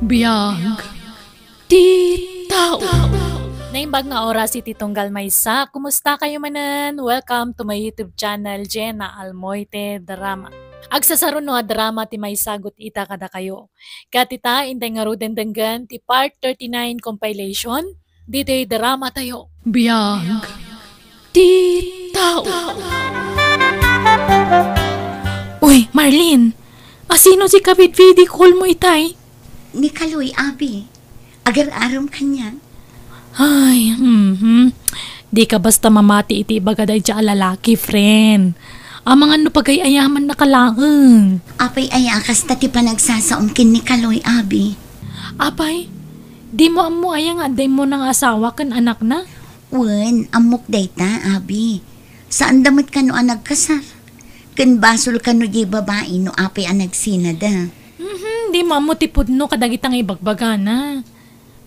Biyag ti tao. Naimbag nga oras si Titonggal Maysa. Kumusta kayo manan? Welcome to my YouTube channel, Jenna Almoite Drama. Agsasaron no drama ti Maysa gut ita kada kayo. Katita intay nga ruden denggan ti part 39 compilation. Dito drama tayo. Biyag ti tao. Uy, Marlene. Asino si kapit video call mo itay? Ni Kaloy, abi. Agar-aram kanya. Ay, Di ka basta mamati iti bagaday dya lalaki, friend. Ang mga nupagay-ayaman na kalaang. Apay ayakas tati pa nagsasaungkin ni Kaloy, abi. Apay, di mo amo ayang aday mo ng asawa kan anak na? Wen, amok dayta, abi. Saan damot ka no ang nagkasar? Kan basol ka no di babae no apay ang nagsinada. Di mo amo tipod no kadagitang ibagbaga na.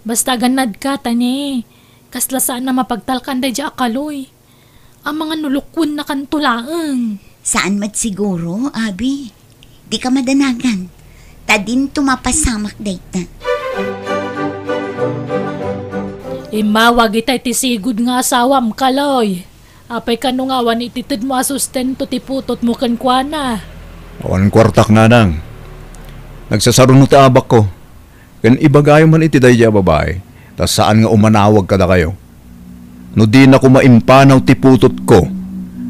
Basta ganad ka, tani. Kaslasaan na mapagtalkan day dya akaloy. Ang mga nulukun na kantulaang. Saan mat siguro, abi? Di ka madanagan. Tadin tumapasamak dayta. Imawag itay ti sigud nga asawam, kaloy. Apay kanungawan ititid mo asustento ti putot mo kankwana. Awan kwartak na nang. Nagsasarunod ti abak ko. Kan ibagayo man iti dayja babae. Tas saan nga umanawag kada kayo. No di na ko maimpanaw ti putot ko.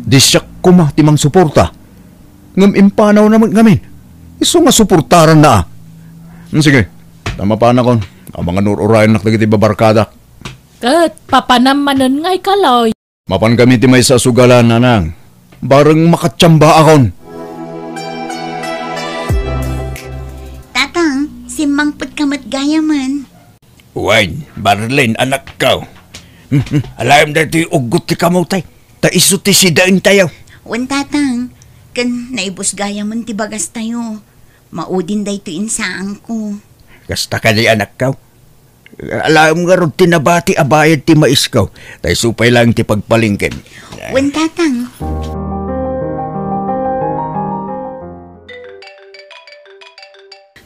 Di siya kuma ti mang suporta. Ngam impanaw naman ngamin. Iso nga suportaran na. Sige, tama pa na kon. Ang mga nururayan nakdagiti babarkada. Kat, papanamanan nga'y kaloy. Mapan kami ti may sa sugalan nanang. Bareng makatsamba akon. Tatang, si Mangput kamat gaya man. Wine, Marlene, anak ka. Alam na ito'y ugot ti kamutay. Ta iso ti sidain tayo. Wen tatang, kan naibos gaya man ti bagas tayo. Maudin day to insaang ko. Kasta ka di anak ka. Alam nga ron tinabati abayad ti mais ka. Tay supay lang ti pagpalingkin. Wen tatang.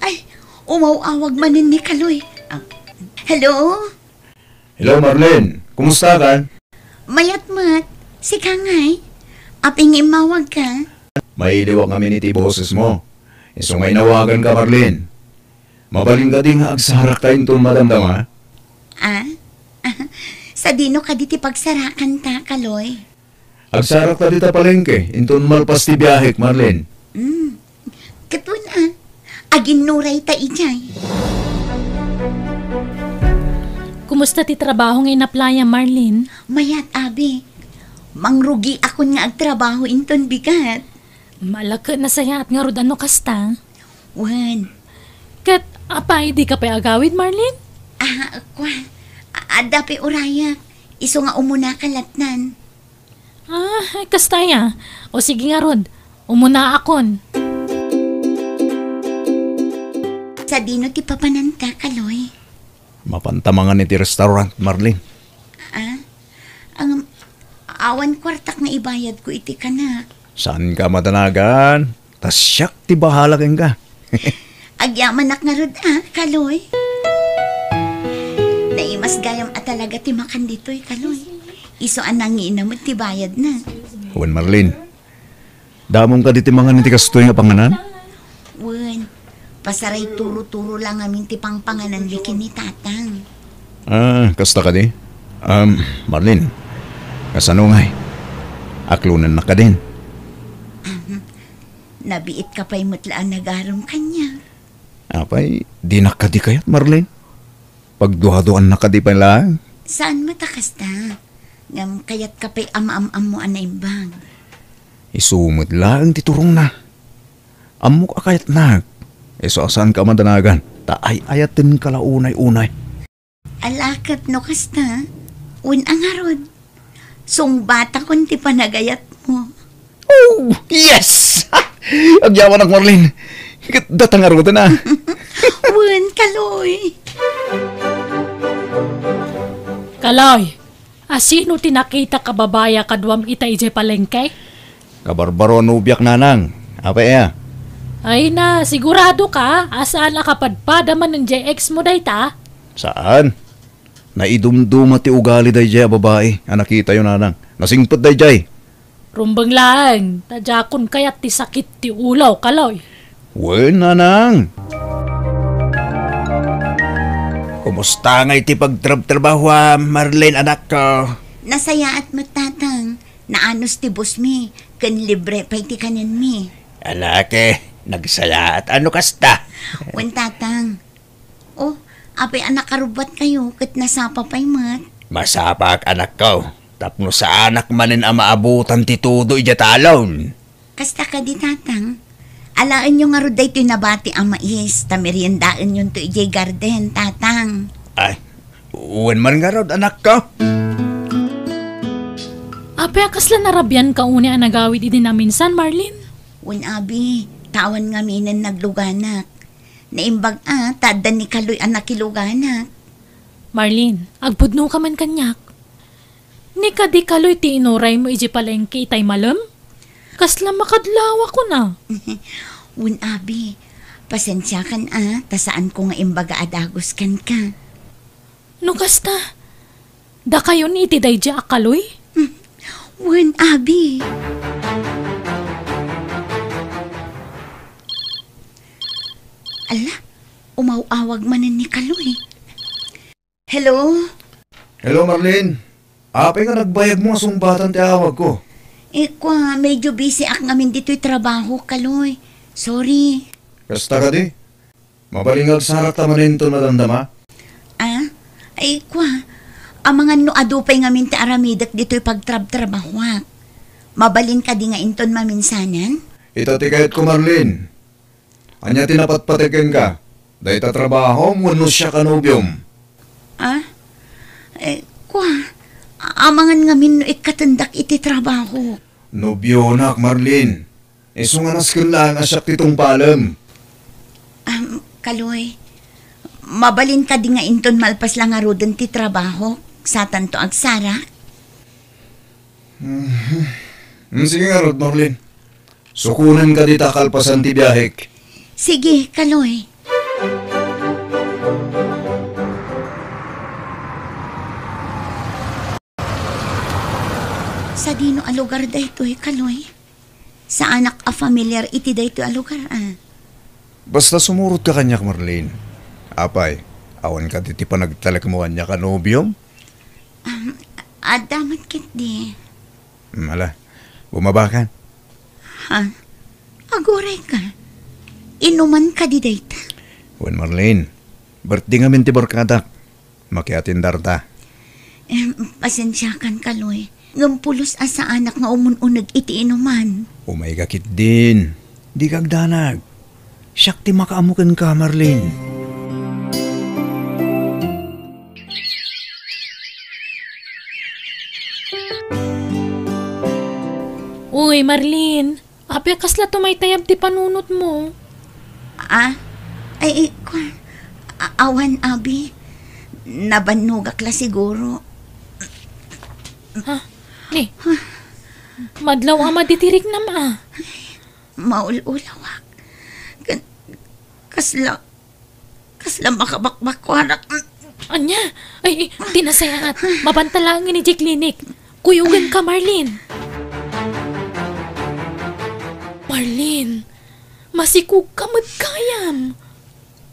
Ay, umaw-awag manin ni Kaloy. Hello? Hello Marlene, kumusta ka? Mayat-mat, si Kangay. Aping imawag ka. May iliwak kami ni ti boses mo. Iso may nawagan ka Marlene. Mabaling ka din nga agsarak tayo itong madamdama. Ah? Sa dino ka di ti pagsarakan ta, Kaloy. Agsarak ta dita palengke, intun malpas ti biyahek Marlene. Katuna, agin nuray ta ijay. Kumusta ti trabaho nga inaplaya, Marlene? Mayat, abi. Mangrugi akon nga agtrabaho inton bigat. Malaka na saya at nga rodano kasta. Wan. Kat, apay, di ka pa agawid, Marlene? Kwa. Adapi uraya. Iso nga umuna kalatnan. Kasta ya. O sige nga rod, umuna akon. Sa dino ti papananta, Kaloy. Mapantamangan ni ti restaurant Marlene. Ang awan kwartak na ibayad ko iti kanak. Saan ka matanagan? Tas siyak ti bahala keng ka. Agyamanak nga rod Kaloy. Naimas gayam at talaga ti makan dito'y Kaloy. Iso anang inamot ti bayad na. Wen Marlene, damong ka di ti mga niti kastoy nga panganan? Wen, pasaray turo-turo lang amin ti pangpanganan likin ni tatang. Kasta ka di? Marlene, kasano ngay? Aklunan na ka din. Nabiit ka pa'y mutlaan nagaram kanya. Apay, di na ka di kayat Marlene? Pagduha-duhan na ka di pa lang? Saan matakas ta? Ngam kayat ka pa'y am-am-am mo anaimbang. Isumot lang ti turong na. Amok akayat na. Iso asan ka madanagan? Taay-ayatin ka la unay-unay. Alakat no kasta. Un ang harod. Sung bata kon ti panagayat mo. Oh, yes! Agyaman ak Marlene. Datang araw na. Un, Kaloy. Kaloy, asino tinakita ka babaya kadwam ita ije palengke? Kabarbaro nubiak nanang. Apa ya? Ay na, sigurado ka? Asaan nakapadpada man ng JX mo dayta? Saan? Naidumduma ti ugali dayjay a babae. Nakita yun nanang. Nasingpot dayjay. Rumbang lang, tadyakon kayat ti sakit ti ulaw kaloy. Wen nanang. Kumusta nga iti pagtrabaho Marlene anak ko? Nasaya at matatang. Naanos ti boss mi. Kan libre pa iti kanin mi. Anak nagsaya at ano kasta? Wen tatang. Oh, apay anak karubat kayo. Kat nasapa pa'y mat. Masapak anak ko. Tapno sa anak manin ang maabutan ti tudo ijatalon. Kasta ka di tatang. Alaan nyo nga ro day to'y nabati ang mais. Tamiriendaan yun to ijay garden, tatang. Ay, uwan man nga rod anak ko. Apay akasla narabyan ka uni ang nagawid iti na minsan, Marlene? Wen abi, tawan nga minen nagluganak. Naimbag tadan ni Kaloy ang nakiluganak. Marlene, agpudno ka man kanyak. Ni kadi kaloy ti inuray mo iji palengke itay malam? Kasla makadlawa ko na. Wen abi, pasensya kan tasaan ko nga imbaga adagos kan ka. No kasta, da kayo ni iti dayja akaloy? Wen abi. Ala, umawawag manan ni Kaloy. Hello? Hello Marlene. Apay nga nagbayag mo nga sumbatan ti awag ko. Kwa, medyo busy ak ngamin dito'y trabaho, Kaloy. Sorry. Kasta ka di? Mabalingag sarak tamanin to nadandama? Ay kwa, amangan no adupay ngamin ti aramidak dito'y pagtrab-trabahwak. Mabalin ka di nga inton maminsanan? Ito ti kahit ko Marlene. Anya tinapatpatikin ka. Dahil ta trabaho mo no siya kanubyom. Kwa, amangan ngamin no ikatandak iti trabaho. Nobyo nak Marlene. Iso nga naskin lang asyak titong palam. Kaloy, mabalin ka di nga inton malpas lang nga rodan ti trabaho. Sa tanto agsara. Sige nga Rod Marlene. Sukunan ka di takalpasan ti biyahek. Sige, Kaloy. Sa dino a lugar daytoy, Kaloy? Sa anak a familiar iti daytoy a lugar, Basta sumurot ka kanyak Marlene. Apay, awan ka diti pa nagtalak mo kanya ka nobyom? Damat kit di. Mala, bumaba ka. Agoray ka. Inuman ka di dayta. Wan Marlene, birthday nga minti barkadak. Makiatin darta. Pasensya kan, Kaloy. Ngampulos sa anak nga umununag iti inuman. Umay kakit din. Di kagdanag. Siyak ti makaamukan ka Marlene. Uy, Marlene, apay kasla tumaytayab ti panunot mo. Ay, awan, abi. Nabanugak la siguro. Ni, madlaw ama ditirik na ma. Maululawak. Kasla makabakbak ko anak. Anya, ay, tinasayat. Mabantalangin ni J Clinic. Kuyugan ka, Marlene. Marlene, masikug ka magkayam.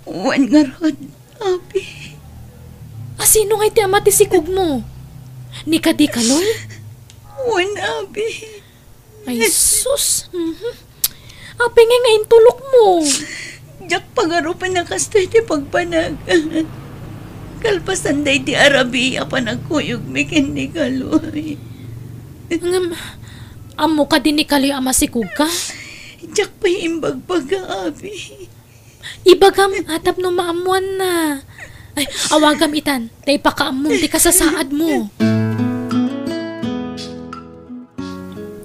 Wan nga rod, abi. Sino nga iti ama ti sikug mo? Ni kadi kaloy? Wan, abi. Ay, sus. Apay nga ngayon tulok mo. Jak pagarupan na kastoy ti pagpanag. Kalpasan day ti Arabia pa nagkuyog mikin ni Kaloy. Amo ka din ni kaloy ama sikug ka? Jak pa imbagbaga, abi. Ibagam atap no maamuan na. Ay, awagam itan. Tay pakaamong ti kasasaad mo.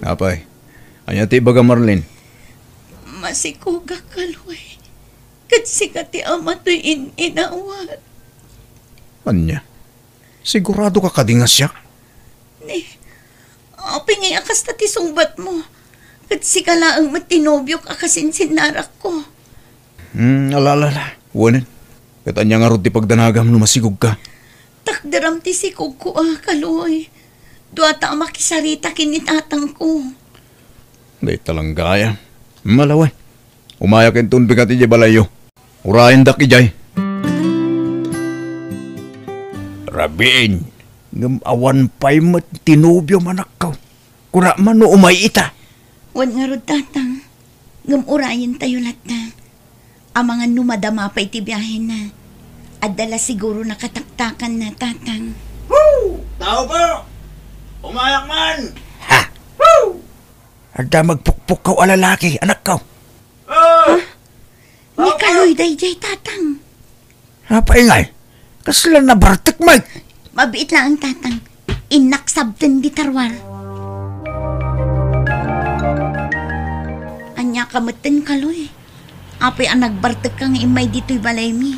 Apay, anya ti baga Marlene. Masikuga, Kaloy. Kasi ka ti ama to'y inawat. Anya, sigurado ka kadingas siya? Pingay akas na ti sungbat mo. At si kalaang matinobyo ka kasinsinnarak ko. Alala. Wanin. Katanya nga ron ti pagdanagam no masigog ka. Takdaram ti sikog ko Kaloy. Duwata ang makisarita kinitatang ko. Day talang gaya. Malawan. Umaya ken tunbigat iti balayo. Urayan dak ijay. Rabiin, ngam awan pa'y tinubyo manakaw. Kura man no umay ita. Wan nga rod tatang. Ngumurayan tayo lata. Ang mga numadama pa iti biyahe na. At dala siguro nakataktakan na tatang. Tao po! Umayak man! Ha? Ada magpukpuk kaw alalaki, anak kaw. Ni Kaloy dayjay tatang. Napaingay, kasla na bartik may. Mabiit lang ang tatang. Inaksabten di tarwar. Anya kameten Kaloy. Apay ang nagbartek kang imay dito'y balay mi.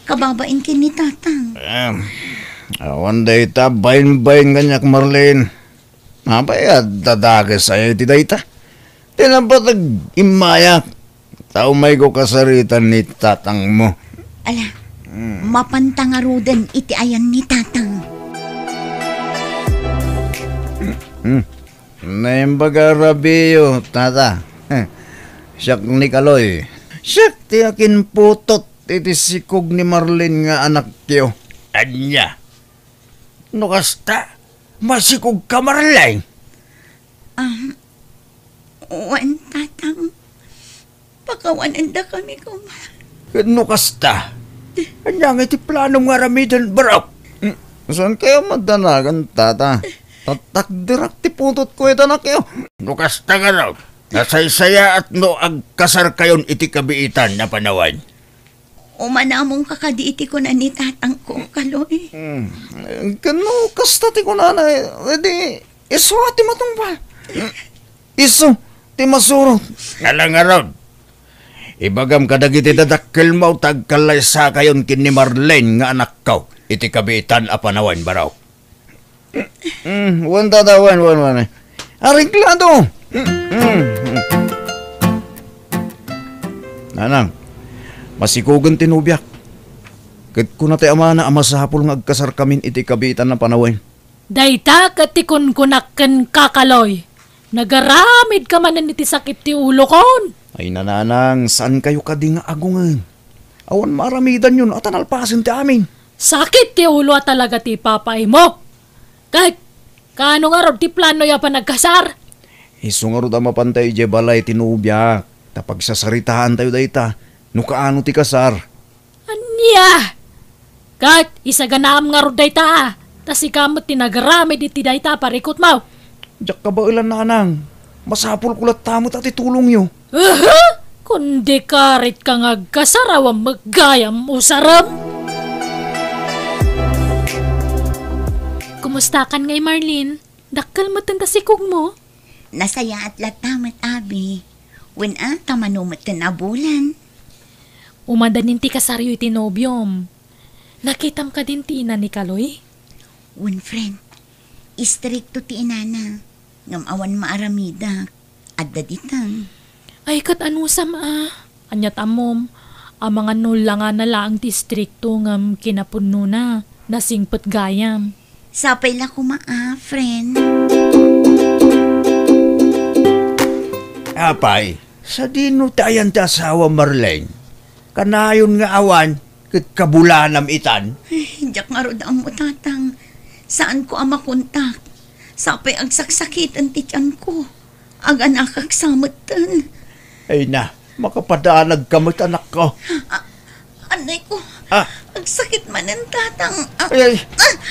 Kababain kini tatang. Awan day ta, bayin-bayin kanyak Marlene. Apay at dadake sa'yo iti day ta. Tinapatag imayak. Tao may ko kasaritan ni tatang mo. Ala, mapantangarudan iti ayan ni tatang. Naimbaga rabiyo, tata. Siyak ni Kaloy. Siyak ti akin putot iti sikog ni Marlene nga anak kiyo. Anya, no kasta, masikog ka Marlene. Wan tatang. Pakawanan da kami kuma. No kasta, anya nga iti planong nga ramidan barap. Saan kayo madanagan, tata? Tatakdirak ti putot ko ito na kayo. No kasta nga raw, nasaysaya at no agkasar kayon iti kabiitan na panawan. Umanamong kakadiiti ko na ni tatang ko, Kaloy. Kano kasta ti ko nanay. Edi, iso ati matungpal. Iso, ti masuro. Alang nga raw, ibagam kadagiti dadakkel mo tagkalaysa kayon kin ni Marlene nga anak kaw. Iti kabiitan a panawan baraw. Wan tata, wan. Ariklado. Nanang, masikugan tinubyak. Kat kuna ti ama na amasapol nga agkasar kamin iti kabitan na panawain. Dayta katikon kunakken Kakaloy. Nagaramid ka man iti sakit ti ulo kon. Ay nananang, saan kayo kadi nga agungan? Awan maramidan yun at analpasin ti amin. Sakit ti ulo talaga ti papay mo. Kahit kano nga rod ti plano ya pa nagkasar. Iso nga rod mapantay je balay tinubyak. Tapag sasaritaan tayo dayta. No kaano ti kasar. Anya! Kahit isaganaam nga rod dayta tas ikamot tinagaramid iti dayta parikot mo. Diyak ka ba ilan nanang? Masapol kulat tamot at itulong yo. Kundi karit kang agkasarawang maggayam usaram. Kumusta kan ngay Marlene? Dakkal mo tantasikog mo? Nasaya at latamat, abi. Wen tamanumat ka na bulan. Umandanin ti kasaryo iti nobyom. Nakitam ka din ti ina ni Kaloy? Wen friend, istrikto ti inana. Ngam awan maaramida. Adda ditang. Ay kat anusam Anyat amom, ang mga nula nga na lang distrikto ngam kinapuno na. Nasingpot gayam. Sapay la friend. Apay, sa dino tayan ti asawa Marlene. Kanayon nga awan, kat kabulanam itan. Diyak nga rod ang tatang. Saan ko ang makontak? Sapay ang saksakitan ti tiyan ko. Ang anak agsamatan. Ay na, makapadanag kamot anak ko. Anay ko, Ah, ang sakit man ang tatang. ay,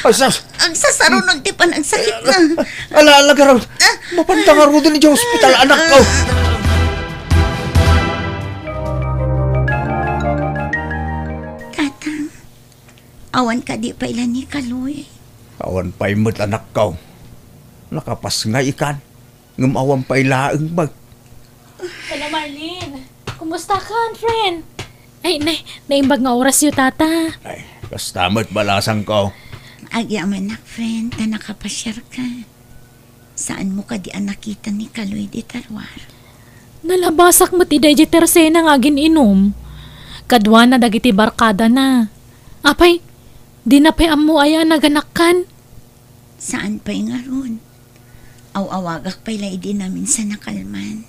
asas. Ang sasarunag ti pan ang sakit na. Alala ka raw, mapantang nga rin ni hospital anak ko. Tatang, awan ka di pa ilan ni Kaloy. Awan pa'y mo't anak ko. Nakapas nga ikan. Ngumawan pa'y laeng mag. Hello Marlene, kumusta ka friend? Ay, naimbag nga oras yu tata. Ay, kastamot balasang ko. Agyaman nak, friend, na nakapasyar ka. Saan mo ka di nakita ni Kaloy di Tarwar? Nalabasak mo ti dayjay tersena nga gininom. Kadwa na dagiti barkada na. Apay, di na pa'y amu aya naganakkan. Saan pa'y nga ron? Aw-awagak pa'y laidi namin sa nakalman.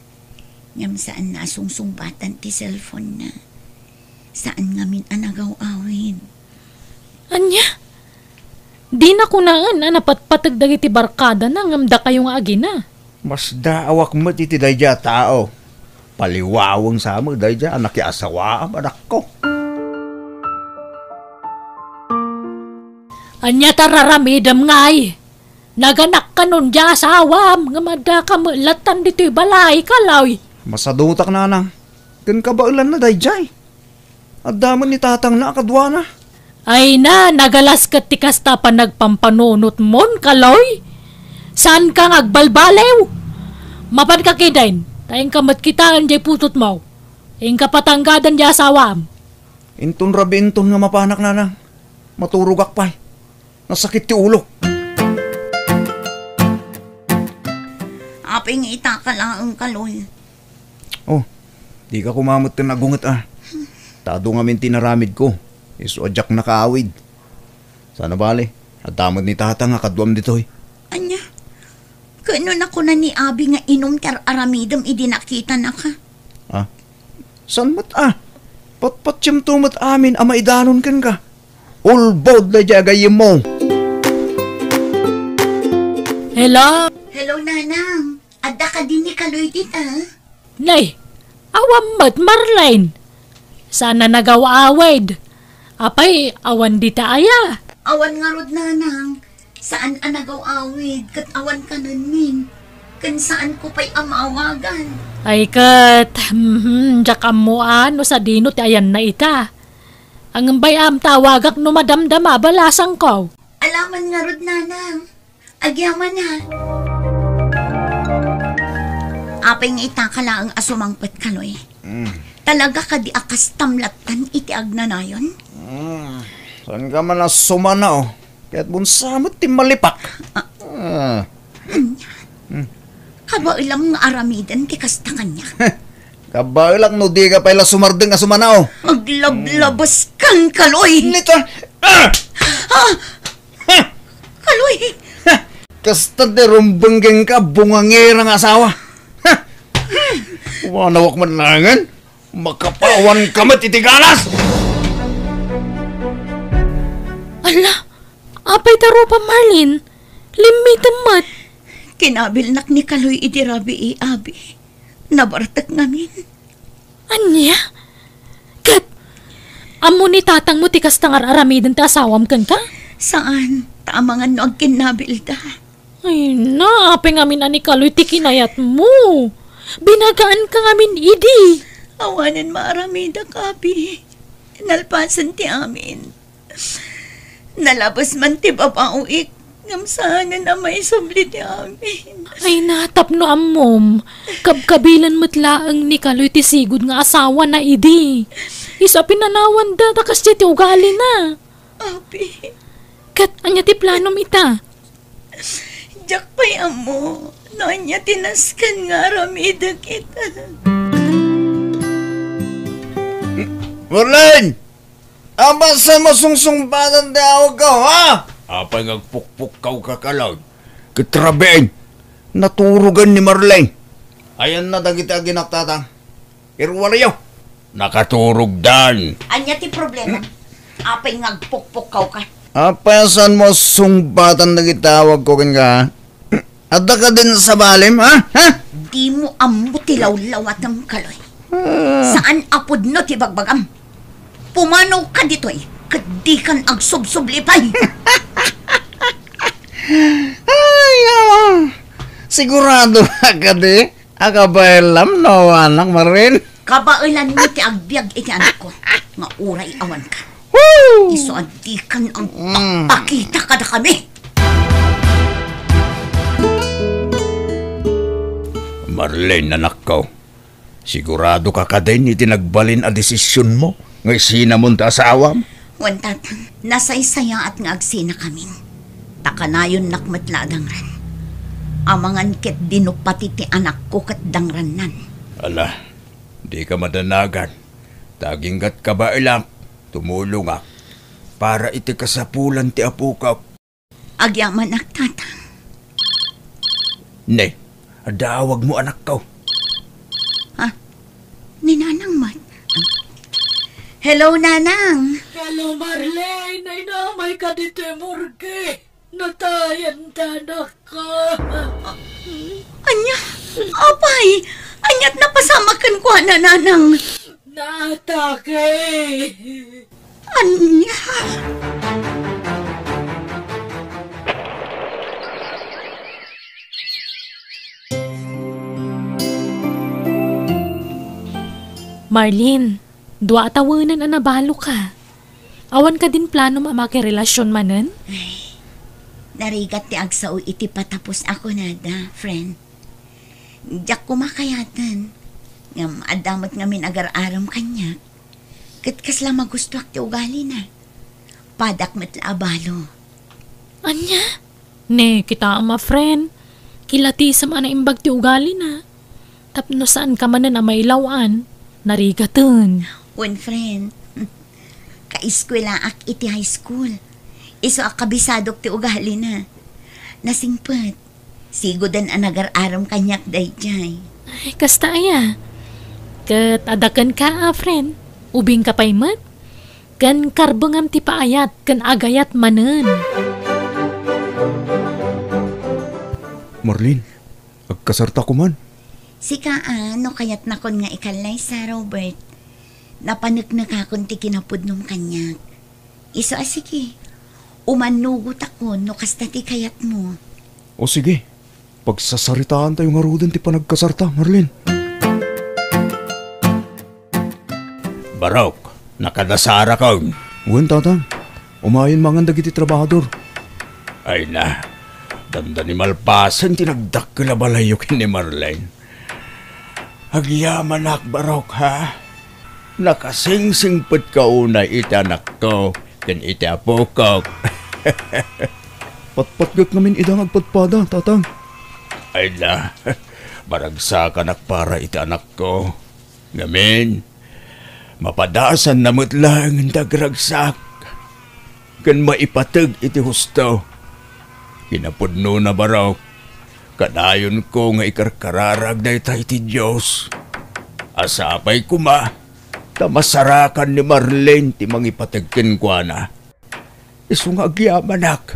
Ngam saan na sungsungbatan ti cellphone na. Saan ngamin anagaw-awin? Anya? Di na kunaan napatpatag dagiti barkada na ngamda kayong agina. Mas daawak mo iti dayja tao. Paliwawang sa mo dayja anak ki asawa anak ko. Anya tararamidam ngay. Naganak ka nun dya asawam. Ngamada ka mulatan dito'y balay kalaw. Masadutak na nang. Kan ka ba ulan na dayjay? At daman ni tatang na akadwa na. Ay na, nagalas ka ti kasta pa nagpampanunot mon kaloy. Saan ka ngagbalbalew? Mapan ka kidain. Tayong kamat kitaan jay putot mo. Ing kapatanggadan di asawam. Inton rabi inton nga mapanak na nang. Maturugak pa'y. Nasakit ti ulo. Apay nga itaka lang ang Kaloy. Oh, di ka kumamot ka nagungat ah. Tado nga min tinaramid ko. Isodyak na kaawid. Sana bali. At damod ni tata nga kadwam ditoy. Anya? Kano na ko na ni Abi nga inom tar aramidam idinakita na ka? Ah? San mat ah? Patpatsym tumat amin ama idanon kan ka. Ulbod na jagayim mo. Hello? Hello, Nanang. Adda ka din ni Kaloy dita. Nay, awam mat Marlene. Sana nagaw-awid. Apay, awan di ta aya. Awan nga rod, Nanang. Saan anagaw-awid? Kat awan ka nun min. Kan saan ko pa'y amawagan? Ay kat, jak amuan no sa dino ti ayan na ita. Ang bayam tawagak no madamdama balasang ko. Alaman nga rod, Nanang. Agyaman na. Apay nga itaka lang ang asumangpet, Kaloy. Talaga ka di akas tamlatan iti agnanayon? Saan ka man asumana oh. Kaya't bunsamot ti malipak. Kaba ilang nga aramidan ti kasta kanya. Kabailak no di ka pala sumardeng asumana oh. Maglablabas kang Kaloy! Nito! Kaloy! Kasta di rumbenggeng ka bungangira ng asawa. Wanawak man langan. Makapawan ka matitigalas! Ala, apay taro pa Marlene. Limitan mat. Kinabilnak ni Kaloy idirabi Abi. Nabartak ngamin. Anya? Kat, amo ni tatang mo tikas tangar aramidan ta asawam kan ka? Saan? Tamangan no ang kinabilda. Ay na, apay ngamin ani Kaloy ti kinayat mo. Binagaan ka ngamin idi. Awanan maaramida Abi. Nalpasan ti amin. Nalabas man ti babauik. Ngam sana na may subli ti amin. Ay natapno amom. Kabkabilan matlaang ni Kaloy ti sigud nga asawa na idi. Isa pinanawan da takas ti ugali na. Abi, Kat, anya ti planom ita? jak pa'y amo. Nonya tinaskan nga aramida kita. Marlene! Aba sa masungsungbadan daw ka, ha? Apay ngagpukpuk kaw kakalaw. Kitrabein. Naturugan ni Marlene. Ayan na dagita ginaktatang. Irwarayaw. Nakaturog dan. Anya ti problema? Apay ngagpukpuk ka. Apay saan mo sungbatan na gitawag ko kan ka? Adda ka din sa balim, ha? Ha? Di mo amo tilaw-lawat ng Kaloy. Saan apod no ti bagbagam? Pumanaw ka dito'y. Kadi kan ag subsublipay. Ay, sigurado ka di? Akabaylam no, anak marin. Kabailan mo ti agbyag iti anak ko. Nga uray awan ka. Iso adi kan ang pakita ka na kami. Marlene, anak ko. Sigurado ka ka din itinagbalin a desisyon mo. Ngay sinamon ta asawam. Wantat, nasaysaya at nga agsina kami. Takanayon nakmatladang ran. Amangan ket dinupati ti anak ko ket dangranan. Ala, di ka madanagan. Taginggat ka ba ilang? Tumulong ak. Para iti kasapulan ti apo ka. Agyaman ak tatang. Ne, adawag mo anak ko. Ninanang mat. Hello, Nanang. Hello, Marlene. Ay namay ka dito, Morgue. Natayan tanak ka. Anya, apay. Anyat napasamakan ko na, Nanang. Naatake. Anya. Marlene, dua atawanan ang nabalo ka. Awan ka din plano makirelasyon manen? Narigat ti agsao iti patapos ako na da, friend. Diyak kumakayatan. Ngam adamat ngamin agar-aram kanya. Kat kasla magusto ak ti ugali na. Padak metla abalo. Anya? Ne, kita ama friend. Kilati sa mga imbag ti ugali na. Tapno saan ka manan ang mailawan? Narigatan. One friend. Kaiskwela ak iti high school. Iso ak kabisadok ti ugali na. Nasingpet. Sigodan ang agar-aram kanyak dayjay. Ay, kasta aya. Kat adakan ka, friend. Ubing ka pa'y mat. Kan karbangam ti paayat, kan agayat manen. Marlene, agkasarta ko man. Sika no kayat nakon nga ikalay sa Robert. Napanagnak akon ti kinapudnom kanyak. Iso sige. Umanugot ako no kasta ti kayat mo. O sige, pagsasaritaan tayo nga rudan ti panagkasarta, Marlene. Barok, nakadasara ka. Uwan, tatang. Umayin mangan dagiti trabahador. Ay na, danda ni Malpasan tinagdakkel balayok ni Marlene. Agyaman ak barok ha. Nakasingsingpet ka unay iti anak ko. Ken iti apo ko. Patpatgak namin idang agpatpada, tatang. Ay na, baragsakan ak para iti anak ko. Ngamin, mapadasan na lang ang dagragsak. Ken maipatag iti husto. Kinapudno na barok. Kadayon ko nga ikarkararag na iti Diyos. Asapay kuma, tamasarakan ni Marlene ti mangipatagkin kwa na. Iso nga agyamanak,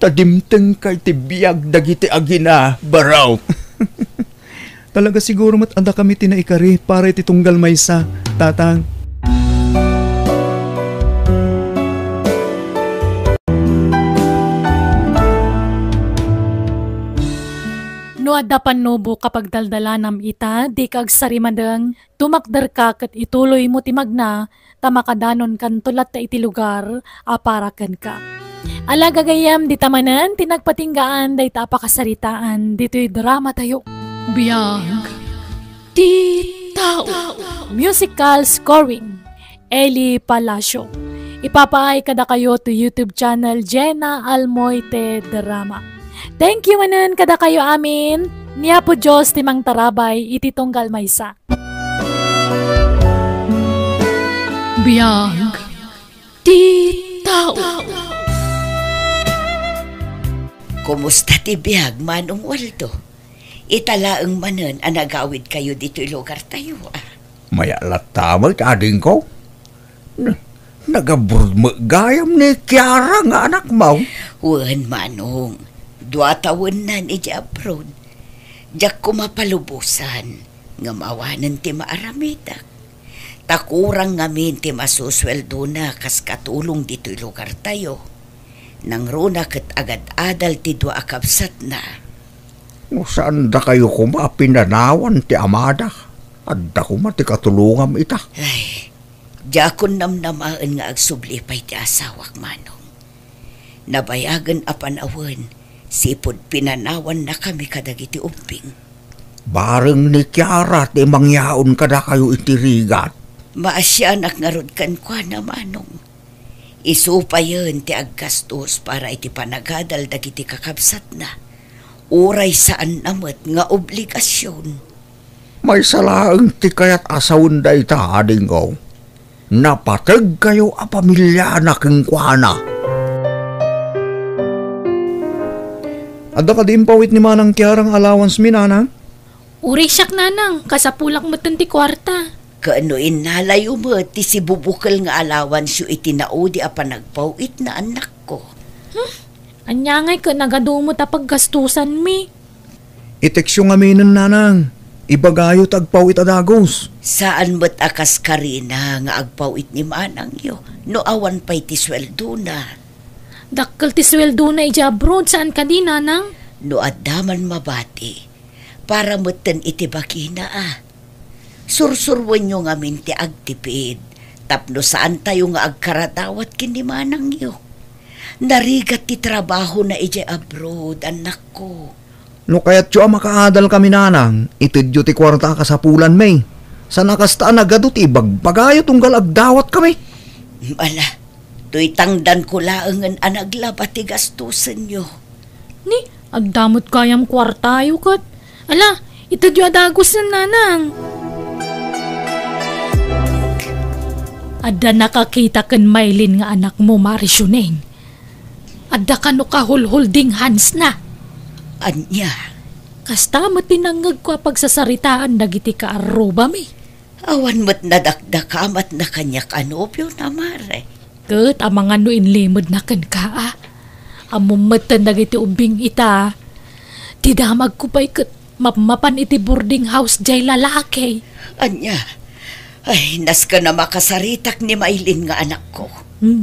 tadimteng kay ti biyag dagiti agina, baraw. Talaga siguro matanda kami tinaikari para iti tunggal maysa, tatang. No adapan nobo kapag daldalanam ita, di kag sarimadeng, tumakder ka kat ituloy mo timagna, tamakadanon kan tulat ta iti lugar, aparakan ka. Alaga gayam di tamanan, tinagpatinggaan, day tapakasaritaan, dito'y drama tayo. Biyag. Di tao. Musical scoring, Eli Palacio. Ipapaay kada kayo to YouTube channel Jenna Almoite Drama. Thank you manan kada kayo amin. Niya po Diyos timang tarabay iti tunggal maysa. Biyag. Di tao. Kumusta ti biyag, Manong Waldo? Italaang manan ang nagawid kayo dito lugar tayo, Mayalat tamal kading ko. Nagaburmagayam ni Kiara nga anak mo. Wan, Manong. 2 taon na ni abroad. Diyak kumapalubusan. Nga mawanan ti maaramidak. Takurang ngamin ti masusweldo na kas katulong dito lugar tayo. Nang runa kat agad-adal ti 2 akabsat na. Saan da kayo kumapinanawan ti amada? Adda kuma ti katulungam ita. Ay, diakon namnamaan nga agsublipay ti asawak, Manong. Nabayagan apan awan. Sipod pinanawan na kami kadagiti umping. Bareng ni Kiara ti mangyaon kada kayo itirigat. Maasyanak nga rod kan kwa na, Manong. Isupa yun ti aggastos para iti panagadal dagiti kakabsat na. Uray saan namat nga obligasyon. May salaang ti kayat asawon da ita, ading ko. Napatag kayo a pamilya na kengkwana. Adda ka din pawit ni manang kiarang allowance mi, nanang? Uray siyak nanang, kasapulak mo ti kwarta. Kaano inalayo mo ti si bubukal nga alawan siyo itinaudi a panagpawit na anak ko. Anyangay ka nagadumot a paggastusan mi. Iteksyo nga minan, nanang. Ibagayo tagpawit adagos. Saan mo't akas karina nga agpawit ni manang yo, no awan pa'y ti sweldo na. Dakkel ti sweldo na ija abroad, saan ka di nanang? No adaman mabati, para mo't itibaki na Sursurwan nyo nga minti agtipid, tapno saan tayo nga agkaratawat kini manang yo. Narigat ti trabaho na ija abroad, anak ko. No kaya't yo makaadal kami, nanang, itidyo ti kwarta kasapulan may. Sa nakastaan agadot ibagbagayo tunggal agdawat kami. Ala, to'y tangdan ko laangan anaglaba ti gastusan nyo. Ni, agdamot kayam kwarta ayo kat. Ala, ito diyo adagos na nanang. Adda nakakita kan Maylin nga anak mo, Marisyuneng. Adda ka no kahulhulding hands na. Anya, Kasta mo tinangag ko pagsasaritaan dagiti ka aruba mi. awan mo't nadakdakamat na kanya kanopyo na mare. Kat amang ano inlimod na kan ka Amumatan dagiti ubing ita. Tidamag ko pa'y kat mapan iti boarding house jay lalaki. Anya, ay nas ka na makasaritak ni Maylin nga anak ko.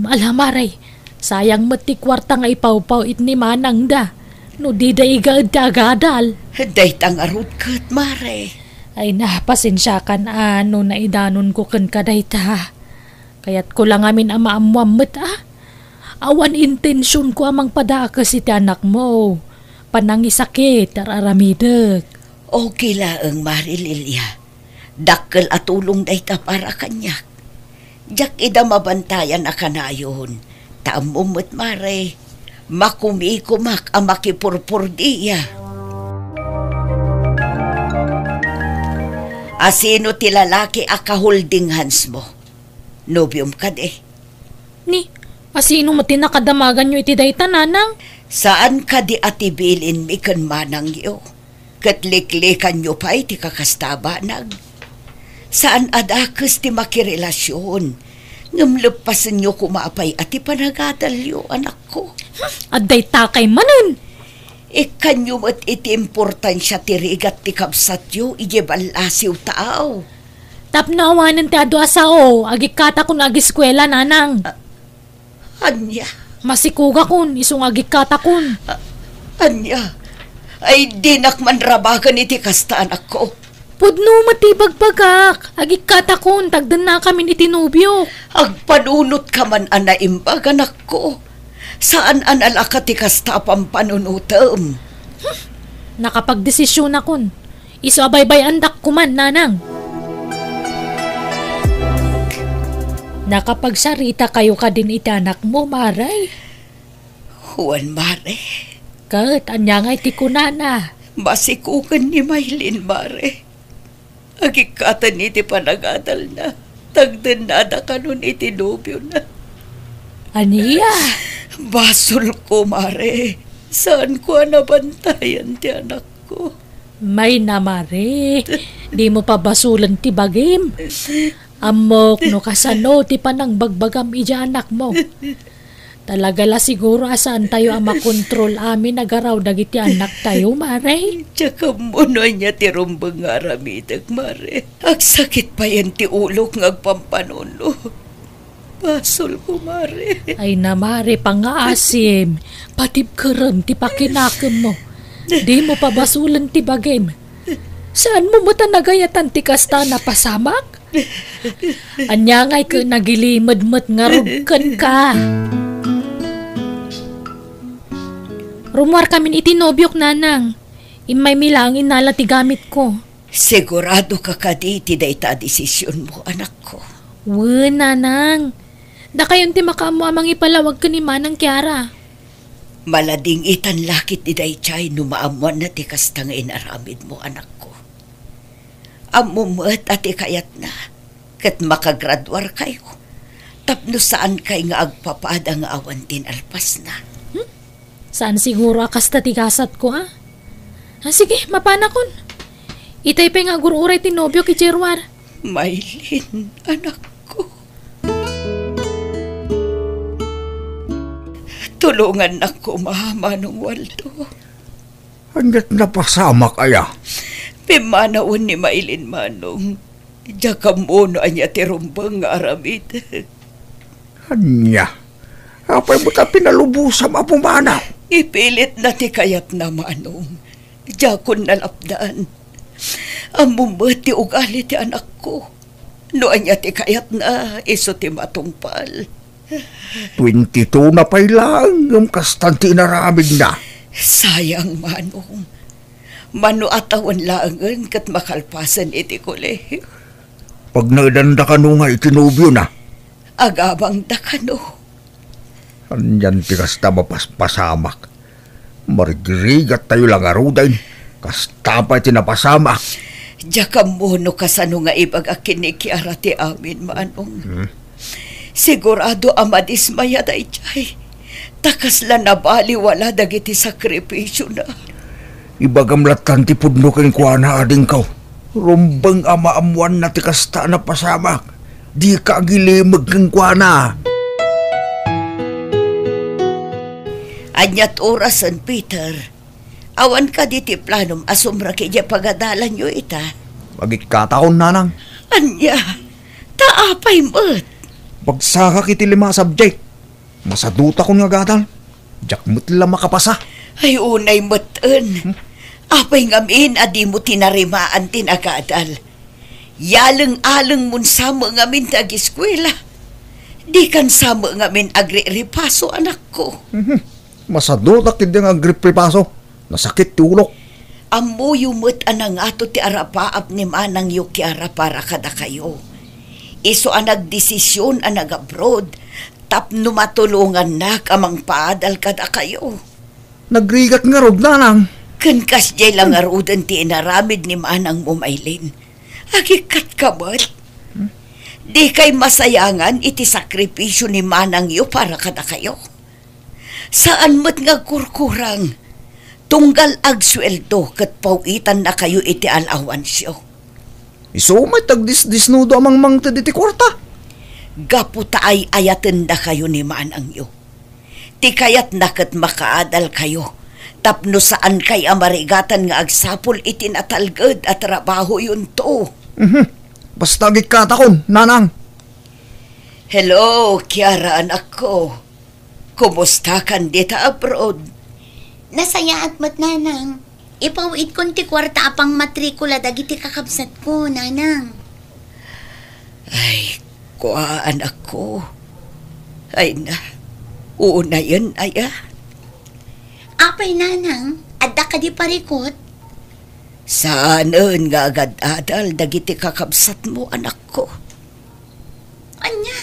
Alamaray, sayang mati kwarta nga ipawpaw it ni manang da. No di da igaad da agadal. Day tangarod kat mare. Ay napasensya kan ano na idanon ko kan kaday ta. Kaya't ko lang amin amaamuamot Awan intensyon ko amang padakas iti anak mo. Panangisakit araramidag. Okay laang Mari Lilia. Dakkel at tulong day ta para kanyak. Jak ida mabantayan na kanayon. Taamumot mare. Makumikumak ang makipurpur diya. Asino ti lalaki a kaholding hands mo? Nobyom ka de. Ni, asino mo tinakadamagan nyo iti day tananang? Saan ka di atibilin mi kan manang yo? Katliklikan nyo pa iti kakastabanag. Saan adakas ti makirelasyon? Ngamlepasan nyo kumapay at ipanagadal yo, anak ko. Aday takay manan. Ikanyo mo't iti importansya ti rigat ti kabsat yo, ijebalasiw taaw. Tapnawanan ti adu asao, agikata kun agiskwela nanang. Anya, Masikuga kun, isung agikata kun. anya, ay dinak manrabagan iti kasta anak ko. Pudno matibagbagak, agikata kun, tagdan na kami ni tinubyo. Agpanunot ka man anaimbag anak ko. Saan analaka ti kasta pampanunutam? Nakapagdesisyon na kun, iso abaybay andak kuman nanang. Nakapagsarita kayo ka din iti anak mo, Maray. Juan Mare, Kat, anya nga iti kunana. masikukan ni Maylin Mare. Agikatan iti panagadal na. Tagdan na ka nun iti nobyo na. Aniya, Basol ko, Mare. Saan ko nabantayan ti anak ko? may namari. Di mo pa basulan ti bagim. Amok no kasano ti panang bagbagam ija anak mo. Talaga la siguro asaan tayo ang makontrol amin nagaraw dagiti anak tayo, Mare. Tsaka muna niya ti rumbang aramidag, Mare. Ang sakit pa yan ti ulok ngagpampanuno. Basol ko, Mare. Ay na, Mare, pangaasim. Patib kerem ti pakinakem mo. Di mo pa basulan ti bagim. Saan mo mo nagayatan ti kasta na pasamak? Anya ngay ka nagilimad-mat nga rugkan ka. Rumwar kami itinobyok nanang. Imay milangin nala ti gamit ko. Sigurado ka kaditi da ita desisyon mo, anak ko. Nanang. Da kayon ti makamu amang ipalawag ka ni Manang Kiara. Malading itan lakit ni Daychay no maamuan na ti kastang inaramid mo, anak ko. Amumot at ikayat na, kat makagradwar kayo. Tapno saan kay nga agpapada nga awan tinalpas na. Saan siguro akas tatigasat ko, ah? Sige, mapanakon. Itay pa nga gururay tinobyo ki Jerwar. Maylin, anak ko. Tulungan na ko, Manong Waldo. Hanggat napasama kaya. Pimanaon ni Maylin, Manong. Diya ka muna anya tirumbang nga aramid. Anya, apay mo ta pinalubusam apumana. Ipilit na ti kayat na, Manong. Diya ko nalapdaan. Amumot ti ugali ti anak ko. No anya ti kayat na, iso ti matungpal. 22 na pay lang, yung kastanti naramig na. Sayang, Manong. Manuatawan laangan kat makalpasan iti kolehiyo. Pag naidanda ka nung nga itinubyo na. Agabang da ka no. Anyan ti kasta mapaspasamak. Marigirigat tayo lang arudain. Kasta pa tinapasamak. Diya ka mono kasano nga ibag akinikiara ti amin, Manong. Sigurado amadismaya Daychay. Takas la nabali wala dagiti sakripisyo na. Ibagamlatan ti pudno ken kuana ading kaw. Rumbang amaamuan na ti kasta na pasamak. Di ka agilimag ken kuana. Anyat orasan, Peter. Awan ka diti planom asumra kaya pagadalan nyo ita. Magikataon nanang. Anya, taapay mo't. Pagsaka kiti 5 subject. Masaduta ko nga gadal. Diyak mo't lang makapasa. Ay unay mo't-en. Apay ngamin adi mo tinarimaan tinagadal. Yalang-alang mun sama ngamin tag-eskwela. Di kan sama ngamin agri-ripaso, anak ko. Masaduta kiti nga agripripaso. Nasakit ti ulok. Amo yumot anang ato ti arapaap ni manang yukiara para kada kayo. Iso ang nagdesisyon ang nag-abroad, tapno matulungan na kamang paadal kada kayo. Nagrigat nga rod nanang. Kankas jay lang arudan ti inaramid ni manang mo, Maylin. Agikat ka ba't? Di kay masayangan iti sakripisyo ni manang yu para kada kayo. Saan mo't nga kurkurang? Tunggal agsweldo kat pawitan na kayo iti alawansyo. Iso may tagdisnudo amang mangta diti kwarta. Gaputa ay ayaten na kayo ni manang yu. Ti kayat nakat makaadal kayo. Tapno saan kay amarigatan nga agsapol iti natalgad at trabaho yun to. Basta gikatakon, nanang. Hello, Kiara, anak ko. Kumusta kan dita abroad? Nasaya at mat, nanang. Ipawit kon ti kwarta apang matrikula dagiti kakabsat ko, nanang. Ay, kuha anak ko. Ay na, una yan, aya. Apay, nanang, adda ka di parikot? Saan nga agad-adal dagiti kakabsat mo, anak ko? Anya,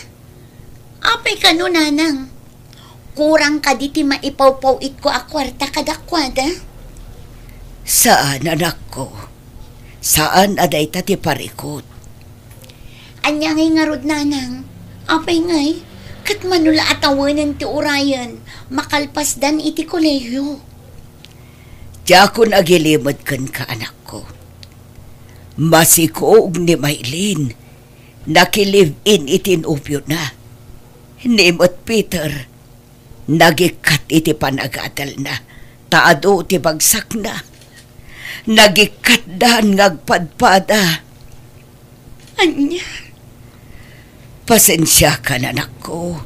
apay ka no, nanang. Kurang ka di ti maipawpawit ko a kwarta kadakwada. Saan, anak ko? Saan aday ta ti parikot? Anya ngay nga rod, nanang. Apay ngay, kat manula atawanan ti urayan, makalpasdan iti kolehiyo. Diya ko nagilimod kan ka, anak ko. Masikoog ni Maylin, nakilive-in itinubyo na. Nimot Peter, nagikat iti panagadal na, taado ti bagsak na. Nagikat dan ngagpadpada. Anya, pasensya ka na, anak ko.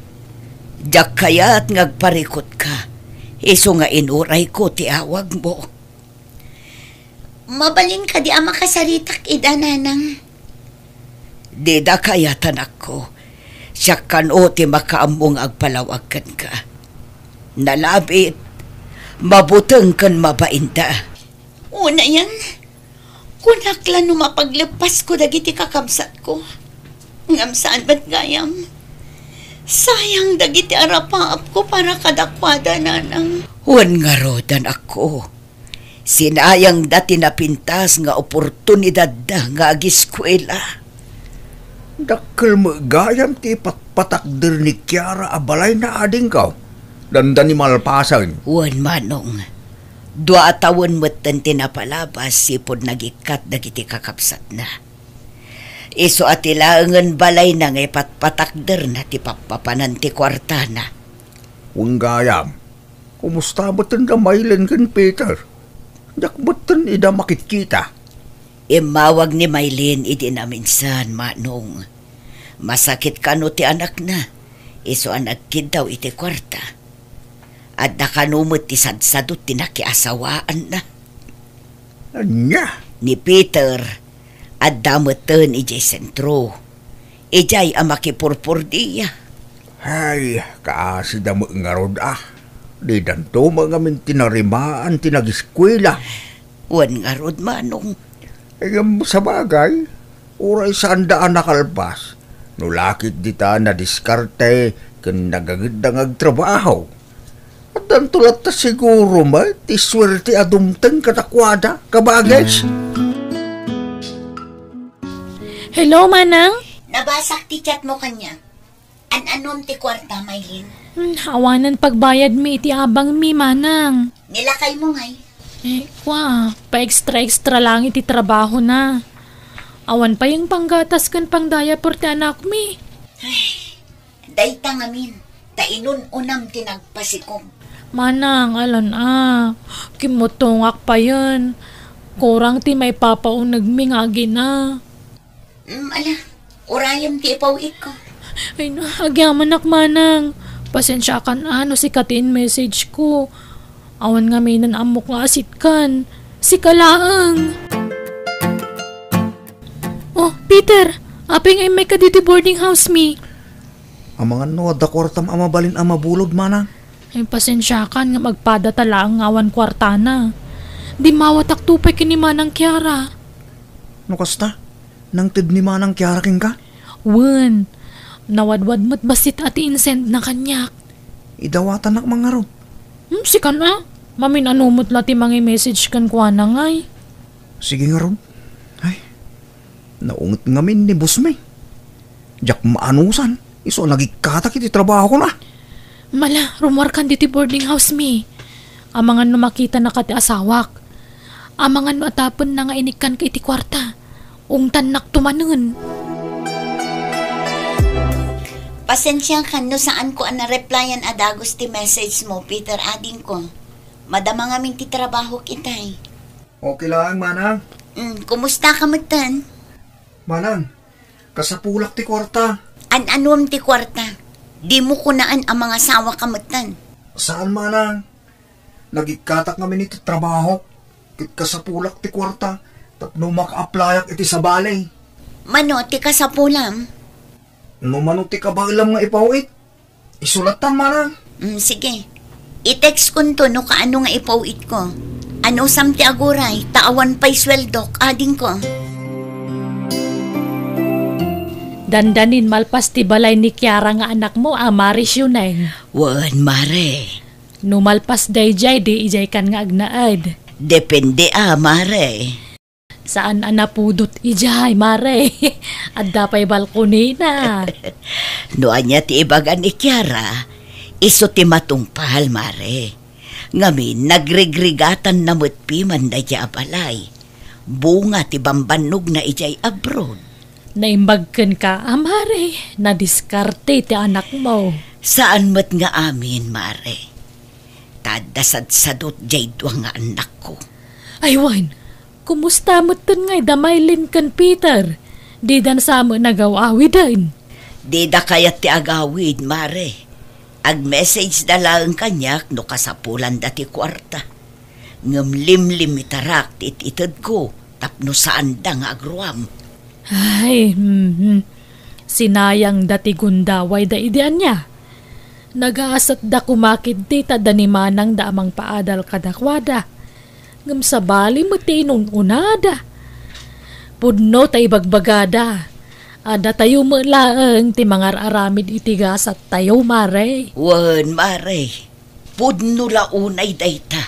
Diyak kaya't ngagparikot ka. Iso nga inuray ko ti awag mo. Mabalin ka di ama kasaritak ida, nanang. Di da kaya tanak ko. Siya kan o ti makaamong agpalawagan ka. Nalabit, mabuteng kan mabainda. Una yan, kunakla no mapaglepas ko dagiti kakabsat ko. Ngam saan ba't gayam? Sayang dagiti arapaap ko para kadakwada nanang. Huwag nga rodan ako. Sinayang dati napintas nga oportunidad da nga agiskwela. Dakkel mo gayam ti patpatakder ni Kiara abalay na ading ka. Danda ni malpasan. Huwag manong. 2 taon mo't tinapalabas sipod nagikat dagiti kakapsat na. Iso at ilaangan balay na ngay patpatakder na ti papapanan ti kwarta na. Huwag gayam. Kumusta ba tanda Mylene kan Peter? Dakbatan ida makikita. Imawag ni Mylene idi na minsan, manong. Masakit kano ti anak na. Iso anak kid daw iti kwarta. At nakanumot ti sadsadot ti nakiasawaan na. Anya? Ni Peter, at damutan ijay sentro. Ijay ang makipurpur diya. Ay, kaasida mo nga rod Di danto mga min tinarimaan tinagiskwela. Wan nga rod, manong. Sa bagay, uray saan daan nakalpas. Nulakit dita na diskarte kan nagagandang agtrabaho. At ang tulat ta siguro ti swerte adumtang katakwada, kabagas. Hello, Manang? Nabasak ti chat mo kanya. An-anom ti kwarta, Mylene. Hawanan pagbayad mi iti abang mi, Manang. Nilakay mo ngay. Pa-extra lang iti trabaho na. Awan pa yung panggatas kan pangdaya por ti anak mi. Dayta ngamin, tainun unam tinagpasikom. Manang, alan kimutungak pa yun. Kurang ti may papaunag mi nga gina. Ala, urayam ti ipawit ko. Ay na, agyaman ak, Manang. Pasensya kan si katiin message ko. Awan nga may nanamok nga asit kan. Si Kalaang. Oh, Peter, aping ay may kaditi boarding house mi. Ang mga da kwartam amabalin amabulod, Manang. Ay pasensya kan nga magpada tala ang awan kwarta na. Di mawatak tupay kini Manang Kiara. No kasta? Nang tid ni Manang Kiara king ka? Wen, nawadwad mo't basit at insend na kanyak. Idawatan nak mga ro. Si kana, mamin anumot lati mga message kan kwa na ngay. Sige nga ro. Ay, naungot ngamin ni boss may. Jak maanusan, iso nagikatak iti trabaho ko na. Mala, rumor kan diti boarding house mi. Amangan no makita na kati asawak. Amangan no atapon na nga inikan ka iti kwarta. Ungtan nak tumanun. Pasensya ka no saan ko na-replyan adagos ti message mo, Peter, ading ko. Madama ngamin ti trabaho kitay. Okay lang, Manang. Kumusta ka matan? Manang, kasapulak ti kwarta. An-anuam ti kwarta? Di mo kunaan ang mga sawa ka matan. Saan, Manang? Nagikatak kami nito trabaho. Kit kasapulak ti kwarta. Tapno maka-applyak iti sa balay. Mano, ti kasapulam? No mano ti kabalam nga ipawit. Isulatan, Manang. Sige. I-text ko to no kaano nga ipawit ko. Ano sam ti aguray, taawan pa'y sweldok, ading ko. Dandanin malpas ti balay ni Kiara nga anak mo, Maris yun eh. Wan, mare. Numalpas dayjay, di ijay kan nga agnaad. Depende mare. Saan anapudot ijay, mare? At dapay balkoni na. Noan niya ti ibagan ni Kiara, iso ti matungpal, mare. Ngamin, nagregrigatan na mutpiman na di abalay. Bunga ti bambanog na ijay abroad. Naimbagkan ka, mare. Nadiskarte ti anak mo. Saan mat nga amin, mare? Tadasad-sadot jay duwa nga anak ko. Aywan, kumusta mo tan ngay damaylin kan Peter? Di dan sa mo nagawawi din. Di da kayat ti agawid, mare. Ag-message da lang kanyak no kasapulan dati kwarta. Ngamlimlim itarak ti ititid ko tapno saan da nga agruam. Ay, sinayang dati gundaway da idean niya. Nagaasat da kumakid ti tadanimanang da amang paadal kadakwada. Ngam sabali mo ti inununada. Pudno ta ibagbagada. Ada tayo mo laang ti mga aramid itigas at tayo mare. Wan, mare. Pudno launay dayta.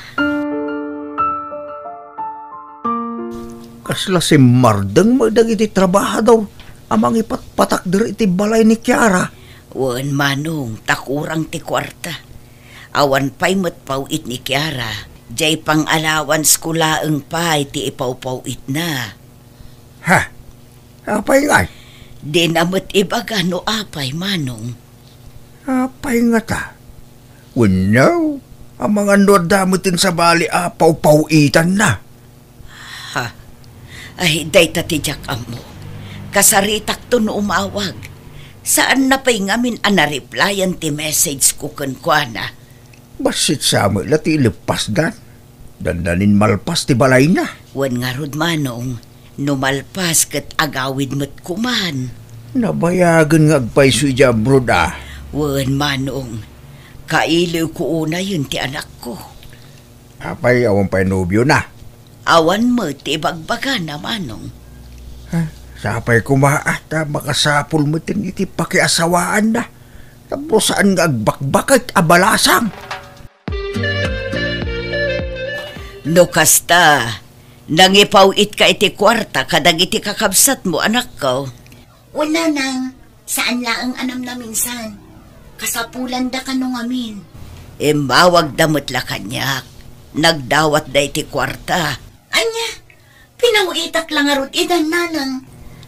Kasla si Mardeng magdag iti trabahador. Amang ipatpatak diri iti balay ni Kiara. Wan, manong, takurang ti kwarta. Awan pa'y matpawit ni Kiara. Jay pang allowance ko laang pa iti ipawpawit na. Ha? Apay nga? Di namat ibaga no apay, manong. Apay nga ta. Unaw, ang mga nordamutin sa bali apaw-pawitan na. Ha? Ay, day tatidyak amo. Kasaritak to no umawag. Saan na pa'y ngamin ana-replyan ti message ko kankwana? Basit sa amin lati ilipas dan. Dandanin malpas ti balay na. Wan nga rod, manong. Numalpas kat agawid mo't kuman. Nabayagan nga agpaiso dya, broda. Wan, manong. Kailiw ko una yun ti anak ko. Apay, awan pa'y nobyo na. Awan mo ti bagbaga na, manong. Sapay kumaat, makasapul mo tin iti pakiasawaan na. Tapos saan nga agbakbakit abalasang? No kasta, nangipawit ka iti kwarta kadag iti kakabsat mo, anak ko. Wala nang. Saan laang anam na minsan? Kasapulan da ka nung amin. Mawag damot la kanyak. Nagdawat da iti kwarta. Anya, pinawitak lang arot idan nanang.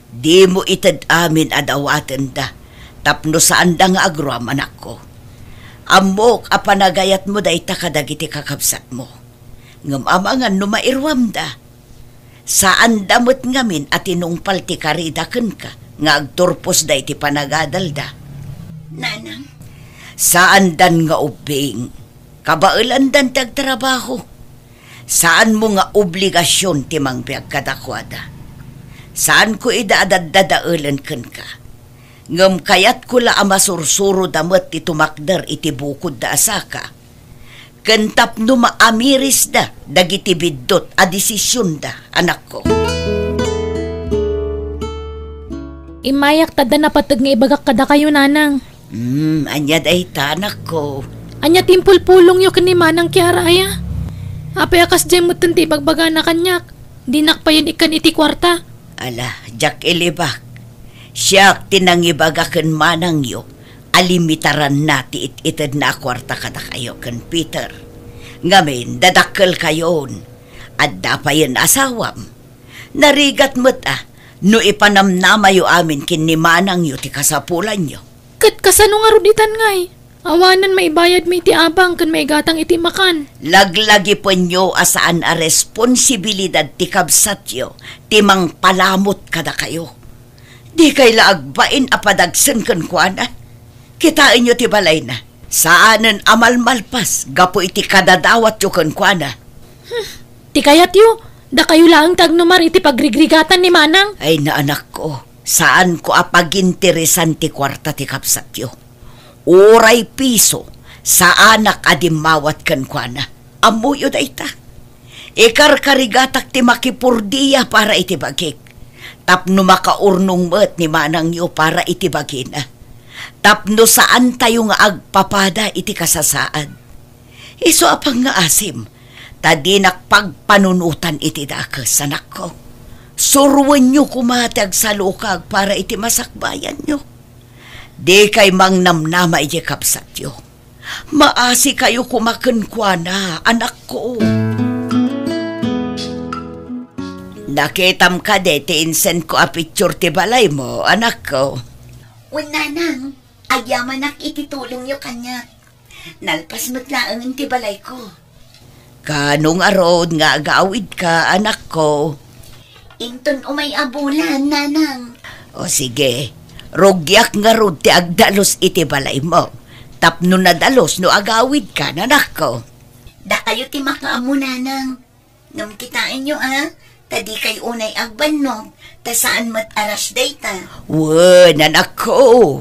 Di mo itad amin adawatan da. Tapno saan da nga agruam, anak ko. Amok apanagayat mo da ita kadag iti kakabsat mo. Ngamamangan no mairwam da. Saan damot ngamin at inungpal ti karidaken ka, nga agturpos da iti panagadal da. Nanang, Saan dan nga ubing, kabailan dan tagtrabaho. Saan mo nga obligasyon ti mangbiag kadakwada. Saan ko idaadadadaulan ken ka. Ngam kayat ko la amasursuro damat ti tumakder iti bukod da asaka. Kentap no maamiris da, dagiti biddot a desisyon da, anak ko. Imayak tada na patag nga ibagak kada kayo, nanang. Anya day ta, anak ko. Anya timpul-pulong yo kanimanang Kiara aya. Apay akas dyan mo tanti bagbaga na kanyak. Dinak pa yun ikan iti kwarta. Ala, Jack Ilibak. Siya tinangibagakan manang yo. Alimitaran nati itid na kwarta kada kayo kan Peter. Ngamin, dadakkel kayon. At dapayan asawam. Narigat mo't no ipanamnamayo amin kinimanang yo ti kasapulan yo. Kat kasano nga ruditan ngay. Awanan maibayad may iti abang kan may gatang iti makan. Laglagi po nyo asaan a responsibilidad ti kabsat yo. Timang palamot kada kayo. Di kay laagbain apadagsen kan kuana. Kitain nyo ti balay na. Saanan amal malpas, gapo iti kadadawat yo kan kuana. Ti kayat yo, da kayo lang tagnumar iti pagrigrigatan ni manang. Ay na anak ko, saan ko apaginteresan ti kwarta ti kapsat yo. Uray piso, sa anak adimawat kan kuana. Amuyo da ita. Ikarkarigatak ti makipurdiya para iti bagik. Tapno makaurnong met ni manang yo para iti bagina. Tapno saan tayo nga agpapada iti kasasaad. Iso apang nga asim, tadinak pagpanunutan iti dakas, anak ko. Surwan nyo kumatag sa lukag para iti masakbayan nyo. Di kay mang namnama iti kapsat yo. Maasi kayo kumakankwana, anak ko. Nakitam ka de, ti-insend ko a picture ti balay mo, anak ko. Wala nang. Agyaman ak ititulong yo kanya. Nalpas mo't laang ti balay ko. Kanong arod nga agawid ka, anak ko. Inton umay abulan, nanang. O sige, rogyak nga rod ti agdalos iti balay mo. Tapno na dalos no agawid ka, anak ko. Da kayo ti makaamu, nanang. Ngam kitain nyo, tadi kay unay agbanog, ta saan mat aras dayta. Wan, anak ko.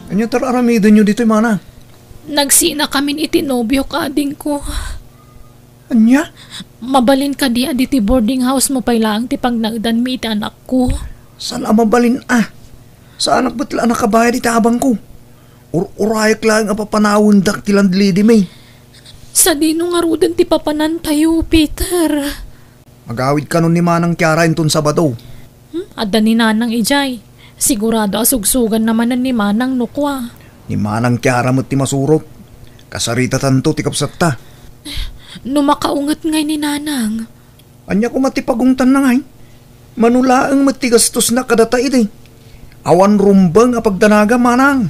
Ano tararamidan nyo dito, mana? Nagsina kami iti nobyo kading ko. Anya? Mabalin ka di aditi boarding house mo pailang ti pagnagdan mi iti anak ko. Saan mabalin Sa anak ba't lang nakabayad iti abang ko? Urayak lang ang papanawon dak tilandlidi may. Sa dino nga rudan ti papanan tayo, Peter. Magawid ka nun ni Manang Kiara inton Sabado. Adda ni Nanang Ijay. Sigurado asugsugan naman ni Manang nukwa. Ni Manang Kiara mo't ti masurot. Kasarita tanto ti kapsatta. Numakaungat ngay ni Nanang. Anya ko matipagungtan na ngay. Manulaang matigastos na kadata iti. Awan rumbang a pagdanaga, Manang.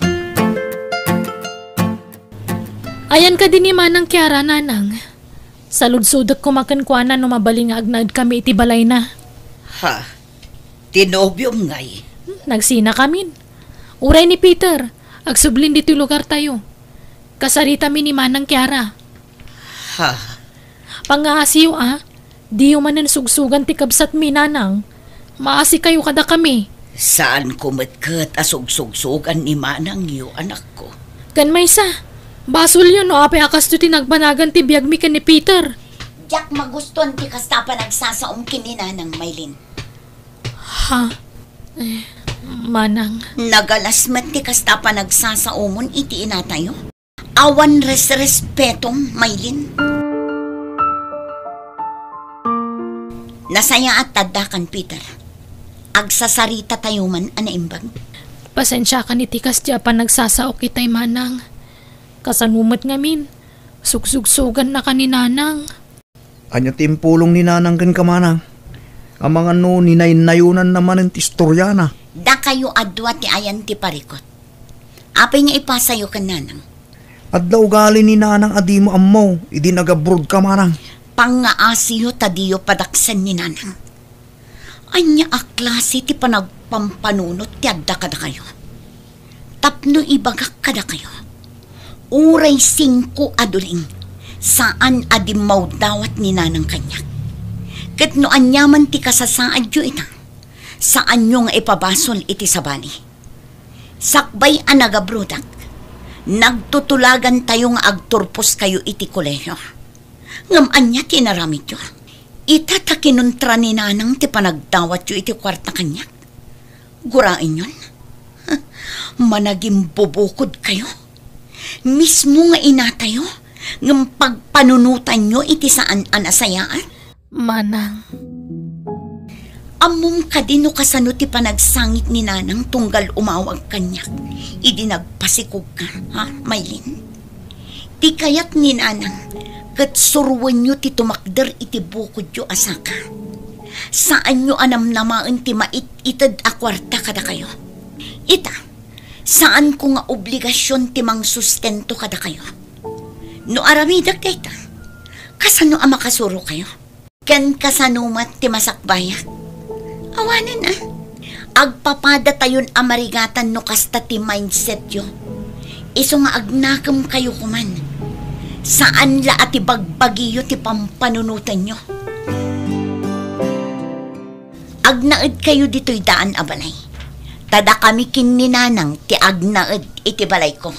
Ayan ka din ni Manang Kiara, Nanang. Sa ludsudak kumakan kwa na mabaling agnaad kami iti balay na. Ha? Tinobyom ngay. Nagsina kamin. Uray ni Peter, agsublin dito lugar tayo. Kasarita mi ni Manang Kiara. Ha? Pangasiyo di yung manan sugsugan ti kabsat mi, Nanang. Maasi kayo kada kami. Saan kumatkat asug-sugsugan ni Manang yu anak ko? Kan may sa. Basol yun o apay akas to tinagbanagan ti biyag mi ka ni Peter. Jack magustuhan ti kasta pa nagsasaom kinina ng Maylin. Ha? Manang. Nagalasmat ti kasta pa nagsasaomon iti ina tayo. Awan respetong Maylin. Nasaya at tadakan, Peter. Agsasarita tayo man anaimbag. Pasensya ka ni tikas di pa nagsasaok kitay, Manang. Kasanumat ngamin. Sugsugsugan na ka ni Nanang. Anya timpulong ni Nanang kan kamanang. Ang mga ninay-nayunan naman ng tistoryana. Da kayo adwa ti ayan ti parikot. Apay nga ipasayo ka, Nanang. At daw gali ni Nanang adi mo ammo, idi nagabrod ka, Manang. Pangaasiyo tadiyo padaksan ni Nanang. Anya aklase ti panagpampanunot ti adda kada kayo. Tapno ibagak kada kayo. Uray 5 aduling saan adim maudawat ni Nanang kanyak. Ket no anyaman ti kasasaad yu ita, saan nyo nga ipabasol iti sabali. Sakbay anagabrudak, nagtutulagan tayo nga agturpos kayo iti koleyo. Ngam anya tinaramid yu. Ita kinuntra ni Nanang ti panagdawat yu iti kwarta kanyak. Gurain yun. Managing bubukod kayo. Mismo nga ina tayo ng pagpanunutan nyo iti saan anasayaan. Manang. Amom kadino kasano ti panagsangit ni Nanang tunggal umawag kanyak. Idi nagpasikog ka, ha, Maylin? Ti kayat ni Nanang, kat surwan nyo ti tumakder iti bukod yu asaka. Saan nyo anamnamaan ti mait-itad a kwarta kada kayo? Ita, saan ko nga obligasyon ti mang sustento kada kayo? No aramidag dayta, kasano ang makasuro kayo? Ken kasanumat ti masakbayak? Awanan agpapada tayon amarigatan no kasta ti mindset yo. Iso nga agnakam kayo kuman. Saan la ati bagbagiyo ti pampanunutan nyo? Agnaed kayo dito'y daan abalay. Tada kami kin ni Nanang ti agnaed iti balay ko.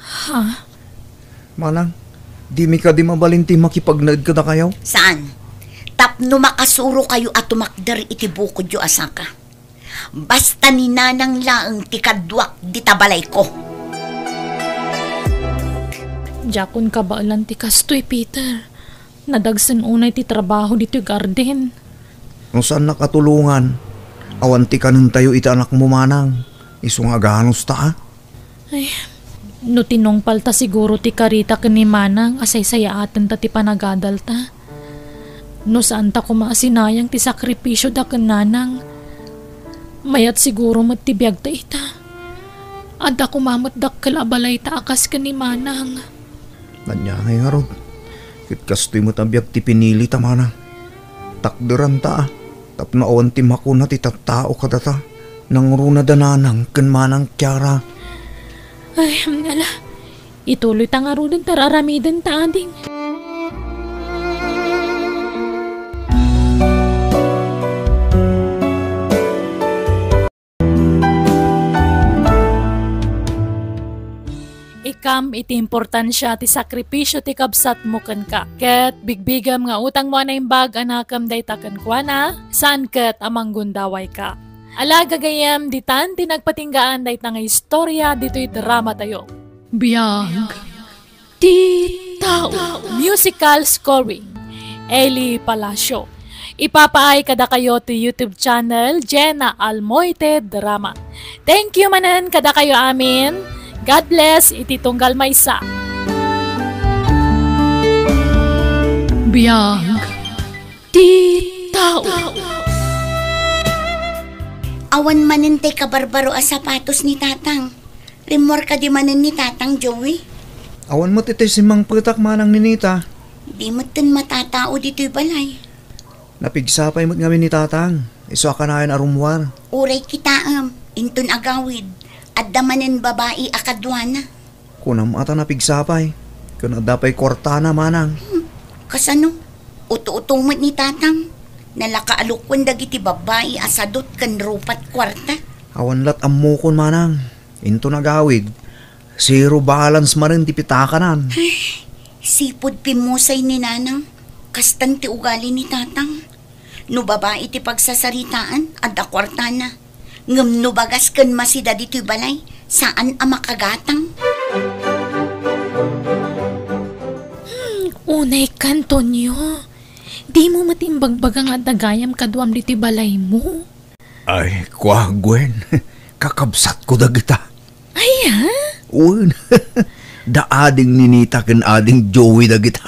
Ha? Manang, di mi ka di mabalinti makipagnaed ka na kayo? Saan? Tapno makasuro kayo at tumakder iti bukod yu asaka. Basta ni Nanang laeng ti kadwak di tabalay ko. Jakon ka ba alam ti kastoy, Peter? Nadagsan unay ti trabaho dito garden. Kung saan nakatulungan, awanti ka nun tayo iti anak mo, Manang. Iso nga ganos ta, Ay, no tinong palta siguro ti karita ka ni Manang asay sayaatan ta ti panagadal ta. No saan ta kumaasinayang ti sakripisyo da kan Nanang. Mayat siguro matibiyag ta ita. Adda kumamat dakkal abalay ta akas ka ni Manang. Nanyangay nga rod. Kitkastoy mo tabiyag ti pinili ta, Manang. Takderan ta, tapno awan ti makuna ti tattao ka data. Nang runa dananang kan Manang Kiara. Ay, ala. Ituloy ta nga rin tararamidan ta ading. kam iti importansya ti sakripisyo ti kabsat mo ken ka. Ket bigbigam nga utang mo na imbag anakam day taken kwa na, saan ket amang gundaway ka. Ala gagayam ditan tinagpatinggaan day nga istorya dito'y drama tayo. Biyag. Ti tao. Musical scoring, Eli Palacio. Ipapaay kada kayo to YouTube channel Jenna Almoite Drama. Thank you manan kada kayo amin. God bless iti tunggal maysa. Biyag. Ti tao. Awan manin te kabarbaro a sapatos ni tatang. Rimor ka di manin ni tatang Joey. Awan mo titi si Mang Petak manang ninita. Di mo tin matatao dito'y balay. Napigsapay mo't ngamin ni tatang. Iso ka na arumwar. Uray kita intun agawid. At damanin babae akadwana. Kunam ata napigsapay. Kung adapay kortana manang. Kasano? Uto-utumot ni tatang. Nalakaalukwan dagiti babae asadot kan rupat kwarta. Awan lat ammukon manang. Into nagawid. Zero balance marin ti pitakanan. Sipod pimusay ni nanang. Kastan ti ugali ni tatang. No babae ti pagsasaritaan at akwarta na. Ngam no bagas kan masida dito'y balay. Saan ang makagatang? Unay kanto niyo. Di mo matimbagbagang at nagayam kaduam dito'y balay mo. Ay, kwa Gwen. Kakabsat ko dagita. Ay ha? Un. Da ading ninita ken ading Joey dagita.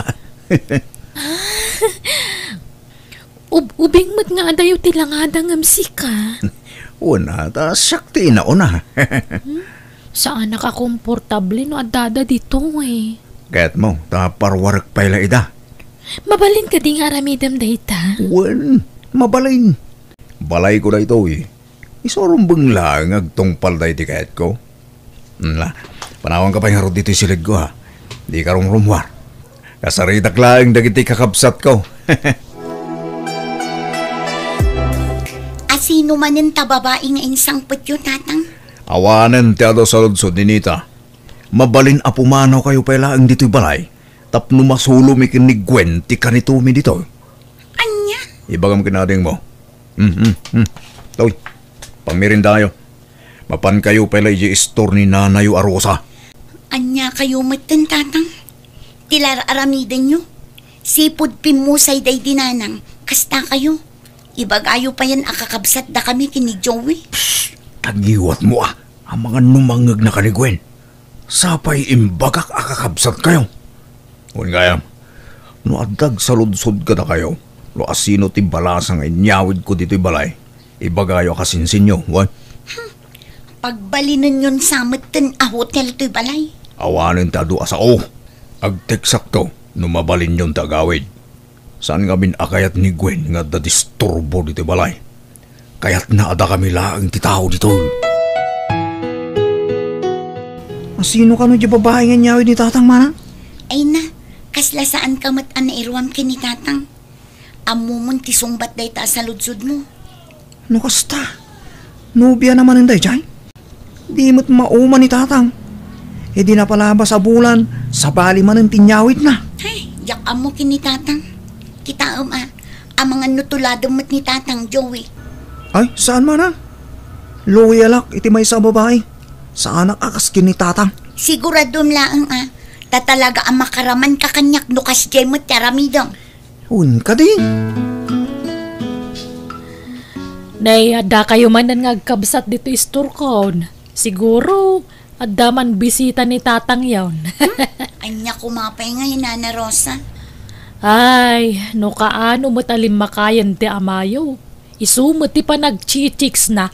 Ubing mat nga adayo tilangadang amsika. Una, ta sakti na una. Saan nakakomportable no adada dito eh. Kaya't mo, ta parwarak pala ida. Mabalin ka di nga ramidam dayta. Wen, mabalin. Balay ko na ito eh. Isurumbang lang agtungpal da iti kayat ko. Panawang ka pa yung harot dito silid ko ha. Di ka rumwar. Kasaritak lang dagiti kakabsat ko. Asino manin ta babae nga insang putyo tatang? Awanan ti ado sa ludsod ninita. Mabalin apumano kayo pala ang dito'y balay. Tapno masulo mi kin ni Gwen ti kanitumi dito. Anya? Ibagam kinading mo. Toy, pamirin tayo. Mapan kayo pala i-store ni Nanayo Arosa. Anya kayo matan tatang? Tilar aramiden nyo? Sipod pimusay day dinanang. Kasta kayo? Ibagayo pa yan akakabsat da kami kini Joey. Tagiwat mo ang mga numangag na kanigwen. Sapay imbagak akakabsat kayo. Kung gayam, no adag sa ludsod ka na kayo, no asino ti balasang inyawid ko dito'y balay, ibagayo kasinsinyo, what? Pagbalinan yun samatan a hotel to'y balay. Awanin ta doa sa agteksak to, no mabalin yun tagawid. Saan kami akayat ni Gwen nga dadisturbo dito'y balay? Kaya't naada kami laang ti tao dito. Sino ka no di babae nga nyawid ni tatang manang? Ay na, kasla saan ka mat anairuam kini tatang? Amumon ti sungbat day ta sa ludsod mo. No kasta? Nubya naman ang day, Jay? Di mo't mauman ni tatang. E di na palaba sa bulan, sa bali man ang tinyawid na. Ay, yak amo kini tatang. Kita ang mga nutulado mo't ni tatang Joey. Ay, saan man na? Loyalak, iti may sa babae. Saan ang akas kini tatang? Siguradom laang tatalaga ang makaraman ka kanyak no kasjay mo't yaramidong. Un ka di. Nay, ada kayo man nga agkabsat dito isturkon. Siguro, ada man bisita ni tatang yawn. Anya kumapay ngayon, Nana Rosa. Ay, no kaano mo't alimakayan ti amayo. Isumot ti pa nagchichiks na.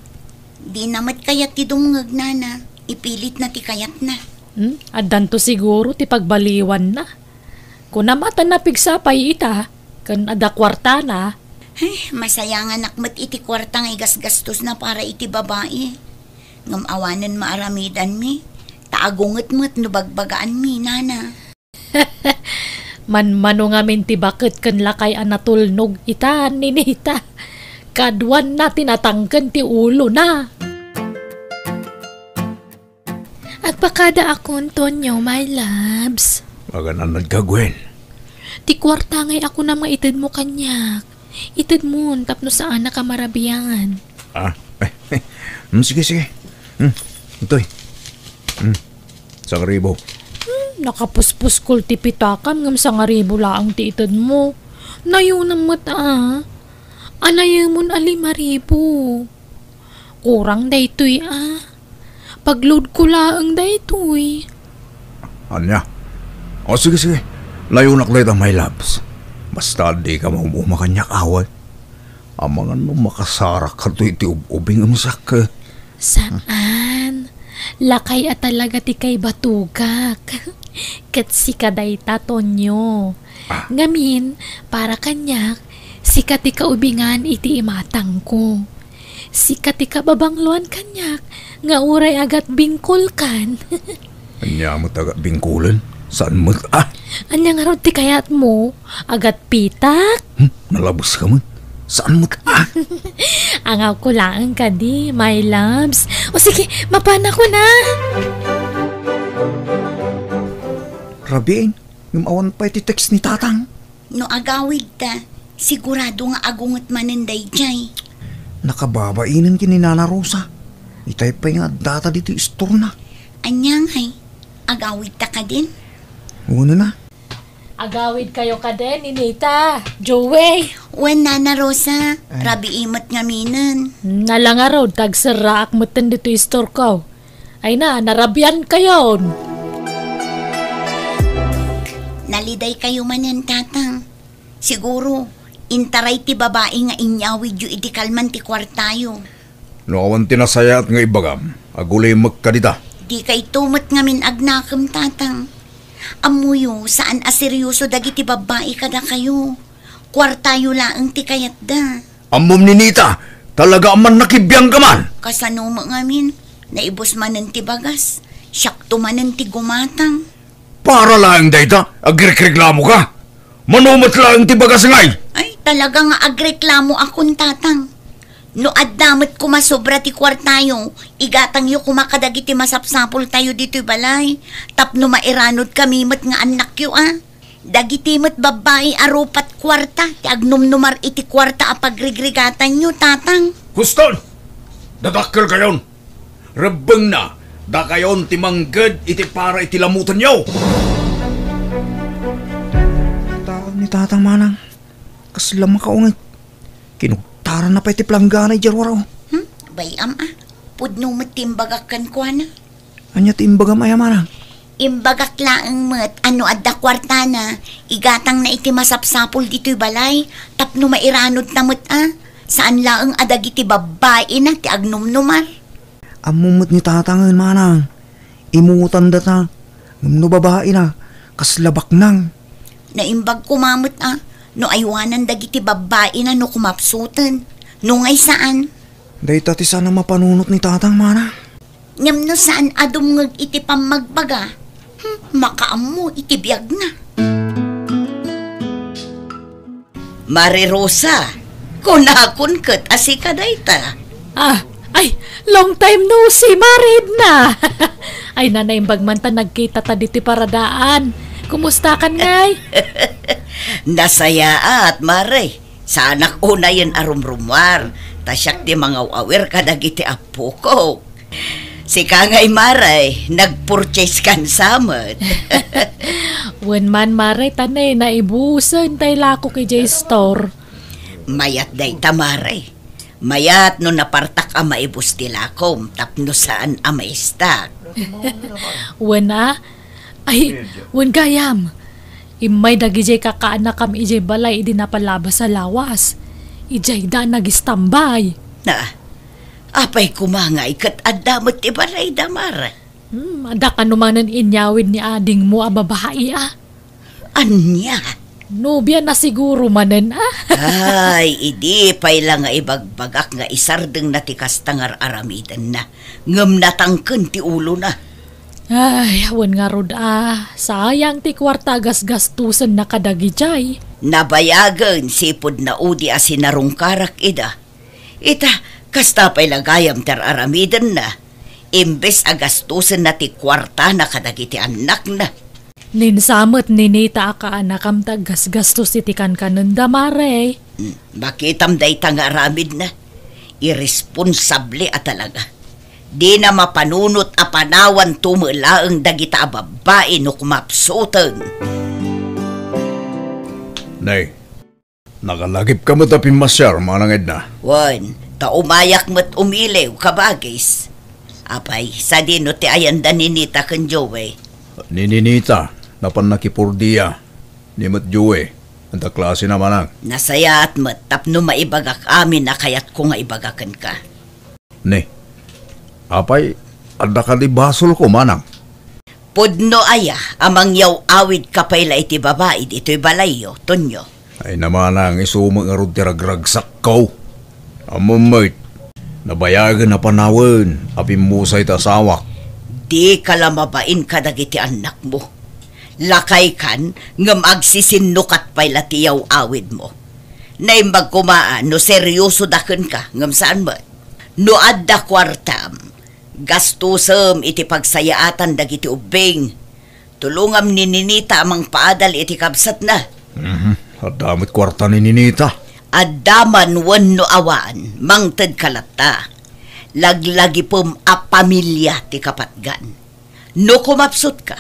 Di namat kayat ti dumungag, Nana. Ipilit na ti kayat na. Adan to siguro ti pagbaliwan na. Kung namatan na pigsapay ita, kan ada kwarta na. Ay, masaya nga nakmat iti kwartang igas-gastos na para iti babae. Ngam awanan maaramidan mi. Taagunget mo't no bagbagaan mi, Nana. Man-mano nga min ti bakit kan lakay anatulnog ita, ninita. Kadwan na tinatanggan ti ulo na. Agpakada akong Tonyo, my loves. Magananad ka, Gwen. Ti kwarta ngay ako na maitid mo kanyak. Itid mo, tapno saan na kamarabiyan. Sige. Ito'y. Sa karibo. Nakapuspus kul ti pitakan ngam sa ngaribo laang ti itid mo. Nayo ng mata. Anay mo ali maribo. Kurang daytoy Pagload ko laang daytoy. Anya? O sige. Layunak lahat ang my loves. Basta di ka maumuma kanyak awal. Ang mga makasara ka to iti ubing amsak ka. Saan? Lakay at talaga ti kay batugak. Kat si kadayta Tonyo. Ngamin, para kanyak, sikat ti kaubingan iti imatang ko. Sikat ti kababangluan kanyak, nga uray agat bingkol kan. Anya mo taga bingkulan? Saan mo? Anya nga ron ti kayat mo, agat pitak? Nalabos ka mo? Saan mo? Angaw ko lang ka di, my loves. O sige, mapana ko na. Rabiin, yung awan pa iti text ni tatang. No agawid ta, sigurado nga agungot manenday jay. Nakababainan kini Nana Rosa. Itay pa nga data dito istor na. Anyang hay, agawid ta ka din? Una na. Agawid kayo ka din, Inita. Joey. Wen Nana Rosa, rabi imot nga minan. Nalangaraw, tagsara akmutan dito istor ko. Ay na, narabyan kayo. Naliday kayo manen tatang. Siguro, intaray ti babae nga inyawid yu iti kalman ti kwartayo. No awan tinasaya at nga ibagam, agulay magkadita. Di kay tumot nga min agnakam tatang. Amuyo, saan aseryoso dagiti babae kada kayo. Kwartayo laang ti kayat da. Amom ni Nita, talaga aman nakibiyang ka man. Kasano mo nga min, naibos manen ti bagas. Syakto manen ti gumatang. Para lang dayta, agreklamo ka. Manumat lang ti bagas ngay. Ay, talaga nga agreklamo akong tatang. No addamot ko masobra ti kwartayo, igatang yu kumakadagi ti masapsapol tayo dito'y balay. Tapno mairanod kami mat nga anak yu Dagiti mat babae arupat kwarta, ti agnumnumar iti kwarta apagrigrigatan yu tatang. Kuston! Dadakkel kayon! Rebeng na! Da kayon ti mangged iti para iti lamutan nyo! Tawag ni tatang manang, kasla makaungit. Kinugtaran na pa iti plangganay jarwaraw. Bayam pudno mat timbagakan ko na. Anya ti imbagam ay manang? Imbagak laang mat, ano adda kwarta na, igatang na iti masapsapol dito'y balay, tapno mairanod na mat saan laang adagiti babae na ti agnumnumar. Amumot ni tatangan manang. Imutan data. No babae na. Kaslabak nang. Naimbag kumamot no aywanan dagiti babae na no kumapsutan. No ngay saan? Dahil tati sana mapanunot ni tatang mana. Ngam no saan adumngag iti pamagbaga. Makaam iti biyag na. Mare Rosa, kunakon ket asika dayta. Ay, long time no see, married na. Ay, nanaimbag man ta nagkita ta diti paradaan. Kumusta kan ngay? Nasaya at mare. Sa anak una yun arumrumwar. Tasyak di mga awir kadagiti apo ko. Si Kangay Maray, nag-purchase kan samad. Wen man maray tanay naibusan tay lako kay J-Store. Mayat day tamaray. Mayat no napartak a maibus tilakom tapno saan a maistak. Wen ay, wen gayam. Imay dagijay kakaanak kam ijay balay idi napalabas sa lawas. Ijay da nagistambay. Apay kumangay kat adamot ti balay damar. Ada ka numanan inyawid ni ading mo a babae Anya? Nobya na siguro manen Ay, idi pay lang nga ibagbagak nga isardeng na ti kastangar aramidan na. Ngem natangken ti ulo na. Ay, awan nga rod sayang ti kwarta gasgastusan na kadagijay. Nabayagan sipod na udi asinarong karak ida. Ita, kasta pay lagayam ter aramidan na. Imbes agastusin na ti kwarta na kadagiti anak na. Ninsamot ninita ka anakam gasgastos itikan kanunda mare. Bakitam day nga aramid na. Irresponsable at talaga. Di na mapanunot a panawan tumulaang dagita a babae no kumapsutan. Nay, nakalagip ka mo tapin masyar, manangid na. Wan, umayak mo't umilew kabagis. Apay, sa dino ti ayanda ninita kan Joey. Nininita, napan nakipurdiya. Ni mat Joey, ang klase naman ang. Nasaya at mat tapno maibagak amin na kayat ko nga ibagakan ka. Ne, apay, ada ka di basol ko, manang. Pudno aya, amang yaw awid kapayla iti babae dito'y balayo, Tonyo. Ay naman ang isumang arod tiragragsak ko. Amamait, nabayagan na panawan, apimusay ta sawak. Di ka lamabain ka dagiti anak mo. Lakay kan, ngam agsisinnukat payla ti yaw awid mo. Naimbag kumaan, no seryoso daken ka, ngam saan mo? No adda kwartam, gastusem iti pagsayaatan dagiti ubing. Tulungam ni Ninita amang paadal iti kabsat na. At damit kwarta ni Ninita. Adaman wan no awan, mangted kalata. Laglagi pum a pamilya ti kapatgan. No kumapsut ka,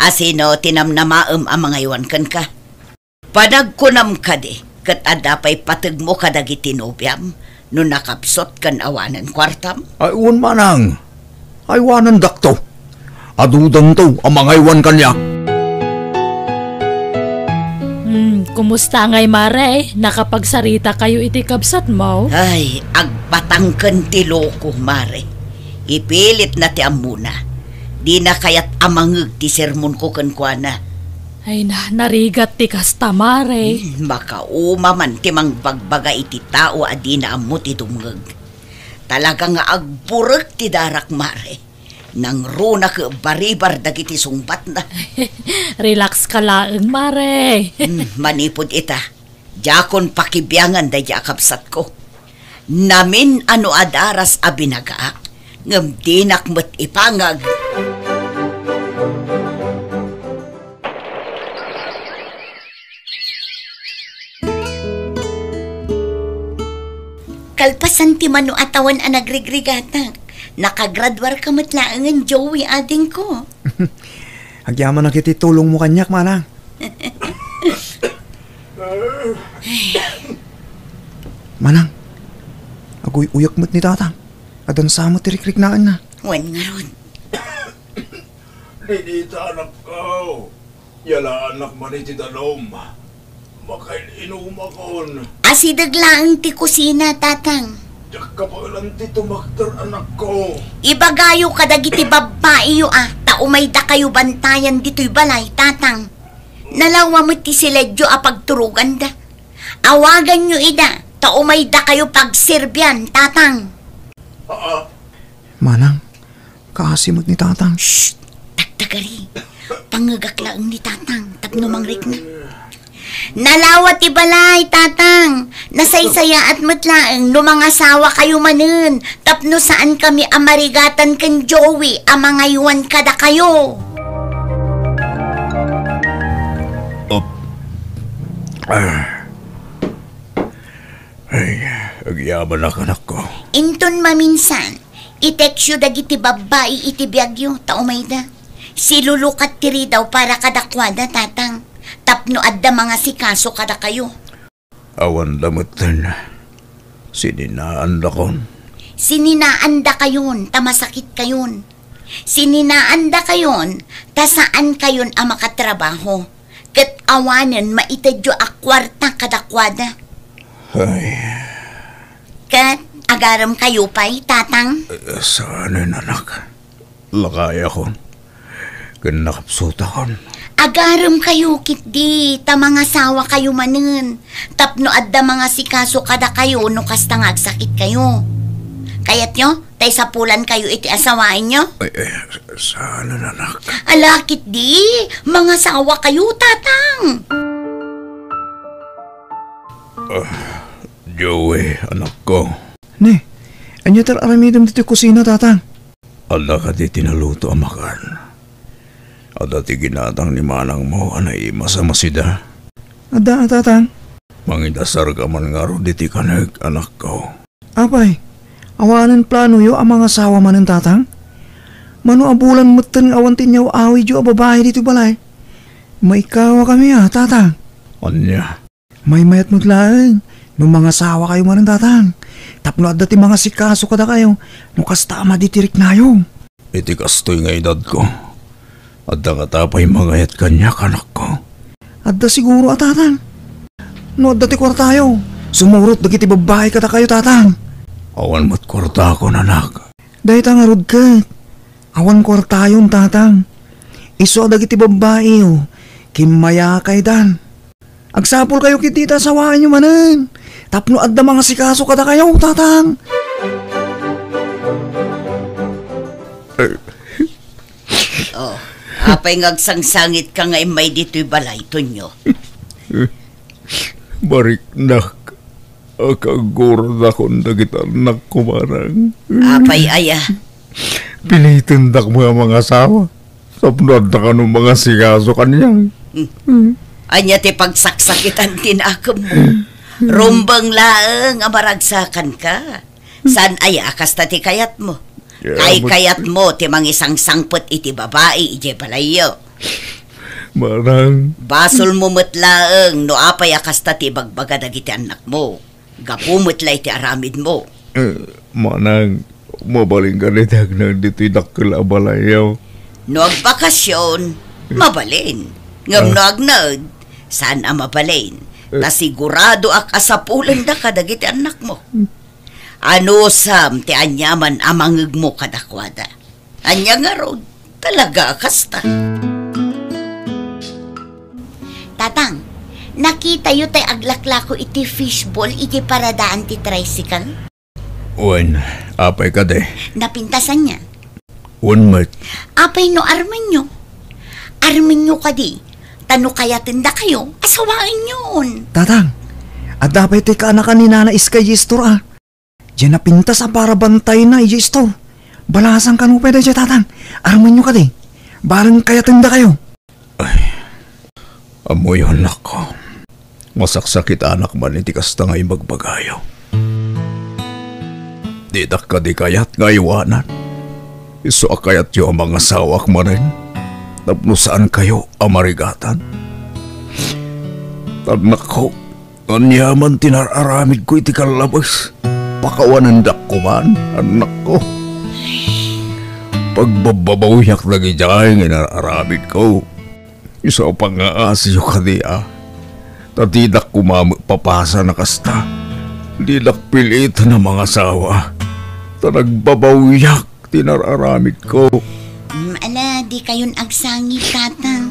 asino tinamnamaem ang mga iwan kan ka. Panagkunam ka di, kat adapay patag mo kadagiti nobyam, no nakapsot kan awanan kwartam. Ay uwan manang, ay wanan dakto. Adudan to ang mga iwan kanya. Kumusta ngay mare? Nakapagsarita kayo iti kabsat mo? Ay, agpatangken ti loko, mare. Ipilit na ti amuna. Di na kayat amangeg ti sermon ko kenkwana. Ay narigat ti kasta mare. Makauma man ti mangbagbaga iti tao adi na ammo ti dumngeg. Talaga nga agburek ti darak, mare. Nang runa ka baribar dagiti sungbat na. Relax ka laeng mare. Manipod ita. Jakon pakibiyangan da jakapsat ko. Namin ano adaras abinagaak. Ngam dinak met ipangag. Kalpasan ti mano atawan ang nagrigrigatang. Nakagradwar ka matlaangan, Joey, ading ko. Agyaman na kiti tulong mo kanyak, manang. Manang, agoy uyak mo't ni tatang. Adan sa mo tirik-rik naan na. Wan nga ron. Ninita anak ko. Yala anak man iti dalom. Makain inom akon. Asidaglaang ti kusina, tatang. Yak ka pa lang ti tumakter anak ko. Ibagayo kadagiti babae yo taumay da kayo bantayan dito'y balay, tatang. Nalawa mo ti siledyo pagturugan da. Awagan nyo ida, taumay da kayo pagsirbyan, tatang. Manang, kahasimot ni tatang. Shh! Tagtagali. Pangagaklaan ni tatang, tapno mangrik na. Nalawat ti balay, tatang. Nasaysaya at matlaang no mga sawa kayo manen. Tapno saan kami amarigatan kan Joey, mga iwan kada kayo. Ay, agyaman ak anak ko. Inton maminsan, iteksyo dagiti babae iti biyagyo, taumay da. Silulukat tiri daw para kadakwada, tatang. Tapno adda mga sikaso kada kayo. Awan lamutan. Sininaan lakon. Sininaanda kayon, tamasakit kayon. Sininaanda kayon, ta saan kayon ang makatrabaho. Kat awanan maitadyo akwarta kadakwada. Ay, Kat agaram kayo pa'y, tatang. saanin anak? Lakay akon. Ganakapsot akon. Agaram kayo, kitdi, ta mga sawa kayo manen. Tapno adda mga sikaso kada kayo, no kasta nga agsakit kayo. Kayat nyo, tay sapulan kayo iti asawain nyo. Ay, saanin anak? Ala, kitdi, mga sawa kayo, tatang. Joey, anak ko. Ne, anyo tar aramidam dito kusina, tatang. Ala ka di tinaluto ang makan. Ada ti ginatang ni manang mo anay masama sida. Ada, tatang. Mangidasar ka man nga ro di ti kanag anak ko. Apay, awanan plano yo ang mga asawa man ng tatang. Mano abulan mutan awan tinyaw awi jo a babae dito balay. May ikawa kami tatang. Anya, May mayat maglaan. Nung mga asawa kayo man ng tatang. Tapno at dati mga sikaso kada kayo. Nung kasta maditirik na yung. iti kastoy nga edad ko. Adda katapay magayat kanya kanak ko. Adda siguro tatang. No adda ti kwartayo. Sumurot dagiti babae kada kayo tatang. Awan mo't kwarta ko nanak. Dahil tangarod ka. Awan kwartayon tatang. Iso dagiti babae yo. Kimaya kay dan. Agsapol kayo kitita sawain nyo manan. Tapno adda mga sikaso kada kayo tatang. Oh, apay ngagsangsangit ka nga may dito'y balay tunyo. Barik nak. Akagurda kong dagit anak ko marang. Apay aya. Pilitindak mo ang mga asawa. Sapnod na ka ng mga sigaso kanyang. Anya ti pagsaksakitan tinakam mo. Rumbang laeng amaragsakan ka. San aya kasta ti kayat mo? Kay kayat mo ti mangisang sangpot iti babae iti balayo. Marang. Basol mo mutlaeng no apay kasta ti bagbaga dagiti anak mo. Gapumutlay ti aramid mo. Manang, mabaling ka ni Tagnan dito'y dakil abalayaw. No agbakasyon, mabalin. Ngam no agnod, saan ang mabalin? Nasigurado ak asapulan da kadagiti anak mo. Ano sam ti anyaman amangig mo kadakwada. Anya nga rod, talaga kasta. Tatang, nakita yu tay aglaklako iti fishball iti paradaan ti tricycle? Wan, apay ka de. Napintasan niya. Wan mat. Apay no arman nyo. Arman nyo kadi. Tano kaya tinda kayo, asawain yun. Tatang, at dapat ti kaanakan ni Nana Iskay Gistor Diyan napintas para bantay na Gistor. Balasan ka mo pwede dyan tatang. Arman nyo ka di. Barang kaya tinda kayo. Amoy anak ko. Masaksakit anak man iti kasta ngay magbagayo. Di dak ka di kayat nga iwanan. Iso akayat yo ang mga sawak man rin. Tapno saan kayo amarigatan. Anak ko, anyaman tinararamid ko iti kalabas. Pakawanan dak ko man, anak ko. Pagbabawyak lagi dyan inararamid ko. Isa o pang-aasiyo ka diya. Tatidak papasa na kasta. Didak pilit na mga asawa. Nagbabawyak tinararamid ko. Ala, di kayon agsangit, tatang.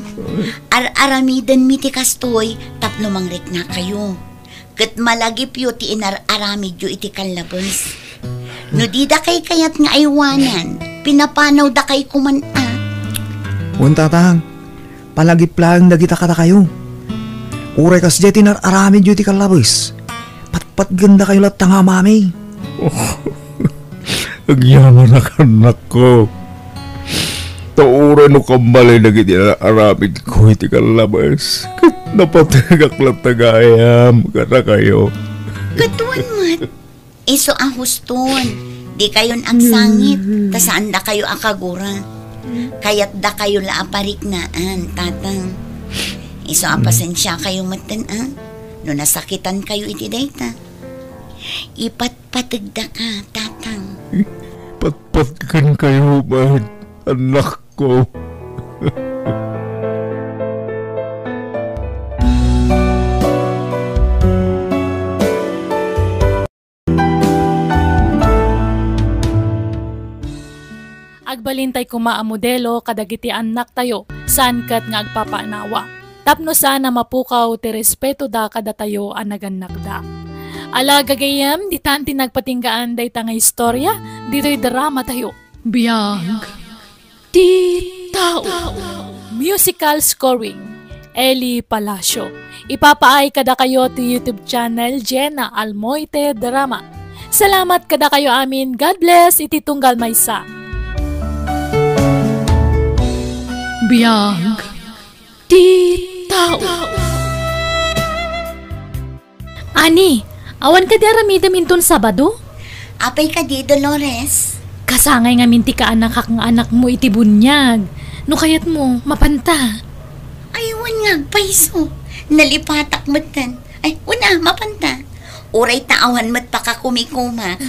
Aramidan mi ti kastoy, tapno mangret na kayo. Kat malagip yu ti inararamid yu iti kalabas. No di da kay kayat nga aywanan, pinapanaw da kay kuman Wan tatang, palagip lang dagita kada kayo. Uray kas jay tinararamid yu ti kalabas. Patpat ganda kayo lat nga mami. Agyaman na kanak ko. Taura no kambali na giti na aramid ko iti kalabas. Napatagak lang tagayam kada kayo. Katuan mat. Iso ang huston. Di kayon ang sangit. Tasaan da kayo akagura. Kayat da kayo laapariknaan, tatang. Iso ang pasensya kayo matan no nasakitan kayo iti dayta. Ipatpatag da ka, tatang. Patpatkan kayo man, anak ko. Agbalintay kumaamodelo kadagiti anak tayo, saan kat nga agpapanawa. Tapno sana mapukaw ti respeto da kada tayo anagannak da. Ala gagayam, di tanti nagpatinggaan day nga istorya, dito'y drama tayo. Biyag. Di tao. Musical scoring, Eli Palacio. Ipapaay kada kayo ti YouTube channel Jenna Almoite Drama. Salamat kada kayo amin. God bless. Iti tunggal maysa. biyag ti tao. Ani, awan ka di aramidam inton Sabado? Apay ka di, Dolores. Kasangay nga minti ka anak kang anak mo iti bunyag. No kayat mo, mapanta. Aywan nga, paiso. Nalipatak matan. Ay, una, mapanta. Uray taawan mat pa ka kumikuma.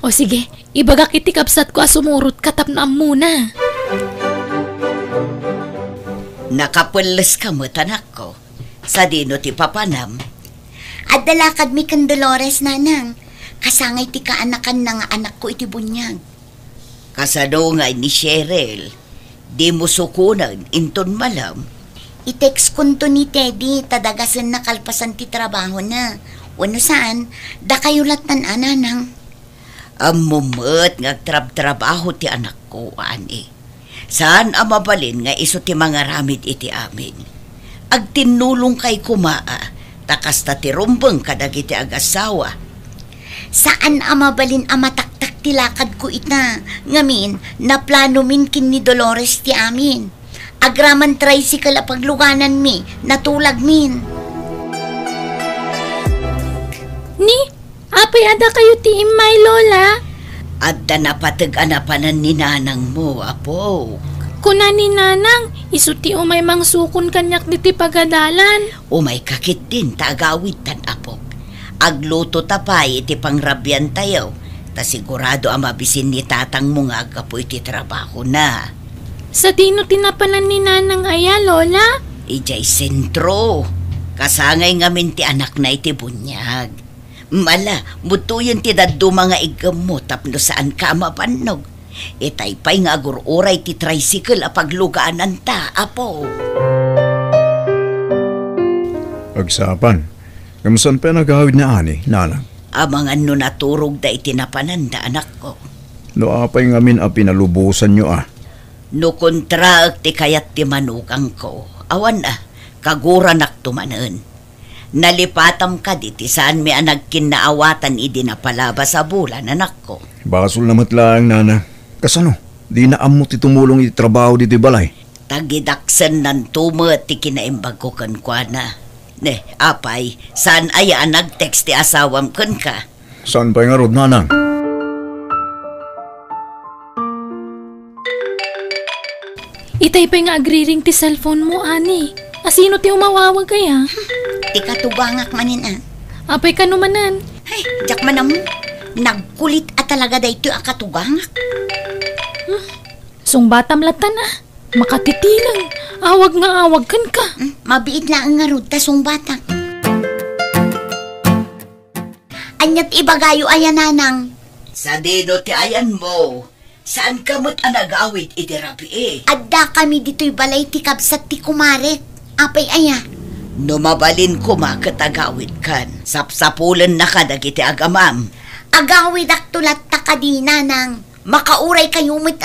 O sige, ibagak iti kapsat ko asumurot katapnaam muna. Nakapulas ka mo, tanak ko. Sa dino ti papanam. At dalakad mi kan Dolores, nanang. Kasangay ti kaanakan na nga anak ko iti bunyag. Kasano nga ni Cheryl. Di mo sukunan, inton malam. I-text kunto ni Teddy, tadagasan na kalpasan ti trabaho na. Wano saan, da kayo latan ananang. Amumot nga trabaho ti anak ko, ani. Saan amabalin nga iso ti mga ramid iti amin. Agtinulong kay kumaa, takas ta ti rumbeng kadagiti agasawa. Saan amabalin amataktak ti lakad ko ita, ngamin na plano min kin ni Dolores ti amin. Agraman tricycle a pagluganan mi, natulag min. Ni, apay ada kayo ti imay lola? Adda na patag-anapanan ni nanang mo, apo. Kuna ni nanang, isuti umay mang sukon kanyak diti pagadalan. Umay kakit din tagawid tan apok. Agluto tapay iti pangrabyan tayo. Ta sigurado ang mabisin ni tatang mo nga agapo iti trabaho na. Sa dino tinapanan ni nanang aya, lola? Ijay sentro. Kasangay ngamin ti anak na iti bunyag. Mala, butuyon ti daddo mga igam mo tapno saan ka mapanog. Itaypay nga agururay ti tricycle a paglugaanan ta, apo. Agsapan, kamusan pa nagawid na ani, nanang? Amang ano naturog da itinapanan da anak ko. No apay ngamin a pinalubusan nyo No kontraak ti kayat ti manukang ko. Awan kaguranak tumanen. Nalipatam ka diti saan may nagkinaawatan idi na palaba sa bulan, anak ko. Basol namat lang, nana. Kasano? Di na amo ti tumulong iti trabaho diti balay. Tagidaksan ng tumat ti kinaimbag ko kwa na. Ne, apay, saan aya nag-text ti asawam kan ka? Saan pa nga rod, nanang? Itay pa nga agriring ti cellphone mo, ani. Asino ti umawawag kaya? Ti katubangak manin Apay ka numanan. Ay, jak manam. Nagkulit at talaga da ito akatubangak. Sungbatam latan Makatitilang. Awag nga awag kan ka. Mabiit na ang ngarod tasong bata. Anyat ibagayo ayan nanang. Sa dino ti ayan mo. Saan ka mo't anagawit iti rabi Adda kami dito'y balay ti kabsat ti kumaret. Apay aya. Numabalin ko makatagawit kan. Sapsapulan na ka dagiti agamam. Agawid aktulat ta kadina nang. Makauray kayo mo't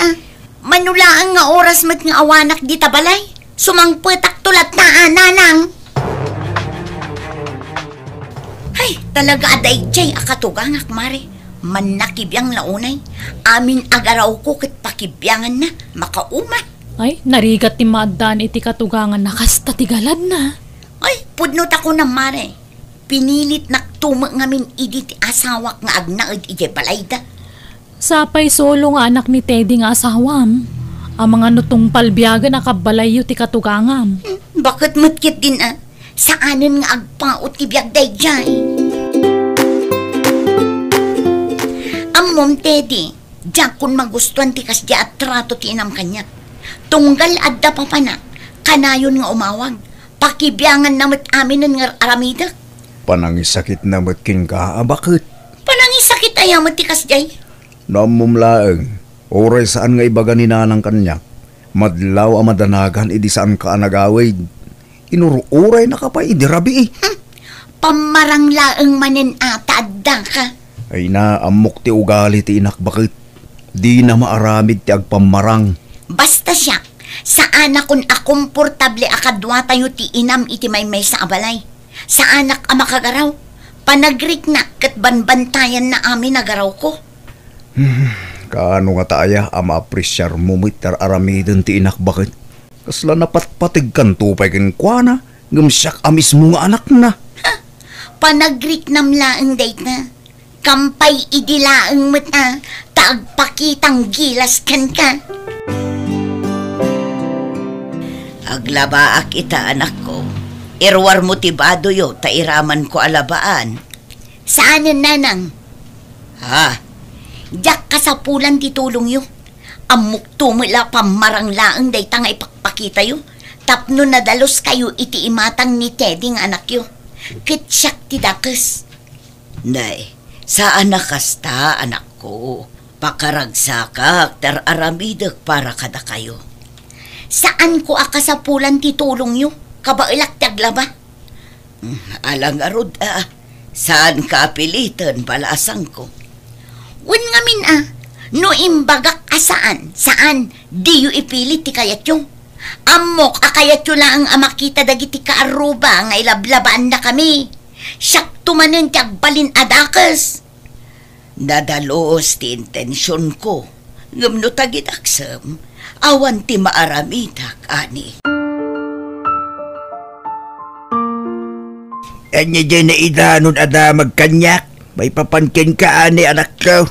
Manulaang nga oras mat nga awanak di tabalay. Sumangpetak tulat na nanang. Ay, talaga aday jay akatugangak mare. Manakibiyang launay. Amin agaraw ko kat pakibyangan na. Makauma. Ay, narigat ti maadaan iti katugangan na kasta tigalad na. Ay, pudnot ako na mare. Pinilit naktumak ngamin idi ti asawak nga agnaad iti balayda. Sapay solo nga anak ni Teddy nga asawam. Ang mga nutong palbiyaga nakabalayo ti katugangam. Bakit matkit din Saanan nga agpaot ti biyag day jay? Mom Teddy, diyan kung magustuhan ti kasya at trato ti inam kanya. Tunggal adda pa na, kanayon nga umawag. Pakibyangan namat amin nga aramidak. Panangisakit na matkin ka, bakit? Panangisakit ayamat ti kasjay. Namumlaeng, oray saan nga ibaga ni nanang kanyak. Madlaw ang madanagan, idi saan ka anagawid. Inururay na ka pa, idi rabi Pamaranglaeng manin ata adda ka. Ay na, amok ti ugali ti inak bakit. Di na maaramid ti agpamarang. Basta siya, saan akong akomportable akadwa tayo ti inam iti may sa abalay. Sa anak ang makagaraw. Panagrik na kat banbantayan na amin nagaraw ko. Kaano nga taaya ama apresyar mo mitar aramidin ti inak bakit. Kasla napatpatig kan tupay ken kuana, gamsyak amis mo nga anak na. Panagrik namlaang date na. Kampay idilaang mata, taagpakitang gilas kan ka. Aglabaak ita anak ko. Irwar motibado yo, tairaman ko alabaan. Saanan nanang? Ha? Diyak kasapulan titulong yo. Amok tumula pamarang laang day tanga ipakpakita yo. Tapno nadalos kayo iti imatang ni Teddy ng anak yo. Kitsyak ti dakes. Nay, saan nakasta anak ko? Pakaragsakak tar aramidag para kada kayo. Saan ko akasapulan titulong yo? Kabailak taglaba? Alang arod saan ka apilitan balasang ko? Wen ngamin no imbagak asaan? Saan? Di yu ipilit ti kayat yung? Amok akayat yu lang ang makita dagiti kaaruba nga ilablabaan na kami. Siyak tumanin ti agbalin adakas. Nadalos ti intensyon ko. Ngamno tagidaksam, awan ti maaramitak, ani. Anya dyan na idanon ada magkanyak. May papankin ka, ani, anak ko.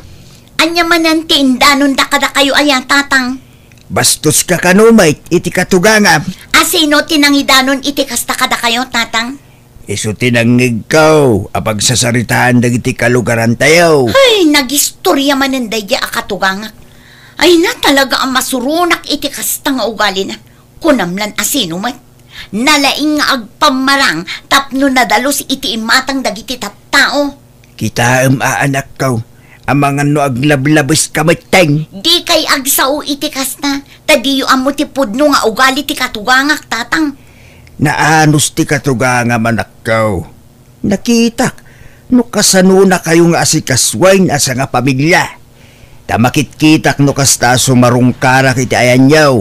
Anya manan ti indanon da kada kayo ayan, tatang. Bastos ka kanumay, iti katugangam. Asino tinangidanon iti kasta kada kayo, tatang? Iso tinangig ko, apag sasaritaan dagiti kalugaran tayo. Ay, nagistorya mananday di akatugangak. Ay na talaga ang masurunak iti kasta nga ugali na. Kunamlan asino man. Nalaing nga agpamarang tapno nadalos iti imatang dagiti tattao. Kita anak ko, ang mga no aglablabis kamateng. Di kay agsao iti kasta, tadiyo ang mutipudno nga ugali ti katugangak, tatang. Naanos ti katugangam anak ko. Nakita, no kasano na kayo nga asikaswain asa nga pamilya. Tamakit-kitak no kasta sumarungkarak iti ayan yaw.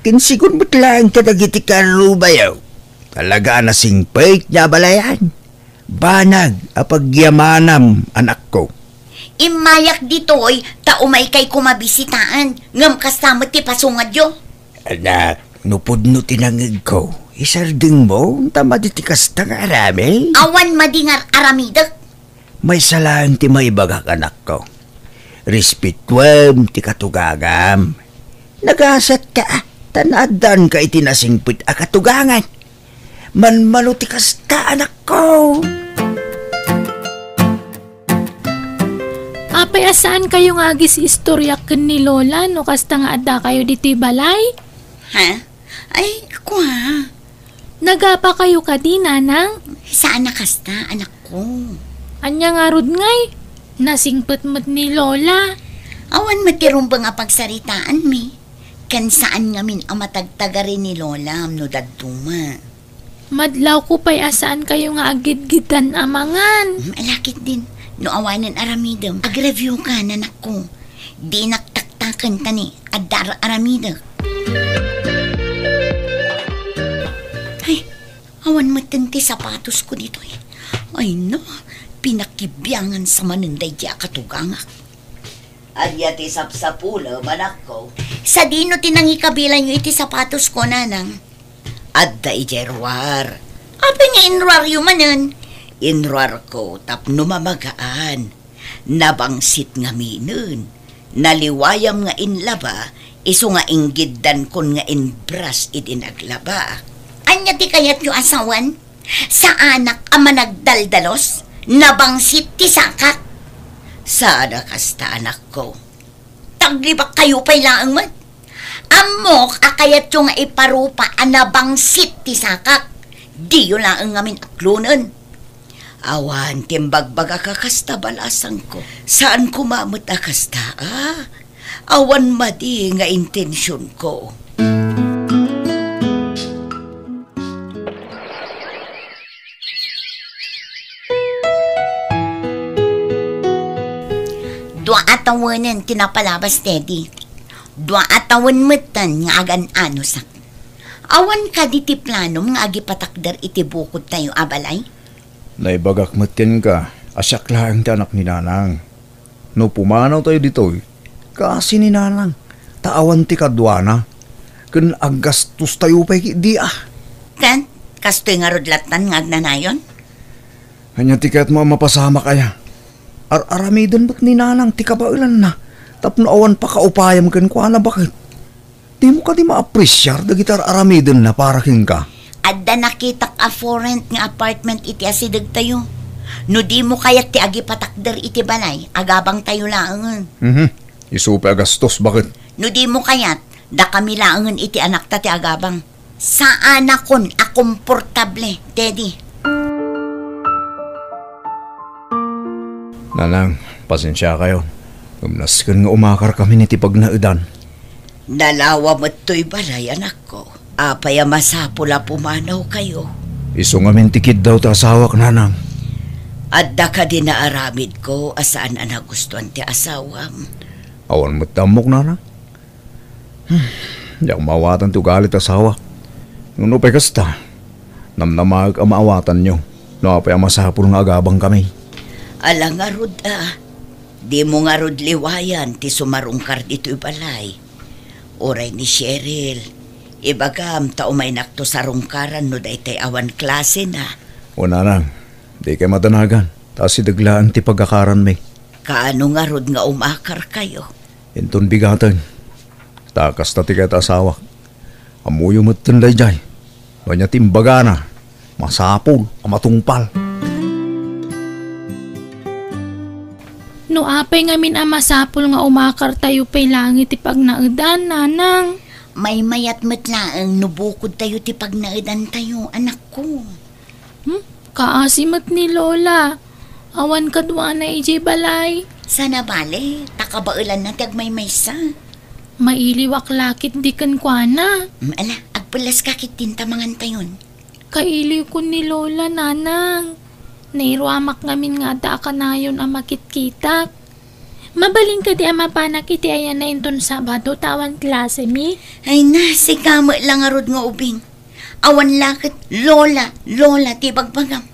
Kinsigon mo't lang kadagiti karubayaw. Talaga na singpait niya balayan. Banag apagyamanam anak ko. Imayak ditoy, taumay kay kumabisitaan. Ngam kasama ti pasungad yo. Anak, nupod no tinangig ko. Isarding mo, tama diti kasta nga arami. Awan madingar aramidak. May salaan ti maibagak anak ko. Respetuam ti katugagam. Nagasat ka, tanadan ka itinasingpit a katugangan. Manmano ti kasta anak ko. Apay asaan kayo nga agis istorya ken ni Lola no kasta nga adda kayo diti balay? Ha? Ay, kwa. Nagapa kayo kadi, nanang? Saan nakasta, anak ko? Anya nga rod ngay? Nasingpet-met ni Lola. Awan matirumbang nga pagsaritaan mi. Kan saan ngamin ang matagtagarin ni Lola no daduma. Madlaw ko pa'y asaan kayo nga agid-gidan amangan. Alakit din. No awanan aramidam. Ag-review ka, nanak ko. Di naktaktakan tani. Adar aramidam. Ay, awan matinti sapatos ko dito eh. Ay no, pinakibyangan sa manunday di akatugangak. Adya ti sapsapula, manak ko. Sa dino tinangi kabilan nyo iti sapatos ko, nanang. Adda ijerwar. Apa nga inruar yung manan? Inruar ko tapno mamagaan. Nabangsit nga minun. Naliwayam nga inlaba, iso nga inggiddan kon nga inbras idinaglaba. Anya ti kayat yung asawan? Sa anak ang managdaldalos? Nabangsit ti sakak? Sana kasta anak ko. Taglibak kayo pa'y laang mat? Amok akayat yung nga iparupa anabangsit ti sakak? Di yun laang ngamin aklunan. Awan, timbagbaga ka kasta balasang ko. Saan kumamot a kasta, Awan madi nga intensyon ko. Dua atawanan tinapalabas, Teddy. Dua atawan matan nga agan ano sak. Awan ka diti plano nga agi patakder iti bukod tayo abalay? Naibagak matin ka, asyak lang ti anak ni nanang. No pumanaw tayo dito kasi ni nanang, taawan ti kadwana. Kan agastos tayo pa di Kan, kastoy nga rodlatan nga agnanayon? Hanya tiket mo mapasama kaya. Aramidon ba't ni nanang tika ba ulan na? Tapno awan pa kaupayam kan ko na bakit? Di mo ka di ma-appreciate da gitar aramidon na para king ka. Adda nakita ka for rent nga apartment iti asidag tayo. No di mo kayat ti agi patakder iti balay, agabang tayo laangan. Isupe agastos bakit? No di mo kayat, da kami laangan iti anak ta ti agabang. Saan akon akomportable, Teddy? Nanang, pasensya kayo. Umnaskan nga umakar kami ni tipag na edan. Dalawa mo't to'y balay, anak ko. Apaya masapula pumanaw kayo. Iso nga mintikid daw ta asawak, nanang. Adda ka din na aramid ko asaan ang nagustuhan ti asawam. Awan mo't tamok, nanang. Di ako mawatan to galit asawak. Nung pa'y kasta, namnamag ang maawatan nyo. No apay ang masapul nga agabang kami. Ala nga rod di mo nga rod liwayan ti sumarungkar dito'y balay. Oray ni Cheryl, ibagam tao may nakto sa rungkaran no daytay awan klase na. O nanang, di kay matanagan. Taas idaglaan ti pagkakaran may. Kaano nga rod nga umakar kayo? Inton bigatan. Takas na ti kay asawak. Amuyo mo't tunday jay. Wanya timbaga na. Masapul, amatungpal. No apay ngamin ang masapul nga umakar tayo pa'y langit ipag naedan, nanang. May mayat matlaang nubukod tayo ti pag naedan tayo, anak ko. Kaasimat ni Lola. Awan kadwa na ijay balay. Sana bale, takabailan na tag may maysa. Mailiwak lakit di kan kwa na. Ala, agpulas kakit tintamangan tayon. Kailiw ko ni Lola, nanang. Nairuamak ngamin nga da ka na yun ang makitkitak. Mabaling ka di ang mapanak iti ayan na inton Sabado tawan klase mi. Ay na, si kamo lang arod nga ubing. Awan lakit, Lola, ti bagbagam.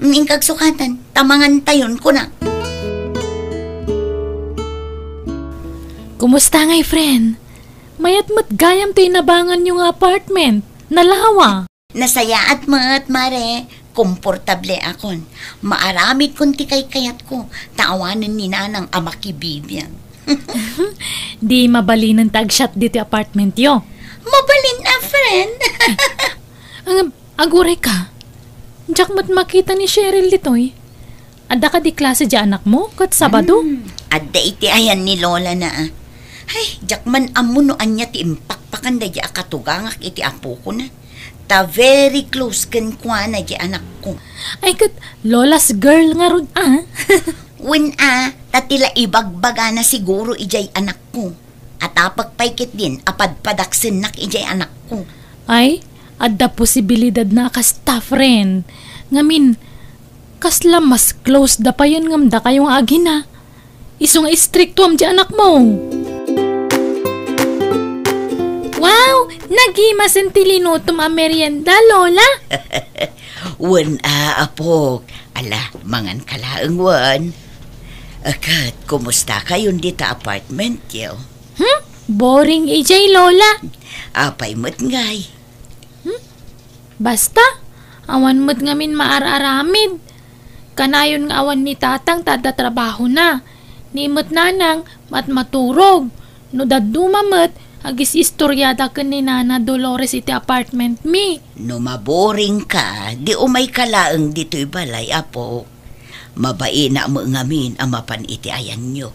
Mingkag sukatan, tamangan tayon ko na. Kumusta ngay, friend? Mayat mat gayam to inabangan yung apartment. Nalawa. Nasaya at mat, mare. Komportable akon. Maaramid kun ti kay kayat ko. Taawanan ni nanang amakibibiyang. Di mabalin ng tagshot dito apartment yo. Mabalin na, friend. Ang aguray ka. Diyak mat makita ni Cheryl ditoy. Ada ka di klase di anak mo kat Sabado? Adda iti ayan ni Lola na. Ay, diyak man amuno anya ti impakpakan da di akatugangak iti apo ko na. Ta very close kan kwa na di anak ko. Ay kat Lola's girl nga rod When tatila ibagbaga na siguro ijay anak ko. At apagpaykit din apadpadaksin nak ijay anak ko. Ay, adda posibilidad na kasta friend. Ngamin, kasla mas close da pa yun ngamda kayong agi na. Iso nga istrikto am di anak mo. Wow! Nagimasan tilinutom ang merienda, Lola. Wan apok. Ala, mangan kalaang wan. Akat, kumusta kayon dita apartment yo? Boring AJ, Lola. Apay mo't ngay. Basta, awan mo't ngamin maararamid. Kanayon nga awan ni tatang trabaho na. Nimot nanang mat maturog. No dadumamot, agis istoryada ka ni Nana Dolores iti apartment mi. No maboring ka, di umay kalaang dito'y balay, apo. Mabai na mo ngamin ang mapan iti ayan nyo.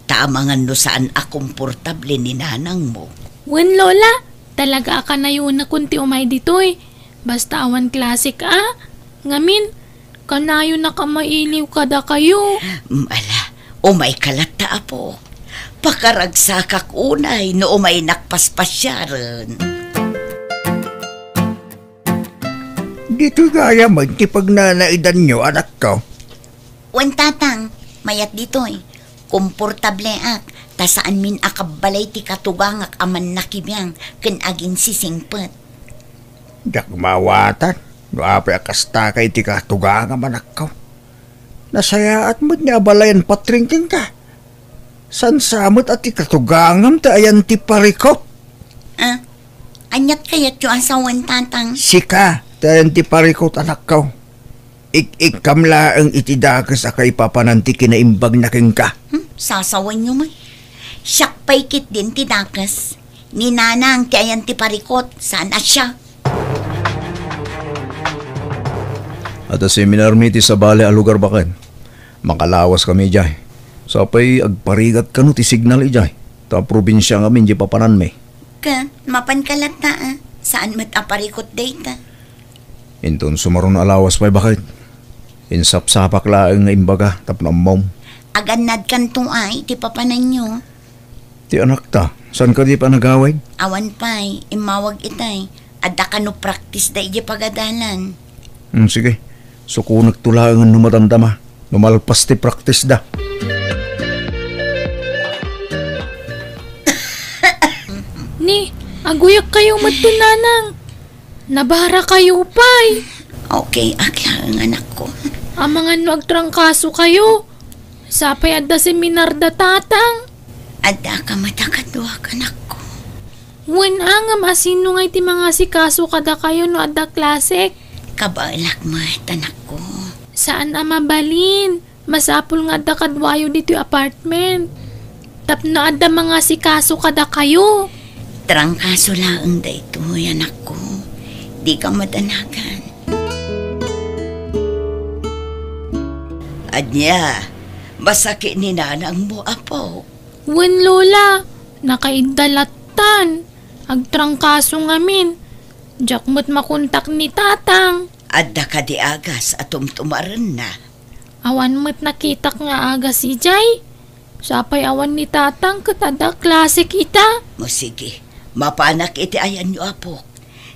Taamangan no saan akomportable ni nanang mo. Wen Lola, talaga ka na yun na kunti umay dito'y. Basta awan klasik Ngamin, kanayon na kamailiw kada kayo. Ala, umay kalata, apo. Pakaragsakak unay no umay nakpaspasyaran. Dito gaya man tipag nanaidan nyo, anak ko. Wan tatang, mayat dito'y. Komportable tasaan min akabalay ti katugangak aman nakibiyang ken aging sisingpet. Dak mawatan, no apay akasta kay ti katugang anak ko. Nasayaat mo't ni abalayan patringking ka. San samot at ti katugangam ti ayan ti parikop. Anyat kayat yung asawan tatang. Sika, tayan ti parikot anak ko. Ik-kamla ang itidakas akay papananti kinaimbag na king ka. Sasawan nyo man. Siyak paikit din ti dakas. Ni nanang ti ayan ti parikot. Sana siya. At sa seminar mi ti sa bale a lugar baken. Makalawas kami jay. Sapay agparigat kanu ti signal ijay. Ta probinsya ngamin di papanan mi. Ka, mapankalat na Saan mat aparikot data? Inton sumaron alawas pa'y bakit? Insap-sapak laang nga imbaga tapno mom. Aganad kan to ay, ti papanan nyo. Ti anak ta, saan ka di pa nagaway? Awan pa'y, imawag itay. Adda ka no practice da iji pagadalan. Sige, suko nagtulangan numadamdama. Numalpas ti practice da. Ni, aguyag kayo matunanang. Nabara kayo pa'y. Okay, akla ang anak ko. Ang mga nagtrangkaso kayo. Sapay adda seminar da tatang. Adda ka matakadwa anak ko. Wen angam asino nga iti mga sikaso kada kayo no adda klasek. Kabalak mat anak ko. Saan ama balin? Masapul nga adda kadwayo dito yung apartment. Tapno adda mga sikaso kada kayo. Trangkaso laang da ito, anak ko. Di ka madanagan. Anya, masakit ni nanang mo, apo. Wen lola, nakaidalatan. Agtrangkaso ngamin. Diyak mo't makontak ni tatang. Adda ka di agas at tumtumaran na. Awan mo't nakitak nga agas si Jay. Sapay awan ni tatang katada klase kita. Mo sige, mapanak iti ayan nyo, apo.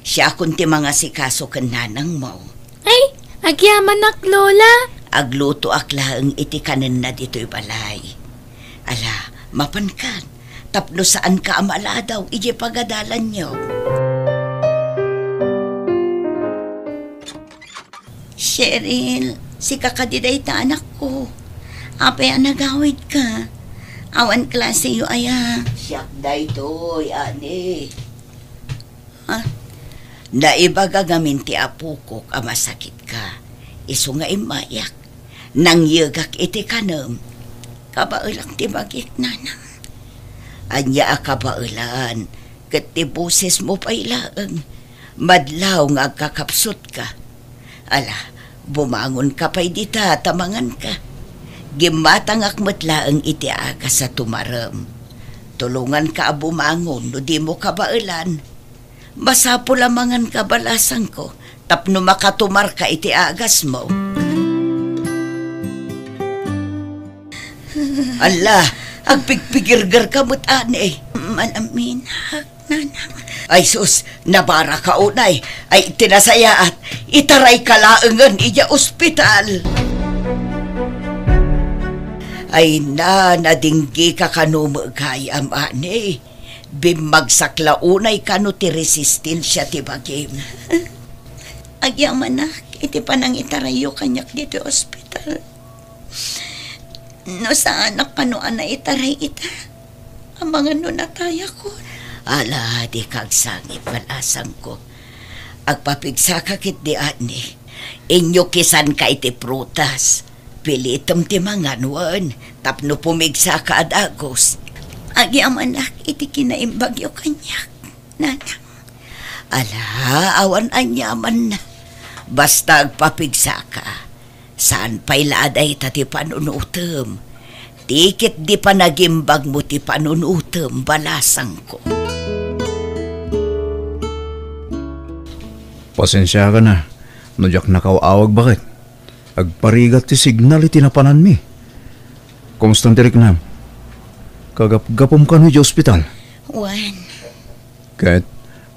Siya kunti mga sikaso kan nanang mo. Ay, agyaman ak lola. Agluto akla ang iti kanin na dito'y balay. Ala, mapankan. Tapno saan ka amala daw, iji pagadalan nyo. Cheryl, si kakadiday ta anak ko. Apay ang nagawid ka. Awan klase yu aya. Siyak day to'y, ani. Ha? Naibagagamin ti apo ko masakit ka. Iso nga imayak. Nang yagak iti kanam. Kabailang ti bagik nanang. Anya akabailan. Kat ti buses mo pa ilaang. Madlaw nga kakapsot ka. Ala, bumangon ka pa'y dita, tamangan ka. Gimatang akmatlaang iti aga sa tumaram. Tulungan ka bumangon, no di mo kabailan. Masapo lamangan kabalasan ko, tapno makatumar ka iti agas mo. Allah, agpigpigirgar ka mo't ane. Malamin, nanang. Ay sus, nabara ka unay. Ay tinasayaat, itaray ka laangan iya ospital. Ay nadinggi ka kanumagay am ane. Bimagsak launay kanu ti resistensya ti bagim. Agyaman na, iti panang itarayo kanyak dito ospital. No saan anak panuan na itaray ita. Ang mga nunataya ko. Ala, di kagsangit malasang ko. Agpapigsa kakit di ani. Inyo kisan ka iti prutas. Pilitom ti mga nuan. Tapno pumigsa ka adagos. Agyaman na, iti kinaimbagyo kanyak. Nanang. Ala, awan anyaman na. Basta agpapigsa ka. Saan pa'y laaday tati panunutom? Tikit di pa nagimbag mo ti panunutom, balasang ko. Pasensya ka na. Nudyak nakawawag bakit? Agparigat ti signal iti napanan mi. Kumusta tirik na? Kagap-gapom ka no di ospital? Juan. Kahit,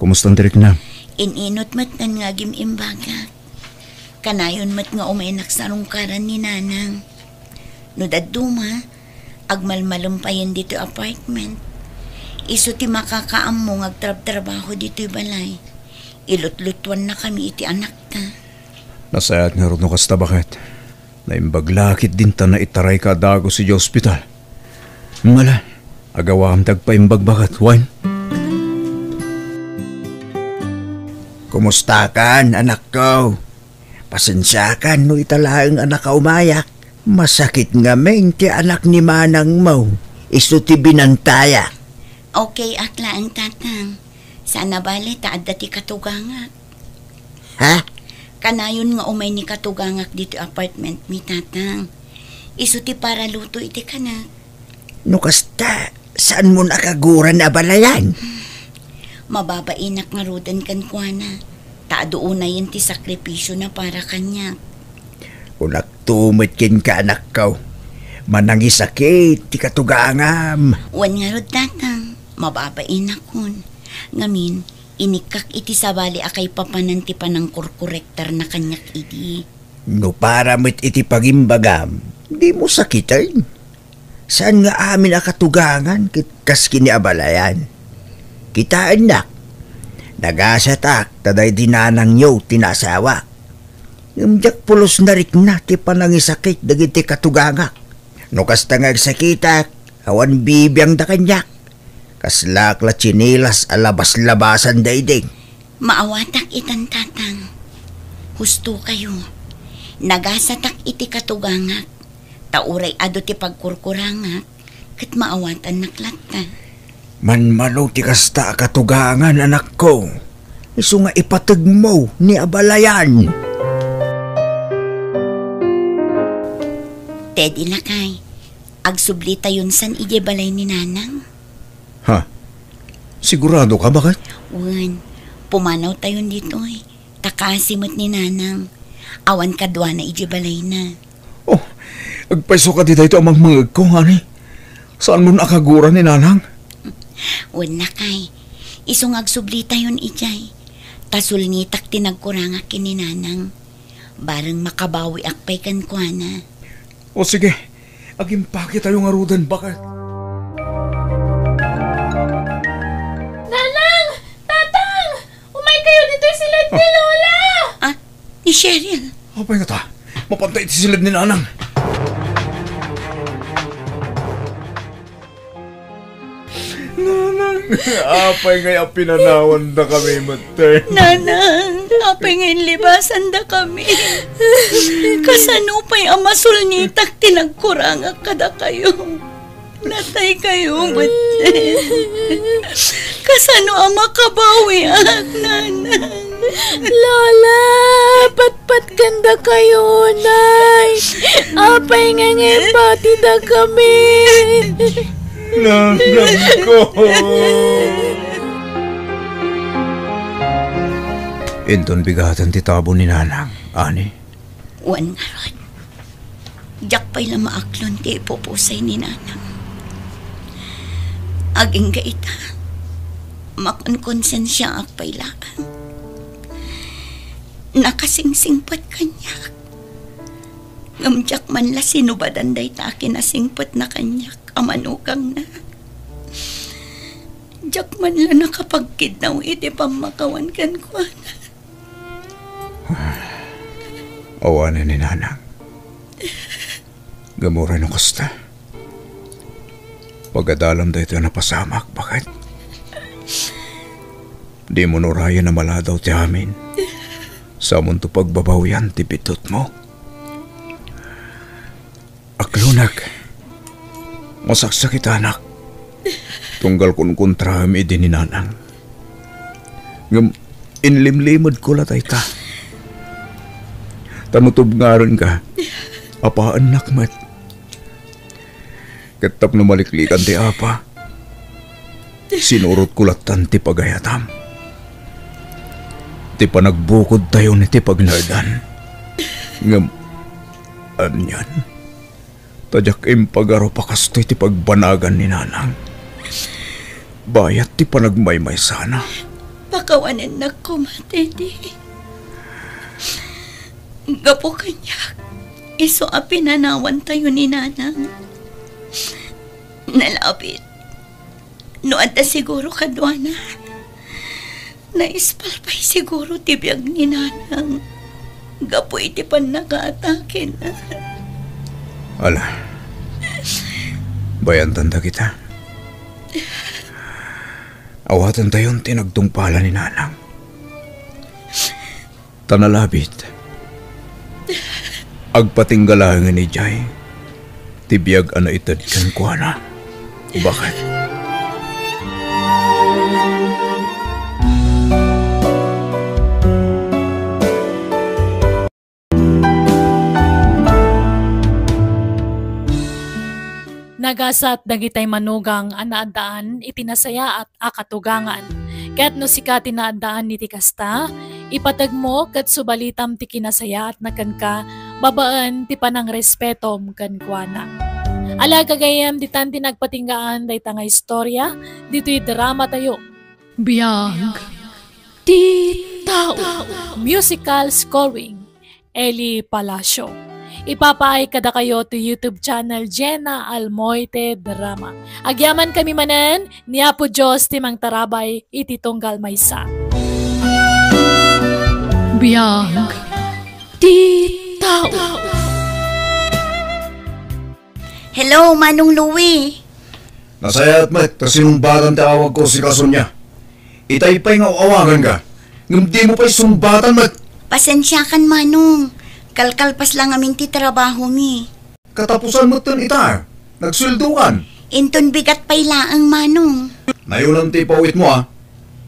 kumusta tirik na? Ininot mat nga gimimbaga. Kanayon mat nga umenak sa rungkaran ni nanang. No daduma, agmalmalumpayan dito apartment. Iso ti makakaam mo ngagtrab-trabaho dito'y balay. Ilutlutuan na kami iti anak ta. Nasayat nga rin no kasta bakit? Naimbaglakit din ta na itaray ka dago si hospital. Ngala, agawam tagpaimbag bakit, Juan? Kumusta kan, anak ko? Pasensya kan no italaang anak ka umayak. Masakit nga meng ti anak ni manang mo. Isu ti binantaya. Okay, akla ang tatang. Sana bale, taad dati katugangak. Ha? Kanayon nga umay ni katugangak dito apartment mi tatang. Isu ti para luto iti kanak. No kasta, saan mo nakaguran na balayan? Mababainak nga rodan kan kuana. Taado una yun ti sakripisyo na para kanya. Kung nagtumit kin ka anak ko, manangisakit ti katugangam. Wan nga rod tatang, mababainak kun. Ngamin, inikak iti sabali akay papanan ti panang kurkurektar na kanyak idi. No para mo't iti pagimbagam, di mo sakitan. Saan nga amin akatugangan kas kini abalayan? Kita anak, nagasatak taday dinanang nyo tinasawa. Ngumjak pulos na rik na ti panangisakit dagiti katugangak. No kasta nga agsakitak, awan bibiyang da kanyak. Kaslak la chinilas alabas-labasan dayding. Maawatak itan tatang. Husto kayo. Nagasatak iti katugangak. Tauray ado ti pagkurkurangak. Kat maawatan naklata. Manmano ti kasta katugangan anak ko. Isu nga ipatag mo ni abalayan. Teddy lakay. Agsublita yun san ije balay ni nanang. Ha? Sigurado ka bakit? Wan, pumanaw tayo dito eh. Takasimot ni nanang. Awan kadwa na ije balay na. Oh, agpaiso ka di dito amang mangag ko, honey. Saan mo nakagura ni nanang? Wan lakay. Isong agsublita yun ijay. Tasul nitak tinagkurangak kini nanang. Barang makabawi akpay kan kuana. O sige, agimpake tayo nga rudan bakit? Nanang! Tatang! Umay kayo dito silid ni Lola! Ah, ni Cheryl. Apay nga ta, mapantay iti silid ni nanang. Nanang, apay nga pinanawan na kami matay. Nanang, apay ngayon libasan da kami. Kasano pa'y amasul nitak tinagkurangak kada kayo. Natay kayo, matay. Kasano ang makabawi ak, nanang. Lola! Patpat ganda kayo, Nay! Apay nga ngayon pati da kami! Nanang ko! Inton bigatan ti tabo ni nanang, ani? Wan nga ron. Diyak pa'y lamaaklon ti ipupusay ni nanang. Aging gaita. Makonkonsensya akpay laan. Nakasingsingpat kanyak. Ngamjak man la sinubadan day ta kinasingpat na kanyak. Amanukang na. Jak man la nakapagkidnaw iti pamakawan kan ko. Awanan ni nanang. Gamuray no kasta. Pagadalam dahito na pasamak, bakit? Di mo nuraya na maladaw ti amin. Sa munto pagbabawian ti bitot mo. Aklunak. Masaksakit anak. Tunggal kun kontra mi din ni nanang. Ngam inlimlimod ko latay ta. Tanutob nga rin ka. Apaan nakmat. Katap na maliklikan ti apa. Sinurot ko latan ti pagayatam. Ti panagbukod tayo ni ti pagnardan. Ngam anyan. Tadyak impagaro pakastoy ti pagbanagan ni nanang. Bayat ti panagmaymay sana. Pakawanan na ko, matindi. Gapo kanyak. Iso a pinanawan tayo ni nanang. Nalapit. No ata siguro kadwana. Naispalpay siguro tibiyag ni nanang. Gapo iti pan naka-atake na. Ala, bayan tanda kita. Awatan tayon tinagtungpala ni nanang. Tanalabit. Agpatinggalangan ni Jay. Tibiyag ana itad kan kuana. Bakit? Nagasat dagitay manugang anaadaan itinasaya at akatugangan. Kaya't no sika tinaadaan ni tikasta, ipatag mo kat subalitam ti kinasaya at nakanka, babaan ti panang respetom kankwana. Alaga gayam di tan tinagpatinggaan day tanga istorya, dito'y drama tayo. Biyag. Ti tao. Musical scoring, Eli Palacio. Ipapaay kada kayo to YouTube channel Jenna Almoite Drama. Agyaman kami manan, ni Apo Diyos timang tarabay iti tunggal maysa. Biyag. Ti tao. Hello, Manong Louie. Nasayat met, kasinumbatan tawag ko si Kasunya. Itay-pay nga awagan ka. Ngam di mo pa'y sumbatan met. Pasensya kan, Manong. Kalkalpas lang amin ti trabaho mi. Katapusan mo tan ita. Nagsuldukan. Inton bigat pa'y laang, Manong. Nayunan ti pawit mo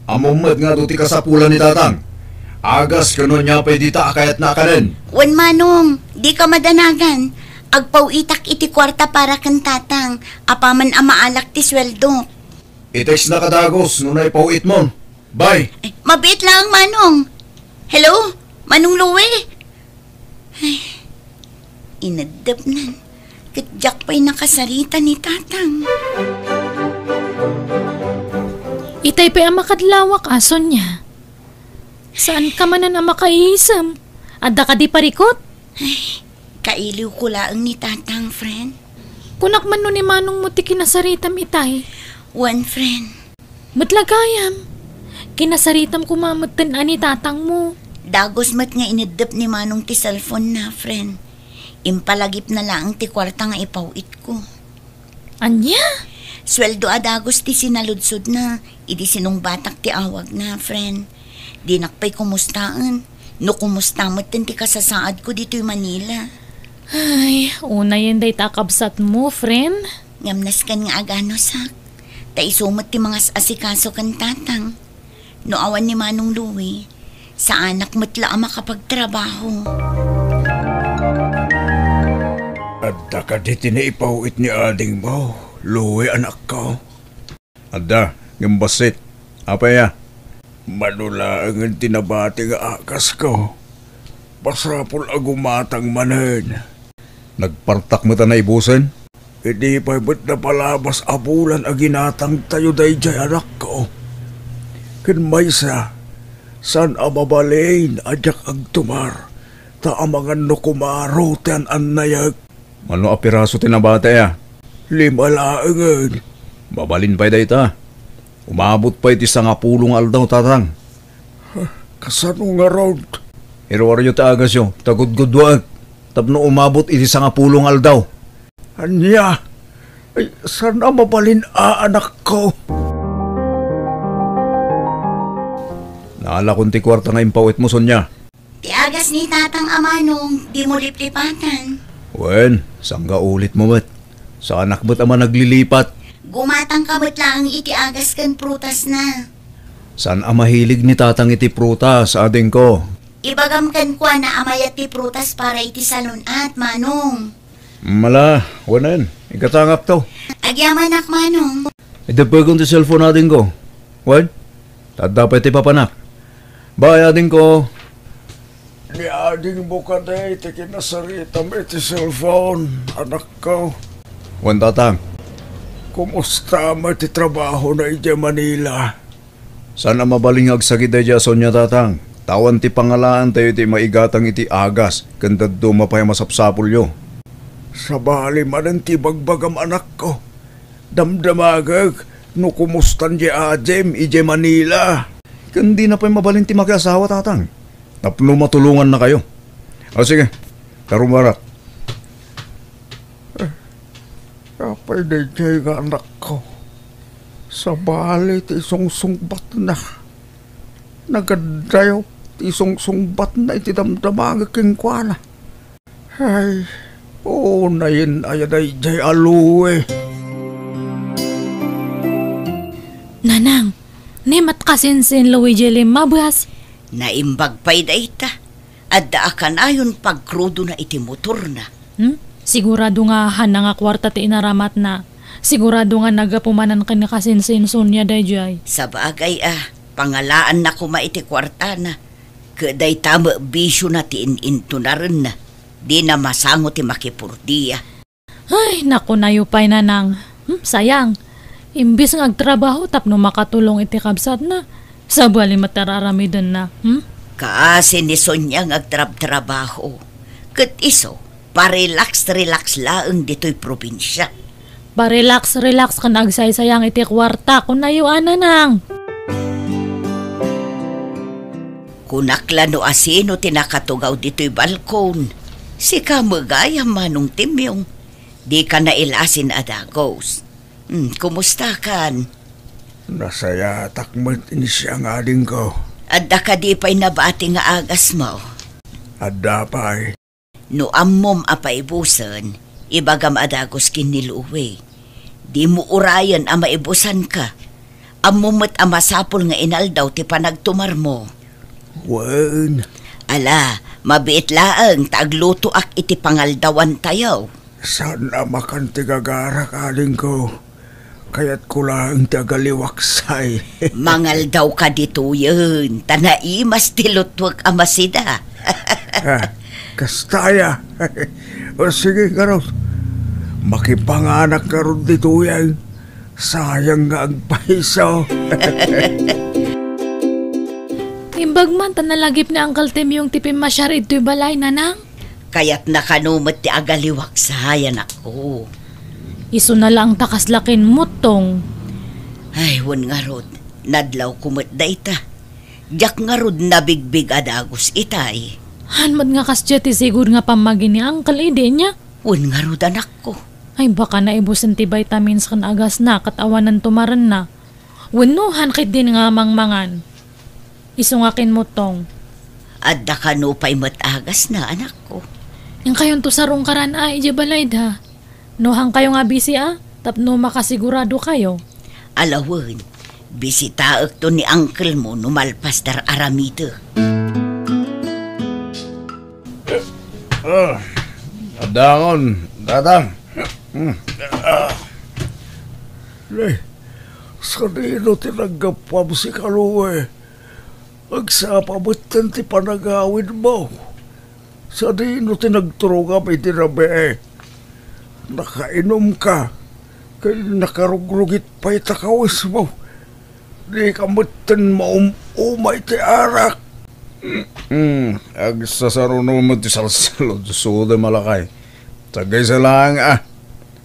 Amumad nga do ti kasapulan ni tatang. Agas kanon niya pa'y dita kayat na kanin. Wan, Manong, di ka madanagan. Agpaw itak iti kwarta para kan tatang. Apaman amaalak ti sweldo. Itex na kadagos nunay pawit mo. Bye. Ay, mabit lang, Manong. Hello, Manong Louie. Ay, inadap nan. Katjak pa'y nakasarita ni tatang. Itay pa ang makadlawak ason niya. Saan ka man na makaisam? Adda ka di parikot? Ay, kailiw ko laang ni tatang, friend. Kunak man no ni manong mo ti kinasaritam itay. One friend. Matlagayam. Kinasaritam kumamatan ani tatang mo. Dagos mat nga inadap ni Manong ti cellphone na, friend. Impalagip na lang ti kwarta nga ipawit ko. Anya? Sweldo adagos ti sinaludsod na, idi sinong batak ti awag na, friend. Di nakpay kumustaan. No kumusta mat ti kasasaad ko dito'y Manila. Ay, una yan day takabsat mo, friend. Ngamnas kan nga agano sak. Taisumat ti mga asikaso kan tatang. No awan ni Manong Louie, sa anak matla ang makapagtrabaho. Adda ka di tinaipawit ni ading mo, Louie anak ko. Adda, gambasit. Apa ya? Manula ang tinabati nga akas ko. Pasapol agumatang manen. Nagpartak mo ta na ibusen? Hindi pa ba't na palabas abulan aginatang tayo day jay anak ko. Kinmaysa, san amabalain ajak agtumar, ta amangan no kumaro ten annayag. Ano apiraso tinabate ya? 5 laangan. Babalin pa'y da ita. Umabot pa'y ti sangapulong aldaw tatang. Kasano nga road? Iro-aryo ta agas yo, tagudgudwag. Tapno umabot iti sangapulong aldaw. Anya, ay san amabalin anak ko? Naala kong ti kwarta nga impawit mo, Sonya. Ti agas ni tatang Amanong, di mo liplipatan. Wen, sangga ulit mo mat. Sa anak mo't ama naglilipat. Gumatang ka ba't lang iti agas kan prutas na. Saan ang mahilig ni tatang iti prutas, ading ko? Ibagam kan kwa na amayat ti prutas para iti salon at Manong. Mala, wanan. Ikatangap to. Agyaman ak Manong. Idapagong ti cellphone ading ko. Wen, tadapay ti papanak. Bye, ading ko. Ni ading mo ka na iti kinasaritam iti cellphone, anak ko. Wen tatang, Kumusta mo iti trabaho na iti Manila? saan ang mabalingag sa kita dya, Sonya tatang? Tawan ti pangalaan tayo iti maigatang iti agas, kandad do mapay masapsapul yo. Sa bali man ti bagbagam anak ko. Damdamagag, no kumustan di ajem iti Manila. Kandi na pa'y mabalin ti makiasawa tatang. Tapno matulungan na kayo. O sige, tarumarak. Kapay na dyan nga anak ko. Sa bali ti sungsungbat na. Nagadayo isong sungbat na iti damdamag king kuana. Ay, oo na yun ayaday jay aluwe. Nanang, nemat kasinsin Luigi Limabas. Naimbag pa'y da ita. At daakan ayon pagkrudo na iti motor na. Sigurado nga hana nga kwarta ti inaramat na. Sigurado nga nagapumanan ka ni kasinsin Sonia dayjay. Sa bagay pangalaan na kuma iti kwarta na. Kaday tama bisyo na ti ininto na rin na. Di na masango ti makipurdiya. Ay, naku nayupay nanang. Sayang. Imbis nga agtrabaho tapno makatulong iti kabsat na. Sa bali matararamidan na. Kaasi ni Sonya nga agtrab-trabaho. Kat iso, parelax laeng dito'y probinsya. Relax ka nagsaysayang iti kwarta kung nayuan nanang. Kunakla no asino tinakatugaw dito'y balkon. Si kamagaya manong timyong. Di ka na ilasin adagos. Kumusta kan? Nasaya takmat ini siya nga din ko. Adda ka di pa'y nabati nga agas mo. Adda pa'y. No ammom apaibusan, ibagam adagos kiniluwi. Di mo urayan ang maibusan ka. Ammomot ang masapol nga inaldaw ti panagtumar mo. Wan. Ala, mabiit laang taagluto ak iti pangaldawan tayo. Saan na makantigagara kaling ko? Kaya't ko lang tagaliwaksay. Mangal daw ka dito yun. Tanaimas tilutwag amasida. Kastaya. O sige karon. Makipanganak karon dito yan. Sayang nga ang paiso. Imbag man tanalagip ni Uncle Tim yung tipim masyar ito'y balay nanang. Kaya't nakanumot ti agaliwaksayan ako. Iso na lang takaslakin mo tong. Ay, wan nga rod. Nadlaw kumot da ita. Diyak nga rod nabigbig adagos itay. Hanmad nga kasya ti siguro nga pamagi ni Uncle ide niya. Wan nga rod anak ko. Ay baka naibusin ti vitamins kan agas na katawanan tumaran na. Wanuhan kit din nga mangmangan. Iso nga kin mo tong. Adda ka no pa'y matagas na anak ko. Yung kayon to sarong karan ay balay da. Nohang kayo nga busy tapno makasigurado kayo. Alawan, bisitaak to ni uncle mo numalpas dar aramito. Adangon, tatang. Sa dino tinagapam si Kaluwe. Agsapabatan ti panagawin mo. Sa dino tinagturong kami tinabe. Nakainom ka. Kaya nakarugrugit pa'y takawis mo. Di ka matan umay ti arak. Agsasaruno mo ti salsalo. Suda malakay. Tagay sa lang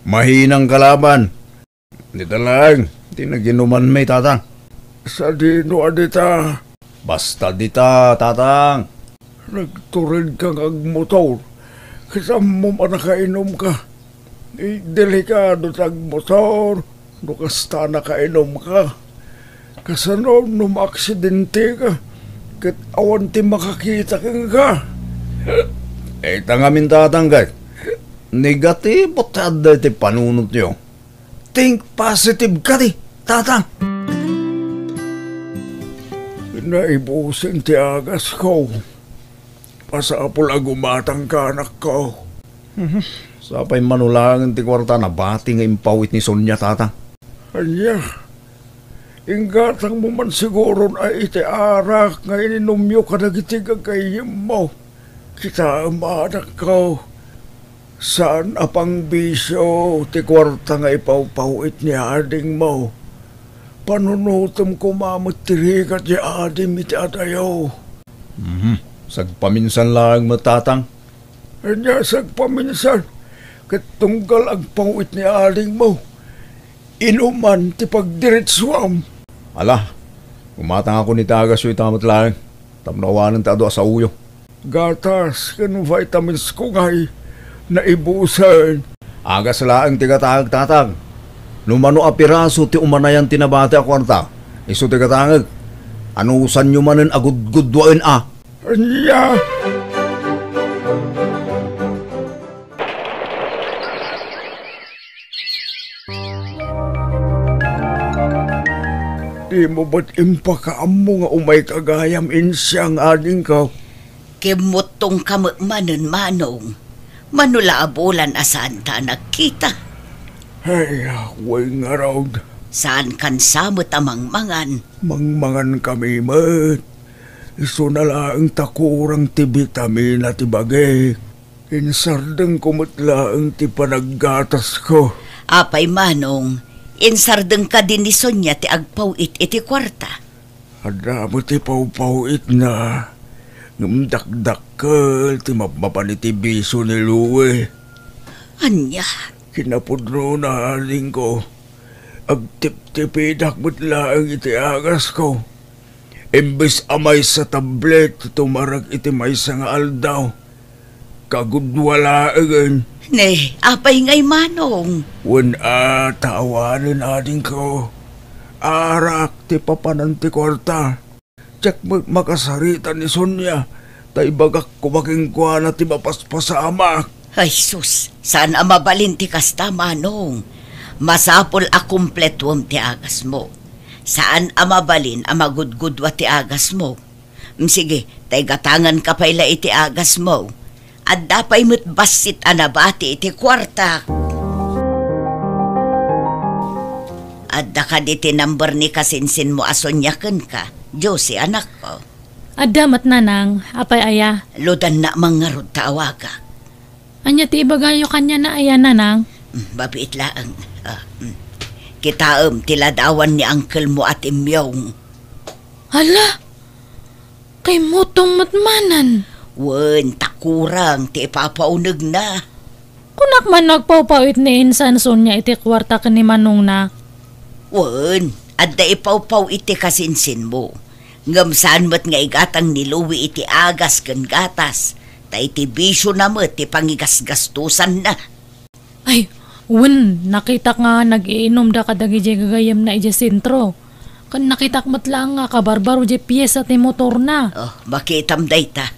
mahinang kalaban. Dito lang. Tinaginuman may tatang. Sa dino adita. Basta dita tatang. Nagturin kang agmotor. Kasama mo nakainom ka. Delikado tag motor. Nukasta nakainom ka. Kasano aksidente ka. Kat awan ti makakita ka. Tangamin tatanggat. Negatibo tada ti panunot nyo. Think positive ka di, tatang. Naibusin ti agas ko. Pasapol agumatang ka anak ko. Sapay manulangan ti kwarta na bati nga impawit ni Sonia tatang. Anya, inggatang mo man siguro na iti arak nga ininumyo ka nagitigang kayim mo. Kita anak ko. Saan apang bisyo ti kwarta nga ipawpawit ni ading mo? Panunutom ko mamutirikat di adim iti adayaw. Sagpaminsan lang matatang. Anya sagpaminsan, katunggal ang pawit ni ading mo. Inuman ti pagdiritswam. Ala, umatang ako ni tagas yung tamat lang. Tamnawanan ta ado sa uyo. Gatas, kanong vitamins ko ngay. Naibusan. Agas laang tigatahag tatang. Numano apiraso ti umanayan tinabate a kwarta. Iso tigatahag. Anusan nyo manen agud-gudwain Anya! Di mo ba't impakaam mo nga umay kagayam insyang ading ka? Kimutong kamagmanon manong. Manula abulan asaan ta nagkita. Ay, way nga raw. Saan kan samot amang mangan. Mangmangan kami mat. Iso na lang takurang ti vitamin at ibagay. Insardang kumutlaang ti panaggatas ko. Apay manong, insardeng ka din ni Sonya ti agpawit iti kwarta. Ada mo ti pawpawit na. Ngumdakdakkel ti mapaniti biso ni Louie. Anya, Kinapudro na aling ko. Agtip-tipidak mo't laang iti agas ko. Imbes amay sa tablet, tumarag iti may sa nga aldaw. Kagudwala agad. ne, apay ngay manong. Wan tawanin ading ko. Arak ti papanan ti kwarta. Tsak makasarita ni Sonya. Tay bagak kumaking kwa na ti mapaspasamak. Ay sus, saan amabalin ti kasta manong? Masapol a kumpletuam ti agas mo. Saan amabalin a magudgudwa ti agas mo? Sige, tay gatangan ka payla iti agas mo. At dapay mo't basit anabati iti kwarta. At ka di number ni kasinsin mo asonyakan ka. Josie, anak ko. Adamat nanang, apay aya. Ludan na mga rod tawaga. Anya ti ibagayo kanya na aya nanang. Babiit laang. Kitaam tiladawan ni uncle mo at imyong. Hala, kay motong matmanan. Wen, takurang ti ipapaunag na. Kunak man nagpawpawit ni insan Sonya iti kwarta ka ni Manong na. Wen, adda ipawpaw iti kasinsin mo. Ngamsaan mo't nga igatang ni Louie iti agas kan gatas. Ta iti bisyo na mo't ti pangigasgastusan na. Ay, nakita nga nag-iinom da kadagi di gagayam na iti sentro. Kan nakitak matlang nga kabarbaro di piyesa ti motor na. Oh, makitam dayta.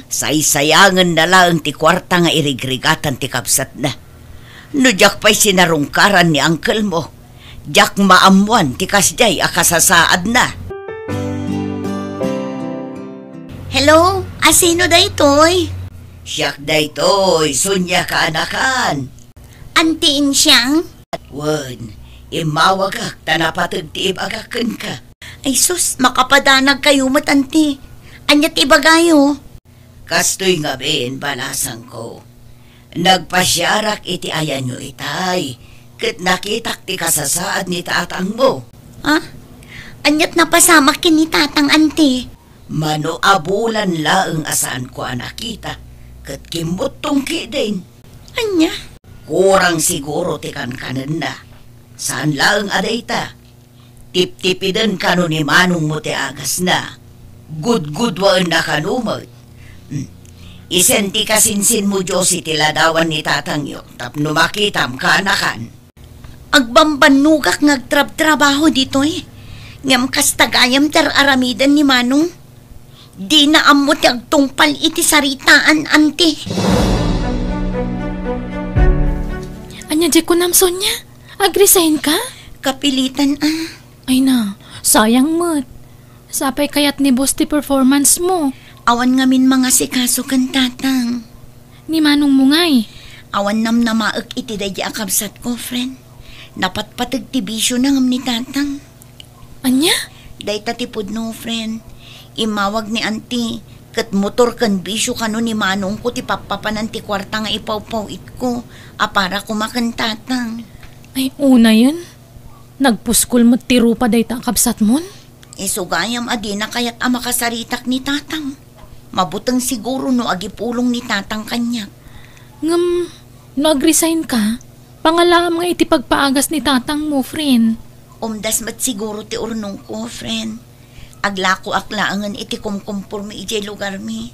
Saysayangan na lang ti kwarta nga irigrigatan ti kapsat na. No jak pa'y sinarungkaran ni uncle mo. Jak maamuan ti kasjay akasasaad na. Hello? Asino daytoy? Siyak daytoy, Sonya ka anakan. Antiin siyang? Wen, imawagak tanapatag ti ibagakan ka. Ay sus, makapadanag kayo matanti. Anyat ibagayo. Kastoy nga ben, balasang ko. Nagpasyarak iti ayan nyo itay. Kat nakitak ti kasasaad ni tatang mo. Ha? Anyat napasamak kin ni tatang anti. Mano abulan laeng asaan ko nakita. Kat kimutong kidin. Anya? Kurang siguro ti kanan na. Saan laeng adayta? Tip-tipiden kano ni manong mo ti agas na. Good-good-waan na kanumot. Isenti kasinsin mo Josie tiladawan ni tatang yo. Tapno makitam ka anakan. Agbambanugak ngagtrab-trabaho dito eh. Ngam kastagayam tar aramidan ni manong. Di na amot agtungpal iti saritaan anti. Anya di ko nam Sonya, agresign ka? Kapilitan Ay na, sayang mo't. Sapay kayat ni boss ti performance mo. Awan ngamin mga sikaso kan tatang. Ni Manong mo ngay. Awan nam namaak iti dadya akabsat ko, friend. Napatpatag ti bisyo na ngam ni tatang. Anya? Day tatipod no, friend. Imawag ni auntie. Kat motor kan bisyo kano ni manong ko ti papapanan ti kwarta nga ipawpawit ko. Para kumakan tatang. Ay, una yun. Nagpuskol mo tiro pa day takabsat mon? Sugayam adina kayat makasaritak ni tatang. Mabutang siguro no agipulong ni tatang kanya. Ngam, nag-resign ka? Pangalaam nga iti pagpaagas ni tatang mo, friend. Umdas mat siguro ti urnong ko, friend. Aglako aklaangan iti kumkumpur mi iti lugar mi.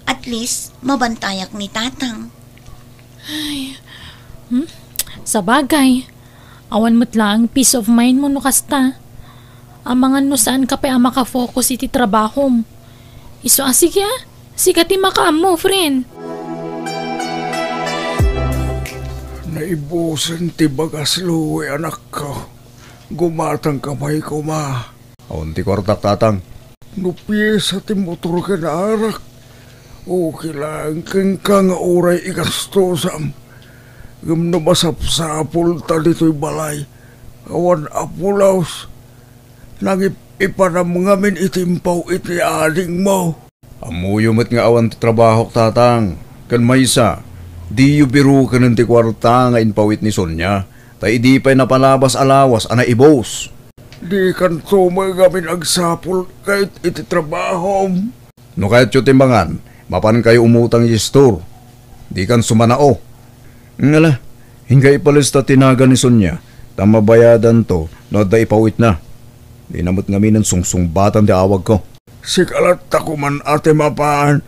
At least, mabantayak ni tatang. Ay, sa bagay, awan mo't lang peace of mind mo no kasta. Amangan no saan ka pa makafocus iti trabaho mo. Iso sige Sikat ti makaam mo, friend. Naibusan ti bagas luwi anak ko. Gumatang kamay ko ma. Awan ti kwartak tatang. Nupiyesa ti motor ka na arak. Okay lang kang nga oray ikastosam. Gam na masapsapol ta dito'y balay. Awan apulaos. Nangip ipanam ngamin itimpaw iti ading mo. Amuyumot nga awan ti trabaho tatang. Kan maysa. Di yu biru ka ng ti kwarta nga inpawit ni Sonya. Tay di pa'y napalabas alawas ana ibos. Di kan tumagamin agsapol kahit iti trabaho. No kahit yu timbangan, mapan kayo umutang i store. Di kan sumanao. Ngala, hingga ipalista tinaga ni Sonya. Tamabayadan to, no da ipawit na. Di namot ngamin ng sungsungbatan di awag ko. Sikalat ako man ate mapaan.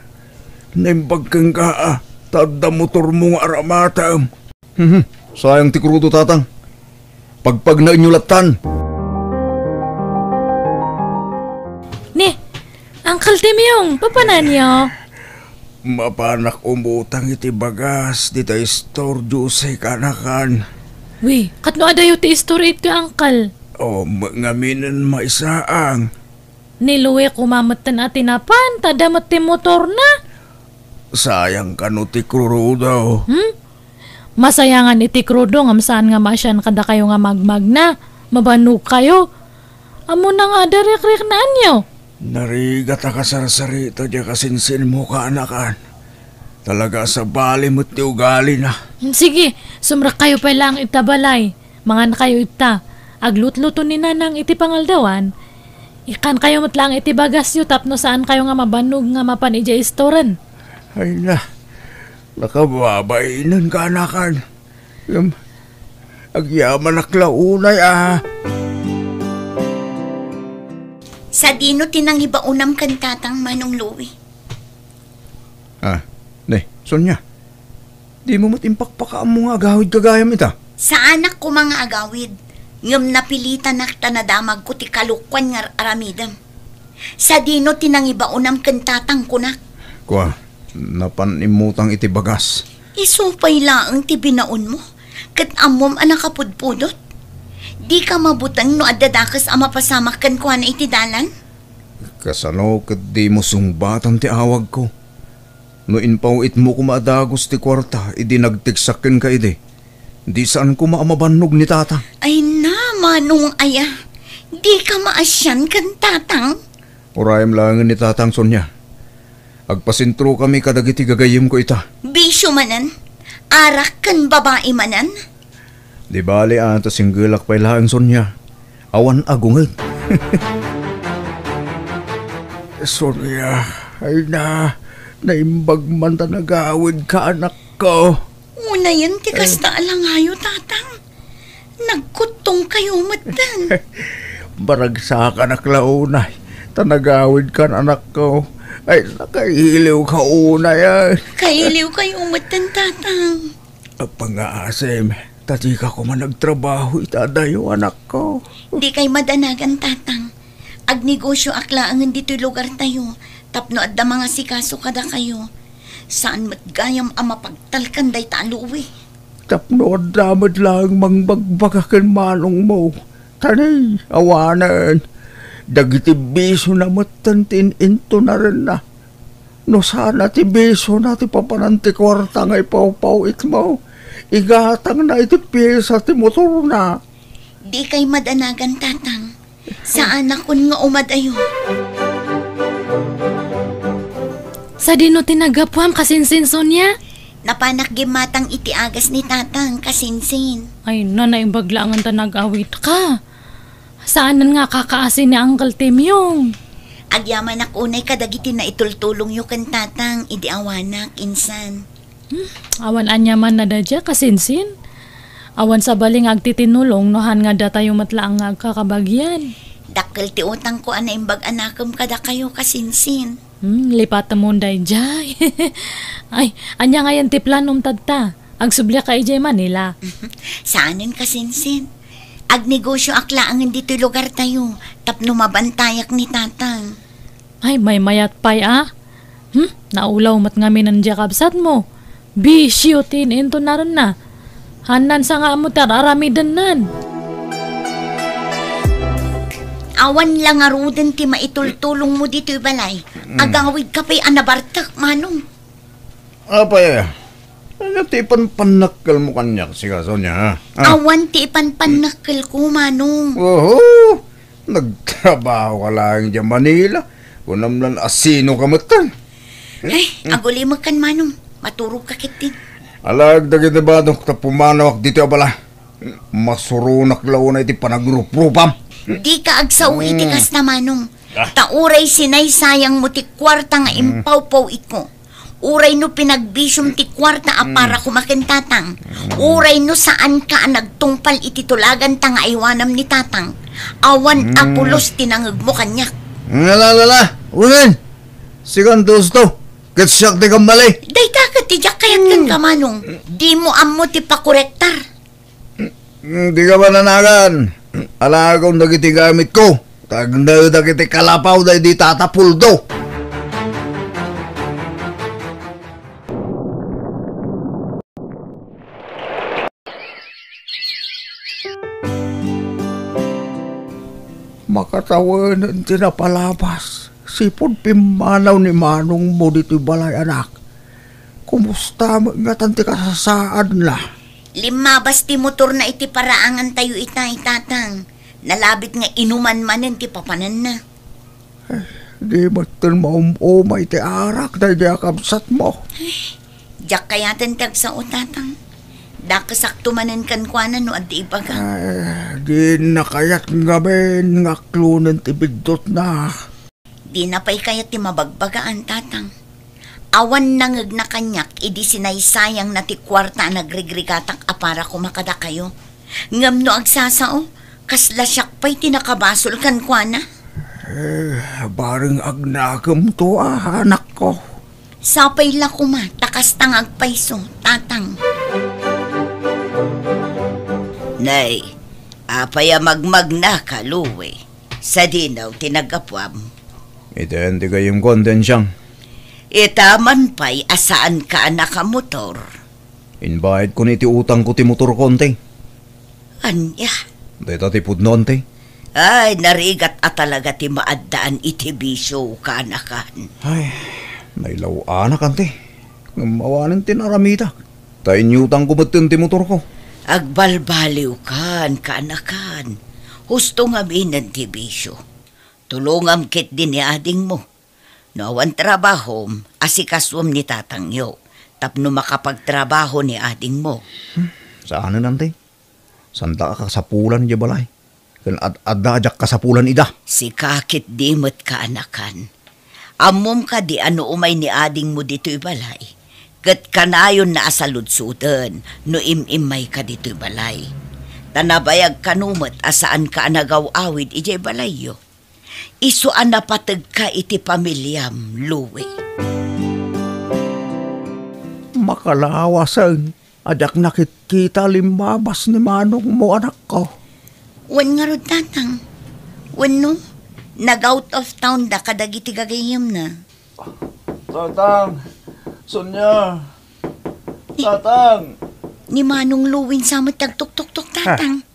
Naimbag kang kaa. Tadda motor mo nga aramatam. Sayang ti krudo tatang. Pagpag na inyulatan. Ne, Uncle Timyong, papanan niyo? Mapanak umutang iti bagas. Dita store juice kanakan. Uy, katno adayo ti story ito, Uncle. O ngaminan maisaang. Niluwe kumamatan at tinapan, tadamat ti motor na. Sayang ka no ti krudo. Masayangan iti krudo ngam saan nga masyan kada kayo nga magmag na. Mabanug kayo. Amo na nga darik-rik na anyo. Narigat ka sarsarita diya kasinsin mo ka anakan. Talaga sa bali mo't ti ugali na. Sige, sumrak kayo pa lang itabalay. Mangan kayo ita. Aglutluto ni nanang iti pangaldawan. Ikan kayo matlang iti bagas yu tapno saan kayo nga mabanug nga mapan ija istoran. Ay na, nakababainan ka anakan. Agyaman aklaunay Sa dino tinangibaunam kan tatang Manong Louie. Ne, Sonya. Di mo matimpakpakaam mo nga agawid kagayam ita. Sa anak ko mga agawid, ngam napilitan na tanadamag ko ti kalukwan nga aramidam. Sa dino tinangibaunam kan tatang kunak. Kwa, napanimutang iti bagas. Isupay laang ti binaon mo. Kat amom anak kapudpudot. Di ka mabutang no adadakas ama pasamak kan kuha na iti dalan? Kasano kat di mo sungbatan ti awag ko. No inpawit mo kumadagos ti kwarta, idi nagtiksakin ka idi. Di saan ko maamabanog ni tata. Ay na, Manong aya. Di ka maasyan kan tatang. Urayam lang ni tatang Sonya. Agpasintro kami kadagiti gagayim ko ita. Bisyo manan? Arak kan babae manan? Di bali ata singgilak pa'y laang Sonya. Awan agungag. Sonya, ay na, naimbag man ta nagawid ka anak ko. Una yan, tikas na alangayo, tatang. Nagkutong kayo matan. Baragsakan aklaunay, tanagawid ka anak ko. Ay, nakahiliw ka una yan. Kailiw kayo matan, tatang. Pang-aasim, tati ka ko man nagtrabaho itadayo anak ko. Di kay madanagan, tatang. Agnegosyo aklaangan dito'y lugar tayo. Tapno at da mga sikaso kada kayo. Saan matgayam ang mapagtalkan day taluwi? Tapno at damad lang mangbagbagakan manong mo. Tanay, awanan. Dagiti biso na matantin into na rin na. No sana ti biso na ti papananti kwarta nga ipaw-pawit mo. Igatang na iti piyesa ti motor na. Di kay madanagan, tatang. Saan akon nga umadayo? Sa dino tinagapuam kasinsin Sonya? Napanak gimatang iti agas ni tatang kasinsin. Ay na naimbaglaangan ta nag-awit ka. Saanan nga kakaasin ni Uncle Timyong? Agyaman akunay kadagiti na itultulong yu kan tatang idi awanak insan. Awan anya man na dadya kasinsin. Awan sa baling agtitinulong nohan nga data yung matlaang agkakabagyan. Dakkel ti utang ko ana imbag anakam kada kayo kasinsin. Lipat mo day jay. Ay, anya nga yan ti planom tadta. Agsublia ka ijay Manila. Saanin kasinsin? Agnegosyo aklaangan dito lugar tayo. Tapno mabantayak ni tatang. Ay, may mayat pay Naulaw mat ngamin ang jakabsat mo. Bisyo tin into naron na. Hanan sa nga mo aramidan nan. Awan lang aruden ti maitultulong mo dito balay. Agawid ka pa'y anabartak, manong. Apay, natipan panakal mo kanyak si kaso niya. Awan ti ipanpanakal ko, manong. Oo, nagtrabaho ka lang dyan Manila. Kunam lang asino ka matan. Aguli mo kan, manong. Maturog ka kitin. Alag dagit na ba nung pumanawak dito abala? Masurunak lao na iti panagrupropam. Di ka agsaw itikas na, manong. Tauray sinay sayang mo ti kwarta nga impaw-paw iko. Uray no pinagbisyong ti kwarta para kumakin tatang. Uray no saan ka nagtungpal iti tulagan ta nga iwanam ni tatang. Awan apulos tinangag mo kanyak. Lala, unan. Sigan dos to. Katsyak di kambali. Dayta ka ti jak kayat kan ka, manong. Di mo amo ti pakorektar. Di ka ba nanagan? Alagaw nagiti gamit ko. Tagna nagiti kalapaw na di tatapuldo. Makatawanan tinapalabas. Sipon pimanaw ni Manong mo dito'y balay anak. Kumusta nga tanti kasasaan la? Limabas ti motor na iti paraangan tayo itatang. Nalabit nga inuman manen ti papanan na. Di ba't maumay ti arak na di akabsat mo? Diyak kayatan tag sa utatang. Dakasakto manen kankwanan no at di ibaga. Di na kayat ngamin nga klunan ti bigdot na. Di na pa'y kayat ti mabagbagaan tatang. Awan nangag na kanyak, idi sinaysayang na ti kwarta nagrigrigatak apara kumakada kayo. Ngam no agsasao, kasla siyak pa'y tinakabasol kan kwa na. Baring agnagam to anak ko. Sapay la kuma, takas tangag paiso, tatang. Nay, apaya magmag na kaluwe. Sa dinaw tinagapwam. Ito hindi kayong kontensyang. Itaman pa'y asaan ka anak ka motor. Inbayad ko ni ti utang ko ti motor konti. Anya? Dito ti pudnon ti. Ay, narigat at talaga ti maaddaan iti bisyo ka anakan. Ay, nailaw anak ante. Ngamawanan ti naramita. Tayin utang ko batin ti motor ko. Agbalbaliw kan ka anakan. Husto nga minan ti bisyo. Tulungam kit din ni ading mo. Nawan trabaho, asikaswam ni tatangyo. Tapno makapagtrabaho ni ading mo. Saan na nante? Santa ka kasapulan di balay. Kan adajak kasapulan ida. Si kakit dimot ka anakan. Amom ka di ano umay ni ading mo dito'y balay. Kat kanayon na asaludsudan, no imimay ka dito'y balay. Tanabayag kanumot asaan ka anagaw-awid ijay balayyo. Isuan na patag ka iti pamilyam, Louie. Makalawasan, ajak nakikita limbabas ni Manong mo anak ko. Wan nga ro tatang. Wan no, nag-out of town da kadagiti gagayam na. Tatang! Sonya! Tatang! Ni Manong Louie sa matagtok-tok-tok tatang.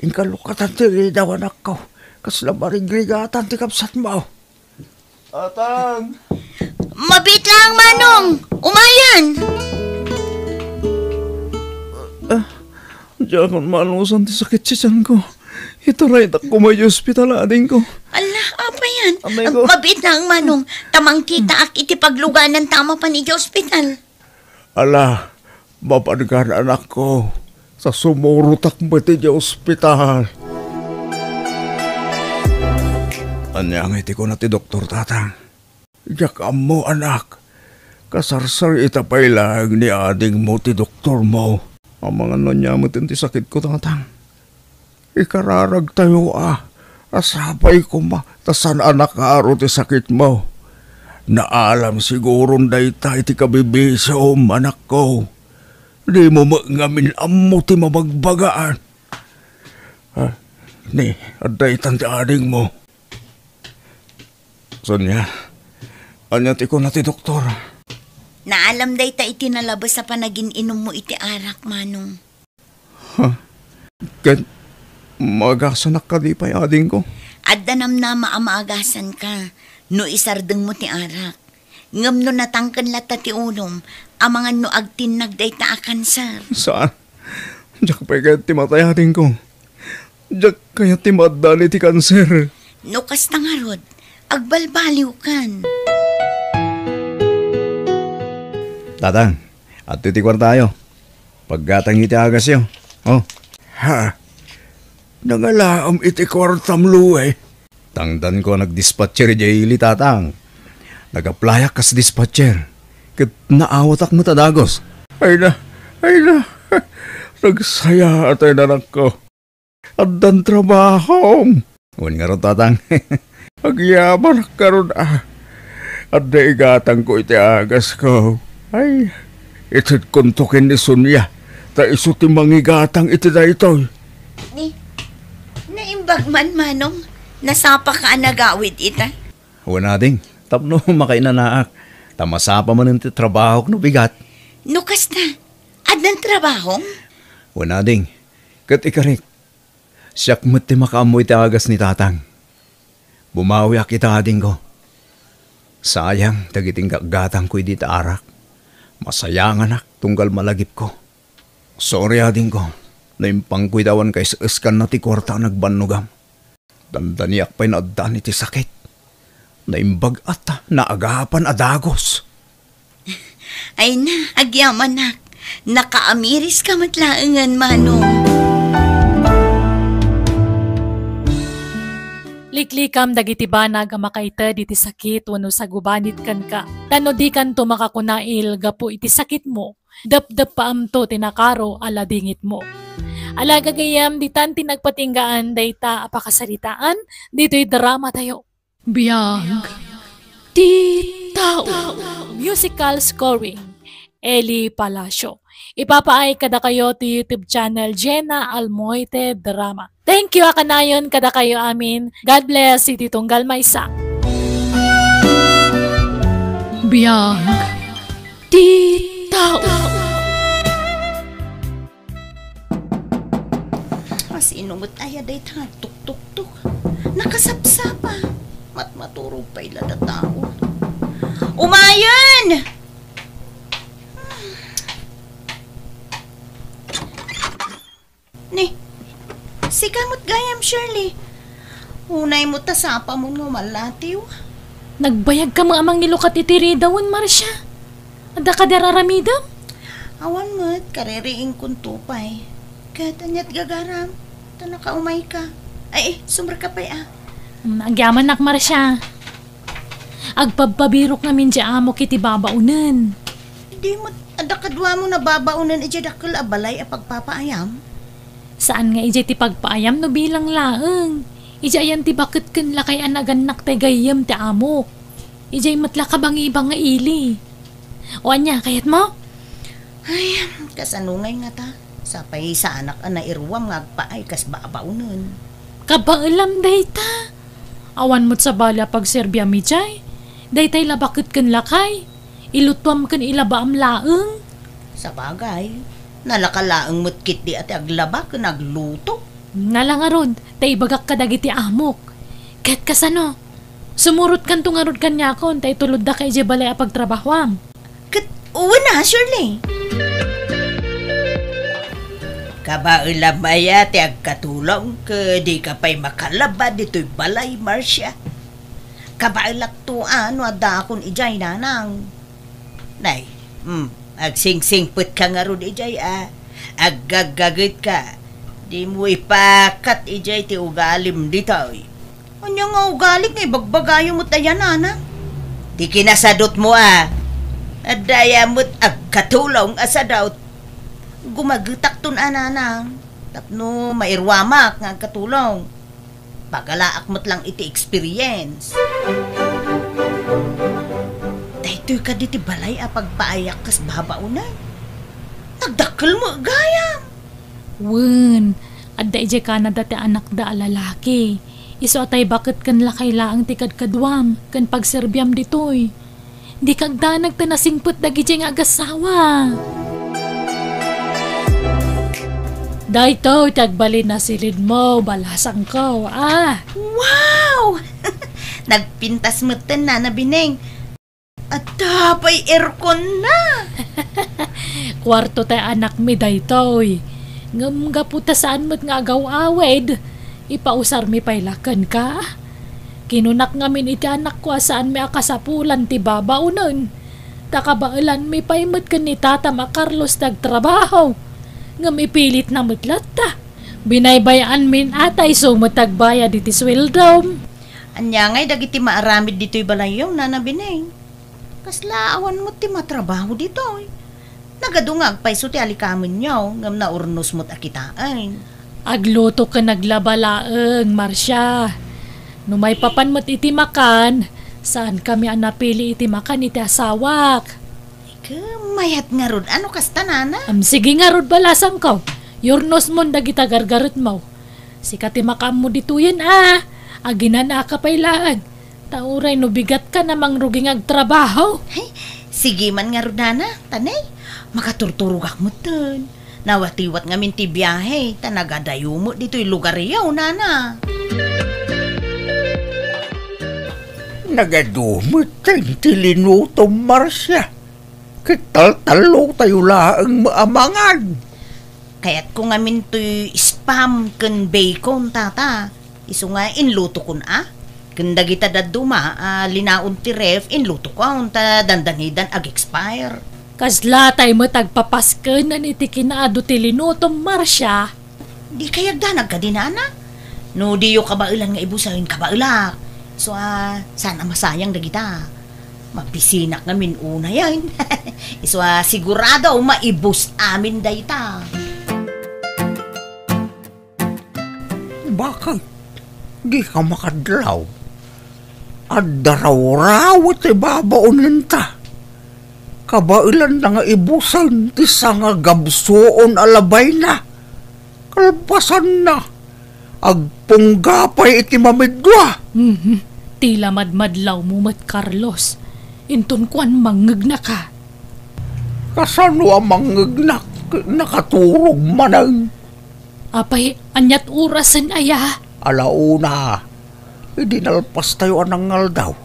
Inkalukatan ti daw anak ko. Kasla marigligatan ti kapsat mo. Tatang! Mabit lang, Manong! Umayan! Diyan kung malusan ti sakit siyan ko. Itaray tak ko may hospital ading ko. Ala, apa yan? Amay ko. Mabit lang, Manong. Tamang kita ak iti pagluganan tama pa ni hospital. Ala, mapadgan anak ko. Sa sumurutak mo ti hospital. Anyang iti ko na ti doktor tatang. Yakam mo anak. Kasarsar itapay lang ni ading mo ti doktor mo. Ang mga nanyamutin ti sakit ko tatang. Ikararag tayo Asapay ko tasan anak aro ti sakit mo. Naalam sigurong dayta iti kabibisom anak ko. Di mo ngamin amo ti mamagbagaan. Ni, aday tan ti ading mo. Sonya, Anyat iko na ti doktor. Naalam day ta iti nalabas sa panagin inom mo iti arak, Manong. Ken, magasanak ka di pa ading ko. Addanam na maamaagasan ka, no isardeng mo ti arak. Ngam no natangkan lata ti unom, amangan no agtinag day ta a kanser. Saan? Diyak pa kaya ti matay ading ko. Diyak kaya ti madali ti kanser. No kasta nga rod, agbalbaliw kan. Tatang, at titikwar tayo. Paggatang iti agas yo. Oh. Ha? Nangalaam iti kwartam luwe. Tangdan ko nagdispatcher jayili tatang. Nagaplayak kas dispatcher. Kat naawatak mo tadagos. Ay na. Nagsaya atay nanak ko. Addan trabaho. Uwan nga ron tatang. Agyaman karon Adda igatang ko iti agas ko. Ay, itit kuntukin ni Sonia. Ta iso ti mangigatang iti daytoy. Naimbag man, Manong. Nasapa ka nagawid ita. Uwan ading. Tapno makainanaak. Tamasapa man ti trabaho no bigat. No kasta, adnan trabaho? Uwan ading. Kat ikarik. Siyak mo't ti makaamoy ti agas ni tatang. Bumawi ak ita ading ko. Sayang, tagiting kagatang ko di ta arak. Masayang anak, tunggal malagip ko. Sorry ading ko, naimpang kuidawan kay sa eskan na ti kwarta nagbanugam. Dandaniak pa'y naadaan iti sakit. Naimbag ata, naagapan adagos. Ay na, agyaman nak. Nakaamiris ka matlaangan, Manong. Liklikam dagiti banag a makaita diti sakit wano sa gubanit kan ka. Tano di kan to makakunail gapo iti sakit mo. Dap-dap paamto tinakaro ala dingit mo. Ala gagayam di tan tinagpatinggaan dayta apakasalitaan dito'y drama tayo. Biyag. Ti tao. Musical scoring. Eli Palacio. Ipapaay kada kayo ti YouTube channel Jenna Almoite Drama. Thank you akanayon kada kayo amin. God bless City Tunggal Maysa. Biyag. Ti tao. Masinungot aya day ta, tuk-tuk-tuk. Nakasapsapa. Matmaturo pa ila na tao. Umayan! Ni, si kamot gayam, Shirley. Unay mo tasapa mo nga malatiw. Nagbayag ka mga amang nilukat itiri dawon, Marcia. Ada ka dararamidam? Awan mo't kaririing kuntupay. Katanyat gagaram. Tanaka umay ka. Ay, sumra ka pa'y Agyaman nak, Marcia. Agpababirok namin di amo kiti babaunan. Di mo, ada kadwa mo na babaunan dakil abalay a pagpapaayam. Saan nga ije ti pagpaayam no bilang laeng? Ije ayan ti bakit ken lakay anaganak tay gayam ti amok. Ije matla kabang-ibang nga ili. O anya, kayat mo? Ay, kasanungay nga ta. Sapay sa anak na irwam nga agpaay kas babaunan. Kabaalam day ta. Awan mo't sa bala pag serbya mi jay. Day tay labakit ken lakay. Ilutwam ken ilabaam laeng. Sa bagay, nalakalaang mutkit di ati aglaba ken agluto. Nalangarod, tay bagak kadagiti amok. Ket kasano? Sumurot kan tungarod kanya kon, tay tulod da kay je balay a pagtrabahwam. Ket uwan na, Shirley. Kabailam maya ti agkatulong ke di ka pa'y makalaba dito'y balay, Marcia. Kabailak to ano adakon ijay nanang. Nay, agsingsingput ka nga ron ijay Aggagagit ka. Di mo ipakat ijay ti ugalim dito'y. Ano nga ugalim nga bagbagayo mo tayo nanang. Di kinasadot mo Adaya mo't agkatulong asadaw. Gumagutak tun ananang. Tapno mairwamak nga katulong. Pagalaak mo't lang iti experience. Dahito'y ka diti balay pagpaayak kas babaunan. Nagdakkel mo gayam. Wen, adda ije ka na dati anak da lalaki. Iso atay bakit kan lakay laang tikad kadwam, kan pagserbyam ditoy. Di kagda nagtanasingput dagiti nga agasawa. Dahito, tagbalin na silid mo, balasang ko, Wow! Nagpintas mo na Bineng. At tapay aircon na. Kwarto tayo anak mi daytoy. Ngam gaputa saan mo't nga agaw-awed. Ipausar mi pailakan ka. Kinunak ngamin iti anak ko saan mi akasapulan ti babaw nun. Takabailan mi paimot ka ni Tata Carlos nagtrabaho. Ngam ipilit na mutlat ta. Binaybayaan min atay sumutagbaya diti swildom. Anya ngay dagiti maaramid dito'y balayaw na Bineng. Kasla awan mo ti matrabaho dito'y. Nagadungag paiso ti alikamin niyaw ngam na urnos mo't akitaan. Agluto ka naglabalaeng, Marsha. Numay papan mo't iti makan, saan kami anapili iti makan iti asawak? Mayat nga rod, ano kasta nana? Sige nga rod balasang ko, yurnos mon dagita gargarot mo. Sikat makam mo dituyan aginan akapailaan. Tauray no bigat ka namang ruging agtrabaho. Hey, sige man nga rod nana, tanay, makaturturugak mo ton. Nawatiwat nga minti biyahe, tanagadayo mo dito'y lugar yaw nana. Nagadumot ang tilinutom, Marsha. Kital-talo tayo laang maamangan. Kaya't kung amin to'y spam ken bacon, tata. Iso nga inluto kun Kanda kita daduma, linaon ti ref, inluto ko ta dandanidan ag-expire. Kaslatay mo tagpapasken na iti kinaado ti linutom, Marsha. Di kayag danag ka dinana. No diyo kabailan nga ibusahin kabailak. So sana masayang dagita. Mapisinak ngamin una yan. So sigurado maibus amin dayta. Bakit? Di ka makadlaw. At daraw-raw at ibabaon ta. Kabailan na nga ibusan ti nga gabsoon alabay na. Kalpasan na. Agpunggapay iti mamidwa. Tila madmadlaw mo mat Carlos. Intun kuan mangeg na ka. Kasano ang mangegnak nakaturog manang? Apay, anyat urasan aya. Alauna, idinalpas tayo anang ngaldaw.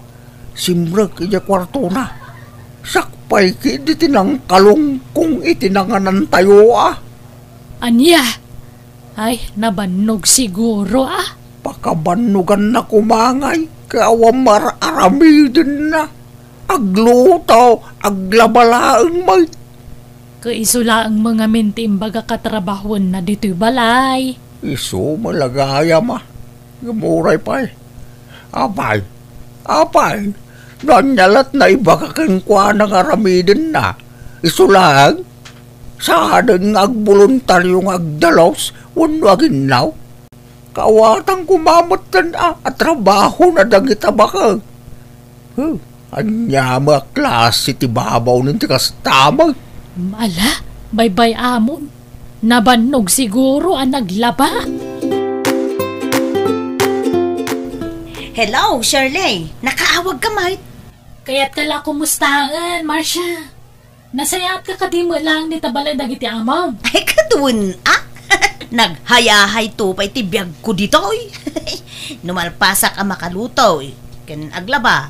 Simrag iya kwarto na. Sakpay ki di tinang kalong kung itinanganan tayo Anya? Ay, nabannog siguro Pakabanugan na kumangay, kawang mararamidin na. Aglutaw, aglabalaang may. Kaisula ang mga mintimbaga katrabahon na dito'y balay. Iso malagaya Gamuray pa Apay, nanyalat na iba kakingkwa ng aramidin na. Iso lang, saan nga agboluntaryong agdalos, unwagin now. Kawatang kumamatan at trabaho na dagita baka. Anya mga klase ti babaw ng tikastamag. Ala, bye-bye amon. Nabannog siguro ang naglaba. Hello, Shirley. Nakaawag ka, mate. Kaya't kala kumustahan, Marsha. Nasayat ka kadimo lang ni tabalay dagiti amam. Ay, kadun, Naghayahay to pa itibiyag ko dito, Numalpasak ang makaluto, Kan aglaba,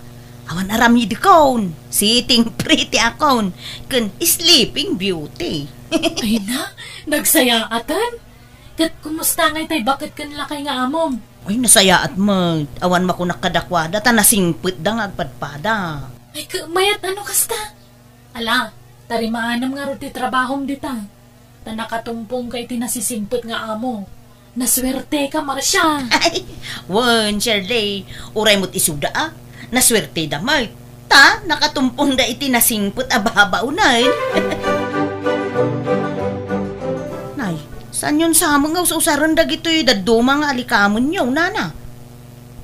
awan aramid akon, sitting pretty akon, kan sleeping beauty. Ay na, nagsayaatan? Kat kumusta ngay tay bakit kan lakay nga amom? Ay, nasayaat mo, awan makunak kadakwada, tanasingpit da ngagpadpada. Ay, mayat ano kasta? Ala, tarimaanam nga ruti trabahom dita. Nakatumpong kay tinasisimpot nga amo. Naswerte ka, Marsha. Ay, wan, Shirley. Uray mo't isuda, Naswerte damay. Ta, nakatumpong da itinasingpot ababaunay. Nay, saan yun sa among nga usaran da gito'y daduma nga alikamon nyo, nana?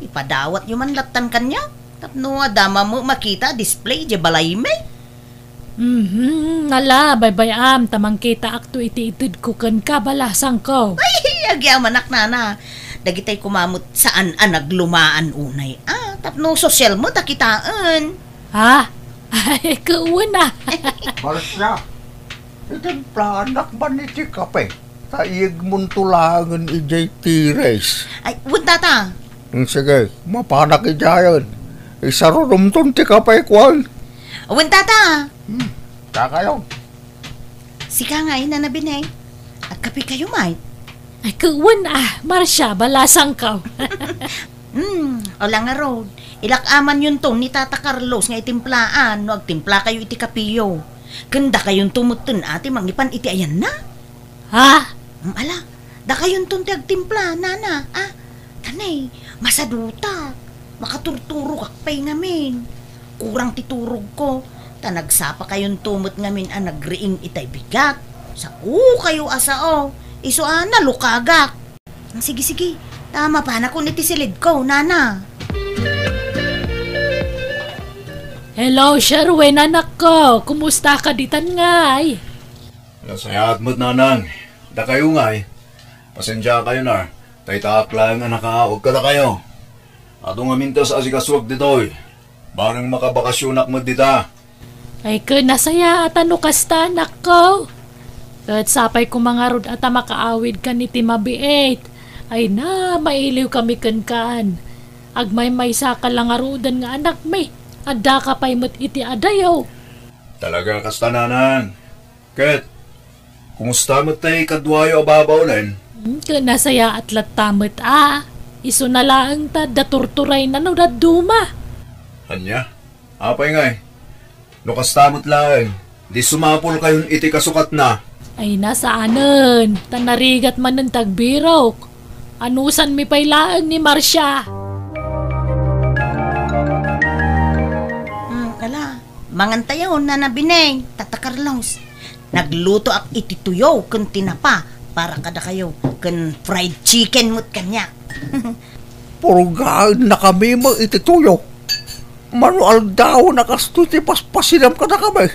Ipadawat yung man latan kanya. Tapno adama mo makita display di balay may. Nala, bye-bye tamang kita akto iti-itid ko kan kabalasang ko. Ay, agyaman nana. Dagitay kumamot saan naglumaan unay. Tapno social mo takitaan. Ay, kauna. Marsya, itimplanak ba ni ti kape? Taig mong tulangan ijay tires. Ay, tata. Sige, mapanak ijayan. Isarurum ton ti kape kwan. Tata. Kakayo. Sika nga na nabinay. At kape kayo, Mike. Ay, kauna. Marsha, balasang ka. Wala nga road. Ilakaman yun tong ni Tata Carlos nga itimplaan. No, agtimpla kayo iti kapiyo. Ganda kayong tumutun ati mangipan iti ayan na. Ha? Ala, da kayong tong ti agtimpla, nana. Tanay, masaduta. Makaturturo kakpay ngamin. Kurang titurog ko. Tanagsapa kayong tumot ngamin nagriing itay bigat. Sa kayo asao. Iso lukagak. Sige. Tama pa na kung iti silid ko, nana. Hello, Sherwin, anak ko. Kumusta ka ditan ngay? Nasayat mo't nanang. Da kayo nga Pasensya kayo na. Tay-taak lang nga nakaawag ka na kayo. Atong amintas asikaswag ditoy. Barang makabakasyonak mo dita. Ay, nasaya at ano kasta, anak ko. At sapay ko mga rod at makaawid ka ni Timabiit. Ay na, mailiw kami kan. Agmay sa ka lang arudan nga anak may. Adda ka pa'y mo't iti adayaw. Talaga kasta nanang. Ket, kumusta mo tayo kadwayo ababaw len? Nasaya at latamot Iso na lang ta, daturturay na no, duma. Anya? Apay nga Nukastamot lang. Di sumapol kayon iti kasukat na. Ay nasaanan, tanarigat man ng tagbirok. Anusan mi pa'y laang ni Marsha. Ala, mangantayaw na nabineng, Tata Carlos. Nagluto ak iti tuyo kun tinapa para kada kayo kun fried chicken mo't kanya. Purugaan na kami mo itituyo. Manual daw nakastuti paspasinam ka na kami.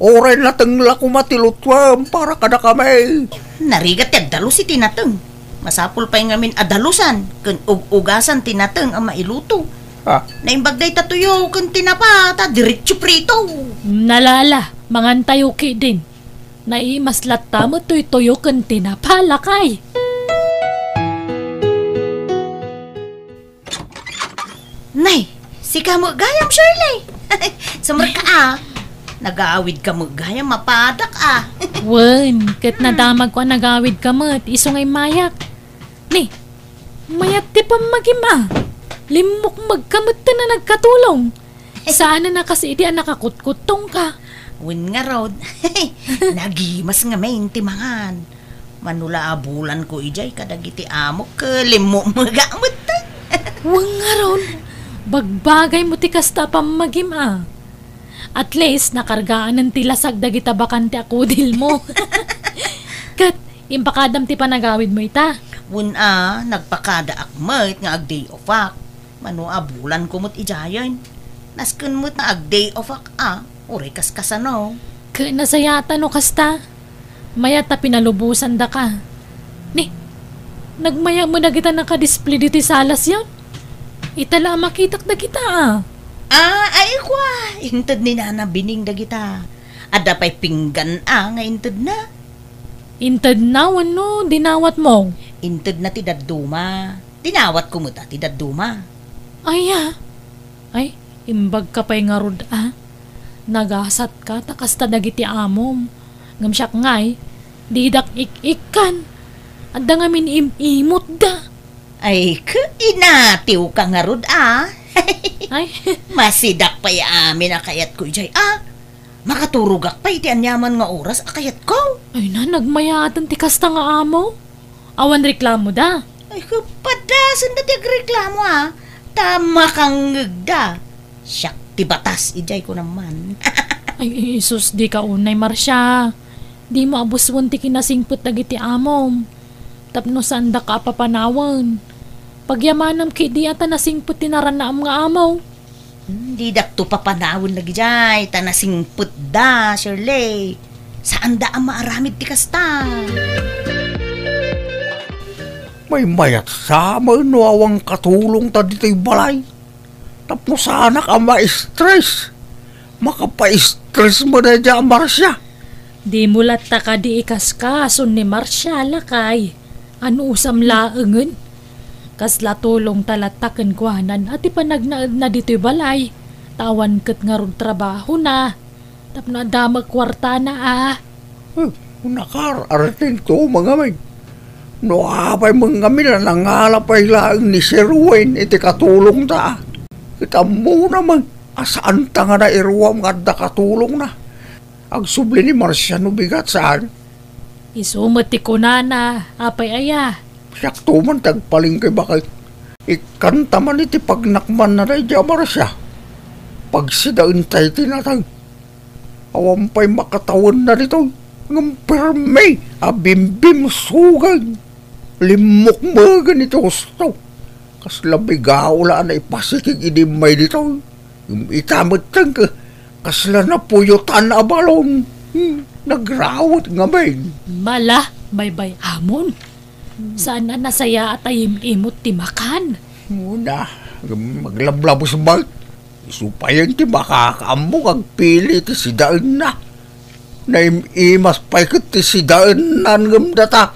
Oray na tangla kumatilutwam para ka na kami. Narigat yagdalo si tinateng. Masapul pa yung ngamin adalusan kun ugasan tinateng ang mailuto. Naimbagday tatuyo kun tinapa ta diretso prito. Nalala, mangantayo ki din. Naimaslat tamo tuyo kun tinapa lakay. Nay, si ka mo gayam, Shirley. Sumar ka nag-aawid ka mo gayam, mapadak Wen, ket nadamag ko nag-aawid ka mo at iso ngay mayak. Ni, mayat ti pa magima. Limok magkamot na nagkatulong. Sana na kasi iti nakakutkutong ka. Wen nga rod, nagimas nga may intimangan. Manula abulan ko ijay kadagiti amok ke limok magamot ta. Wang nga ron. Bagbagay mo ti kasta pamagim At least nakargaan ng tilasag dagita bakante akudil mo. Kat, impakadam ti panagawid mo ita. Wun nagpakada akmat nga ag day of ak. Mano bulan ko mo't ijayan. Naskun mo't na ag day of ak uri kaskasano. Nasayata no kasta. Mayata pinalubusan da ka. Ni, nagmaya mo na kita nakadisplay diti salas yan. Itala makitak na kita ay kwa. Intad ni Nana bining da kita. Ada pa'y pinggan nga intad na. Intad na, ano? Dinawat mo? Intad na ti Daduma. Dinawat ko mo ta ti Daduma. Ay, imbag ka pa'y nga rod Nagasat ka, takasta dagiti amom. Ngamsyak ngay, didak ik-ikan. At da ngamin imot da. Ay, inatiw ka nga rod Ay, masidak pa amin akayat ko ijay makaturugak pa iti anyaman nga oras akayat ko. Ay na, nagmayatan ti kasta nga amo. Awan reklamo da. Ay, kapadasan na ti reklamo Tama kang ngagda. Siyak ti batas ijay ko naman. Ay, isus, di ka unay, Marsha. Di mo abuswon ti kinasingput dagiti amom. Tapno sanda ka papanawan. Pagyamanam ki di ata nasingput tinaranaam nga amaw. Di dakto papanawon lagi jay. Tanasingput da, Shirley. Saan da ang maaramid ti kasta? May mayat sa manuawang katulong ta dito'y balay. Tapno sana ka ma-stress. Makapa-stress mo na dyan, Marcia. Di mulat ta ka di ikaskason ni Marcia lakay. Ano usam laengen? Kasla tulong talataken kuhanan at ipanagnaad na dito'y balay. Tawan ket nga rod trabaho na. Tapno damag kwarta na Nakarating to mga may. No apay mga mila nangalapay lang ni Sir Wayne iti katulong ta. Kita mo naman asaan ta nga na iruwam nga da katulong na. Agsubli ni Marcia no bigat saan. Isumati ko na apay aya. Sakto man tagpaling kay bakit. Ikanta man iti pagnakman na rin dyan Marcia. Pagsidaan tayo tinatag. Awampay makatawan na rito. Ng perme, abimbim sugan. Limok mo ganito gusto. Kaslabigaw na ipasikig inimay dito. Yung itamad tang ka. Kasla na puyutan na balon. Nagrawat nga ba Mala, baybay amon. Saan na nasaya at ayim-imot timakan? Muna, maglablabo sa bag. Supayan ti makakaambong ang pili ti sidaan na. Naimimas pa'y kat ti sidaan na ngam data.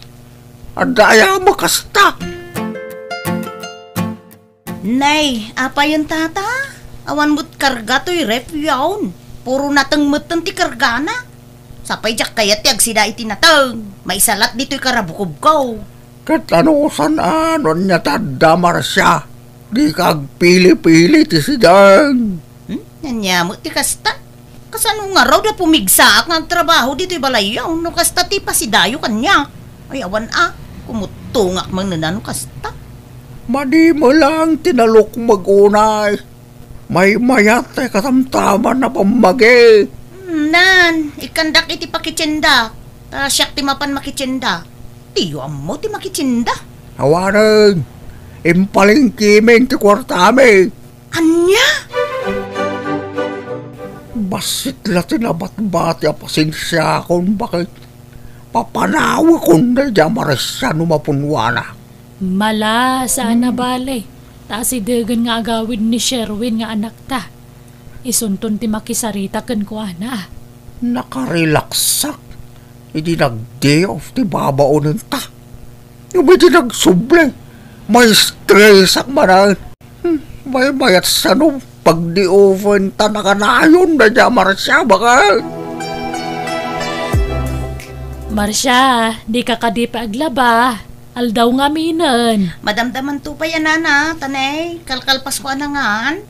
Adaya makasta. Nay, apa yun tata? Awan mo't karga to'y ref yawn. Puro natang matan ti karga na. Sapay jak kayat ti agsida iti natang. May salat dito'y karabukob ko. Kat ano san anon niya tadamar siya. Di kag pili-pili ti sidaan. Nanya mo ti kasta. Kasano nga raw na pumigsaak ng trabaho dito'y balayaw. No kasta ti pasidayo kanya. Ay awan kumutungak mang nanano kasta. Madi mo lang tinalok mag-unay. May mayat ay katamtaman na pamagi. Nan, ikandak iti pakitsinda. Siyak ti mapan makitsinda. Tiyo mo ti makitsinda. Hawanan, impaling kimeng ti kwartami. Anya? Basit la tinabat-bat ya pasensya kung bakit papanawa kung na dyan marasya numapunwana. Mala, saan na balay? Taasidagan nga agawid ni Sherwin nga anak ta. Isunton ti makisarita ken kuana. Nakarelaksak. Hindi nag-day off ti babaonin ta. Yung hindi nagsuble. May stress ak manan. May mayat sa no. Pag di-oven ta nakanayon na dyan Marcia bakal. Marcia, di ka kadipa aglaba. Aldaw nga minan. Madamdaman to pa yan nana, tanay. Kalkalpas ko anangan.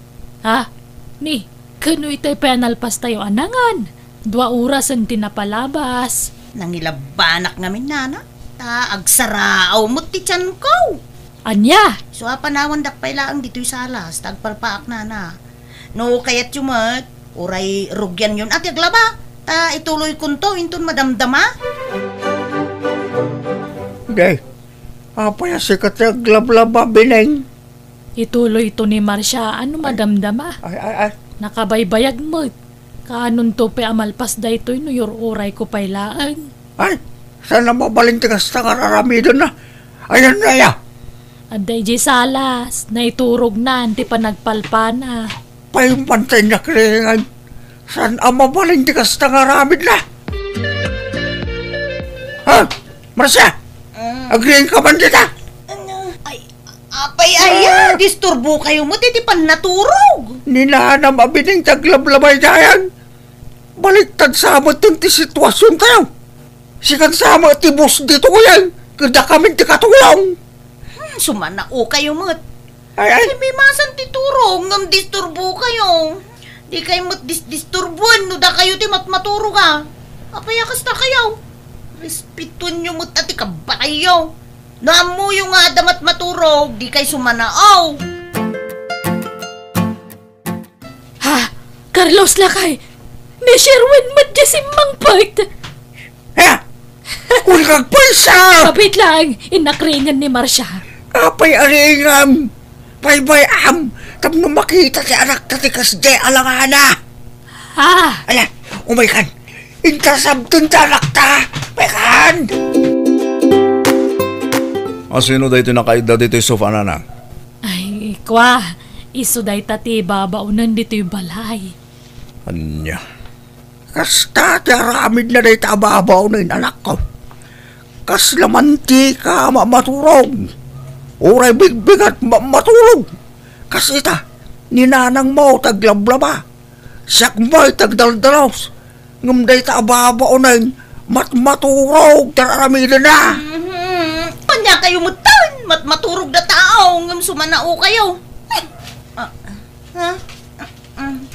Ha? Ni, kano itay penalpas tayo anangan? 2 oras ang tinapalabas. Nangilabanak ngamin nana. Ta agsaraaw mo ti tiyan ko. Anya? So panawan dakpay laang dito'y salas. Tagpalpaak nana. No kayat yumat. Uray rugyan yun at yaglaba. Ta ituloy kunto intun madamdama. Day. Apa ya sikat ya glab-laba bineng. Ituloy ito ni Marcia. Ano madamdama? Ay. Nakabaybayag mo. Kaanon to pe amalpas da ito'y no yor oray ko pailaan. Ay, sana mabalintigas na kararamidan na. Ayan na ya. Aday di salas. Naiturog na. Anti pa nagpalpana. Paimpantay na kringan. Sana mabalintigas na karamid na. Ha? Marcia? Agreeing ka man kita? Ay, apay aya. Disturbo kayo mo. Titi pan naturog. Ninanam abining taglablabay dayan. Baliktad sa amat yung ti sitwasyon tayo. Sikan sa amat ti boss dito ko yan. Kada kami ti katulong. Sumanao kayo mo. Ay. May masan ti turong. Ngam disturbo kayo. Di kayo mat disturbuan. No da kayo ti matmaturo ka. Apay akas na kayo. Respetuan nyo mo't ati kabayo. Naamu yung nga damat maturog, di kay sumanaaw. Ha? Carlos lakay! Ni Sherwin madyasimang part! Ha? Kung kagpulsa! Kapit lang, inakringan ni Marcia. Apay aringam! Paybayam! Tapno makita ti anak tatikas di alangana! Ha? Ala, umaykan! Intasabtun ta anak ta! Pekan! Sino dito nakaida dito sa fanana? Ay, kwa. Iso day tati babaunan dito'y balay. Anya. Kasta ti aramid na day tababaw na anak ko. Kas lamanti ka maturog. Uray bigbigat matulog. Kas ita, ninanang mo taglablaba. Siyak mo'y tagdaldalaws. Ngam day tababaw na maturog taramid na. Panya kayo mutan, maturog na tao, ngam sumanao kayo.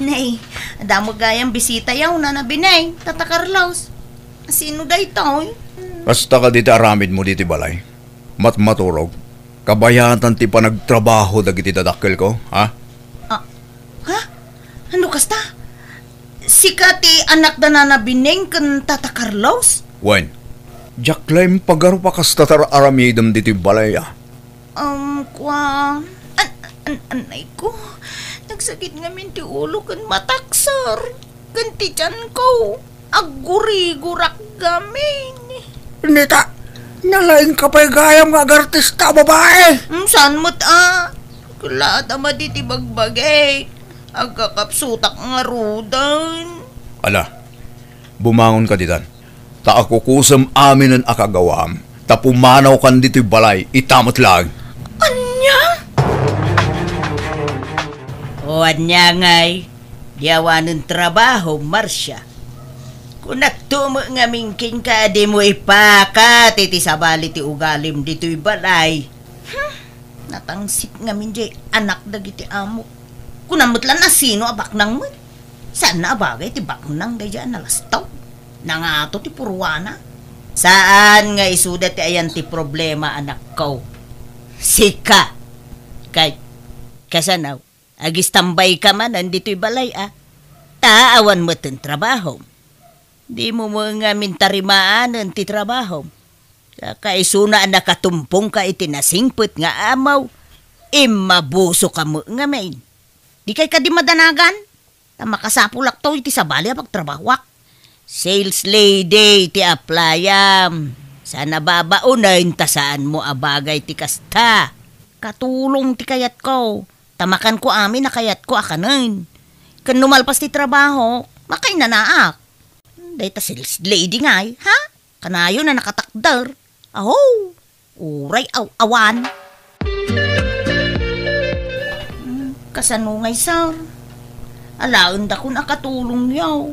Nay, damo gayang bisita yaw na nabinay, Tata Carlos. Sino day tao? Basta ka dito aramid mo dito balay. Maturog. Kabayatan ti pa nagtrabaho dagiti dadakkel ko, ha? Ha? Ano kasta? Si Kati anak na nabineng kan Tata Carlos? Wen, Jacqueline pagaro pa kasta aramidam dito balay, ah. Anay ko. Nagsakit nga min ti ulo kan mataksar. Ganti tiyan ko. Aguri-gurak gamin. Nita, nalaing ka pa'y gayam nga artista babae. Saan mo't Kulata maditi bagbagay. Agkakapsutak nga rudan. Ala, bumangon ka ditan. Ta ako kusam amin ang akagawam. Ta pumanaw kan dito'y balay, itamot lang. Anya? O anya ngay, diyawan ng trabaho, Marcia. Kung natumo nga mingking ka, di mo ipakat, iti sabali ti ugalim dito'y balay. Natangsit nga min di anak dagiti amo. Kunamot lang na sino abak nang mo. Saan na abagay ti baknang daya nalastaw. Nangato ti purwana. Saan nga isuda ti ayan ti problema, anak ko? Sika. Kay, kasanaw, agistambay ka man, andito'y balay, Taawan mo tin trabaho. Di mo nga mintarimaanan ti trabaho. Kaisuna nakatumpong ka itinasingput nga amaw. Imabuso ka mo nga main. Di kay ka di madanagan? Na makasapulak to iti sabali apag trabahwak. Sales lady ti aplayam. Sana babaunayin ta saan mo abagay ti kasta. Katulong ti kayat ko. Tamakan ko amin na kayat ko akanin. Kan numalpas ti trabaho, makay nanaak. Dahil ta sales lady nga ha? Kanayo na nakatakdar. Aho, uray awan. Kasanungay sir. Alaon da kun akatulong yaw.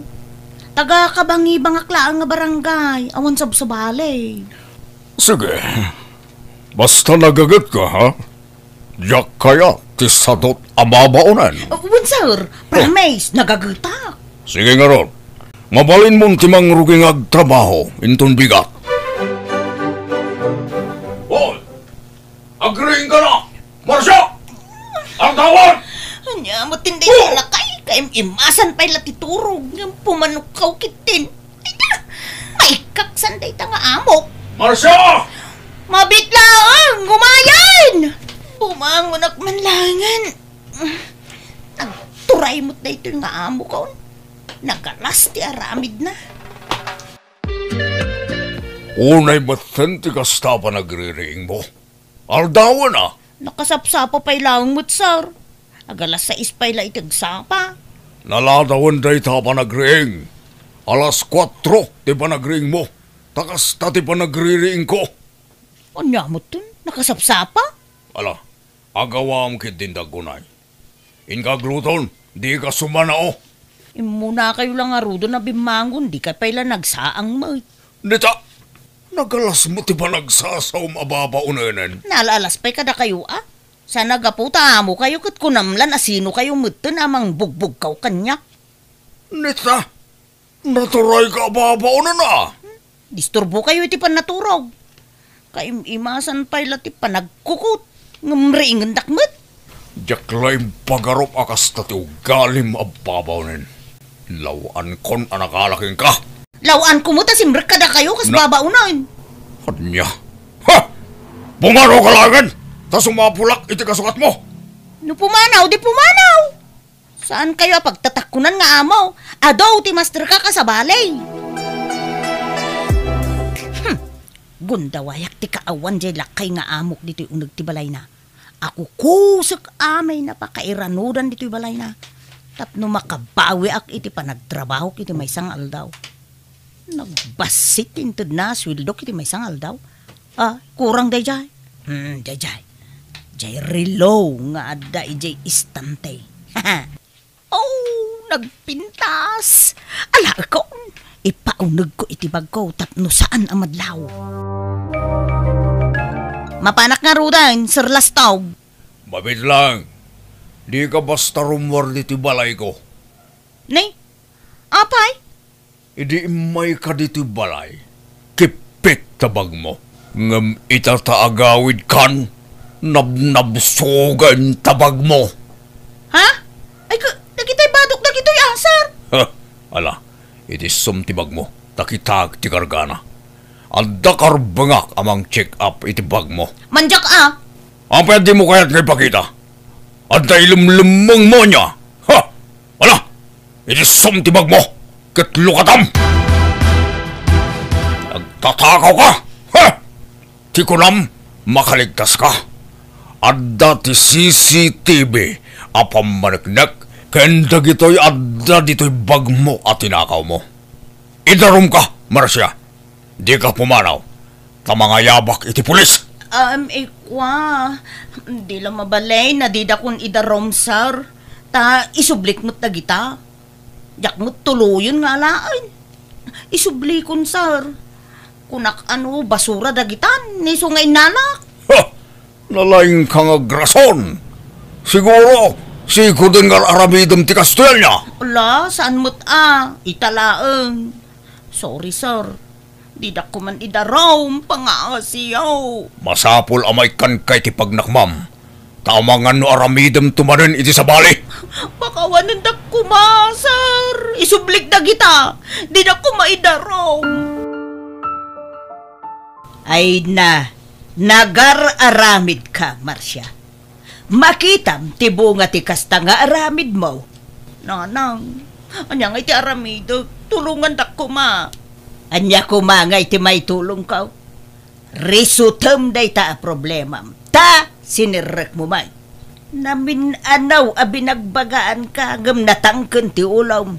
Taga kabangi bangaklaan nga barangay. Awan sabsabali. Sige. Basta nagagat ka, ha? Yak kaya, tisadot amabaunan. Sir, promise, nagagutak. Sige nga ron. Mabalin mong timang ruging agtrabaho, intun bigat. Hoy! Agreeing ka na! Marsha! Ang tawad! Anya, matindi na lakay. Kayong imasan pa'y latiturog. Yung pumanukaw kitin. Tita, may kaksanday ta nga amok. Marsha! Mabitlaang! Gumayan! Bumangon ak manlangan. Nagturay mo't na ito yung nga amok ko. Nagalas ti aramid na. Unay batan ti kasta pa nagre-ring mo. Aldawan na. Nakasapsapa pa'y lang mo't sir. Agalas sa ispay la itagsapa. Naladawan day ta pa nagre-ring. Alas 4 ti pa nagre-ring mo. Takasta ti pa nagre-ring ko. Anya mo dun? Nakasapsapa? Ala, agawam kit din dagunay. Inkagluton, di ka sumanao. Muna kayo lang arudo na bimangon, di ka pala nagsaang mo. Nita, nagalas mo ti ba nagsasaw mababaunanan? Nalalas pa'y kada kayo Sana gaputa mo kayo kat kunamlan asino kayo mutin amang bugbog kaw kanya. Nita, naturay ka babaunan na. Disturbo kayo iti panaturog. Kaimasan pa'y lati panagkukot. Ngamriingan dakmet. Jacqueline pagarop akas tati ugalim ababaunin. Lawan kon anakalaking ka. Lawan ko mo ta simrek kada kayo kas babaunan. Kanya. Ha! Bumaro ka langan! Tas umapulak iti kasukat mo. No pumanaw, di pumanaw. Saan kayo pagtatakunan nga amaw? Adaw ti master ka sa balay. Gundawayak ti kaawan jay lakay nga amok dito'y unag ti balay na. Ako kusok amay na pa kairanudan dito'y balay na. Tapno makabawi ak iti panagtrabaho kiti may sangal daw. Nagbasit into na sweldo kiti may sangal daw. Kurang day jay. Jay. Jay relo nga adda ijay istante. Nagpintas. Ala ko, ipaunag ko iti bag ko tapno saan ang madlaw. Mapanak nga rudan, Sir Lastaw. Mabit lang. Di ka basta rumor dito balay ko. Nay, apay? Idi may ka dito balay. Kipik tabag mo. Ngam itataagawid kan. Nabnabsugan tabag mo. Ha? Ay, nakita'y badok na kito'y asar. Ala, iti sumtibag mo. Takitag ti kargana. Adda karbangak amang check up iti bag mo. Manjak Ang pwede mo kaya't ngay pakita. Adda ilumlumang mo niya. Ala, iti sumtibag mo. Katlukatam. Nagtatakaw ka. Ti kunam, makaligtas ka. Adda ti CCTV apamanagnak kenda gito'y adda dito'y bag mo at tinakaw mo. Idarum ka, Marcia. Di ka pumanaw. Tamangayabak iti pulis. Di lang mabalay na di da kun idarom, sir. Ta isublik mo't na gita. Yak mo't tuluyon nga alaan. Isublikon, sir. Kunak basura da gitan, ni sungay nanak. Nalaing kang agrason. Siguro, si Kudeng aramidam ti Castellia. Ala, saan mo't italaang. Sorry, sir. Di da ko man idarom, pangaasiyaw. Masapul amay kan kay ti pagnakmam. Tamangan no aramidam tumanin iti sa bali. Pakawanan da ko sir. Isublik da kita. Di da ko maidarom. Ay nagar-aramid ka, Marcia. Makitam ti bunga ti kasta nga aramid mo. Nanang, anya nga iti aramid, tulungan da ko Anya ko nga iti may tulong ka. Risutem day ta a problema. Ta, sinirek mo may. Namin abinagbagaan ka, ngam natangken ti ulam.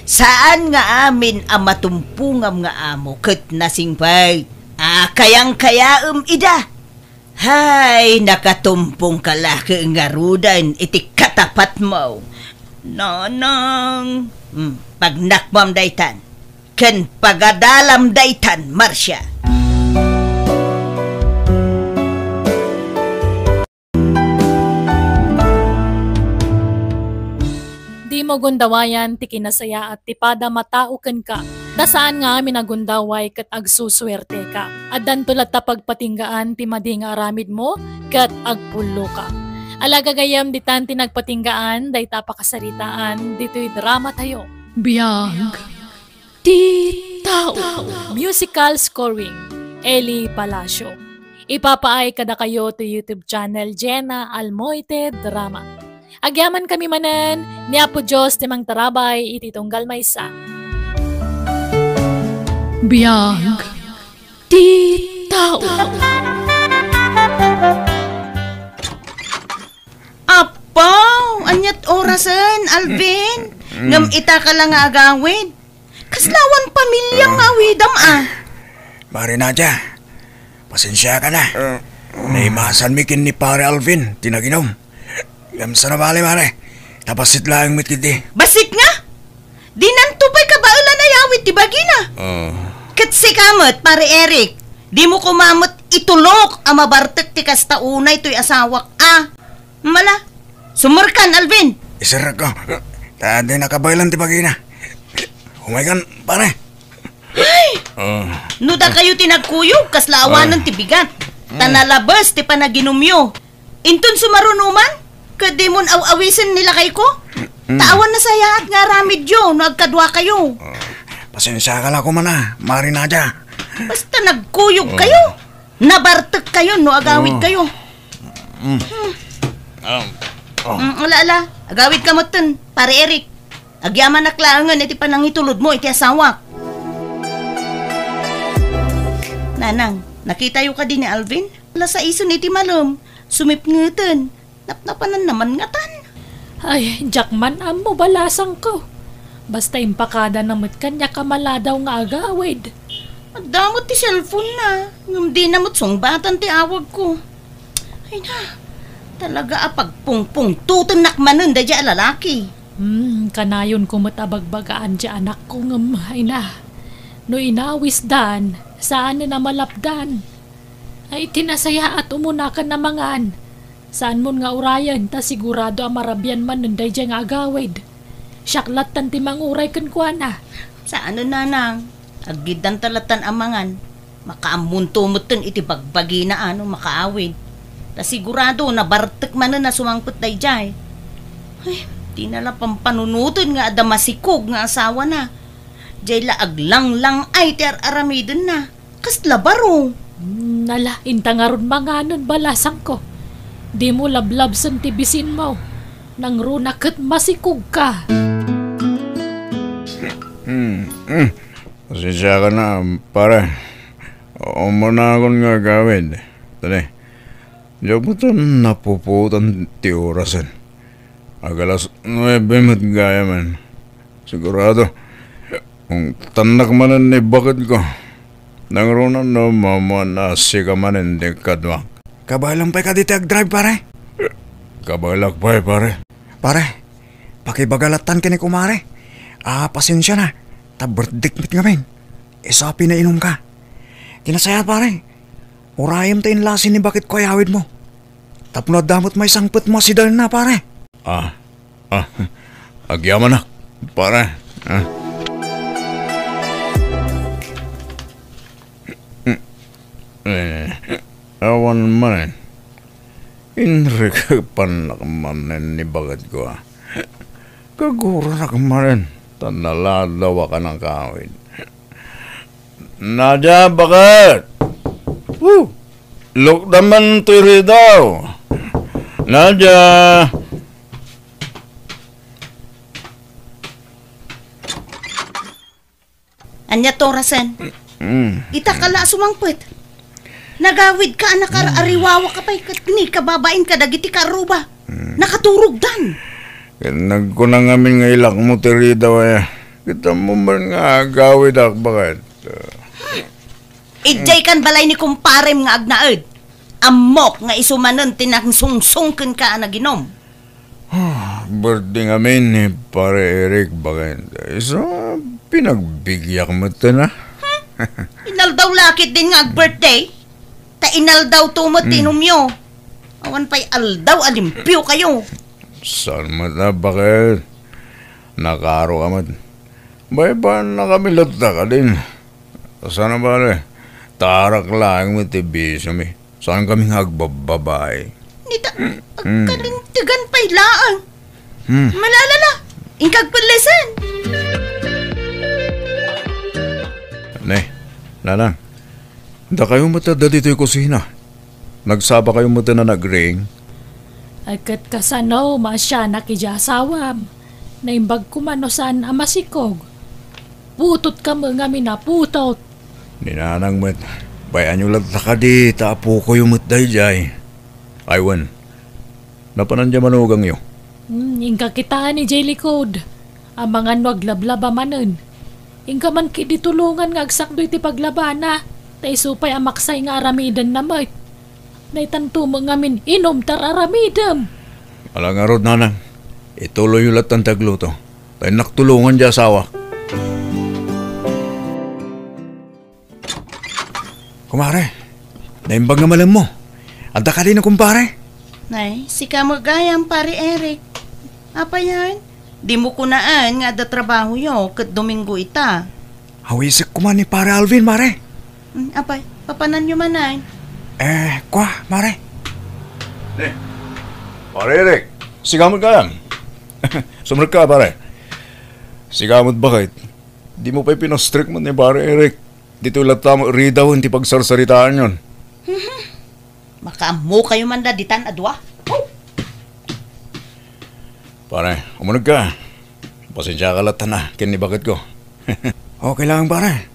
Saan nga amin ang matumpungam nga amo, ket nasingpay. Kayang-kaya ida. Hay, nakatumpong kalaki nga rudan iti katapat mo. Nanang, pagnakmam daytan, ken pagadalam daytan, Marcia. Di mo gundawayan, ti kinasaya at tipada matauken ka. Dasaan nga amin nagundaway kat agsuswerte ka. At dantulat ta pagpatinggaan ti madi nga aramid mo kat agpulo ka. Alagagayam ditan ti nagpatinggaan day ta pakasaritaan dito'y drama tayo. Biyag. Ti tao. Musical scoring, Eli Palacio. Ipapaay kada kayo to YouTube channel Jenna Almoite Drama. Agyaman kami manen, ni Apo Diyos timang tarabay iti tunggal maysa. Biyag. Ti tao. Apaw, anyat orasan, Alvin. Ngam ita ka lang nga agawid. Kaslawan pamilyang awidam Mari Nadia, pasensya ka na. Naimasan mikin ni pare Alvin, tinaginom. Gamsa na bali, mare. Tapasit lang mit kiti. Basit nga? Di nantupay ka ba ulan na yawit ti bagina? Katsi kamot, pare Eric. Di mo kumamot itulok ang mabartek ti kasta unay to'y asawak Mala, sumurkan, Alvin. Isarag ko. Tadi nakabaylan ti bagina. Humaykan, pare. Ay! Nuda kayo tinagkuyog, kaslaawanan ti bigat. Tanalabas ti panaginumyo. Inton sumarunuman? Kadi mon aw-awisan nila kay ko? Taawan na saya at nga ramid yo, nagkadwa kayo. Pasensya ka lang ko man Mari Nadia. Basta nagkuyog kayo. Nabartek kayo, no agawid kayo. Ala, agawid ka mo ton, pare Eric. Agyaman na klaangan iti panangitulod mo, iti asawak. Nanang, nakita yu ka din ni Alvin? Wala sa ison iti malom, sumipngutan. Napnapanan naman nga tan. Ay, Jackman, amo balasang ko. Basta impakada namit kanya kamala daw nga agawid. Damot ti cellphone na. Ngam di namot sungbatan ti awag ko. Ay na, talaga apagpungpung tutun nakmanon da dya lalaki. Kanayon kumatabagbagaan dya anak ko ngam. Ay na, no inawis dan, saan na malapdan? Ay tinasaya at umunakan na mangan. Saan mo nga urayan, ta sigurado ang marabyan man nanday dya nga agawid. Syaklat tan ti manguray kan kwa na. Saan na nang? Agidan talatan amangan. Makaamuntumutun iti bagbagi na makaawid. Ta sigurado na bartek man na sumangput day jay. Ay, di nala pampanunuton nga ada masikog nga asawa na. Jay laag lang ay ti aramidon na. Kasla baro. Nala, inta nga ron mga nun balasang ko. Di mo lablab san tibisin mo. Nang runakat masikog ka. Pasensya ka na, pare. Umuna akong nga gawin. Tali, diyan mo ito napuputan ti orasan. Agalas 9 mat gaya man. Sigurado, kung tanak manan ni bakit ko, nang runan no mamanasi ka manan di kadwang. Kabalang pa ka dito ag-drive, pare. Kabalak pa pare. Pare, pakibagalatan ka ni kumare. Pasensya na. Taberdikmit nga men. Isapi na inom ka. Kinasaya pare. Urayam tayo lasin ni bakit ko ayawid mo. Tapno damot may sangput mo si Dal na pare. Agyaman na, pare. Awan man. Inri ka panak manen ni bakit ko Kaguro na kamarin. Tanaladawa ka ng kawin. Nadya, bakit? Look naman tiri daw. Nadya! Anya torasan. Itakala sumangput. Nagawid ka anak ariwawa ka pa'y ni kababain ka dagiti karuba. Nakaturog dan. Nagkunang amin nga ilak mo tiri daw kita mo man nga gawid ak bakit? Ijay kan balay ni kumparem nga agnaed. Amok nga isumanon tinang sungsungken ka na ginom. Birthday amin ni pare Eric bakit? So, pinagbigyak mo ito na. Inal daw lakit din nga birthday. Ta inal daw tumot tinumyo. Awan pa'y aldaw alimpyo kayo. Saan mo na bakit? Nakaro ka mat. Bay ba nakamilot na ka din? Sana ba rin? Tarak lang mo tibisa mi. Saan kami agbababay? Nita, kalintigan pa'y laang. Malalala, ingkag palisan. Nanang, da kayo matanda dito yung kusina. Nagsaba kayo mata na nag-ring. Agkat kasano, masya na kijasawam. Naimbag kumano saan amasikog. Putot ka mga minaputot. Ninanang mat, bayan yung lagta ka di, taapo ko yung matday jay. Aywan, napanandya manugang yo. Ingka kita ni Jelly Code. Ang mga nwaglablaba manun. Ingka man kiditulungan nga agsakdo iti paglabana. Tay supay amaksay nga aramidan na mat. Naitanto mo ngamin inom tar aramidam. Wala nga rod nanang, ituloy yung latang tagluto. Tay naktulungan dya asawa. Kumare, naimbag nga malam mo. Anta ka din na kumpare. Nay, si kamagayang pare Eric. Apa yan? Di mo kunaan nga da trabaho yo kat Domingo ita. Hawisik ko man ni pare Alvin, mare. Apay, papanan nyo manay. Kwa, mare. Pare Eric, sigamot ka lang. Sumrag ka pare. Sigamot bakit? Di mo pa'y pinostrict mo ni pare Eric. Dito lata mo ridaw hindi pagsarsaritaan yon. Makaamo kayo man daditan adwa. Pare, umunag ka. Pasensya ka lata na, kinibakit ko. Okay lang, pare.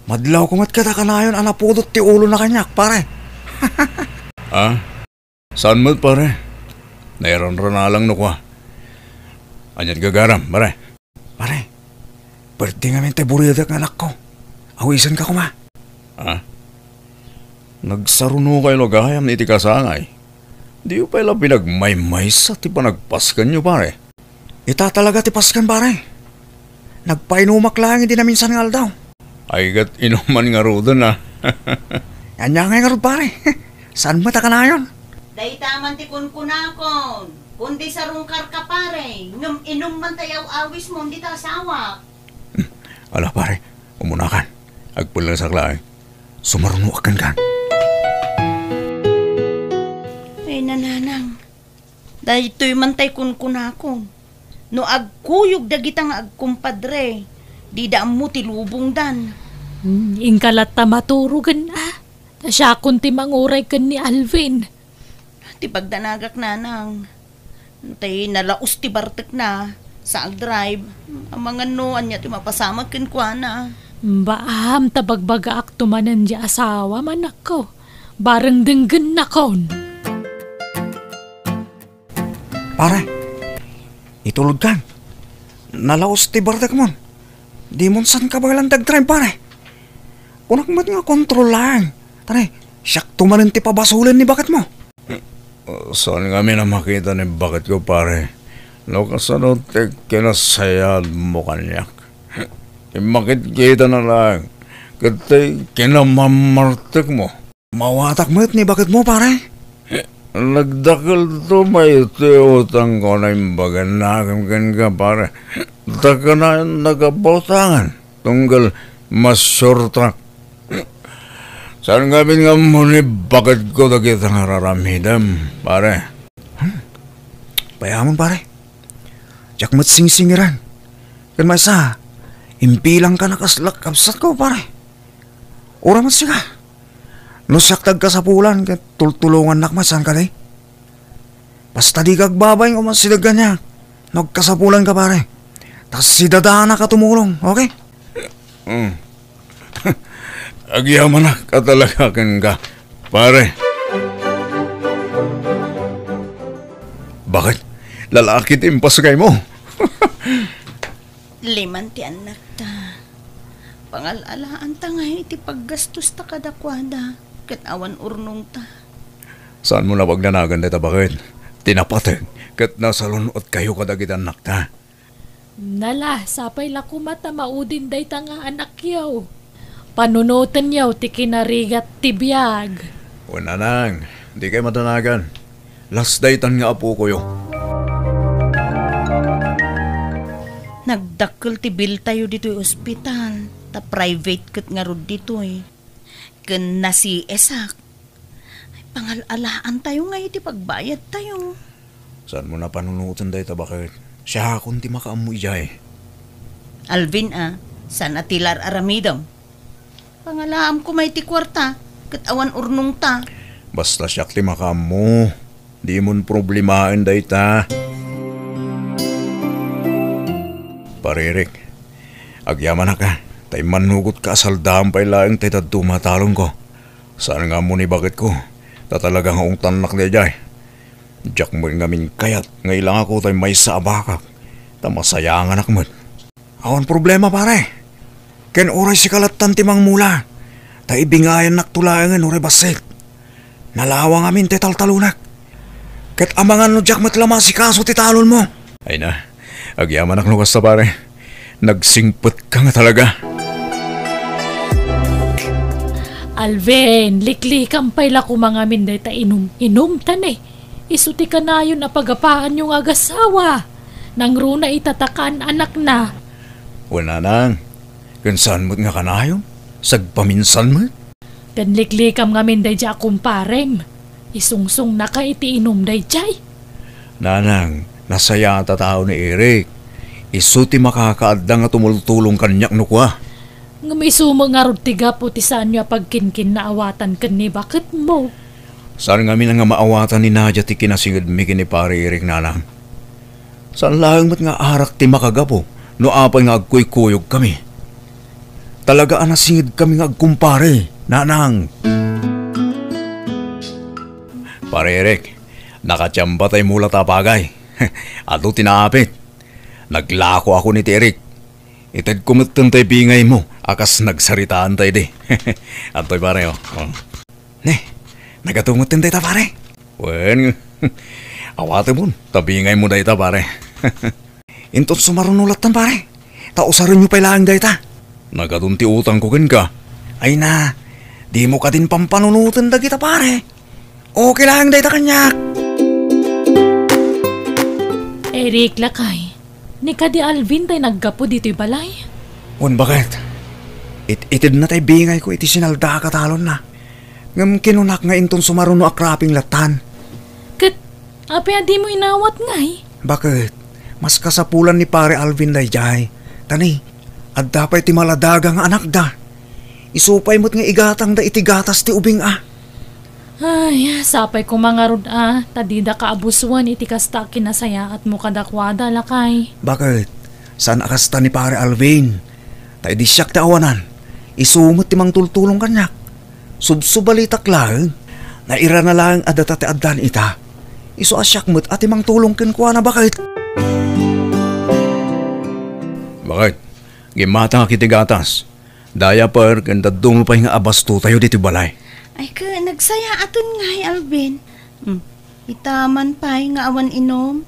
Madlaw kumat ka na yun, anapudot ti ulo na kanyak, pare. Saan mo, pare? Nairon na lang no kwa. Anyat gagaram, pare. Pare, pwede nga min tayo buriyadak ng anak ko. Awisan ka kuma. Ha? Nagsaruno kayo lagayam ni iti kasangay. Di ko pala pinagmaymaysa ti panagpaskan nyo, pare. Ita talaga tipaskan, pare. Nagpainumak lang hindi na minsan nga daw. Ay gat inuman nga ro doon, ha? Yan nga nga rin, pare. Saan mata ka na yun? Day taman ti kunkunakon. Kundi sa rungkar ka pare. Ngam inom man tayaw awis mo, hindi ta asawa. Ala, pare. Umunakan. Agpula sa klae. Sumarunuakan ka. Ay nananang. Dahil ito'y man tay kunkunakon. No agkuyog dagita nga agkumpadre. Di daan mo ti lubong dan. Ingkalat ta maturugan Siya kunti manguray kan ni Alvin. Ti pagdanagak nanang. Tay nalaos ti bartek na. Sa ag-drive. Ang mga noan niya ti mapasamag kin kwa na. Baam tabagbaga ak tumanan di asawa manak ko. Bareng denggen na kon. Pare, itulog ka. Nalaos ti bardak mon. Di mon san ka ba lang dag-drive, pare? Unak mat nga kontrol lang. Tare, siyak tumanin ti pabasulan ni bakit mo. Saan kami na makita ni bakit ko, pare? No, kasano te kinasayad mo kanyak. Makit kita na lang. Katay kinamamartik mo. Mawatak mo ni bakit mo, pare? Nagdakal to may utang ko na yung baga nakamkan ka, pare. Taka na yung nagabotangan. Tunggal masurtrak. Saan gamin nga mo ni bakit ko na kita nararamidam, pare? Payamon, pare. Diyak mat sing-singiran. Kan masa, impilang ka nakaslak kapsat ko, pare. Ura mat siya. Nusak tag kasapulan, kat tultulungan nakmasan ka day. Basta di kagbabay o masidagan niya. Nagkasapulan ka, pare. Tas si dadaan na ka tumulong, okay? Agyaman na katalagakan ka, pare. Bakit? Lalaki timpas kay mo? Liman ti anak ta. Pangalalaan ta nga iti paggastos ta kadakwada. Kat awan urnong ta. Saan mo na pagnanagan dito bakit? Tinapatag. Kat nasalunod kayo kadagit anak ta. Nala, sapay la kumata maudin day ta nga anak yaw. Panunutan yaw ti kinarigat ti biyag. Wala nang, di kayo matanagan. Last day tan nga apo ko yo. Nagdakkel ti bill tayo dito'y ospital. Ta private kat nga rod dito'y. Ken na si Esak. Ay, pangalalaan tayo nga iti pagbayad tayo. Saan mo na panunutan day ta bakit? Siya akong ti makaamoy jay. Alvin saan atilar aramidam? Pangalaam ko may ti kwarta. Kat awan urnong ta. Basta siya ti makamo. Di mon problemain day ta. Paririk, agyaman na ka. Tay manugot ka asaldam pa'y laing tay tumatalong ko. Saan nga mo ni bakit ko? Tatalagang haong tanak niya jay. Diyak mo ngamin kayat. Ngailang ako tay may sa abakak. Tamasayangan akman. Awan problema, pare. Ken oray si kalatan timang mula. Tay ibingayan naktulangan oray basit. Nalawang amin tay taltalunak. Ket amangan no diyak matlama si kaso ti talon mo. Ay na, agyaman ak lukas na pare. Nagsingpot ka nga talaga. Alvin, liklikan pa'y la kumangamin day ta inom tan Isuti ka na yun na pagapaan yung agasawa. Nang runa itatakan anak na. Wala nang. Kansan mo't nga kanayon? Sagpaminsan mo? Kanliklikam ngamin day dya kumparem. Isungsung na ka iti inom day jay. Nanang, nasaya ang tao ni Eric. Isuti makakaadda nga tumultulong kanyak no kwa. Nga may sumo nga tiga puti saan niya pagkinkin na awatan kan ni bakit mo? Saan nga nga maawatan ni Nadia ti kinasingad mi kini pare Eric nanang? Saan lang mat nga arak ti makagapo no apay nga agkuy-kuyog kami? Talaga anasingid kami nga agkumpare, nanang. Pare Eric, nakatsamba tay mula tapagay. Ato tinaapit. Naglako ako ni Eric. Itad kumutun tayo bingay mo. Akas nagsaritaan tayo di. Antoy pare oh. Nagatumutin tayo ta pare. Wen, awate mo. Tabingay mo tayo ta pare. Intot sumarunulatan pare. Tausarin nyo pailang tayo ta. Nagatunti utang ko ka. Ay na, di mo ka din pampanunutan da kita pare. Okay lang tayo ta kanyak. Eric lakay. Ni ka di Alvin tayo naggapo dito'y balay. Wen, bakit? Itid na tayo bingay ko iti sinalda katalon na. Ngam kinunak nga inton sumaruno akraping latan. Kat, apya di mo inawat ngay. Bakit? Mas kasapulan ni pare Alvin dayjay. Tani, at dapat ti maladaga nga anak da. Isupay mo't nga igatang da iti gatas ti ubing Ay, sapay ko mga rod tadida ka abuswan iti kasta kinasaya at mukadakwada lakay. Bakit? Saan akasta ni pare Alvin? Tayo di siyak ti awanan. Isumot ti mang tultulong kanyak. Subsubalitak lang. Naira na lang adatate addan ita. Isu asyak mo't at imang tulong kinkwa na bakit? Bakit? Gimata nga kiti gatas. Daya par kanda mo pa nga abasto tayo dito balay. Ay ka, nagsaya aton nga Alvin. Itaman pa'y nga awan inom.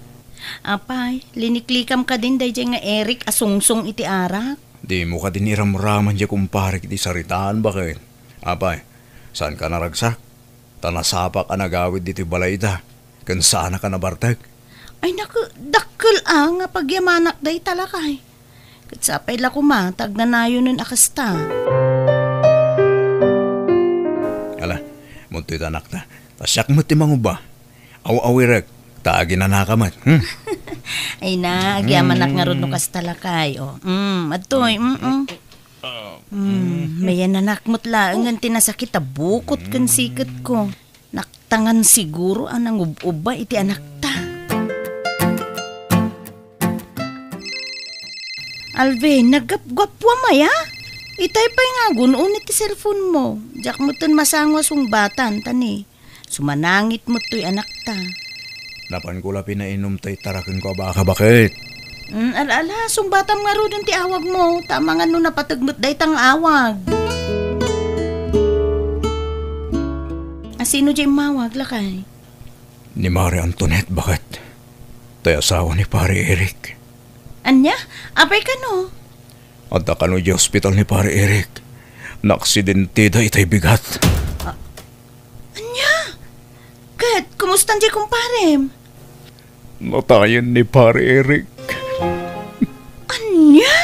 Apay, liniklikam ka din day nga Eric asungsong iti arak. Di mo ka din iramraman dya kumpare kiti saritaan bakit? Apay, saan ka naragsak? Tanasapak ka nagawid dito balay ita. Kan saan ka nabartag? Ay naku, dakkel nga pagyamanak day talakay. Katsapay la kumatag na nayo nun akasta. Ala, munto'y tanak na. Tasyak mo ti manguba. Aw-awirag, taagi na nakamat. Ay na, agyamanak nga ron no kastalakay. Atoy, mayan anak mo't laangan tinasakit bukot kan sikat ko. Naktangan siguro anang uba iti anak ta. Alvin, naggap-gapwa maya? Itay pa'y nga gunoon iti cellphone mo. Diyak mo ton masangwas yung batan, tani. Sumanangit mo to'y anak ta. Napan ko la pinainom tayo tarakin ko baka bakit? Ala, sumbatam nga ro dun ti awag mo. Tama nga no napatagmot day tang awag. Sino dyan mawag lakay? Ni Mari Antoinette, bakit? Tayo asawa ni pare Eric. Anya? Apay ka no? At akano di hospital ni pare Eric. Naaksidente da itay bigat. Anya? Kat, kumusta dyan kumparem? Natayan ni pare Eric. Anya?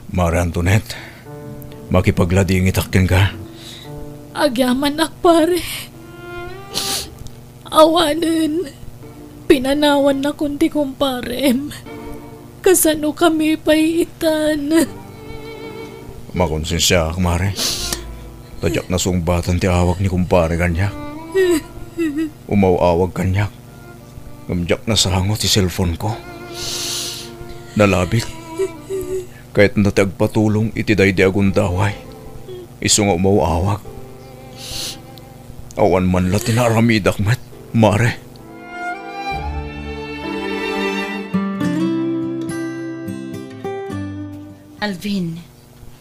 Mari Antoinette, makipagladingit akin ka. Agyaman ak pare. Awanan. Pinanawan na kunti kumparem. Kasano kami paitan. Makonsensya ak, Mare. Tadyak na sungbatan ti awag ni kumpare kanyak. Umaw-awag kanyak. Gamjak na sangot ti cellphone ko. Nalabit. Kahit natagpatulong iti daydi agundaway. Isu nga umaw-awag. Awan man la tinaramidak met, Mare. Alvin,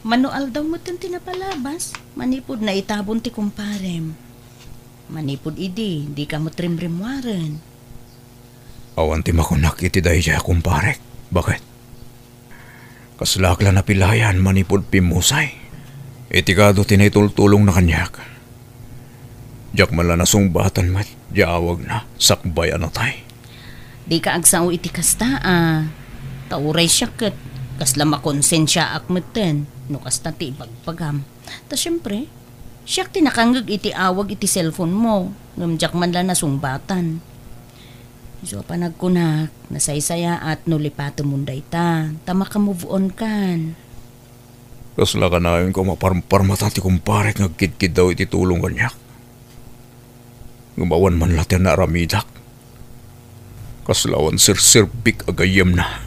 manual daw mo itong tinapalabas. Manipod na itabon ti kumparem. Manipod idi, di ka mo trimrimwaran. Awan ti makunak iti daydi kumpare. Bakit? Kaslakla na pilayan manipod pimusay. Iti kado tinaytultulong na kanyak. Diyak mala na sungbatan mat, diawag na, sakbay anatay. Di ka agsaw iti kasta Tauray siya kat, kasla makonsensya akmeten, no kasta ti ipagpagam. Ta syempre, siya tinakanggag iti awag iti cellphone mo, ngamjak man la na sungbatan. So panagkunak, nasaysaya at nulipato munday ta, tama ka move on kan. Kasla ka na yun ko maparmata ti kumpare ngagkidkid daw iti tulong kanyak. Gumawan man latin na aramidak. Kaslawan sir-sirbik agayam na.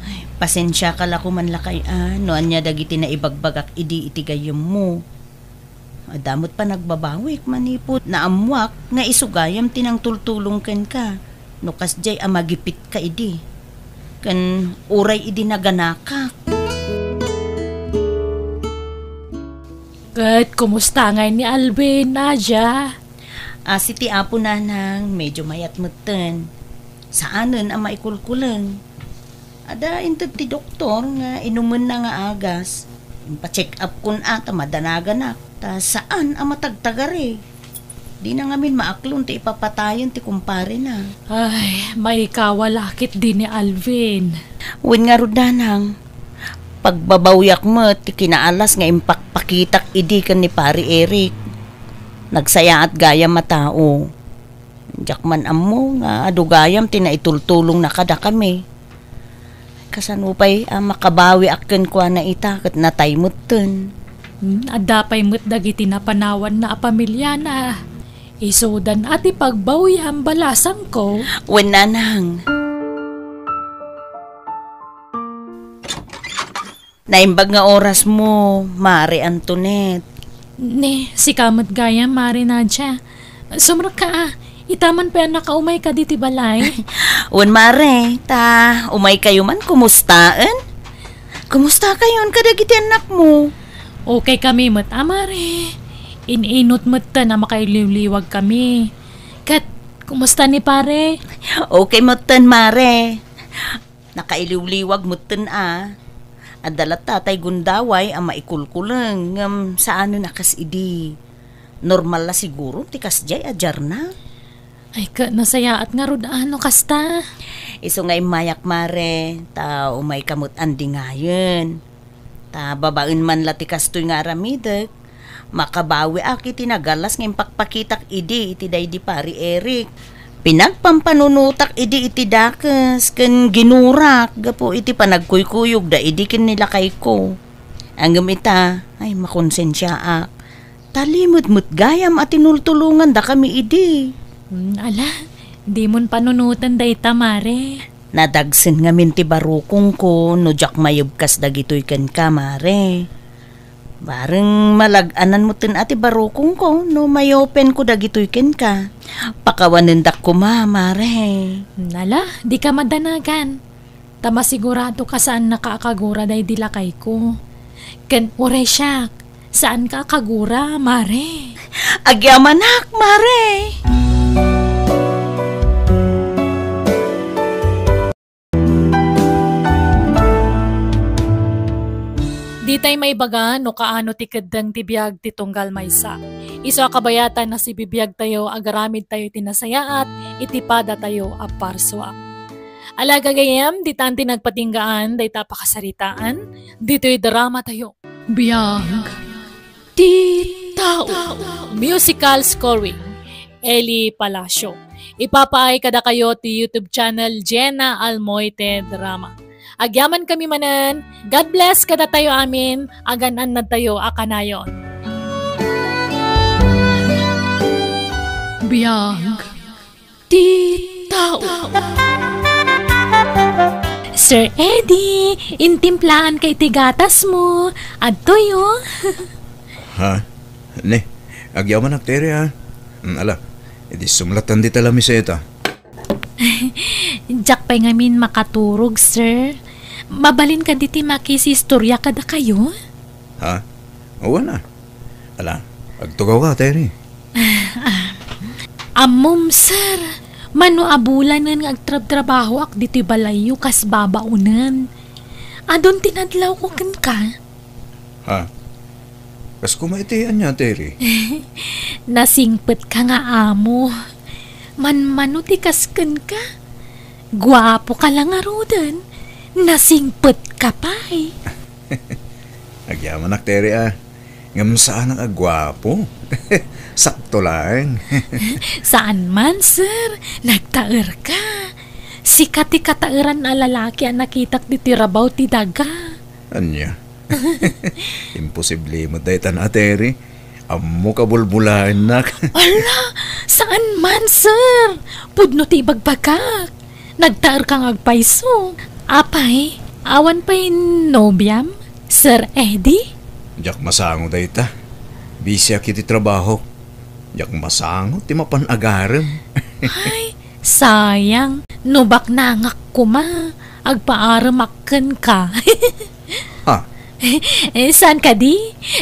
Ay, pasensya ka la kuman lakay no anya dagiti na ibagbagak idi iti gayam mo. Adamot pa nagbabawik manipot na amwak nga isugayam tinang tultulong ken ka. No kasjay amagipit ka idi. Kan uray idi naganaka. Kat, kumusta ngay ni Alvin, Nadia? Si ti apo nanang medyo mayat meten. Saanen ang maikulkulang. Ada intad ti doktor nga inuman na nga agas. Pa-check up kun ata madanagan ta saan ang matagtagari. Di na ngamin maaklon ti ipapatayan ti kumpare na. Ay, may kawalakit din ni Alvin. Wen nga rudanang, pagbabawyak mo ti kinaalas nga impakpakitak idi kan ni pari Eric. Nagsaya at gayam matao. Jakman amo nga adugayam tinaitultulong na kada kami. Kasanupay makabawi akken kwa na ita kat natay mutten. Adapay mo't dagiti na panawan na pamilya na. Isodan at ipagbawi ang balasang ko. Wen nanang. Naimbag nga oras mo, Mari Antoinette. Ne, si kamat gaya, Mari Nadia. Sumrok ka itaman pa nakaumay ka diti balay. Wen Mare, umay kayo man, kumustaan? Kumusta kayon kadagiti anak mo? Okay kami mat, Mare. Ininot mat na makailiwliwag kami. Kat, kumusta ni pare? Okay mutten, Mare. Nakailiwliwag mutten Adalat tatay gundaway ang maikulkulang saan nakas idi. Normal la siguro, tikas jay ajar na. Ay ka, nasayaat nga rod kasta. Iso ngay mayak, Mare, umay kamot andi ngayon. Babaen man la tikas to'y nga aramidek. Makabawi aki tinagalas ng pakpakitak idi iti day di pari Eric. Pinagpampanunutak idi iti dakas ken ginurak gapo iti panagkuykuyog da idi ken nilakay ko. Anggam ita ay makonsensya ak. Talimot-mut gayam at tinultulungan da kami idi. Ala, di mon panunutan da ita, Mare. Nadagsen nga minti barukong ko no jak mayubkas dagitoy ken ka, Mare. Bareng malag-anan mo tin ati barukong ko no mayopen ko dagitoy ken ka. Pakawanindak ko, Mare. Nala, di ka madanagan. Tama sigurado ka saan nakakagura day dilakay ko. Ken ure siya, saan ka kagura, Mare? Agyamanak, Mare. Di tay may baga no kaano ti keddeng ti biag ti tunggal maysa. Iso kabayatan na si bibiyag tayo agaramid tayo tinasayaat itipada tayo aparswa. Alaga gayam di tanti nagpatinggaan day tapakasaritaan dito'y drama tayo. Biyag ti tao. Musical scoring Eli Palacio. Ipapaay kada kayo ti YouTube channel Jenna Almoite Drama. Agyaman kami manan. God bless kada tayo amin. Aganan na tayo akanayon. Biyag ti tao. Sir Eddie, intimplaan kay tigatas mo. Adtoyo. Ha? Ne, agyaman aktere ha. Ala, edi sumlatan di tala miseta. Jak pa'y ngamin makaturog, sir. Mabalin ka diti makisistorya kada kayo? Ha? Oo na. Ala, agtugaw ka, Terry. Amom, sir. Mano abulanan nga agtrab-trabaho ak diti balayo kas babaunan. Adon tinadlaw ko ken ka. Ha? Kas kumaitian niya, Terry. Nasingpet ka nga amo. Man-mano ti kasken ka. Gwapo ka lang arudan. Nasingpet ka pa eh. Agyaman aktere ngam saan ang agwapo. Sakto lang. Saan man, sir? Nagtaer ka. Sikat ti katairan na lalaki ang nakitak di tirabaw ti daga. Anya? Imposible mo daytan ateri. Ammo ka bulbulaan nak. Ala, saan man, sir? Pudno ti bagbagak. Nagtaer kang agpaiso. Apay, awan pa'y nobyam, Sir Eddie? Jak masango dayta. Busy akit trabaho. Yak masangot ti mapanagaram. Ay, sayang. Nubak nangak ko ma. Agpaaramakken ka. Ha? Saan ka di?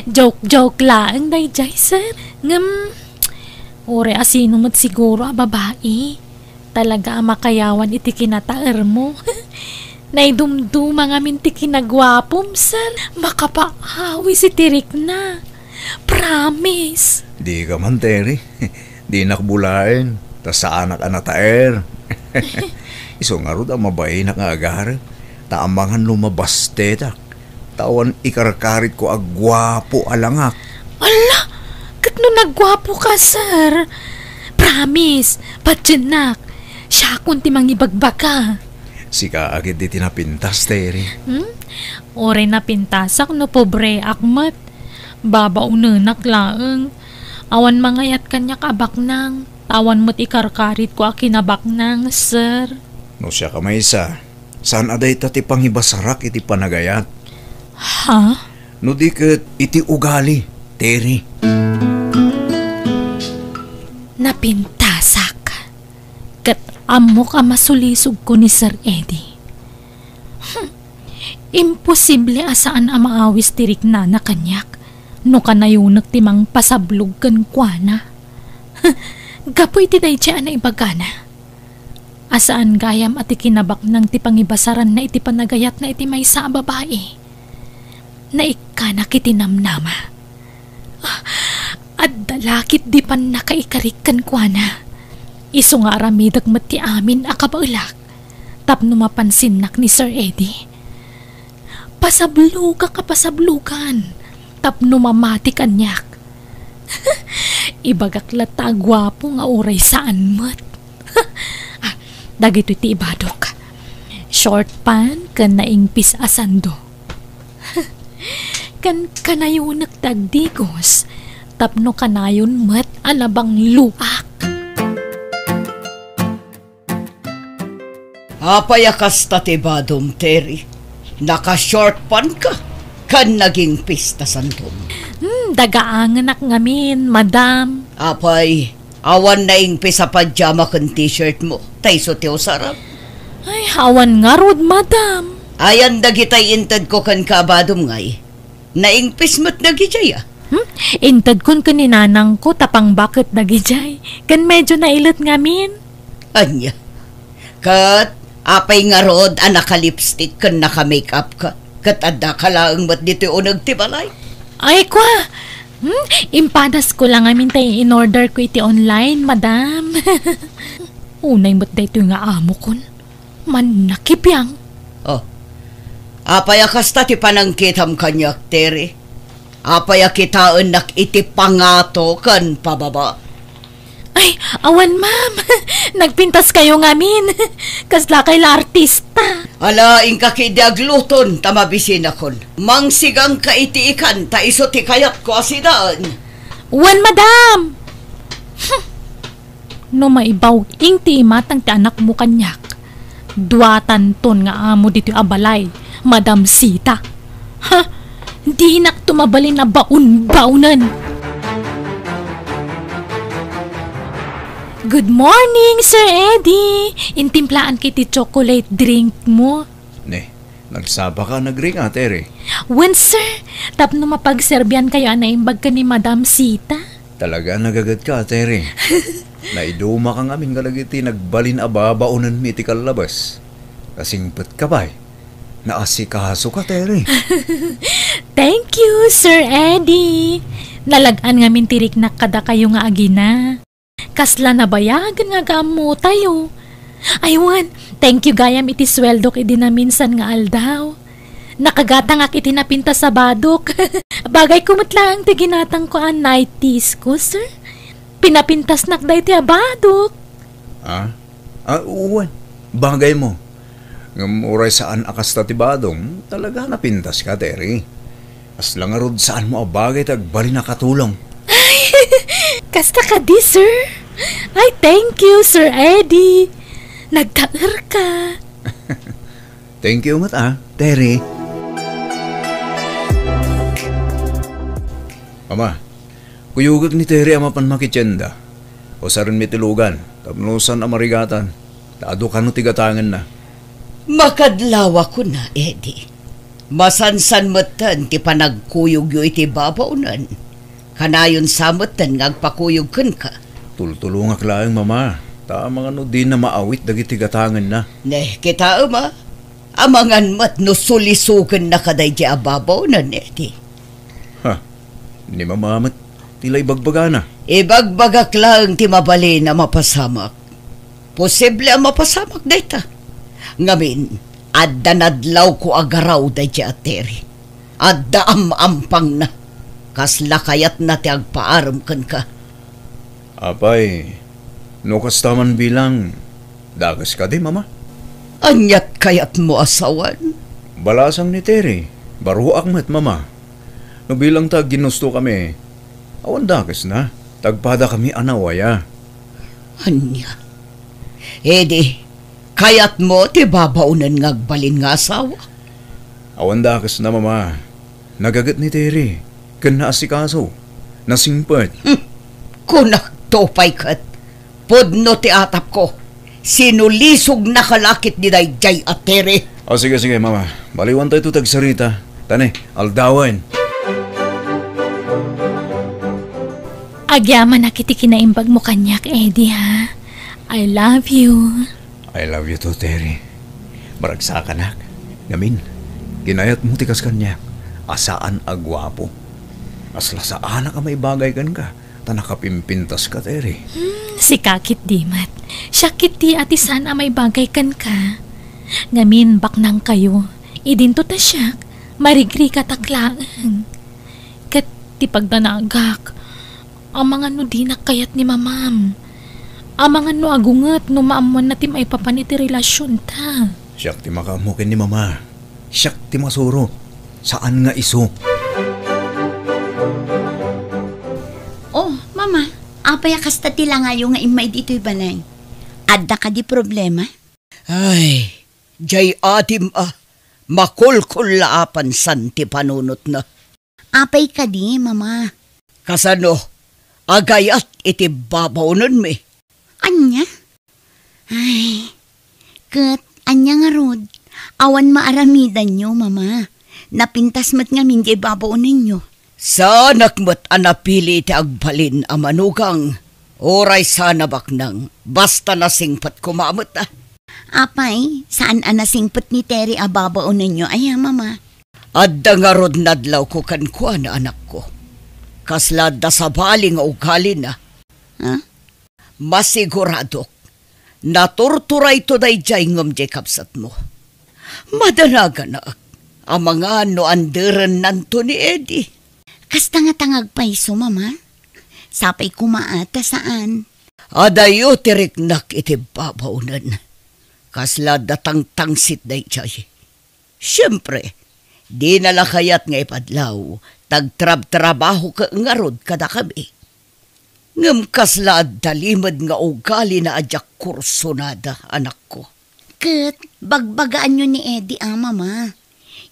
Joke-joke lang, dayjay, sir. Ore asino mo't siguro a babae. Talaga makayawan iti kinataer mo. Naidumduma nga minti kinagwapom, sir. Makapaawi si Tirik na. Promise. Di ka man, Terry. Di nakbulain. Tas sa anak anataer. Iso nga rin ang mabay na kaagar. Taamangan lumabas tetak. Tawan ikarakarit ko agwapo alangak. Ala, kat no nagwapo ka, sir. Promise, patyanak. Siya kunti mang ibagbaka. Sika agad di tinapintas, Terry. Ore na pintasak no pobre akmat. Babaunanak laeng. Awan mangayat kanya kabak nang. Tawan mo't ikarkarit ko akinabak nang, sir. No siya ka may isa. Saan aday tati pangibasarak iti panagayat? Ha? No di kat iti ugali, Terry. Napintasak. Kat amo ka masulisog ko ni Sir Eddie. Imposible asaan ang maawis tirik na kanyak. No kanayunak timang pasablog kan kwa na. Gapoy ti dayjay na ibagana. Asaan gayam at ikinabak ng tipangibasaran na iti panagayat na iti may sa babae. Na ikanak itinamnama. At dalakit di pan nakaikarikan kwa na. Iso nga aramidag mati amin akabaulak. Tapno mapansinnak ni Sir Eddie. Pasabluga ka pasablugan. Tapno mamati kanyak. Ibagak latagwapo nga oray saan mat. Dagito iti ibadok. Short pan kan naingpis asando. Kan kanayon nagtagdigos. Tapno kanayon mat alabang luak. Apayakas tatibadom, Terry. Naka-short pan ka. Kan naging pista sandom. Dagaanganak ngamin, madam. Apay, awan na ingpis sa pajama kan t-shirt mo. Tayso tiyo sarap. Ay, awan nga rod, madam. Ayan dagitay intad ko kan kabadom ngay. Naingpis mo't nagijay ah. Intad kun kaninanang ko tapang bakit nagijay. Kan medyo nailat ngamin. Anya. Kat, apay nga rod naka-lipstick kan naka-makeup ka. Kat adda ka lang mo't dito o nagtibalay. Ay, kwa. Impadas ko lang amin tayo in-order ko iti online, madam. Unay mo't dito nga amo kon. Manakipyang. Oh. Apayakas ta ti panangkitam kanyak, Terry. Apayakitaan nak iti pangato kan pababa. Ay, awan ma'am. Nagpintas kayo ngamin. Kasla kay la artista. Ala, ingka kidiagluton tamabisin akon. Mangsigang ka iti ikan, ta iso ti kayat ko asidaan. Wan, madam. No maibaw, ing ti imatang ti anak mo kanyak. Duatan ton nga amo dito abalay, Madam Sita. Ha? Di nak tumabalin na baun-baunan. Good morning, Sir Eddie. Intimplaan kiti chocolate drink mo. Ne, nagsaba ka nagring Terry. When, sir, tapno mapagserbian kayo anaimbag ka ni Madam Sita. Talaga nagagad ka, Terry. Naiduma ka ngamin kalagiti nagbalin ababaunan mi ti kalabas. Kasingpet ka ba? Naasikaso ka, Terry. Thank you, Sir Eddie. Nalagaan ngamin tirik na kada kayo nga agina. Kasla na bayagan nga gamo tayo. Aywan, thank you gayam iti sweldo iti na minsan nga aldaw. Nakagata nga iti napinta sa badok. Bagay kumutlang ti ginatang ko ang nighties ko, sir. Pinapintas nak day ti abadok. Uwan. Bagay mo. Ngamuray saan akas ta ti badong, talaga napintas ka, Terry. As lang arod saan mo abagay tagbali na katulong. Ay, kasta ka di, sir. Ay, thank you, Sir Eddie. Nagtaer ka. Thank you mat, Terry. Mama, Kuyugag ni Terry amapan makityenda. O sa rin mitilugan, tapnusan amarigatan. Taado ka no tigatangan na. Makadlawa ko na, Eddie. Masansan matan ti panagkuyog yo iti babaunan. Kanayon samatan ngagpakuyog kan ka. Tultulungak lang, mama. Ta mga no di na maawit dagiti gatangan na. Kita ama. Amangan mat no sulisugan na kaday di ababaunan, Eddie. Ha, ni mamamat. Tila ibagbaga na. Ibagbagak lang ti mabali na mapasamak. Posible ang mapasamak dayta. Ngamin, adda nadlaw ko agaraw day di ateri. Adda ampang na. Kasla kayat na ti agpaaram kan ka. Apay, no kastaman bilang, dagas ka di, mama? Anyat kayat mo asawan? Balasang ni Terry, baruak met, mama. No bilang tag ginusto kami, awan dagas na, tagpada kami anawaya. Anya? Edi, kayat mo ti babaunan ngagbalin nga asawa? Awan dagas na, mama. Nagagat ni Terry, kan naasikaso, nasingpad. Kunak topay kat, podno ti atap ko, sinulisog na kalakit ni Dayjay at Tere. O sige, mama. Baliwan tayo tagsarita. Tane, aldawan. Agyaman na kiti kinaimbag mo kanyak, Eddie, ha? I love you. I love you too, Terry. Maragsakan nak. Ngamin, ginayat mo tikas kanya. Asaan agwapo. Asla saan ka may bagay kan ka. Nakapimpintas ka, Terry. Si kakit dimat. Siya kiti ati sana may bagay kan ka. Ngamin baknang kayo. Idinto ta siya. Marigri ka taklaan. Kat ti pagdanagak. Ang mga no di nakayat ni mamam. Ang mga no agungat no maamon na ti may papaniti relasyon ta. Siyak ti makamukin ni mama. Siyak ti masuro. Saan nga iso? Oh, mama, apay kasta tila ngayon nga imay dito'y balay. Adda ka di problema? Ay, jay atim makulkul laapan san ti panunot na. Apay ka di, mama. Kasano, agayat iti babaunan mi. Anya? Ay, kat, anya nga rod. Awan maaramidan nyo, mama. Napintas mat nga minjay babaunan nyo. Sanak mo't anapili ti agbalin a manugang. Oray sana baknang, basta nasingpat kumamot Apay, saan anasingpat ni Terry ababaon ninyo? Ay, mama. Adda nga rod nadlaw ko kankwa na anak ko. Kaslad da sa baling o ugali na. Ha? Masiguradok, naturturay to day jay ngam jay kapsat mo. Madanaga na, ang mga no anderan nanto ni Eddie. Kasta nga tangag paiso, mama. Sapay kumaata saan? Adayo tiriknak iti babaunan. Kasla datang tangsit day chay. Siyempre, di nalakayat nga ipadlaw, tagtrab-trabaho ka ngarod kada kami. Ngam kasla dalimad nga ugali na adyak kursonada, anak ko. Kat, bagbagaan nyo ni Eddie, mama.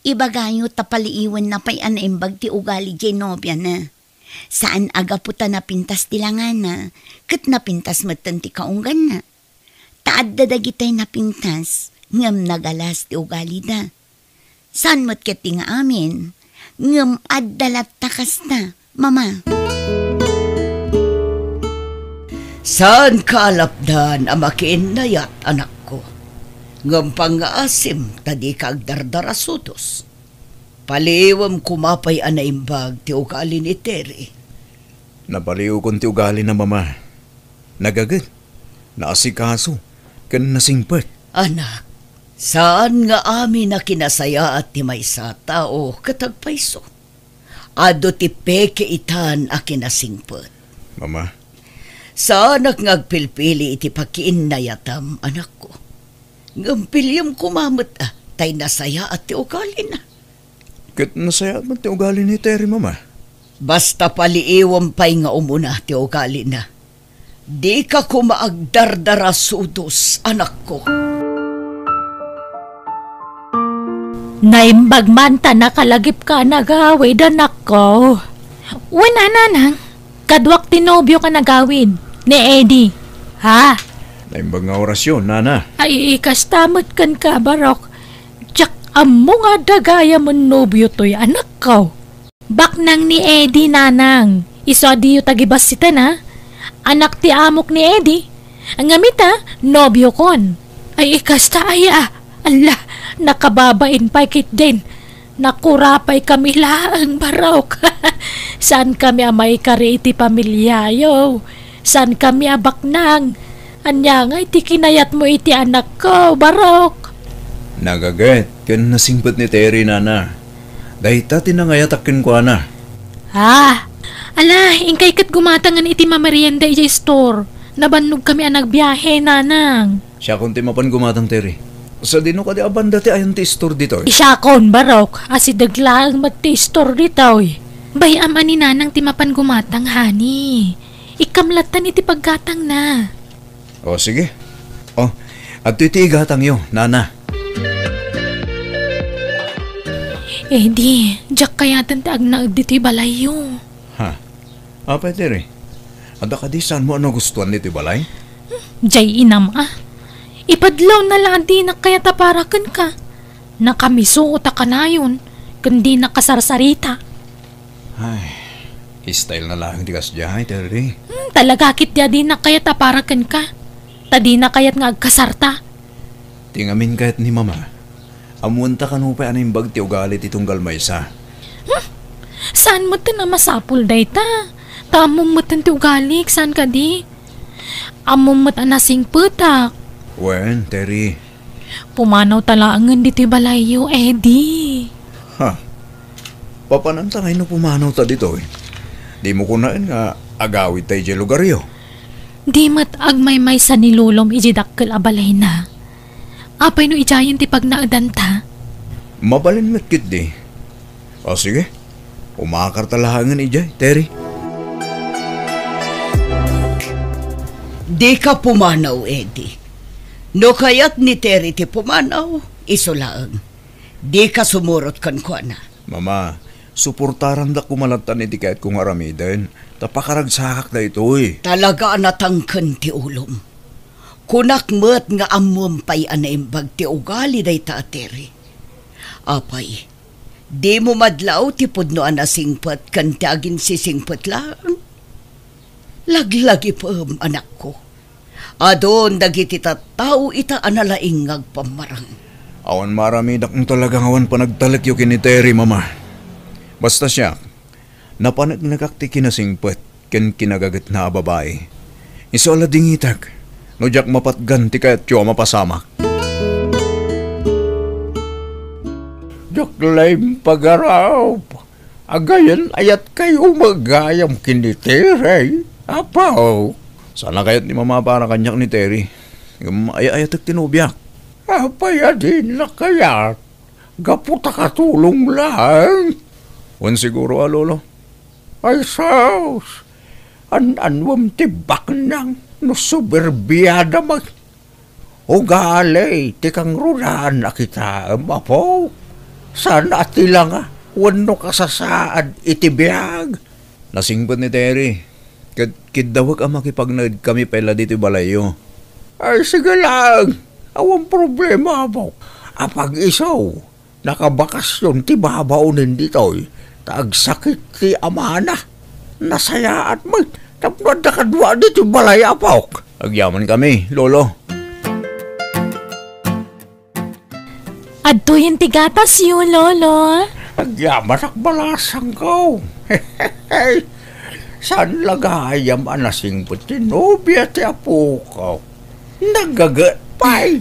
Ibagayo tapaliiwan na pay anaimbag ti ugali jay nobya na. Saan aga puta napintas tilangan na, kat napintas matan ti kaunggan na. Taad dadagitay napintas, ngam nagalas ti ugali da. Saan mo't kati nga amin, ngam addalat takas na, mama. Saan kalapdan ang makiinayat, anak ko? Ngam pang-asim, tadi kagdardarasutos. Paliwam kumapay anaimbag ti ugali ni Terry. Napaliw kon ti ugali na mama. Nagagad, naasikaso, kan nasingpat. Anak, saan nga amin na kinasaya at ti maysa tao katagpayso? Ado ti peke itan a kinasingpat. Mama? Saan ngagpilpili iti pakiinayatam, anak ko? Ngampilyam kumamot tay nasaya at ti ugali na. Kat nasaya at ti ugali ni Terry, mama. Basta paliiwam pa'y nga umuna ti ugali na. Di ka kumaagdardarasudos, anak ko. Naimbag man ta nakalagip ka nagawid, anak ko. Wala nanang. Kadwak tinobyo ka nagawid ni Eddie. Ha? Naimbag nga orasyon, nana. Ay ikastamot kan ka, Barok. Tsak amo nga dagaya mo nobyo to'y anak ko. Baknang ni Eddie, nanang. Iso diyo tagibasitan ha. Anak ti amok ni Eddie. Ang gamita, nobyo kon. Ay ikasta aya. Allah, nakababain pa kit din. Nakurapay kami laang, Barok. Saan kami amay kari iti pamilyayo? Saan kami abaknang? Anya nga iti kinayat mo iti anak ko, Barok. Nagaget, kan nasingpet ni Terry, nana. Dahita tinangayatakin ko, ana. Ha? Ala, ingkay kat gumatangan iti mamerienda iti store. Nabannog kami ang nagbiyahe, nanang. Siya kunti mapan gumatang, Terry. Sa dino ka di abanda ti ayon ti store dito. Isyakon, Barok. Asidaglaang mat ti store dito. Bay ama ni nanang ti mapan gumatang, hani. Ikamlatan iti paggatang na. O, sige. O, at iti igatang yo, nana. Di, jak kayatan ti agnaag dito'y balayo. Ha? Apa, Terry? Ada ka di saan mo ano gustuhan nito balay? Jay inam Ipadlaw na lang di na kaya taparakan ka. Nakamiso ta ka na yun. Kundi nakasarsarita. Ay, style na lang di kasyahay, Terry. Talaga kit di na kaya taparakan ka. Tadi na kaya't nga agkasarta. Tingamin kahit ni mama. Amunta ka nupay ano yung bag ti ugalit itong galmaysa. Saan mo na masapul day ta? Tamong mo ti ugalik, saan ka di? Among mo anasing putak. Wen, Terry. Pumanaw talaangan dito'y balayo, Eddie. Ha? Papanantangay no pumanaw ta dito eh. Di mo kunain nga agawit tayo dyan lugar yo. Di mat agmay-may sa nilulom ijidakkel abalay na. Apay no ijayan ti pagnaadan ta. Mabalin matkit di. O sige, umakar talahangan ijay, Terry. Di ka pumanaw, Eddie. No kaya't ni Terry ti pumanaw, isulaang. Di ka sumurot kan ko na. Mama, suportaran da kumalatan iti kahit kung aramiden. Tapakaragsakak da ito eh. Talaga natangkan ti ulom. Kunak met nga amumpay anaimbag ti ugali day ta, Terry. Apay, di mo madlaw ti pudno anasingpet kan ti agin sisingpet lang. Laglagi pa anak ko. Adon dagiti tattao ita analaing agpamarang. Awan marami dakong talagang awan pa nagtalik yung kiniteri, mama. Basta siya, napanag-nagakti kinasingpet ken kinagagat na babae. Iso ala dingitag, no jak mapatganti kaya't tiyo mapasamak. Jak laim pagaraw. Agayan ayat kayo magayam kiniteri. Apaw. Sana kaya't ni mama para kanyak ni Terry. Ay-ayat at tinubyak. Apaya din na kaya. Gaputa katulong lang. Wan siguro, lolo. Ay saus. Anwam tibak nang nusuberbiyada mag. Ugali, tikang rulaan na kita, apo. Sana atila nga, wano kasasaad itibiyag. Nasingpot ni Terry. Kidawag ang makipagnaid kami pala dito balayo. Ay, sige lang. Awang problema mo. Apag isaw, nakabakasyon ti babaunin dito. Tagsakit ti amana. Nasayaan mo. Tapos nakadwa dito balaya po. Agyaman kami, lolo. Adto yung tigatas yun, lolo. Agyaman akbalasang ko. Saan lagayam anasing putinobya ti apo ko? Nagagat pa'y.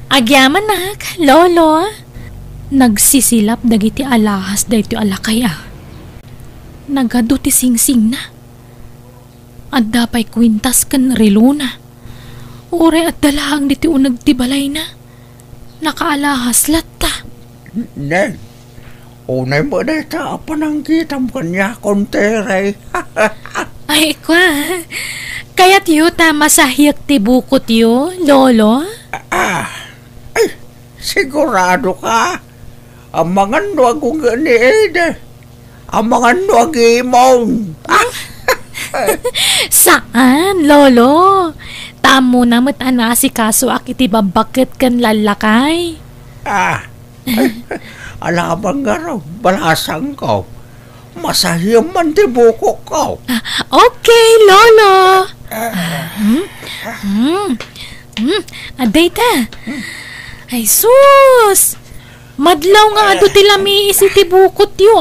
Agyaman nak, lolo. Nagsisilap dagiti alahas dagiti alakaya. Nagado ti singsing na. At dapay kwintas kan reluna. Ure at dalahang diti unag ti balay na. Nakaalahas latta. Neng, unay mo na ita apanangkitam kanya kontere. Ay, kwa. Kaya't yu masahyak ti bukot yu, lolo? Ay, sigurado ka. Amangan no akong ganiid. Amangan no agimong. Saan, lolo? Tamo na matana si kaso akiti babakit kan lalakay. Alabang nga raw, balasang ko. Masahiyam man di buko ko. Okay, lolo. Aday ta. Ay sus! Madlaw nga ado tilami isi tibukot yu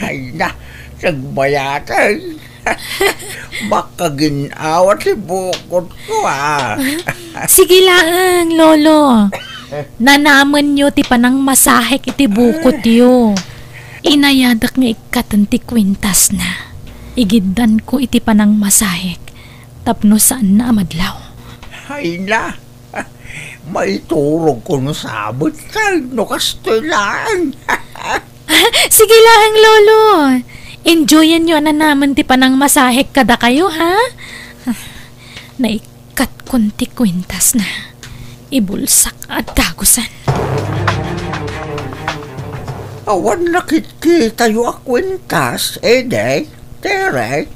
Ay na, nagbayatan. Baka ginawat si bukod ko Sige lang, lolo. Nanaman nyo ti panang masahek iti bukot yu. Inayadak nga ikatanti kwintas na. Igiddan ko iti panang masahek. Tapno saan na amadlaw. Ay na, maiturog ko no sabot no kastoy lang. Sige lang, lolo. Enjoyan nyo na naman ti panang masahek kada kayo, ha? Naikat kunti kwintas na. Ibulsak at dagusan. Awan nakikita yu a kwintas, day, tere.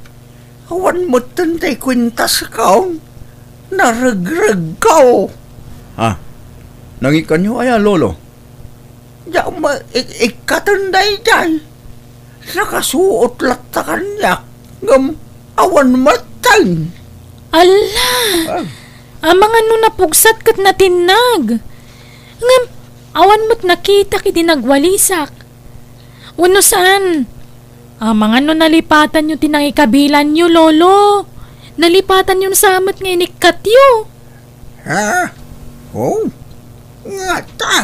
Awan mo tantay kwintas ka. Naragrag ka. Nangikan nyo aya, lolo? Diyan ma, ikatanday day. Nakasuot latta kanya. Ngam, awan matay. Ala! Amang ano napugsat kat natinag. Ngam, awan mo't nakita kiti nagwalisak. Wano saan? Amang ano nalipatan nyo tinang ikabilan nyo, lolo. Nalipatan nyo sa amat nga inikat nyo. Oh, nga ta.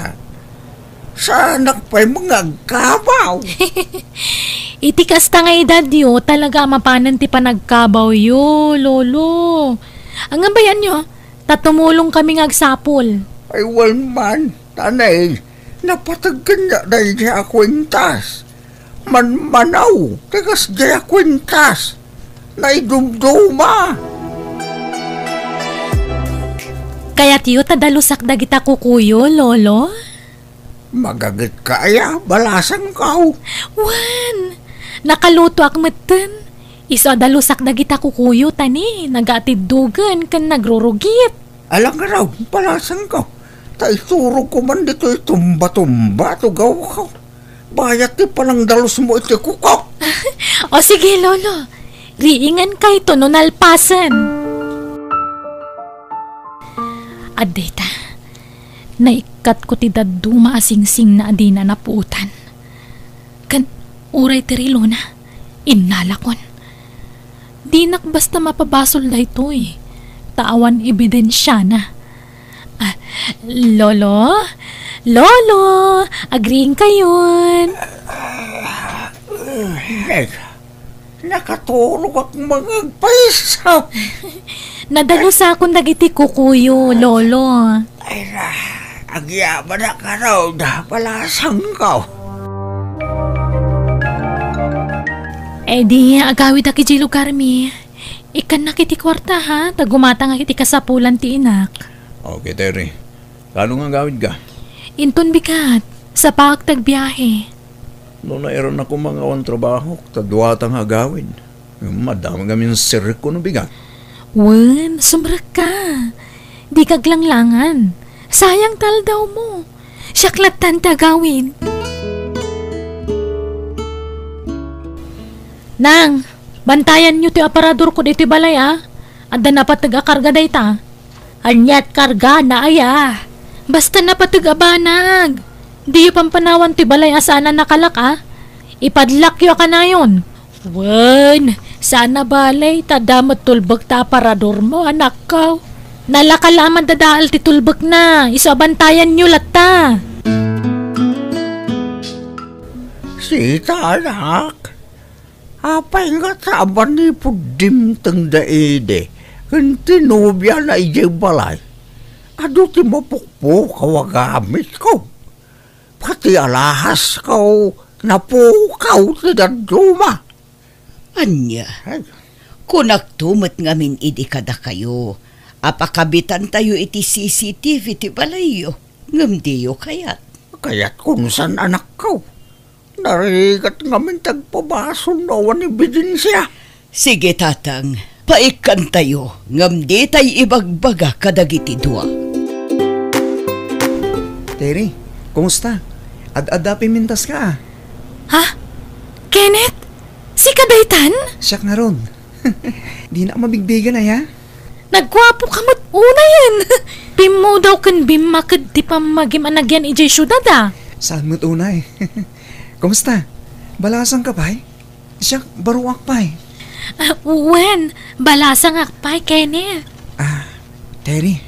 Sanak pa'y mga kabaw. Iti kasta nga edad yo, talaga mapanan ti panagkabaw yo, lolo. Ang bayan nyo, tatumulong kami agsapol. Ay, man, tanay, napatagkan na dahi niya kwintas. Manaw, tagas niya kwintas. Naidumduma. Kaya tiyo tadalusak dagita kukuyo, lolo? Magagit kaya, balasang kaw. Wan, nakaluto ak meten. Iso dalusak dagita kukuyo tani, nagatiddugan kan nagrurugit. Alang ka raw, balasang kaw. Taisurog ko man dito tumba-tumba, tugaw ka. Bayat ti palang dalus mo iti kukaw. O sige, lolo. Riingan kay to no nalpasan. Adeta, naikat ko ti daduma asing-sing na adina na puutan. Kan uray tirilo na, inalakon. Dinak basta mapabasol da ito Tawan ebidensya na. Lolo? Lolo, agreeing kayon. Nakatulog akong mga paisaw. Nadalo sa akong dagiti kukuyo, lolo. Ay na, agyaman na ka raw na palasang ka. Di agawid aki di lugar mi. Ikan na kiti kwarta ha, tagumata nga kiti kasapulan ti inak. Okay, Terry. Kano nga gawid ka? Inton bikat, sa pagtagbiyahe. Noon na eron ako mga on trabaho, tadwata nga gawid. Madama kami ng sirik ko no bigat. Wen, sumrak ka. Di kaglanglangan. Sayang tal daw mo. Siyaklatan tagawin. Nang, bantayan nyo ti aparador ko dito balay Ada na patag-akarga day ta. Anyat karga na aya. Basta na patag-abanag. Di yung pampanawan ti balay sana nakalak Ipadlak yo ka na yun. Wen, sana balay tadamot tulbag ta aparador mo anak ka. Nalakalaman dadaal ti tulbag na. Isabantayan nyo lata. Sita anak. Apay nga saban ni pudim tang daide. Kan tinubya na ijay balay. Ado ti mapukpo kawagamit ko. Pati alahas ko napukaw ti daduma. Anya, kunagtumot ngamin idi kada kayo. Apakabitan tayo iti CCTV ti balayo. Ngamdiyo kayat. Kayat kung san anak ko. Narigat ngamin tagpabaso na wan ebidensya. Sige tatang, paikan tayo, ngam di tay ibagbaga kadagiti dua. Terry, kumusta? Ad-ada pimintas ka. Ha? Kenneth? Si Kadaytan? Siyak na ron. Di na mabigbigan ay ha? Nagwapo ka mo't una yan. Bim mo daw kan bim makad di pa magim anagyan ijay syudad ah. Saan mo't una eh? Kumusta? Balasan ka pa eh? Siyak, baruak pa eh. Wen, balasang akpay, Kenneth. Terry,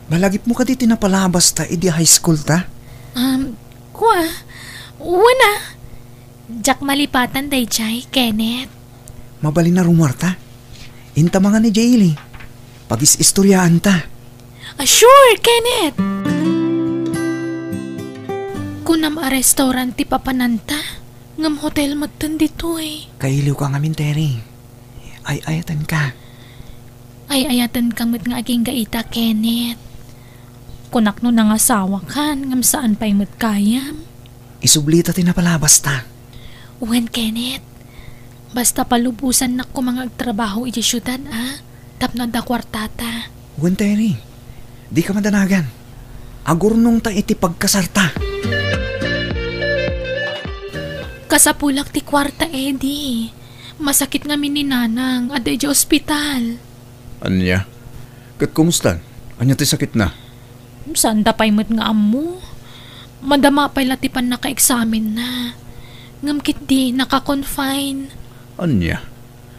balagip mo ka di tinapalabas ta idi high school ta? Wana. Jak malipatan day jay, Kenneth. Mabali na rumor ta. Inta mga ni Jaylee. Pag-istoryaan ta. Sure, Kenneth. Kunam a restaurant ti papananta. Ngam hotel matan dito eh. Kailiw ka ngamin, Terry. Ay-ayatan ka. Ay-ayatan kamot nga aging gaita, Kenneth. Kunak no nangasawa kan, ngam saan pa'y mo't kayam. Isublita tinapalabas ta. Wen, Kenneth. Basta palubusan na ko mga agtrabaho iti syudad, Tapno da kwartata. Wen, Terry. Di ka madanagan. Agurnong ta iti pagkasarta. Kasapulak ti kwarta, Eddie. Masakit nga ni nanang, aday di ospital. Anya? Kat kumusta? Anya ti sakit na? Saan da pa'y mo't nga amo? Madama pa'y latipan naka-examen na. Ngamkit di, naka-confine. Anya?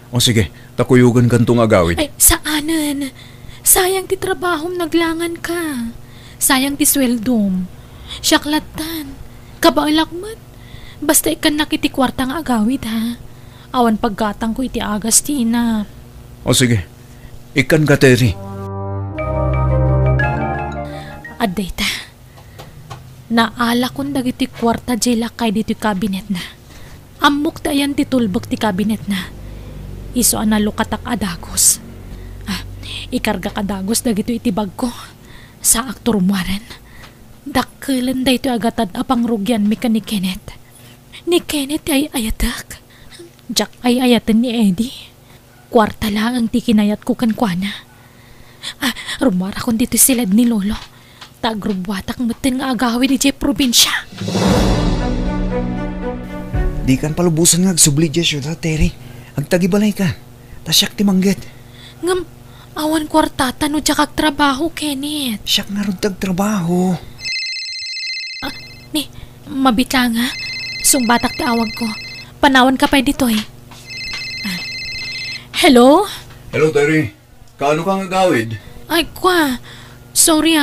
O sige, takuyugan kantong agawid. Ay, saanan? Sayang ti trabahom naglangan ka. Sayang ti sweldom. Syaklatan. Kabailakmat. Basta ikan nakiti kwarta nga agawid ha. Awan paggatang ko iti agas ti inap. O sige, ikan ka, Terry. Aday ta. Naala kong dagiti kwarta jela kay dito kabinet na. Amok tayan ti tulbog ti kabinet na. Iso analukatak adagos. Ikarga kadagos dagito iti bag ko. Sa aktor muaren. Dakkelan da ito agatad apang rugyan mi ka ni Kenneth. Ni Kenneth ay ayatak. Jack ay ayatan ni Eddie. Kwarta lang ang tikinayat ko kankwana. Rumara kong dito silad ni Lolo. Tagrubwatak mutin nga agawin ni Jay probinsya. Di kan palubusan nga agsubli dya syudad, Terry. Agtagibalay ka. Tasyak ti mangget. Ngam, awan kwartata no dya kag trabaho, Kenneth. Siyak nga ron tagtrabaho. Ni, mabita nga. Sumbatak ti awag ko. Panawan ka pa dito eh. Hello? Hello, Terry. Kaano kang agawid? Ay, sorry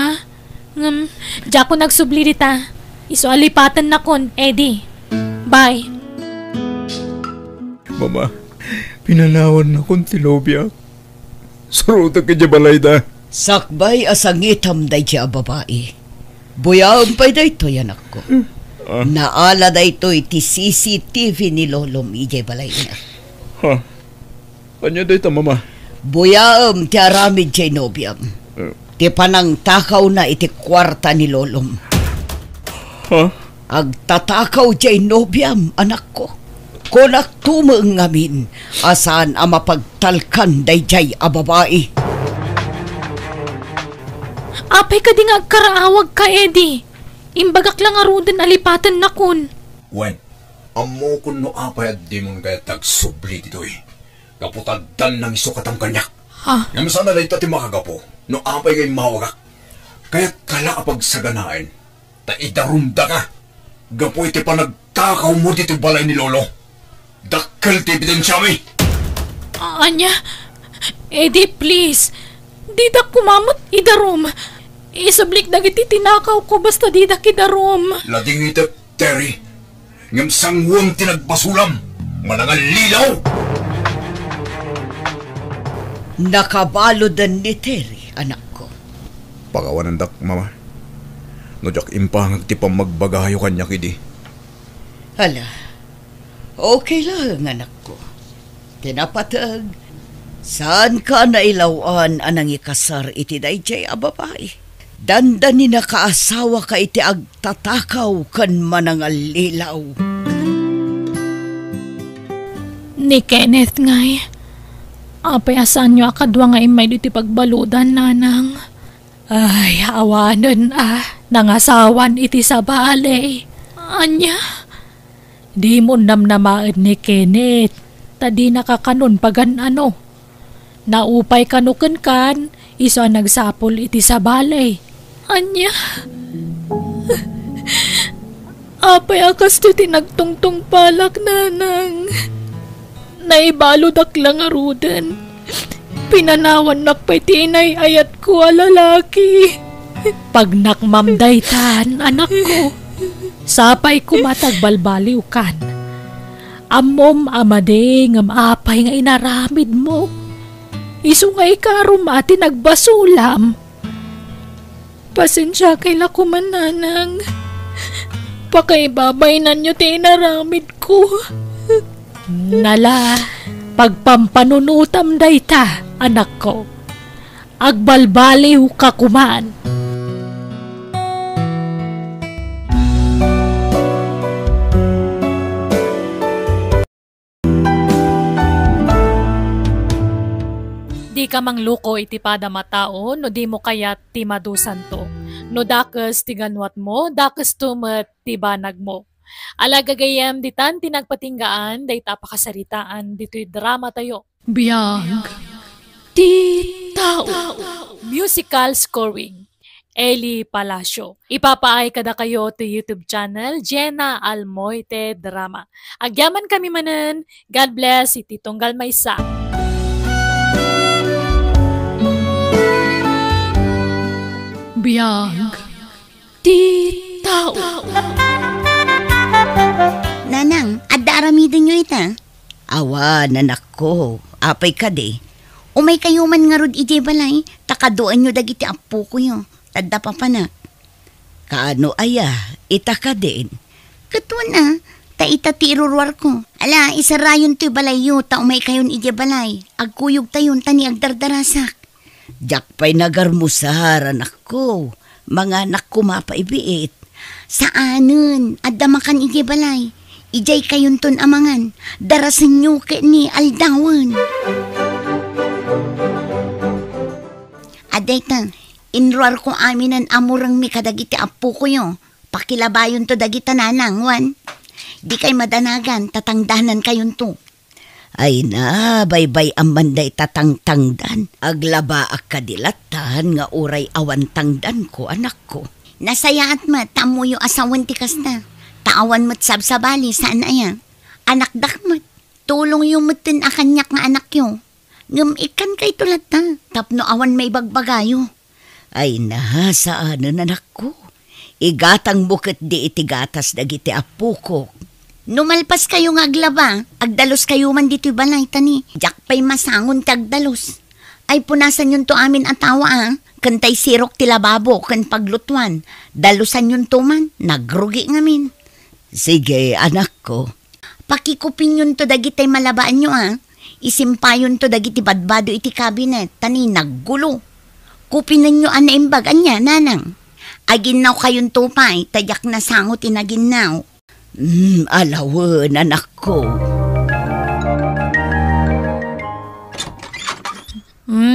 Ngam, dya ko nagsubli dita. Iso alipatan na kon, Eddie. Bye. Mama, pinanawan na kong tilobya. Suruta ka dya balay da. Sakbay asangitam day siya babae. Buyaon pa'y day to yan ako. Naala day to iti CCTV ni Lolo Mijay balay na. Kanya day ta, Mama? Buyaon ti aramid jay nobyam. Ti panang takaw na iti kwarta ni Lolom. Agtatakaw jay nobyam, anak ko. Kunak tumang ngamin, asan ang mapagtalkan day jay a babae. Apay ka di nga agkaraawag ka, Eddie. Imbagak lang arudan alipatan na kun. Wen, amo kun no apay at di mong kaya tagsubli dito eh. Kaputadan ng isukatang kanyak. Yang sana na ito ti makagapo, no apay kay mawagak. Kaya kala apag saganain, ta idarumda ka. Gapo iti pa nagtakaw mo dito balay ni Lolo. Dakkel ti ebidensya mi. Anya, Eddie, please. Di da kumamot idarom. Isablik dagiti tinakaw ko basta di da kidarom. Lading ito, Terry. Ngam sangwang tinagbasulam. Manangal lilaw. Nakabalo dan ni Terry, anak ko. Pagawanan dak, Mama. No jak impangag ti pamagbagayo kanya kidi. Hala, okay lang, anak ko. Tinapatag, saan ka nailawan anang ikasar iti dayjay a babae? Dandan ni nakaasawa ka iti agtatakaw kan manangal lilaw. Ni Kenneth ngay, Apay asan nyo akadwa nga imay dito pagbaludan, nanang. Ay, awanan nangasawan iti sa balay. Anya, di mo namnamaan ni Kenneth. Tadi nakakanon pagan ano. Naupay kanukan kan, iso nagsapol iti sa balay. Anya, apay akas ti tinagtungtong palak, nanang. Naibalod lang arudan. Pinanawan nakpay tinay ayat ko alalaki. Pag nakmamday tan, anak ko, sapay kumatagbalbaliw kan. Amom amade ngam apay nga inaramid mo. Isungay karum ati nagbasulam. Pasensya kay lakuman, nanang. Pakaibabay na nyo ti inaramid ko. Nala, pagpampanunutam dayta, anak ko. Agbalbaliw ka kuman. Di ka mangluko iti pada matao, no di mo kayat ti madusan to. No dakas ti ganwat mo, dakas tumet ti banag mo. Alagagayam ditan tinagpatinggaan, dayta pakasaritaan, dito'y drama tayo. Biyag, ti tao. Musical scoring, Eli Palacio. Ipapaay kada kayo to YouTube channel, Jenna Almoite Drama. Agyaman kami manen, God bless, iti Tunggal Maysa. Biyag, ti tao. Nanang, adda aramidin nyo ita. Awa, nanak ko. Apay ka de. Umay kayo man nga rod iti balay. Takaduan nyo dagiti apo ko yun. Tadda pa na. Kaano aya, ita ka din. Katuan na, ta ita ti irurwar ko. Ala, isarayon to'y balay yun. Ta umay kayon iti balay. Agkuyog tayon, tani agdardarasak. Diyak pa'y nagarmusar, anak ko. Mga anak ko mapaibiit. Saanan, adda makan iti balay. Ijay kayon ton amangan, darasan nyo ke ni aldawan. Aday ta, inruar ko aminan amurang mi kadagiti apo ko yo. Pakilabayon to dagita nanang, wan. Di kay madanagan, tatangdanan kayon to. Ay na, baybay amanday tatangtangdan. Aglaba ak kadilatan nga uray awan tangdan ko, anak ko. Nasayaat ma, tamo yung asawan tikas na. Taawan mo't sabsabali, saan aya? Anak dakmat, tulong yung mutin akanyak nga anak yo. Ngam ikan kay tulat na, tapno awan may bagbagayo. Ay na, saan anak ko? Igatang bukit di itigatas dagiti apo ko. Numalpas kayo nga aglaba, agdalos kayo man dito'y balay tani. Diyak pa'y masangon tagdalos. Ay punasan yun to amin atawa Kantay sirok ti lababo kan paglutuan. Dalusan yun to man, nagrugi ngamin. Sige, anak ko. Pakikupin yun to dagitay malabaan nyo Isimpayon to dagiti badbado iti kabinet. Tani, naggulo. Kupinan nyo anaimbag, anya, nanang. Aginaw kayon tupay, tayak na sangot inaginaw. Alawan, anak ko.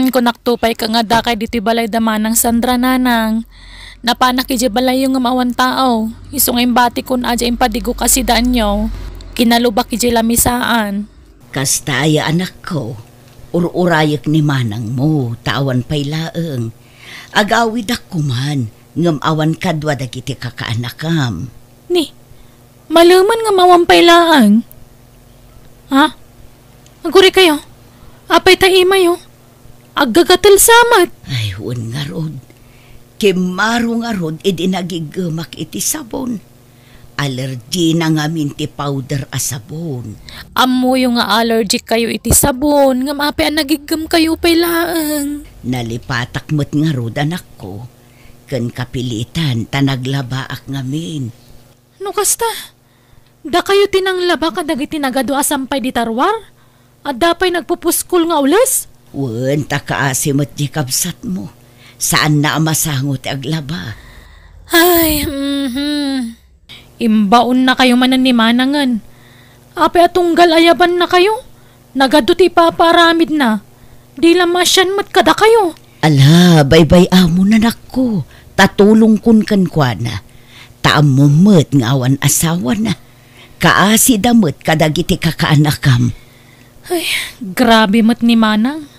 Kung naktupay ka nga dakay dito balay damanang Sandra, nanang. Napanak iji balay yung ngamawan tao. Isungay bati kun aja impadigo kasi daan nyo. Kinalubak iji lamisaan. Kastaya, anak ko. Ururayak ni manang mo, tawan pay laeng. Agawid ako man, ngamawan kadwa dagiti kakaanakam. Ni, malaman nga mawampay laang. Ha? Aguri kayo. Apay taimayo. Aggagatal samat. Ay, huwag nga rod. Kimaro nga rod, nagigumak iti sabon. Allergy na nga minti powder a sabon. Amo yung nga allergic kayo iti sabon, nga mapi ang nagigam kayo pay laang. Nalipatak mo't nga rod, anak ko. Kan kapilitan, tanaglabaak ngamin. No kasta? Da kayo tinanglaba kadag itinagado asampay di tarwar? At dapay nagpupuskol nga ules? Wen, takaasimot di kabsat mo. Saan na masangot aglaba? Ay, Imbaon na kayo manan ni manangan. Ape atunggal ayaban na kayo. Nagaduti paparamid na. Di lamasyan mo't kada kayo. Ala, baybay amo na nako. Tatulong kun kankwana. Taamumot nga awan asawa na. Kaasi damot kadagiti kakaanakam. Ay, grabe mo't ni Manang.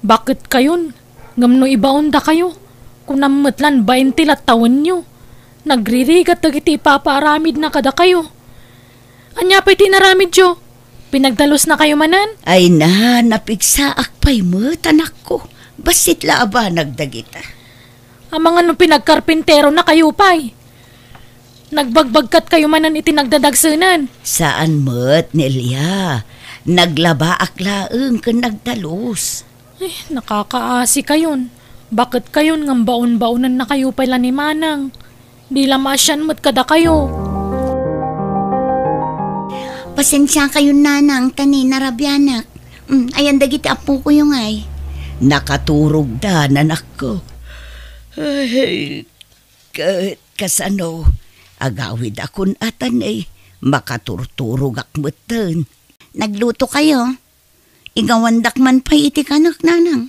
Bakit kayon? Ngamno ibaon da kayo. Kung namutlan 20 lat taon nyo. Nagririgat dagiti ipapaaramid na kada kayo. Anya pa'y tinaramid yo. Pinagdalos na kayo manan? Ay na, napigsaak pa'y mo't anak ko. Basit laaba nagdagita. Ang mga nung pinagkarpintero na kayo pa'y. Nagbagbagkat kayo manan itinagdadagsunan. Saan mo't, Nelia? Naglaba aklaeng ka nagdalos. Ay, nakakaasi kayon. Bakit kayon ng baon-baonan na kayo pala ni Manang? Di lamasyan mo't kada kayo. Pasensya kayo nanang, tani narabyanak. Ayan dagiti apo ko yung ay. Nakaturog da, nanak ko. Ay, kasano, agawid akon atan eh. Makaturturog akmutan. Nagluto kayo? Igawandak man pa'y iti kanak nanang.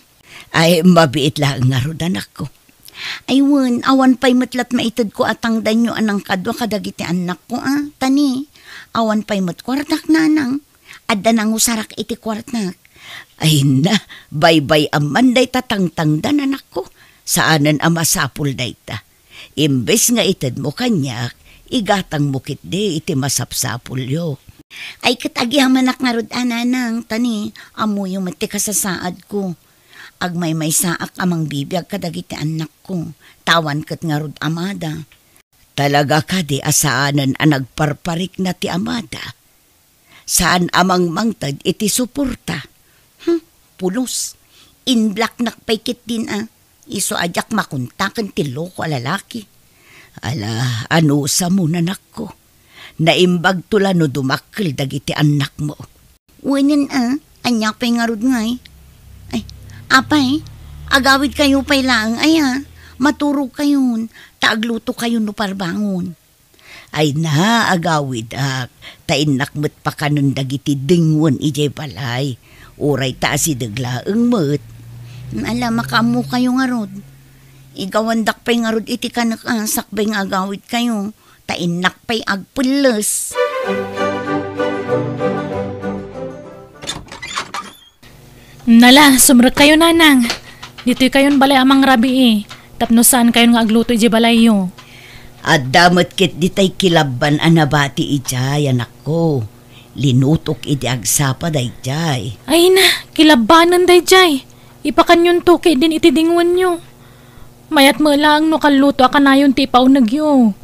Ay, mabiit lang nga ro anak ko. Aywan, awan pa'y matlat maitid ko atang danyo anang kadwa kadagiti anak ko tani. Awan pa'y matkwartak nanang. Adda nang usarak iti kwartak. Ay na, baybay aman day tatangtangdan anak ko. Saanan amasapul day ta. Imbes nga itid mo kanyak, igatang mukit di iti masapsapul yo. Ay katagihaman nga rod ananang, tani. Amo yung mati kasasaad ko. Agmay may saak amang bibiyag kadagiti anak ko. Tawan kat nga rod amada. Talaga ka di asaanan ang nagparparik na ti amada. Saan amang mangtad iti suporta? Pulos. In black nakpaikit din Iso ajak makuntakan ti loko lalaki. Ala, ano sa muna ko? Naimbag tula no dumakil dagiti anak mo. Uwinin anyak pa'y nga rod ngay. Ay, apay, agawid kayo pa'y lang, maturog kayon, taagluto kayo no parbangon. Ay na, agawid tainak mo't pa kanon dagiti dingwon ijay balay. Uray ta si daglaeng mo't. Ala, makamu kayo nga rod. Igawandak pa'y nga rod iti kanak sakbay nga agawid kayo. Tainak pa'y agpulos. Nala, sumrek kayo nanang. Dito'y kayon balay amang rabi Tapno saan kayon nga agluto iji balay yo. At damot kit ditay kilaban anabati ijay anak ko. Linutok iti agsapa day jay. Ay na, kilabanan day jay. Ipakanyon to kay din iti dingwan nyo. Mayat mo lang no kaluto akanayon ti paunag yo.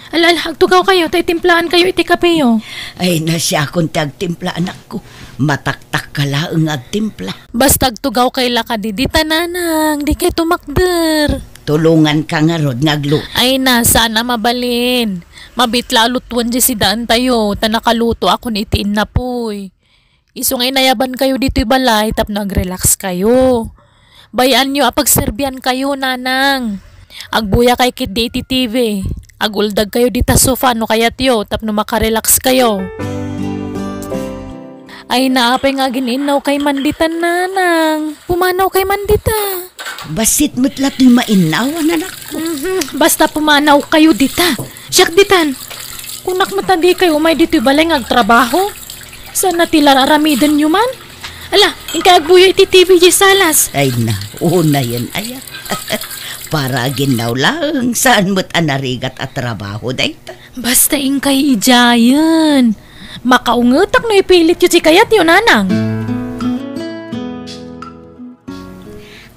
Alala, agtugaw kayo, tayo timplaan kayo iti kape yo. Ay na siya akong tagtimpla anak ko. Mataktak ka lang agtimpla. Basta agtugaw kay lakadidita nanang, di kay tumakder. Tulungan ka nga rod ngagluto. Ay na, sana mabalin. Mabitla lutuan di si daan tayo, tanakaluto ako ni itiin na poy. Iso ngay nayaban kayo dito'y balay, tap nag-relax kayo. Bayan nyo apagserbian kayo, nanang. Agbuya kay kit di iti TV. Aguldag kayo dita sofa, no kayat yo, tap no makarelax kayo. Ay naapay nga gininaw kay manditan, nanang. Pumanaw kay mandita. Basit mo't lato'y mainawan, anak ko. Basta pumanaw kayo dita. Siyak ditan. Kung nakmatandi kayo, may dito'y balay ngagtrabaho. Sana tila aramidan nyo man? Ala, ingkay agbuya iti TV di salas. Ay na, una yan ayak. Para ginaw lang, saan mo't anarigat at trabaho dayta? Basta ingkay ijayan. Makaungutak no ipilit yun si kayat yun, nanang.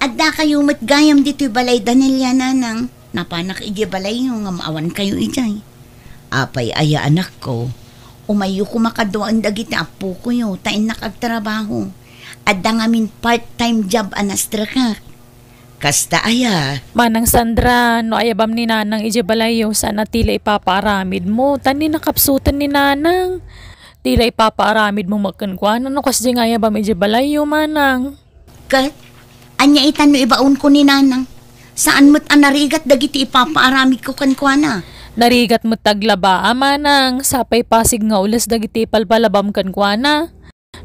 Adda kayo matgayam dito'y balay Danelia nanang. Napanak iji balay yung nga maawan kayo ijay. Apay aya anak ko. Umayo ko makaduan dagiti apo ko yo, tain nakagtrabaho. Adda ngamin part-time job anastra ka. Kasta aya. Manang Sandra, no ayabam ni nanang ije balayo, sana tila ipapaaramid mo. Tani nakapsutan ni nanang. Tila ipapaaramid mo magkankwan. Ano kasi nga ayabam ije balayo, manang? Kat, anya itan no ibaon ko ni nanang. Saan mo't anarigat dagiti ipapaaramid ko kankwana? Narigat mo taglaba, manang. Sapay pasig nga ulas dagiti palpalabam kankwana.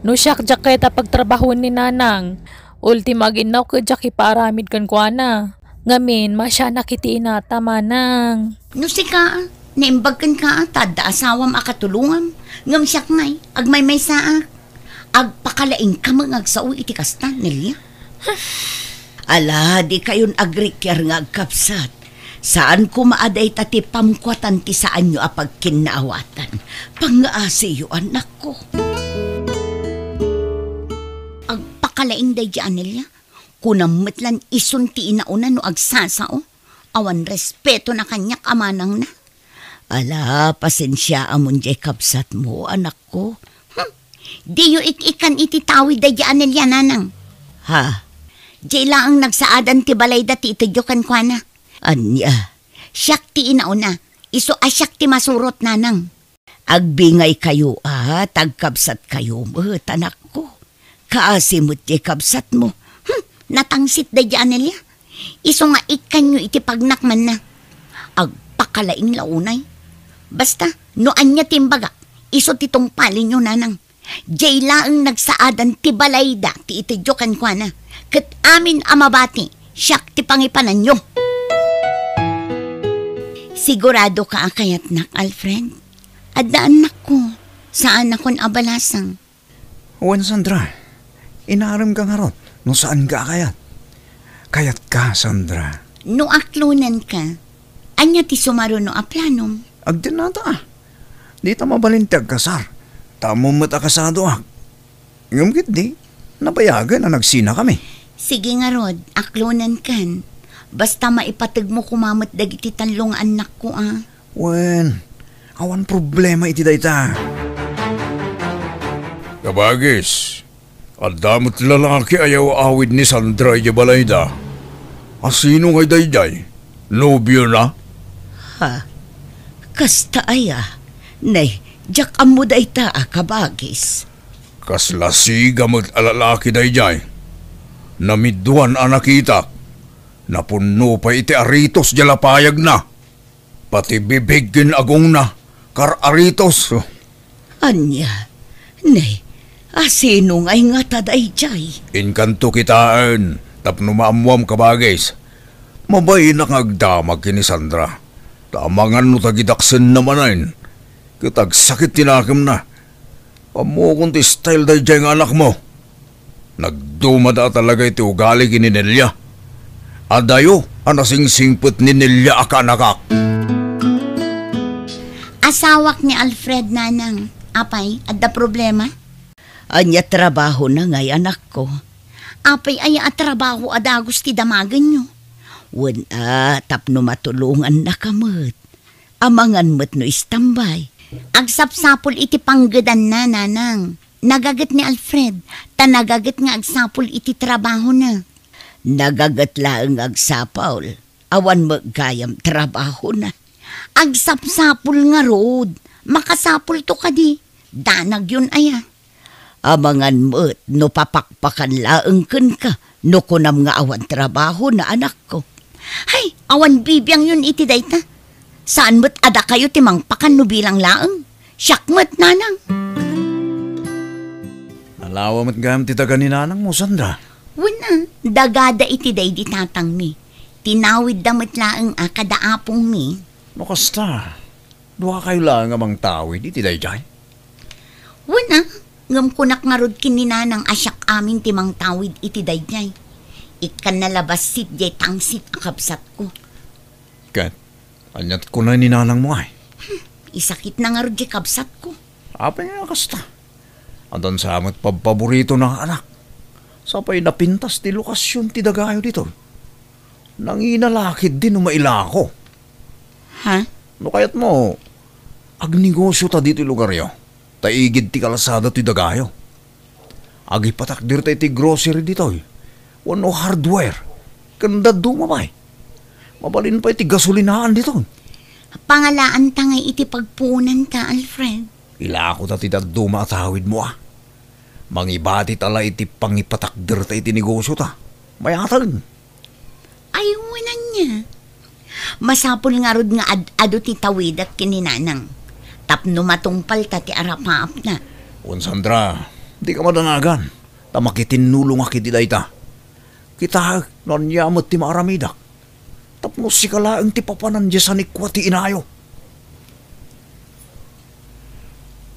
No siyak jaketa pagtrabahon ni nanang. Ultima ginaw ka jaki paramid kan kwa na. Ngamin, masya nakiti na tamanang. No si ka, naimbagkan ka, tada asawam akatulungam. Ngam siyak ngay, agmay may saak. Agpakalaing ka mga agsao iti kasta, Nelia. Ala, di kayon agrikyar nga agkapsat. Saan ko maaday tati pamkwatan ti saan nyo apag kinaawatan. Pangaasi yo anak ko. Agpakalaing day di Anelia. Kunamitlan isun ti inauna no agsasao. Awan respeto na kanyak amanang na. Ala, pasensya amon jay kapsat mo, anak ko. Di yo ikan iti tawid day di Anelia nanang. Ha? Jay lang ang nagsaadan ti balay dati itudyokan kwa na. Anya, siyak ti inauna. Iso asyak ti masurot nanang. Agbingay kayo tagkabsat kayo mo, anak ko. Kaasimot di kabsat mo. Natangsit da di Anelia. Iso nga ikan nyo iti pagnakman na. Agpakalaing launay. Basta, no anya timbaga, iso titong palin nyo nanang. Jay laang nagsaadan ti balay da ti itudyokan kwa na. Kat amin amabati, siyak ti pangipanan nyo. Sigurado ka kayat nak, Alfred? Adaan nak ko. Saan akong abalasang? Wan, Sandra. Inaram ka nga ron. No saan ka kayat? Kayat ka, Sandra. No aklunan ka. Anya ti sumaro no aplanom? Agdin na ta. Di ta mabalintag kasar. Tamo mata kasado ak. Ngumkit di. Nabayagan na nagsina kami. Sige nga Rod, aklunan kan. Basta maipatag mo kumamat dagiti talong anak ko Wen, awan problema iti dayta. Kabagis, adamot lalaki ayaw awid ni Sandra iya balayda. Asino ngay dayday? Nobyo na? Ha? Kasta aya. Nay, jak amo dayta kabagis. Kaslasig amot alalaki dayday. Namidduan anakita. Napuno pa iti aritos jalapayag na. Pati bibigin agong na. Kar aritos. Anya, nay, asino ngay nga taday jay? Inkanto kitaan. Tapno maamuam kabagis. Mabay na kagdamag kini Sandra. Tamangan no tagidaksen namanain. Kitag sakit tinakim na. Amo kung ti style day jay nga anak mo. Nagdumada talaga iti ugali kini Nelia. Adayo, anasing-singput ni Nelia akanakak. Asawak ni Alfred nanang. Apay, adda problema? Anya trabaho na ngay anak ko. Apay aya at trabaho adagos ti damagan nyo. Wala, tapno matulungan na kamot. Amangan mo't no istambay. Agsapsapol iti panggadan na nanang. Nagagat ni Alfred, nagagat nga agsapol iti trabaho na. Nagagat lang agsapol, awan magayam trabaho na. Agsapsapol nga Rod, makasapol to ka di, danag yun aya. Amangan mo't no papakpakan laeng ken ka, no kunam nga awan trabaho na anak ko. Hay, awan bibiyang yun iti dayta. Saan mo't ada kayo timang pakan no bilang laeng? Siyak mo't nanang. Alawa mo't gayam titaga ni nanang mo, Sandra. Wala, dagada iti day di tatang mi. Tinawid damit laeng kadaapong mi. No kasta, duha kayo lang amang tawid iti dayjay. Wala, ngam kunak nga rod kininanang asyak amin timang tawid iti dayjay. Ikan nalabas sit jay tangsit akabsat ko. Kat, anyat ko na ni nanang mo ay. Isakit na nga rod jay kabsat ko. Apa niya kasta? Andan sa amat paborito ng anak. Sapay napintas ti lokasyon ti dagayo dito. Nanginalakid din umaila ako. Ha? No kayat mo, agnegosyo ta dito lugar yo. Taigid ti kalasada ti dagayo. Agipatakdir ta iti grocery dito. Wano hardware. Kanda dumabay. Mabalin pa iti gasolinaan dito. Pangalaan ta ngay iti pagpunan ta, Alfred. Ila ako ta ti duma atawid mo Mangibati tala iti pangipatakder ta iti negosyo ta. Mayatan. Ayunan niya. Masapol nga rod nga ado ti tawidak kininanang. Tapno matungpal ta ti arapaap na. Sandra, di ka madanagan. Tamakitin nulong akit iti dayta. Kita nanyamot ti maaramidak. Tapno si kalaang ti papanan di sa nikwa ti inayo.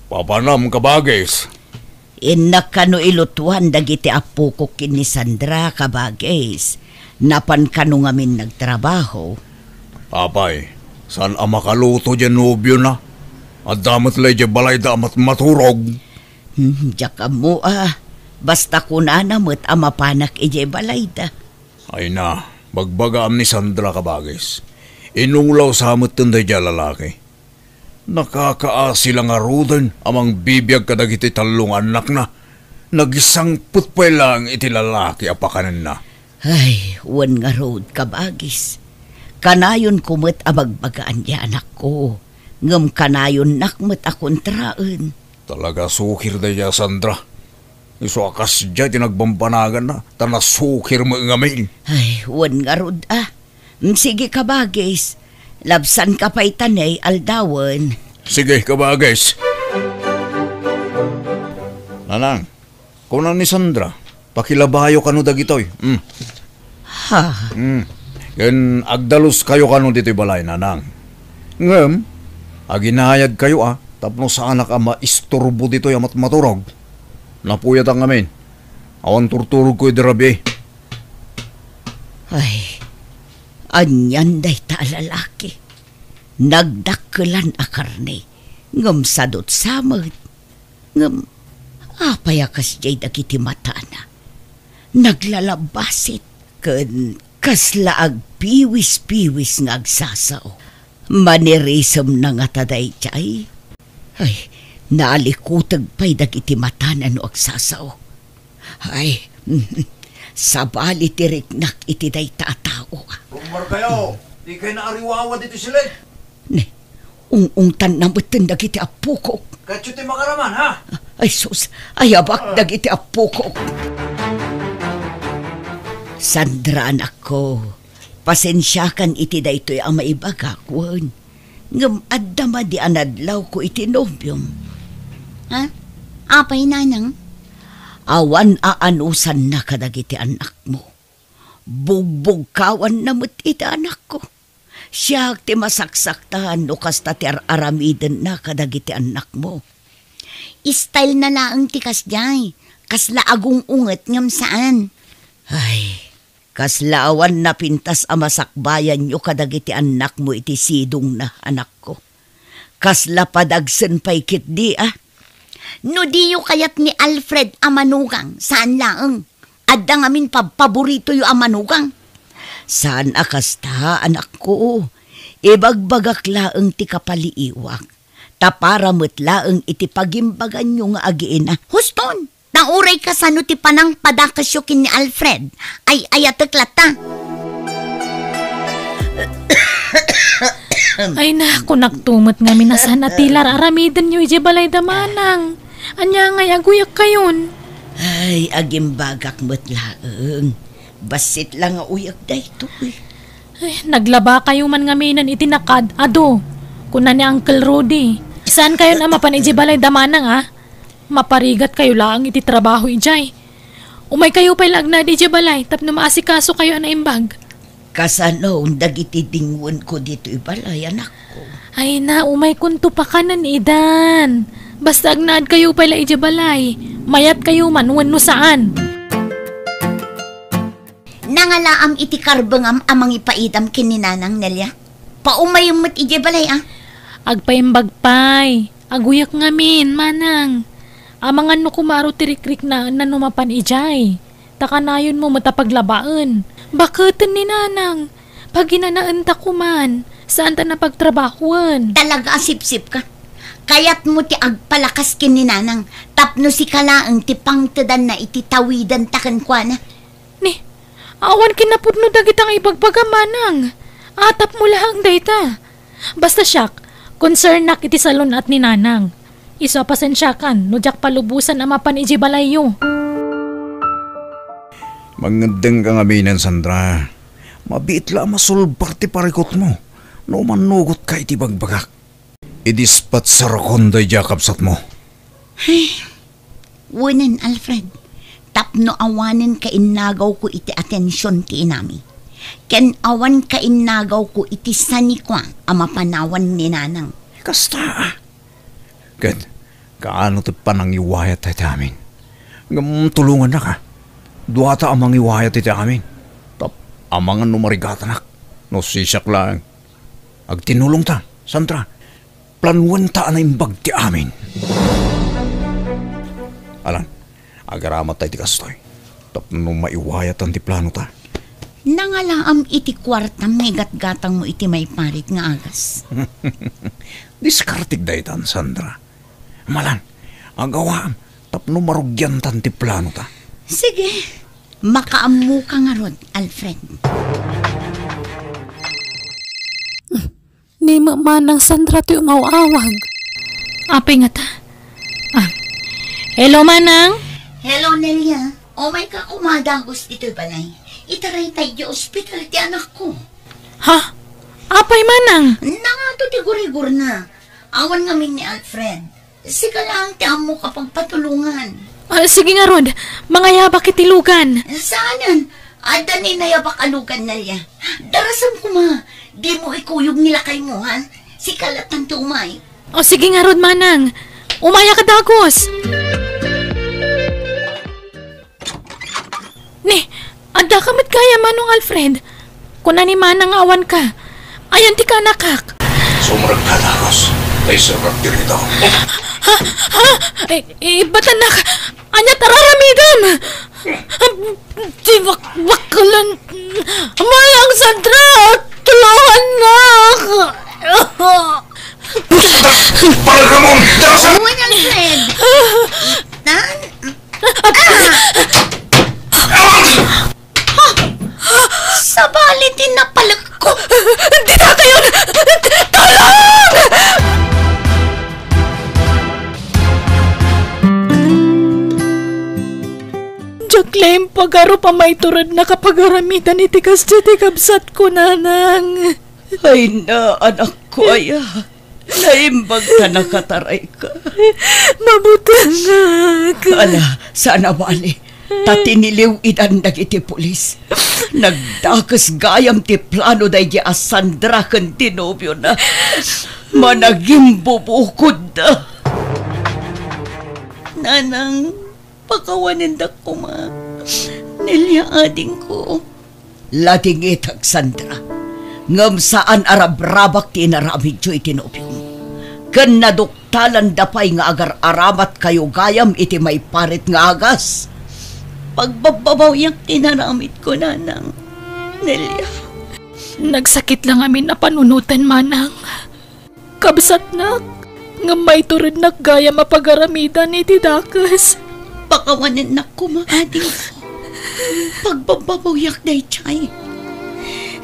Papanam ka bagis. Inak kano ilutuan dagiti apo ko kini Sandra kabagis. Napan kano ngamin nagtrabaho. Apay, saan ang makaluto dyan nobyo na? At damat lay dyan balay damat maturog. Diyak mo basta kunanamot ang mapanak ije balay da. Ay na, bagbagaam ni Sandra kabagis. Inulaw sa amot tunday dyan lalaki. Nakakaasi lang arudan amang bibiyag kadagiti talong anak na. Nagisang putpay lang iti lalaki apakanan na. Ay, wan nga road kabagis. Kanayon kumot abagbagaan di anak ko. Ngam kanayon nakmat akontraan. Talaga sukir da dyan, Sandra. Iso akas dyan tinagbambanagan na. Tanasukir mo ngamin. Ay, wan nga road Sige kabagis. Labsan ka pa'y tanay aldawan. Sige kabagis. Nanang, kunan ni Sandra, pakilabayo kanu dagitoy. Ha? Yan agdalos kayo kanu dito'y balay, nanang. Ngem, aginahayag kayo tapno sa anak ama isturbo dito'y amat maturog. Napuyat ang amin. Awan turturog ko'y dirabi. Ay, anyan day ta lalaki. Nagdakkelan a karne. Ngam sadot samad. Ngam apayakas jay dagiti mata na. Naglalabasit. Ken kaslaag piwis-piwis nga agsasaw. Manirisem na nga taday jay. Ay, naalikutag pa'y dagiti mata na no agsasaw. Ay, sabali tiriknak iti day taatao. Rumar kayo, di kayo naariwawa dito sila. Ne, ung-ungtan na mutin dagiti apukok. Katyo ti makaraman, ha? Ay sus, ayabak dagiti apukok. Sandra anak ko, pasensyakan iti daytoy ang maibagakwan. Ngam addama di anadlaw ko iti nobyom. Ha? Apay nanang? Awan aanusan na kadagiti anak mo. Bugbog kawan na mo't iti anak ko. Siya ti masaksaktahan no kasta ti aramiden na kadagiti anak mo. Style na laang tikas jay. Kasla agong unget ngam saan. Ay, kaslaawan na pintas amasakbayan nyo kadagiti anak mo iti sidong na anak ko. Kasla padagsen pa'y kitdi No diyo kayat ni Alfred amanugang. Saan laang? Adda ngamin paborito yu amanugang. Saan akasta, anak ko? Ibagbagak laeng ti kapaliiwak. Taparamot laeng iti pagimbagan nyo nga agiin Huston, nauray ka sa no ti panang padakasyokin ni Alfred. Ay ayateklata. Ay na, kunaktumot nga minasan at tilar aramiden nyo ije balay damanang. Anya ngay aguyak kayon. Ay, agimbagak mo't laeng. Basit lang nga uyak dayto Ay, naglaba kayo man nga minan itinakad, ado. Kuna ni Uncle Rudy. Saan kayo na mapan ije balay damanang Maparigat kayo lang iti trabaho ijay. Umay kayo pa'y lagnad ije balay, tapno maasikaso kayo na imbag. Kasano, dagiti dingwan ko dito ibalay, anak ko. Ay na, umay kunto pa kanan idan. Basta agnad kayo pala ije balay. Mayat kayo man, wano saan. Nangalaam iti karbengam amang ipaidam kininanang Nelia. Paumayumot ije balay Agpaimbagpay. Aguyak ngamin, manang. Amang ano kumaro tirikrik na nanumapan ijay. Takanayon mo matapaglabaan. Bakiten ni nanang? Pag ginanaan ta kuman, saan ta napagtrabahuan? Talaga asip-sip ka. Kayat mo ti agpalakas kininanang. Tapno si kalaang ti pangtadan na iti tawidan takan kwa na. Ni, awan kinapudno dagitang ibagpagamanang. Atap mo lang dayta. Basta siyak, concern nak iti salon at ni nanang. Iso pasensyakan, no jak palubusan amapan iji balayo. Magandang kang aminan, Sandra. Mabiit lang masulbar ti parikot mo. No manugot ka iti bagbagak. Idispat sa rakonday jakapsat mo. Wunan, Alfred. Tapno awanen ka inagaw ko iti atensyon ti inami. Ken awan ka inagaw ko iti sanikwa ang mapanawan ni nanang. Kasta. Ken, kaano ti panangiwayat tayo amin? Tulungan na ka. Duwata amang iwayat iti amin. Tap, amangan numarigatanak. No sisak lang. Agtinulong ta, Sandra. Planuan ta na imbag ti amin. Alan, agaramat tayo ti kastoy. Tap no maiwayat ang ti plano ta. Nangalaam iti kwartam may gatgatang mo iti may parit nga agas. Diskartig daytan, Sandra. Malan, agawaam. Tap no marugyan tan ti plano ta. Sige, makaamu ka nga ron, Alfred. Ni Manang Sandra ti umawawag. Apay nga ta. Hello, Manang? Hello, Nelia. O may kakumadagos dito balay. Itaray tayo di ospital ti anak ko. Ha? Apay, Manang? Nangato ti gurigur na. Awan ngamin ni Alfred. Sika lang ti amo kapag patulungan. Sige nga, Rod. Mga yabak itilugan. Saanan? Ada ni nayabak alugan na liya. Darasam ko ma. Di mo ikuyog nila kay mo, ha? Si kalatan ti umay. Sige nga, Rod, Manang. Umaya ka dagos. Ni, ada kamit kaya Manong Alfred. Kuna ni Manang awan ka. Ayan ti ka nakak. Sumarag ka dagos. Tay sarap dirito. Ha? Ba't anak? Anya tararamidam? Di bakalan. Malang Sandra! Tulungan na! Palagamon! Darasan! Uwan, Alfred! Sabali din na palag ko! Di na kayo! Tulong! Jacqueline, pagaro pa may turad na kapagaramitan itikas diti kabsat ko, Nanang. Ay na, anak ko, aya. Naimbag ka nakataray ka. Mabutangag. Ala, sana bali. Tatiniliw idan dagiti pulis. Nagdakas gayam ti plano day di Sandra kan tinobyo na. Managing bubukod na. Nanang, pakawanin da ko ma. Nilya ading ko. Lating itag Sandra. Ngam saan arab-rabak ti inaramid jo itinobyo. Kan naduktalan dapay nga agar-aramat kayo gayam iti may parit nga agas. Pagbababaw yung tinaramid ko, Nanang. Nelia. Nagsakit lang amin na panunutan, Manang. Kabsat na, nga may turid na gaya mapagaramidan iti dakas. Pakawanin na kumaading ko. Pagbababaw yak day chay.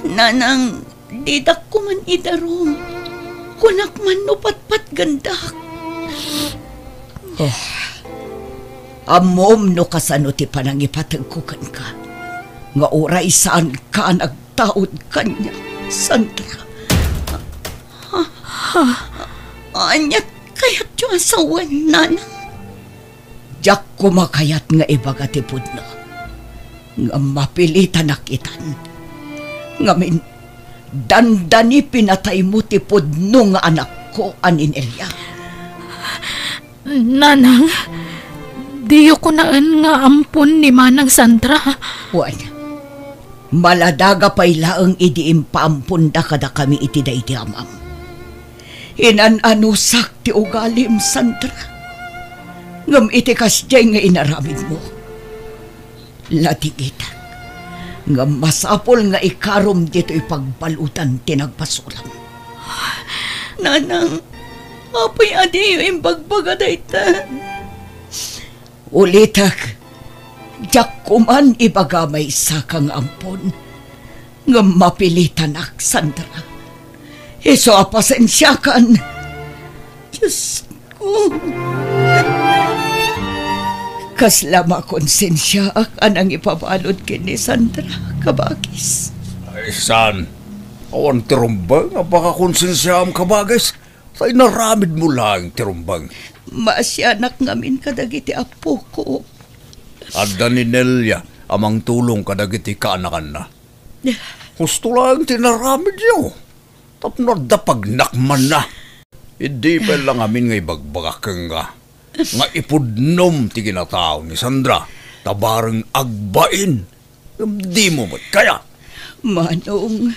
Nanang, didak ko man idarong. Kunak man no patpat gandak. Oh. Amom no kasano ti panangipatagkukan ka. Nga oray saan ka nagtaod kanya, Sandra. Anyat kayat yung asawan, Nanang. Diyak kumakayat nga ibagatipod na. Nga mapilitan nakitan. Ngamin, dandani pinatay mo tipod no nga anak ko, anin Elia. Nanang, diyo ko naan nga ampun ni Manang Sandra. Wan, maladaga pa'y laang idiim paampun da kada kami iti da iti amam. Inan-anusak ti ugalim, Sandra. Ngam iti kasjay nga inaramid mo. Lating itak. Ngam masapol nga ikarom dito ipagbalutan tinagpasulam. Nanang, apoy adi yung imbagbaga dayta. Ulitak, diyak kuman ibagamay sa kang ampon. Ngam mapilitan ak, Sandra. Iso apasensya kan. Diyos ko. Kaslama konsensya ak anang ipabalod kini Sandra, kabagis. Ay, san? Awan tirumbang, baka konsensyam kabagis. Say naramid mo lang tirumbang. Maasyanak ngamin kadagiti apo ko. Adda ni Nelia amang tulong kadagiti kaanakan na. Gusto lang tinaramid niyo. Tapno da pagnakman na. Hindi pa lang amin nga ibagbagakang nga. Nga ipudnom ti kinatao ni Sandra. Tabarang agbain. Di mo ba't kaya? Manong.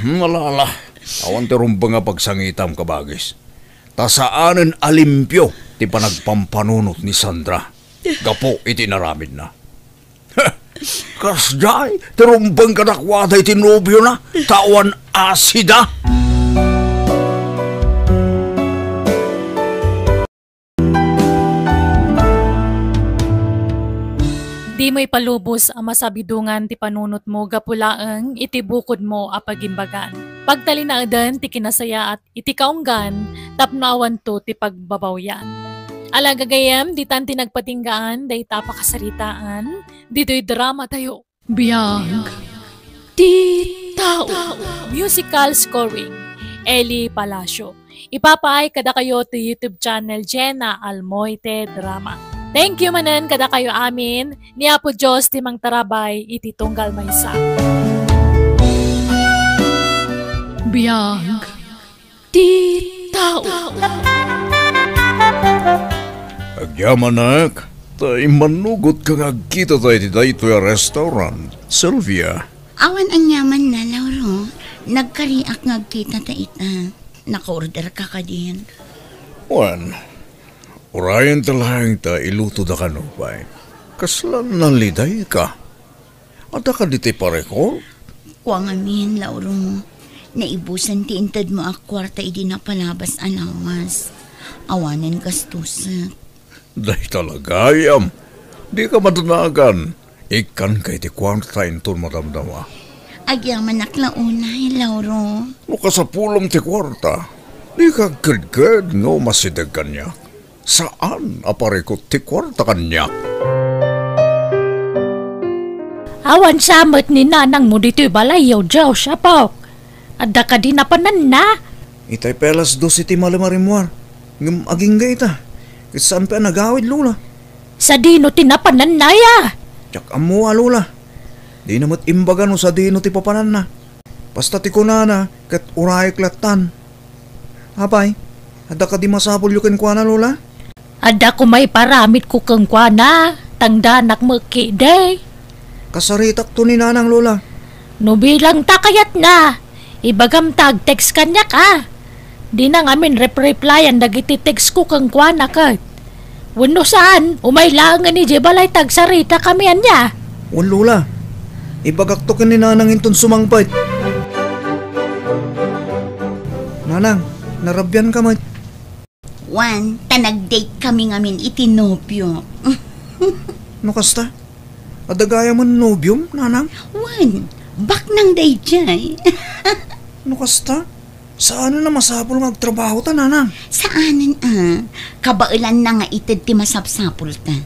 Malala. Awan ti rumba nga pagsangitam kabagis. Tasaanan alimpyo ti panagpampanunot ni Sandra. Gapo iti naramid na. Kasday, ti rumbang kadakwada iti nobyo na. Tawan asida. Di mo ipalubos ang masabidungan ti panunot mo gapulaang iti bukod mo apagimbagan. Pagtali na adan ti kinasaya at iti kaunggan tapnawan to ti pagbabawyan. Alagagayam di tanti nagpatinggaan day tapakasaritaan dito'y drama tayo. Biyag. Di tao. Musical scoring Eli Palacio. Ipapaay kada kayo to YouTube channel Jenna Almoite Drama. Thank you manan kada kayo amin. Ni Apo Diyos timang tarabay iti tunggal maysa. Biyag. Di tao. Agyamanak, tay manugot kang agkita tayo ti daytoy a restaurant. Sylvia. Awan ang yaman na, Lauro. Nagkariak ngagkita ta ita. Naka-order ka ka din. Juan, urayan talahang ta iluto da kanupay. Kaslan naliday ka. Ada ka diti parekol? Kuwang amin, Lauro. Naibusan ti intad mo akwarta idi na palabas alawas. Awanan gastusak. Day talaga, yam. Di ka madunagan. Ikan kay ti kwarta inton maramdama. Agyaman aklaunay, Lauro. Muka sa pulong ti kwarta. Di ka gad-gad nga masidag kanya. Saan aparikot ti kwarta kanya? Awan samot ni nanang mo dito'y balayaw jaw siya po. Adda ka di napanan na. Itay pelas dos iti malamarimwar. Ngam aging ga ita. Saan pa nagawid, Lola? Sa dino tinapanan na ya. Tsak amo, Lola. Di namat imbaga no sa dino ti papanan na. Basta ti kunana, kat uray klatan. Apay, ada ka di masapul yukin kwa na, Lola? Adda ko may paramit ko kang kwa na. Tangdanak maki day. Kasaritak to ni nanang, Lola. No bilang takayat na. Ibagam tag text kanya ka. Di na ngamin replyan dagiti text ko kang kwa na kat. Wano saan, umaylangan ni Jebalay tagsarita kami anya. Wan, Lola. Ibagaktokin ni nanang inton sumangpait. Nanang, narabyan ka mat. Wan, tanag-date kami ngamin itinopyo. No kasta? Adagaya man nobyom, nanang? Wan, bak nang day jay. No kasta? Saan na masapol magtrabaho ta, nanang? Saanan kabailan na nga itid ti masapsapol ta.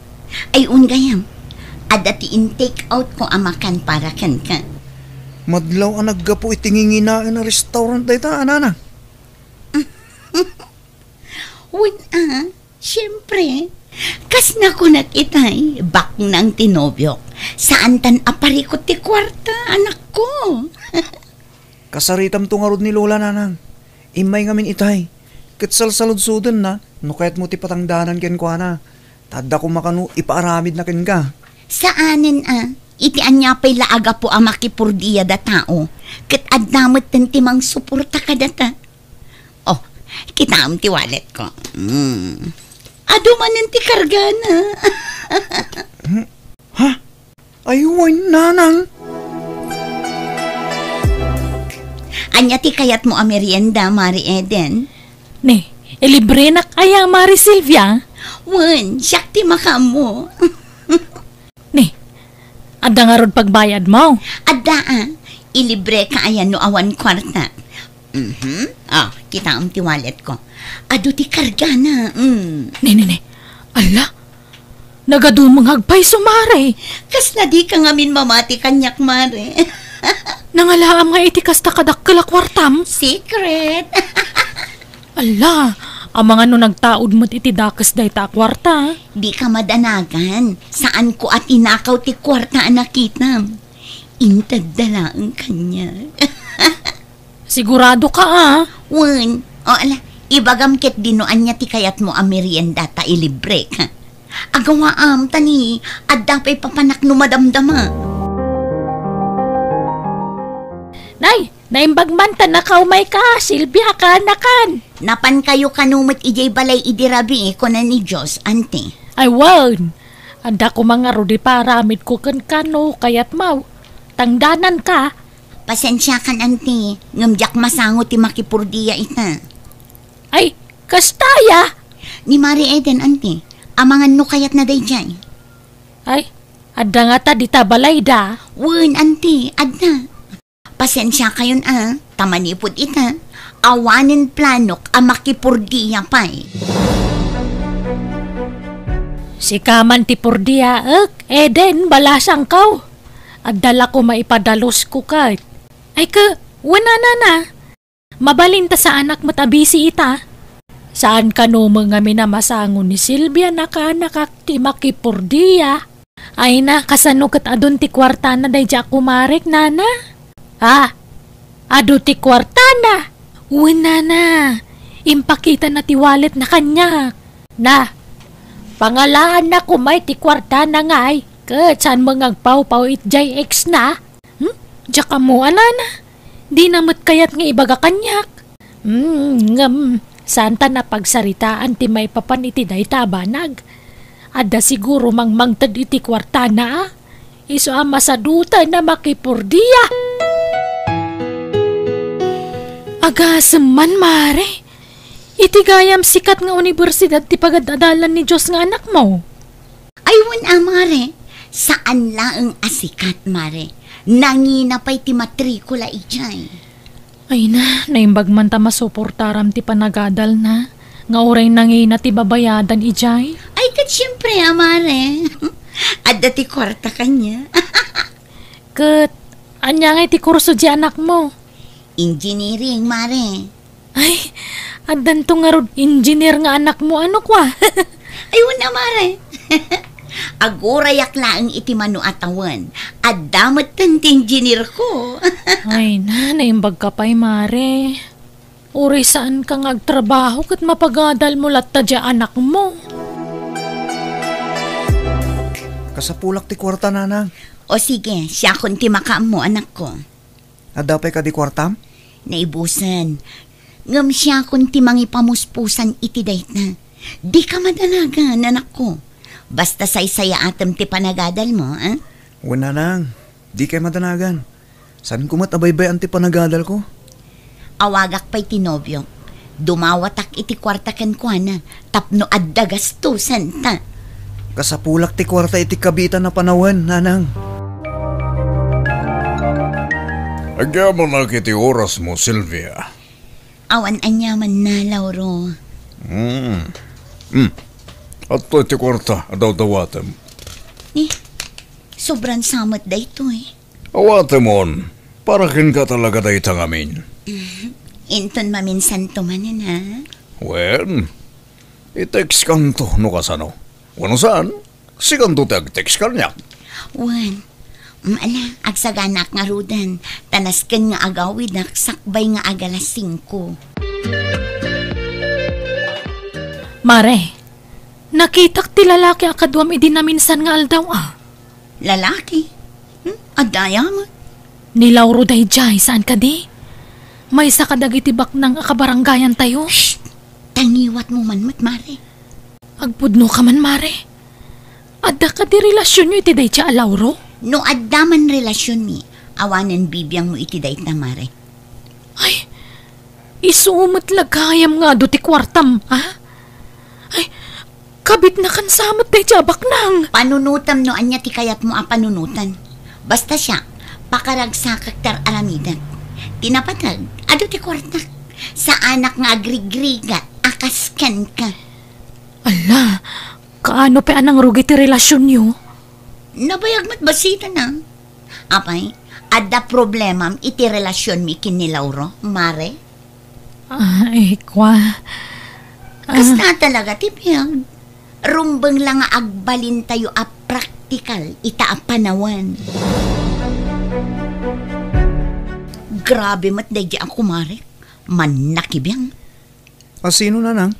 Ay ungayam, adati in-take out ko amakan para kan ka. Madlaw ang naggapo itinginginain na restaurant day ta, nanang? Wan syempre, kas na ko itay, bak nang tinobyok. Saan tan aparikot ti kwarta, anak ko? Kasaritam to nga rod ni Lola, nanang. Imay ngamin itay. Kitsalsalod-sudan na, no kahit mo ti patangdanan ken kwa na. Tadda ko makano ipaaramid na ken ka. Saanin iti anya pa'y laaga po makipurdiya da tao. Kat adamot timang suporta ka data. Oh, kita am ti wallet ko. Adumanin ti kargana. Ha? Ayuay, nanang. Anya ti kayat mo merienda, Mari Eden? Ne, ilibre na kaya Mari Silvia? Wan, siyak ti makamo. Ne, adda nga rod pagbayad mo. Adda ilibre ka ayan no awan kwarta. Kita am ti wallet ko. Adu ti kargana. Ne. Ala, nagadumang hagpay sumare. Kas na di ka ngamin mamati kanyak, Mare. Nangalaam nga iti kasta kadakkel a kwartam. Secret. Ala, Ang mga no nagtaod mo't iti dakas day ta kwarta. Di ka madanagan. Saan ko at inakaw ti kwarta anakitam. Intad dalaan kanya. Sigurado ka Wen, o ala, ibagam ket dinoan niya ti kayat mo ang merienda ta ilibre ka. Agawaam tani, adda pa'y papanak no madamdama. Nay, naimbagman ta nakaumay ka, Silvia ka nakan. Napan kayo kanumot ijay balay idirabi ko na ni Diyos, ante. Ay wow, anda ko mga rudi paramid ko kan kano kayat mau. Tangdanan ka. Pasensya kan, ante. Ngamjak masango ti makipurdiya ita. Ay, kastaya. Ni Mari Eden, ante. Amangan no kayat na day dyan. Ay, adda nga ta di ta balay da. Wen, ante, adda. Pasensya kayon tamanipod ita. Awanin planok ang makipurdiya pa'y. Si kaman ti purdiya, Eden, balasang kaw. Agdala ko maipadalos ko kahit. Ay ka, wala na. Mabalinta sa anak matabisi ita. Saan ka no mga minamasangon ni Silvia nakak ti makipurdiya? Ay na, kasano kat adun ti kwarta na day ja kumarek, nana? Ado ti kwarta na. Wala na. Impakita na ti wallet na kanya. Na, pangalaan na kumay ti kwarta na ngay. Kat saan mga agpaw-paw itjay ex na? Jaka mo, anana. Di namot kayat nga ibaga kanyak. Santa na pagsaritaan ti may papan iti day tabanag. Ada siguro mangmangtad iti kwarta na. Iso ang masaduta na makipurdiya. Agasaman, mare. Iti gayam sikat nga universidad ti pagadadalan ni Diyos nga anak mo. Ay, mare. Saan laang asikat, mare? Nanginapay ti matrikula ijay. Ay na, naimbag man ta masuportaram ti panagadal na. Nga oray nangina ti babayadan ijay. Ay, kat siyempre, mare. Adda ti kwarta kanya. Kat, anya nga ti kurso di anak mo? Engineering, mare. Ay, adan to nga rod, engineer nga anak mo, ano kwa? Ay, wala, mare. Agurayak laang iti manu atawan. Adamat tanti engineer ko. Ay na, naimbag ka pa'y, mare. Uri saan ka ngagtrabaho kat mapagadal mo latta dya anak mo? Kasapulak ti kwarta, nanang. O sige, siya kun ti makaam mo, anak ko. Adapay ka di kwartam? Naibusan. Ngam siya kun ti mangipamuspusan iti dayt na. Di ka madalagan, anak ko. Basta say-saya atam ti panagadal mo, Wala nang. Di kay madanagan. Saan ko matabaybay ang ti panagadal ko? Awagak pa'y tinobyo. Dumawatak iti kwarta ken kuana. Tapno adda gastusan ta. Kasapulak ti kwarta iti kabitan na panawan, nanang. Agya mo na kiti oras mo, Silvia. Awan anyaman na, Lauro. At ito iti kwarta, adaw-dawatem. Sobrang samot da ito Awatemon, para kin ka talaga da itang amin. Inton maminsan tumanan, ha? Well, i-text kanto no kasano. Wano saan? Si kanto tag-text ka niya. Wan, agsaganak nga rudan. Tanaskan nga agawid na sakbay nga agalas 5. Mare, nakitak ti lalaki akadwam idi na minsan nga aldaw Lalaki? Adaya mo? Ni Lauro day jay, saan ka di? May isa kadagitibak ng akabaranggayan tayo. Shh! Tangiwat mo man, mare. Agpudno ka man, mare. Adda ka di relasyon nyo iti day siya, Lauro? No adda man relasyon mi, awanan bibiyang mo iti day na, mare. Ay, isuumot lagayam nga do ti kwartam, ha? Ay, kabit na kan samot day siya, baknang. Panunutam no anya ti kayat mo panunutan. Basta siya, pakaragsakak tar aramidan. Tinapatag, ado ti kwarta. Sa anak nga agrigriga, akaskan ka. Ala, kaano pa anang rugi ti relasyon nyo? Nabayag mat basita na. Apay, ada problemam iti relasyon mi kin ni Lauro, mare? Ay, kwa. Kasta talaga ti biyag. Rumbang lang nga agbalin tayo a praktikal ita a panawan. Grabe mat dayjay ako mare. Manakibiyang. Sino nanang?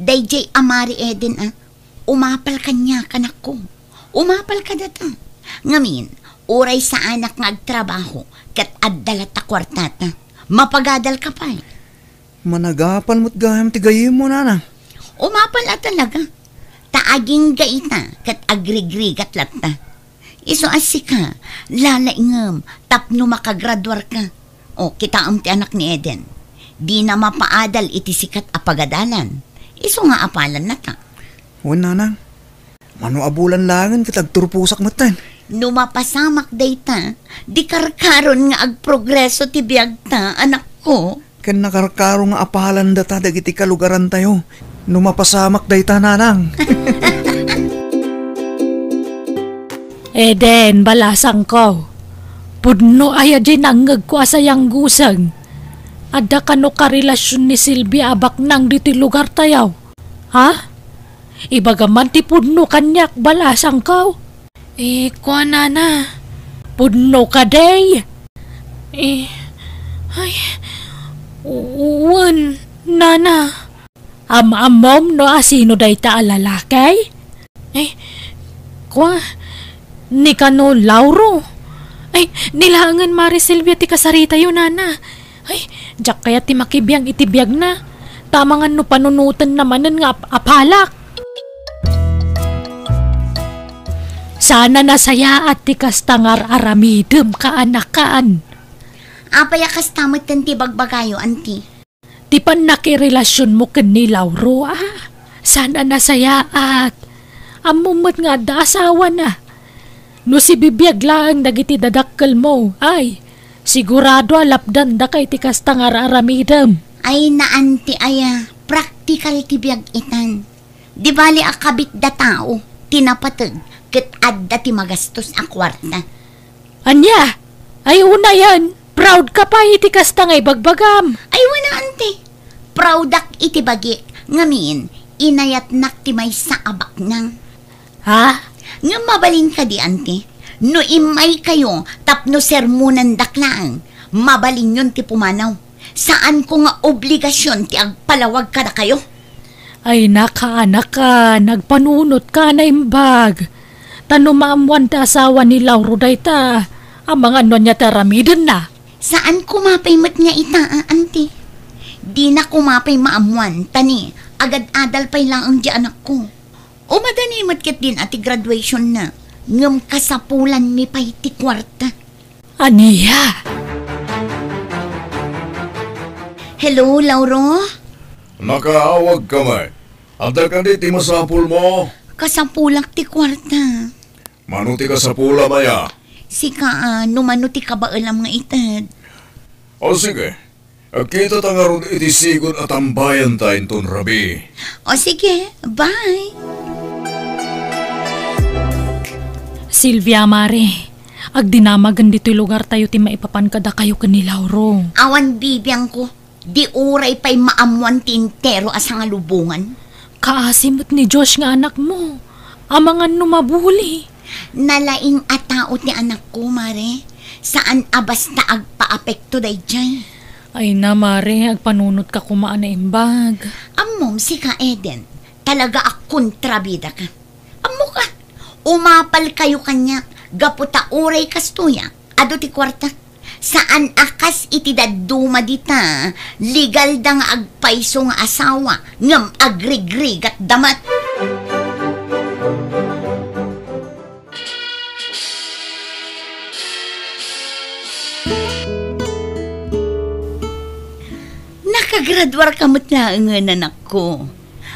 Dayjay amari Eden umapal kanya kanak ko. Umapal ka data. Ngamin, uray sa anak nga agtrabaho kat addalat ta kwartata. Mapagadal ka pa eh. Managapal mo't gayam tigayim mo nanang. Umapal talaga. Taaging gaita kat agrigrigat latta. Iso asika, lalaingam, tapno makagraduar ka. O, kita ti anak ni Eden. Di na mapaadal iti sikat apagadalan. Iso nga apalan na ta. O nanang, mano abulan langan kitag turpusak matan. Numapasamak dayta, di karkaron nga agprogreso ti biyagta, anak ko. Kan nakarkaro nga apalan data dagiti kalugaran tayo. Numapasamak dayta nanang. Eden, balasang ko. Pudno aya dyan nanggag ko asayang gusang. Ada ka no karelasyon ni Silvia abak nang diti lugar tayaw. Ha? Ibagaman ti pudno kanyak balasang ko. Kwa nana. Pudno ka day. Ay. Uwan, nana. Amom no asino day ta alalakay? Kwa, ni kano Lauro. Nilangan Mari Silvia ti kasarita yun, nana. Diyak kaya ti makibiyang itibiyag na. Tamangan no panunutan namanan nga apalak. Sana nasaya at ti kastangar aramidem kaanakaan. Apaya kastamot ti bagbagayo, anti. Di pa nakirelasyon mo ken ni Lauro, Sana nasaya at amumot nga da asawa na. No si bibiyag lang dagiti dadakkel mo, sigurado alapdan da kay ti kastangar aramidem. Ay na anti aya, practical ti biyag itan. Di bali akabit da tao, tinapatag. Ket adda ti magastos a kwarta. Anya? Ay una yan. Proud ka pa iti kasta ngay bagbagam. Ay wala ante. Proudak iti bagi. Ngamin, inayat nak ti may sa abak nang. Ha? Nga mabalin ka di ante. No imay kayo tapno sermonan daklaan. Mabalin yun ti pumanaw. Saan ko nga obligasyon ti agpalawag ka na kayo? Ay nakaanak ka. Nagpanunot ka na imbag. Tano maamuan ta asawa ni Lauro dayta. Ang mga ano niya taramidin na. Saan kumapay mat nga ita, auntie? Di na kumapay maamuan, tani. Agad-adal pa'y lang ang di anak ko. O madani mat ket din ati graduation na. Ngam kasapulan mi pa'y ti kwarta. Aniya? Hello, Lauro? Nakaawag ka man. Adal ka di ti masapul mo. Kasapulak ti kwarta. Manuti ka sa pula maya. Sika, numanuti ka ba alam nga itad? O sige, kita tangaron iti sigon at ambayan tayo ton rabi. O sige, bye! Silvia Mare, agdinamagan dito'y lugar tayo ti maipapan kada kayo kani Lauro. Awan bibiyang ko, di uray pa'y maamuan tintero asa nga lubungan. Kaasimot ni Josh nga anak mo, amangan numabuli. Nalaing ataot ni anak ko, Mare. Saan abas na agpa-apekto day dyan? Ay na, Mare, agpanunot ka kumaan na imbag. Amom, si ka Eden. Talaga kontrabida ka. Amo ka. Umapal kayo kanya. Gaputa uray kastuya. Ado ti kwarta. Saan akas iti daduma dita. Legal da nga agpaiso nga asawa. Ngam agrigrig at damat. Nakagraduar ka mo't laangan anak ko.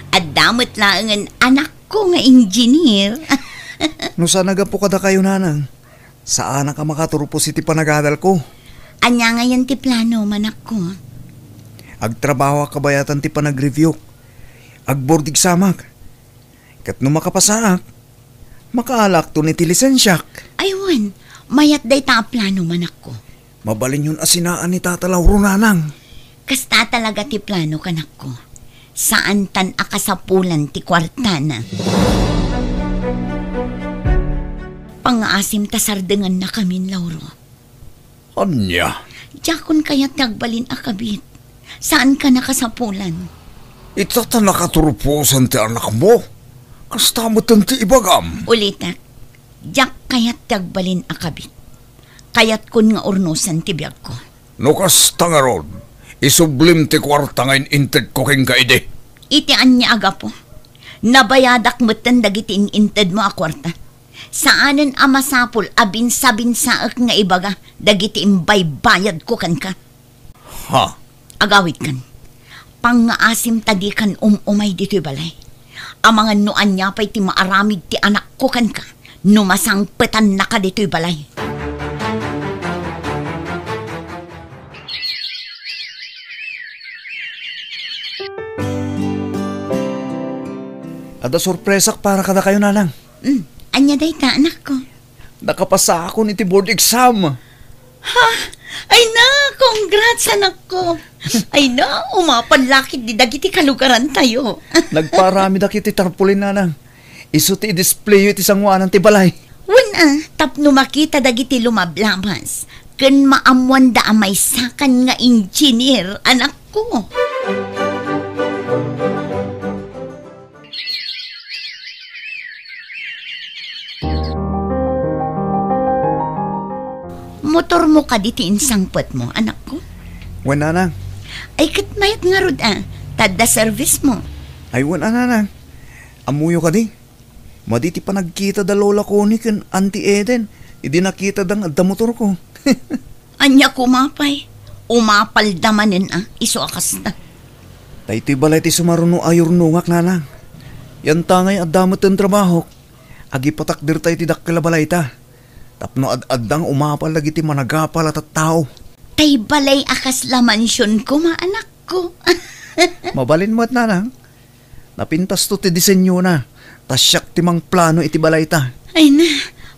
At damot laangan anak ko nga engineer. No sana po kada kayo nanang. Saan ka makaturupos iti panagadal ko? Anya nga yan ti plano manak ko. Agtrabaho ka bayatan ti panag-review. Agbordig samak. Kat no makapasaak, makaalak to ni ti lisensyak. Aywan, mayat day ta plano manak ko. Mabalin yun asinaan ni Tata Lauro nanang. Kasta talaga ti plano kanak ko. Saan tan akasapulan ti kwartana? Pangaasim ta sardengan na kami, Lauro. Anya? Jakon kaya't nagbalin akabit. Saan ka nakasapulan? Itata nakaturpusan ti anak mo. Kasta mo ti ibagam. Ulitak, jak kaya't nagbalin akabit. Kayat kun nga urnusan ti biyag ko. No kasta nga ron, isublim ti kwarta ngayon inted ko king kaide. Itian niya aga po. Nabayadak mo't dagiti inted mo a kwarta. Saanen amasapul abin-sabinsaak nga ibaga dagiti imbay bayad ko kan ka. Ha? Agawit kan. Pangaasim tadi kan umay dito'y balay. Amangan noan niya pa'y ti maaramid ti anak ko kan ka. Numasangpetan na ka dito'y balay. Ada sorpresak para kada kayo, nanang. Anya day ta, anak ko. Nakapasa ako ni ti board exam. Ha? Ay na, congrats anak ko. Ay na, umapanlakit di dagiti kalugaran tayo. Nagparami da kiti tarpulin, nanang. Isu ti display iti sangwanan ti balay. Wala, tapno makita dagiti lumablamas. Ken maamuan da amay sakan nga engineer, anak ko. Motor mo ka diti insangpot mo, anak ko. Wan, nanang. Ay katmayat nga rod tadda service mo. Ay, wan, nanang. Amuyo ka di. Maditi pa nagkita da lola ko ni kan Auntie Eden. Idi nakita dang adda motor ko. Anya kumapay. Umapal damanin iso akas na. Dahiti balay ti sumaruno ayor nungak, nanang. Yan tangay adamot ang trabaho. Agi patakdir tayo ti dakkala balay ta. Tapno ad-addang umapal lagi ti managapal at tao. Tay balay akas la mansyon ko, anak ko. Mabalin mo at, nanang. Napintas to ti disenyo na. Tasyak ti mang plano iti balay ta. Ay na,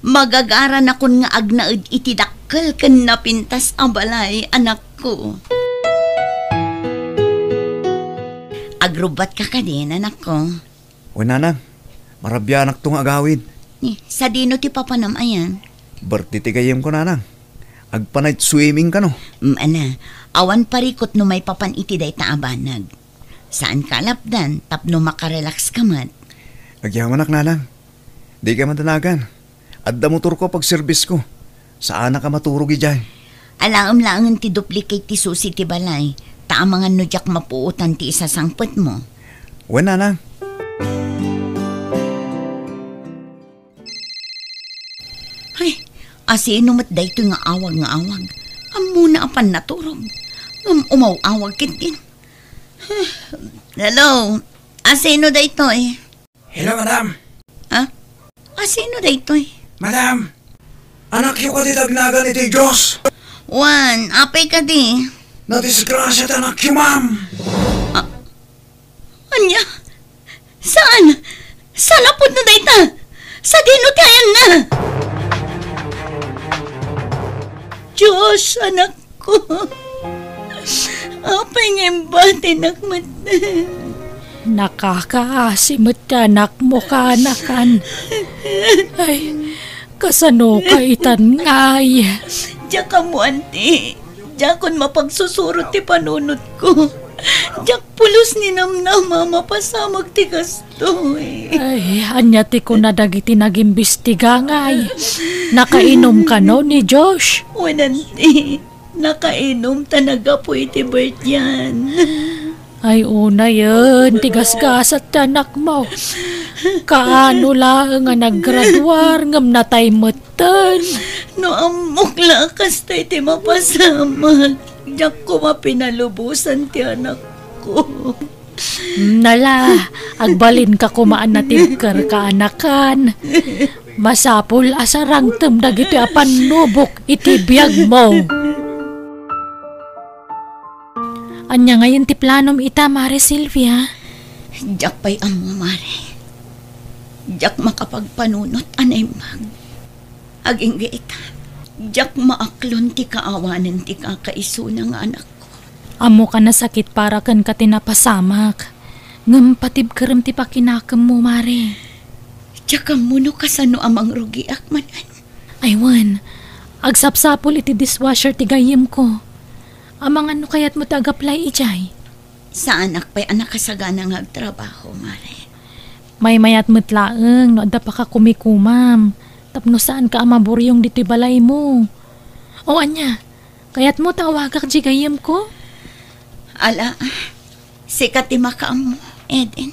magagara na kun nga agnaid iti dakkel ken napintas ang balay, anak ko. Agrubat ka din, anak ko. O, nanang. Marabyanak tong agawid. Sa dino ti papanamayan? Berti ti gayem ko, nanang. Agpa-night swimming ka, no? Ana, awan parikot no may papan iti day taabanag. Saan ka lapdan, tapno makarelax ka man? Agyamanak, nanang. Di ka madanagan. Adda motor ko pag service ko. Saan ka maturog ijay? Alaam-laangan ti duplicate ti susi ti balay. Taamangan no jak mapuutan ti isa sangpet mo. Wen, nanang. Ay, asino mat dayto nga awag. Amuna apan naturog. Umaw-awag kitin. Hello, asino dayto eh? Hello, madam. Ha? Asino dayto eh? Madam, anak yung katitagnagan iti Diyos. Juan, apay ka di. Nadisgrasya ta anak yung ma'am. Anya? Saan? Saan napod na dayta? Sa dinutayan na? Diyos, anak ko. Apay ngayon ba tinakmat na? Nakakaasimot anak mo ka, anakan. Ay, kasano ka itan ngay. Diyak ka mo, auntie. Diyak kon mapagsusurot ti panunod ko. Diyak pulos ni namnama mapasamag ti gasto eh. Ay, anyati ko na dagiti nag-imbestiga ngay. Nakainom ka no ni Josh? Auntie, nakainom talaga po iti Bert yan. Ay, una yun, tigas-gas at anak mo. Kaano lang nga naggraduar, ngam natay matan. No amok lakas tayo ti mapasamag. Diyak ko mapinalubusan ti anak ko. Nala, agbalin ka kumaan na tigkar ka anakan. Masapul asarang temdag iti apan nubok iti biyag mo. Anya ngayon ti planom ita, Mare Silvia? Diyak pa'y amo, Mare. Diyak makapagpanunot, anay mag. Aging ita. Diyak maaklon ti kaawanan ti kakaiso ng anak ko. Amo ka na sakit para kan ka tinapasamak. Ngam patib karam ti pakinakam mo, Mare. Tsaka mo no kasano amang rugi akmanan. Aywan, agsapsapol iti dishwasher ti gayem ko. Amang ano kayat mo tagaplay ijay? Sa anak pa'y anak kasagana nga agtrabaho, Mare. May mayat mutlaeng, no adda pa ka kumikumam. Tapno saan ka amaburyong dito'y balay mo. O anya, kayat mo tawagak di gayem ko? Ala, sikat ti makaam mo, Eden.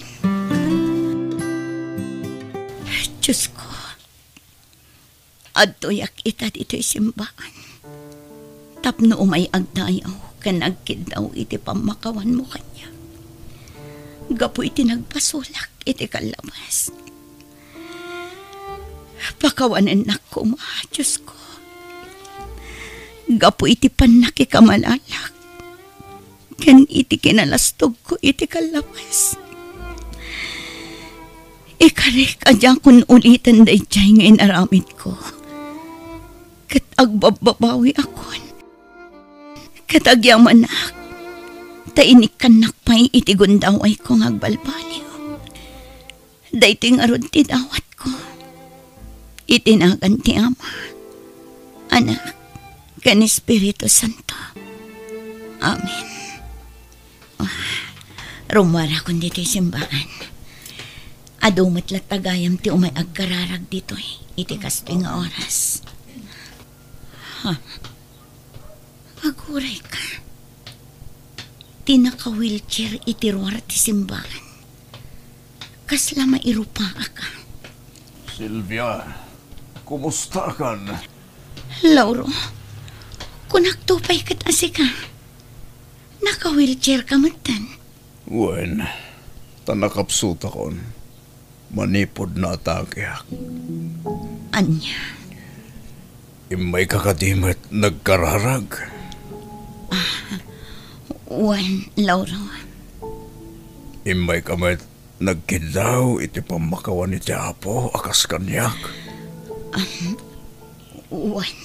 Diyos ko, adtoyak ita dito'y simbahan. Tapno umay agdayaw, kanagkid daw iti pamakawan mo kanya. Gapo iti nagpasulak, iti kalabas. Pakawanan na ko, Diyos ko. Gapo iti panakikamalalak. Kan iti kinalastog ko, iti kalabas. Ikarik adya kun ulitan day jay ngayon aramid ko. Kat agbababawi akon. Kat agyamanak. Tainik kanak pa'y iti gundaway ko ngagbalbaliw. Day tingarod ti dawat ko. Itinagan ti Ama, Anak, kan Espiritu Santo. Amen. Rumara kundi ti simbahan. Adumat latagayam ti umay agkararag dito iti kastoy nga oras. Aguray ka. Tinaka-wheelchair iti ruwar ti simbahan. Kasla mairupa ka. Silvia, kumusta ka na? Lauro, kunaktupay kat asika. Naka-wheelchair ka matan. Wen, tanakapsut akon. Manipod na atake. Anya? Imay kakadimat nagkararag. Wen, Lauro. Imay kamat nagkidaw iti pamakawan iti Apo akas kanyak. Wen,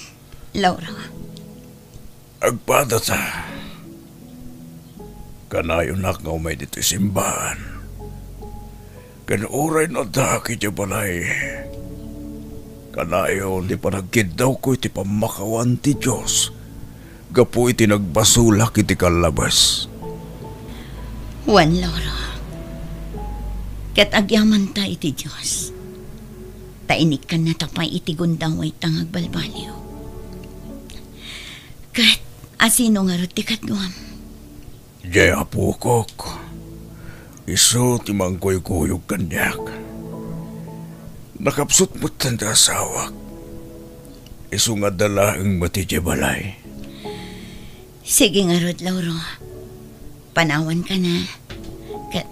Lauro. Agpadata. Kanayon nak nga umay dito simbahan. Kanuray na daki di balay. Kanayon di panagkidaw ko iti pamakawan ti Diyos. Gapu iti nagbasulak iti kalabas. Wen, Lauro. Kat agyaman ta iti Diyos. Tainik ka na tapay iti gundaway tangag balbaliw. Kat asino nga ro ti katguam. Jaya pukok. Iso timang koy-kuyog kanyak. Nakapsut mo't tanda asawak. Iso nga dala ang matidya balay. Sige nga rod, Lauro. Panawan ka na. Kat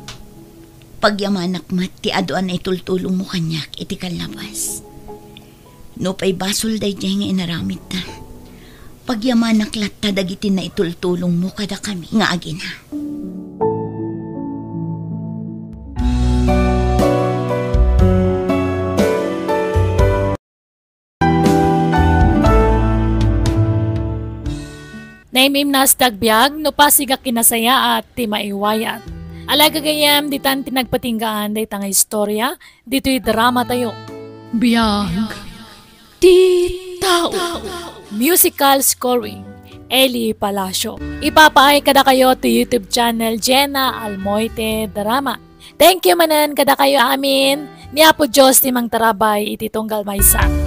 pagyamanak mat ti aduan ay tultulong mo kanyak iti kalabas. No pa'y basol day dyan nga inaramit ta. Pagyamanak latta dagiti na itultulong mo kada kami nga agina. Naimim nas dagbyag, no pasiga kinasaya at ti maiwayat. Alaga gayam, di tan tinagpatinggaan day tanga istorya, dito'y drama tayo. Biyag. Ti tao. Musical scoring, Eli Palacio. Ipapaay kada kayo to YouTube channel Jenna Almoite Drama. Thank you manan kada kayo amin. Ni Apo Diyos timang tarabay iti tunggal maysa.